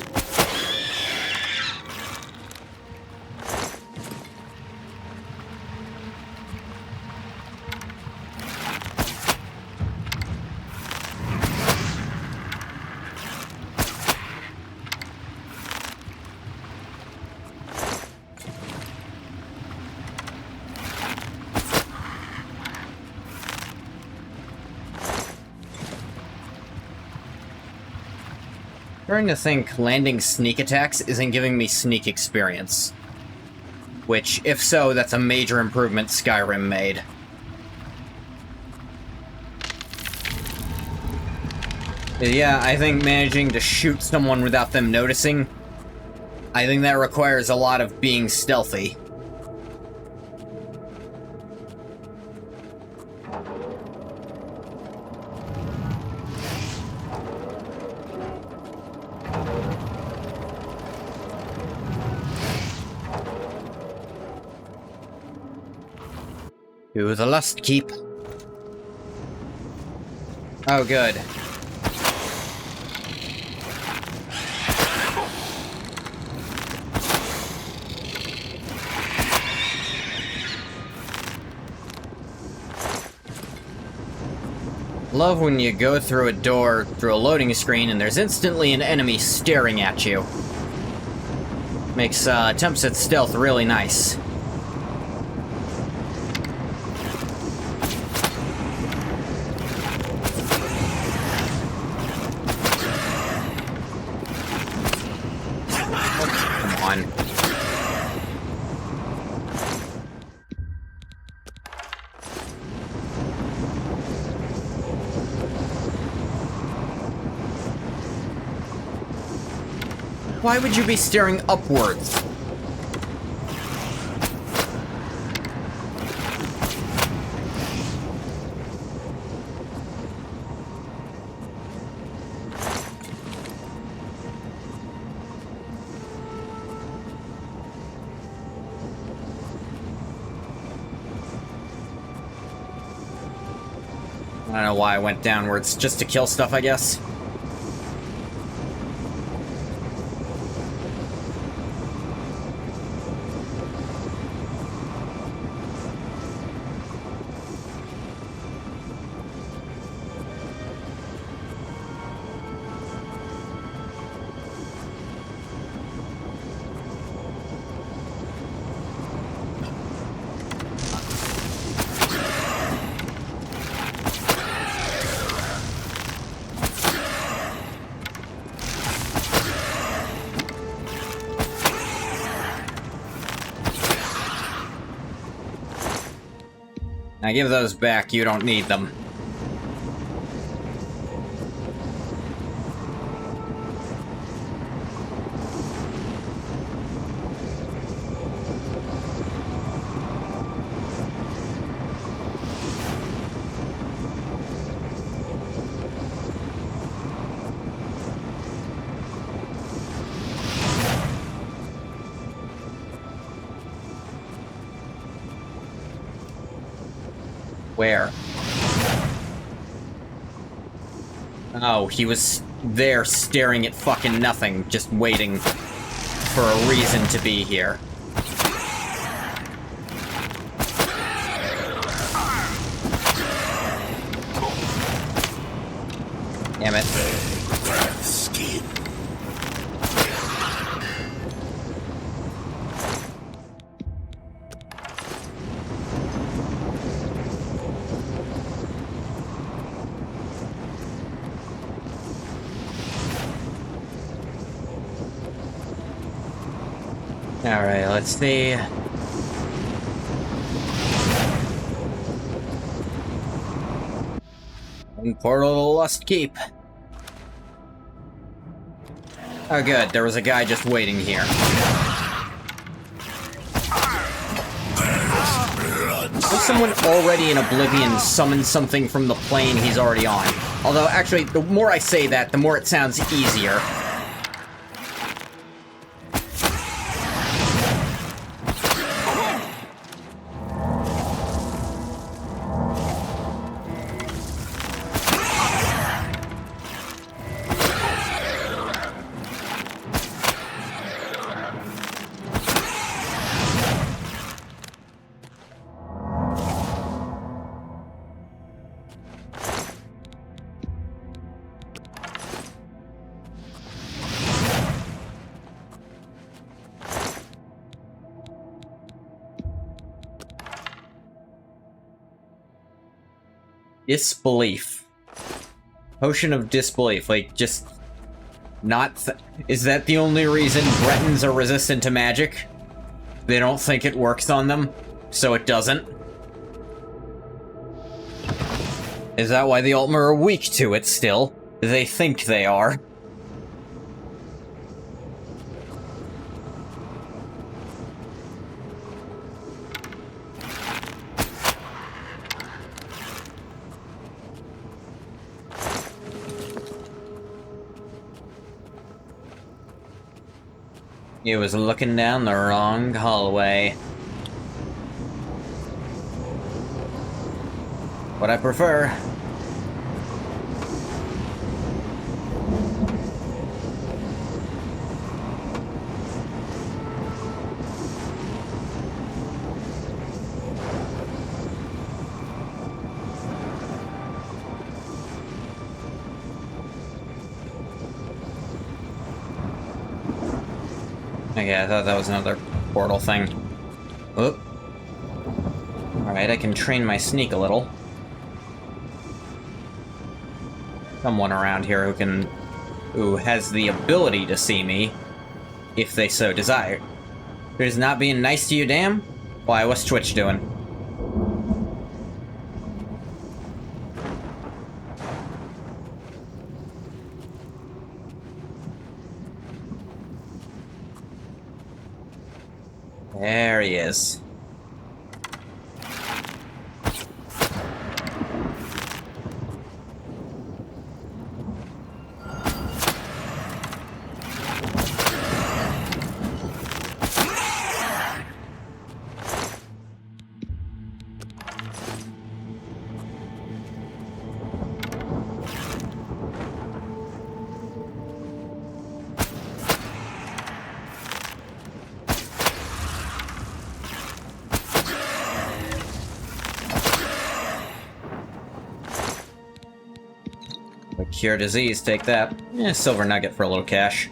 Speaker 1: Starting to think landing sneak attacks isn't giving me sneak experience. Which, if so, that's a major improvement Skyrim made. Yeah, I think managing to shoot someone without them noticing, I think that requires a lot of being stealthy. To the Lust Keep. Oh, good. Love when you go through a door, through a loading screen, and there's instantly an enemy staring at you. Makes attempts at stealth really nice. Why would you be staring upwards? I don't know why I went downwards, just to kill stuff, I guess. Now give those back, you don't need them. Where? Oh, he was there staring at fucking nothing, just waiting for a reason to be here. Damn it.
Speaker 3: Skin.
Speaker 1: Alright, let's see. And portal to the Lust Keep. Oh good, there was a guy just waiting here. If someone already in Oblivion summoned something from the plane he's already on. Although, actually, the more I say that, the more it sounds easier. Disbelief. Potion of disbelief, like, just... not is that the only reason Bretons are resistant to magic? They don't think it works on them, so it doesn't? Is that why the Altmer are weak to it still? they think they are. He was looking down the wrong hallway. What I prefer. Okay, I thought that was another portal thing. Oop. Alright, I can train my sneak a little. Someone around here who has the ability to see me, if they so desire. There's not being nice to you, damn? Why, what's Twitch doing? There he is. Cure disease, take that. Silver nugget for a little cash.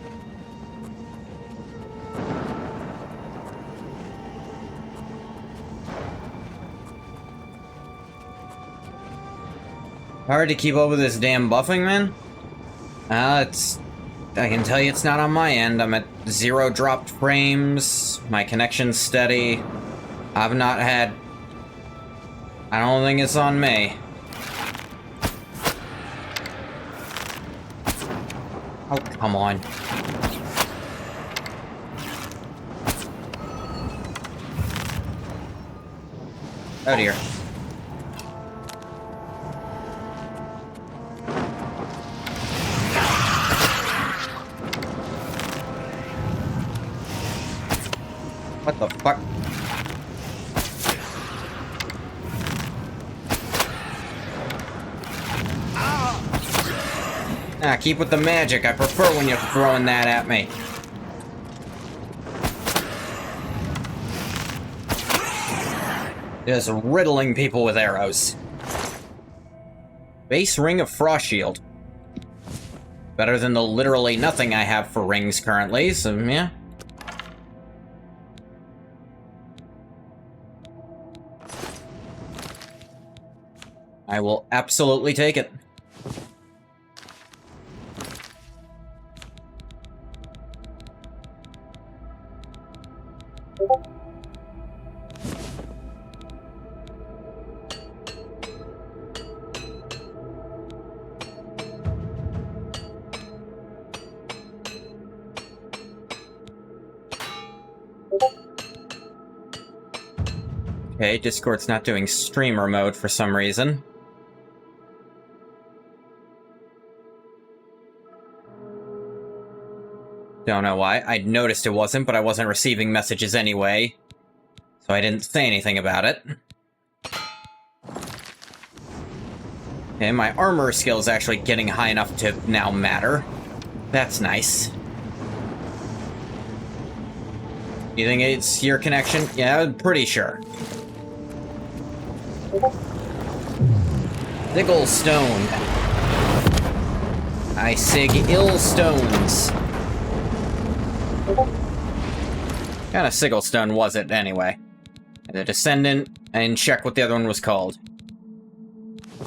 Speaker 1: Hard to keep up with this damn buffing, man? I can tell you it's not on my end. I'm at 0 dropped frames. My connection's steady. I don't think it's on me. Oh, come on. Oh dear. What the fuck? Ah, keep with the magic. I prefer when you're throwing that at me. Just riddling people with arrows. Base ring of Frost Shield. Better than the literally nothing I have for rings currently, so yeah. I will absolutely take it. Okay, Discord's not doing streamer mode for some reason. Don't know why. I noticed it wasn't, but I wasn't receiving messages anyway. So I didn't say anything about it. Okay, my armor skill is actually getting high enough to now matter. That's nice. You think it's your connection? Yeah, I'm pretty sure. Sigil stone. I sig ill stones. What kind of sigil stone was it, anyway? The Descendant, and check what the other one was called.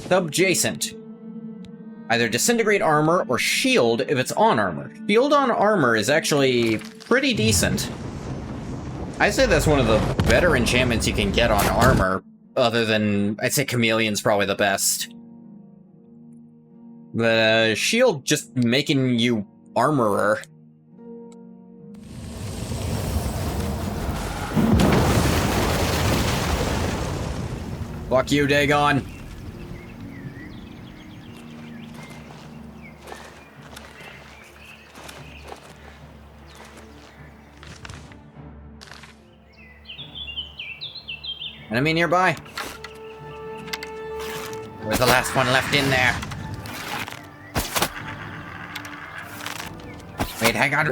Speaker 1: Subjacent. Either disintegrate armor or shield if it's on armor. Shield on armor is actually pretty decent. I'd say that's one of the better enchantments you can get on armor, other than, I'd say Chameleon's probably the best. But, shield just making you armorer. Fuck you, Dagon. Enemy nearby. Where's the last one left in there? Wait, hang on.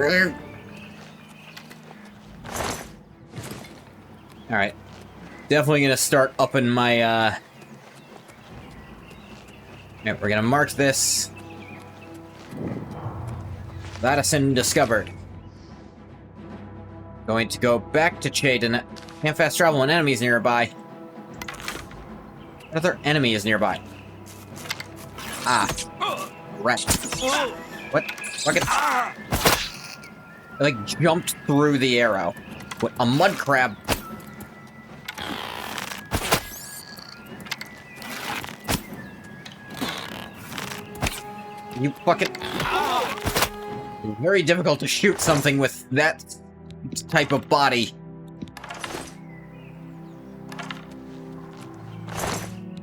Speaker 1: Alright. Definitely gonna start upping my, Yeah, we're gonna mark this. Ladison discovered. Going to go back to Chaden. Can't fast travel when enemies nearby. Another enemy is nearby. Ah. Rat. What? Fucking. I, like, jumped through the arrow. What? A mud crab. You fucking. It's very difficult to shoot something with that type of body.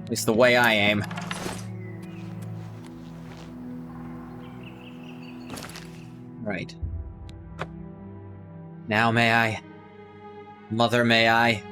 Speaker 1: At least the way I aim. Right. Now may I? Mother, may I?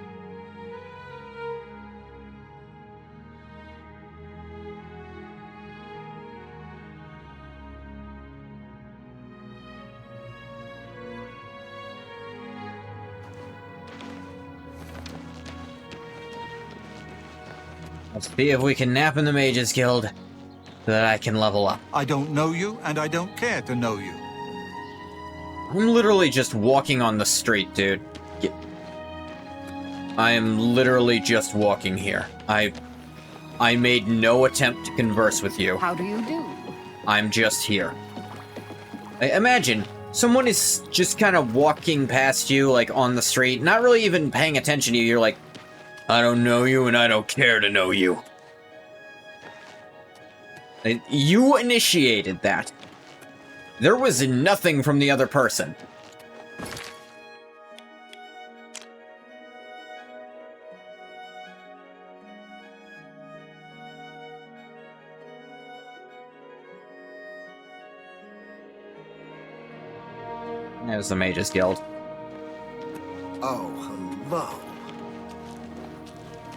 Speaker 1: Let's see if we can nap in the Mages Guild so that I can level up.
Speaker 11: I don't know you, and I don't care to know you.
Speaker 1: I'm literally just walking on the street, dude. I am literally just walking here. I made no attempt to converse with you.
Speaker 12: How do you do?
Speaker 1: I'm just here. Imagine, someone is just kind of walking past you, like, on the street, not really even paying attention to you. You're like, I don't know you, and I don't care to know you. And you initiated that. There was nothing from the other person. There's the Mages Guild.
Speaker 4: Oh, hello.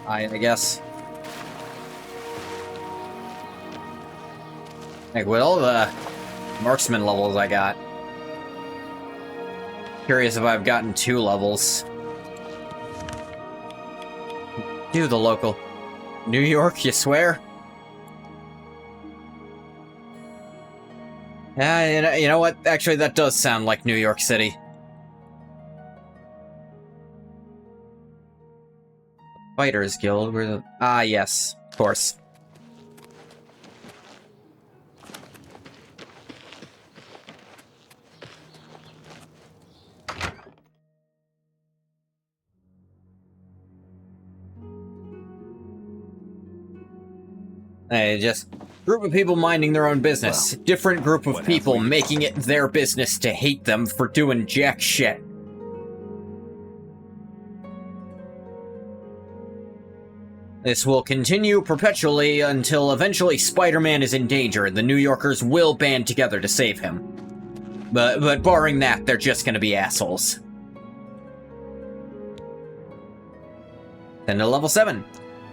Speaker 1: I guess. Like, with all the marksman levels I got. Curious if I've gotten 2 levels. Do the local. New York, you swear? Yeah, you know what? Actually, that does sound like New York City. Fighters Guild, where the... Ah, yes, of course. Hey, just group of people minding their own business. Well, different group of people making it their business to hate them for doing jack shit. This will continue perpetually until eventually Spider-Man is in danger and the New Yorkers will band together to save him. But barring that, they're just gonna be assholes. Then to level 7.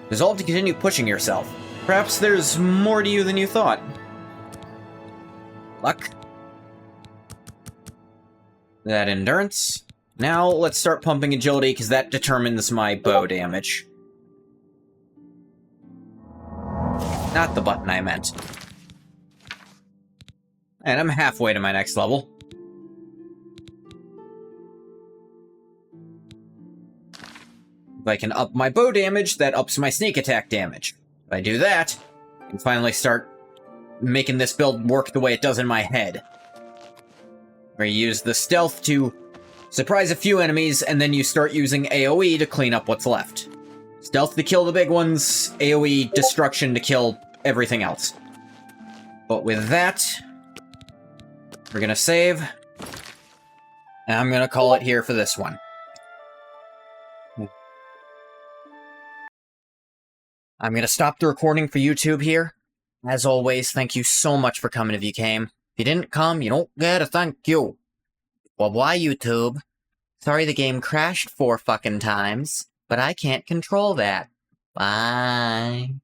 Speaker 1: Resolve to continue pushing yourself. Perhaps there's more to you than you thought. Luck. That endurance. Now let's start pumping agility because that determines my bow damage. Not the button I meant. And I'm halfway to my next level. If I can up my bow damage, that ups my sneak attack damage. If I do that, I can finally start making this build work the way it does in my head. Where you use the stealth to surprise a few enemies, and then you start using AoE to clean up what's left. Stealth to kill the big ones, AoE destruction to kill everything else. But with that, we're gonna save. And I'm gonna call it here for this one. I'm gonna stop the recording for YouTube here. As always, thank you so much for coming if you came. If you didn't come, you don't get a thank you. Well, why, YouTube? Sorry the game crashed 4 fucking times, but I can't control that. Bye.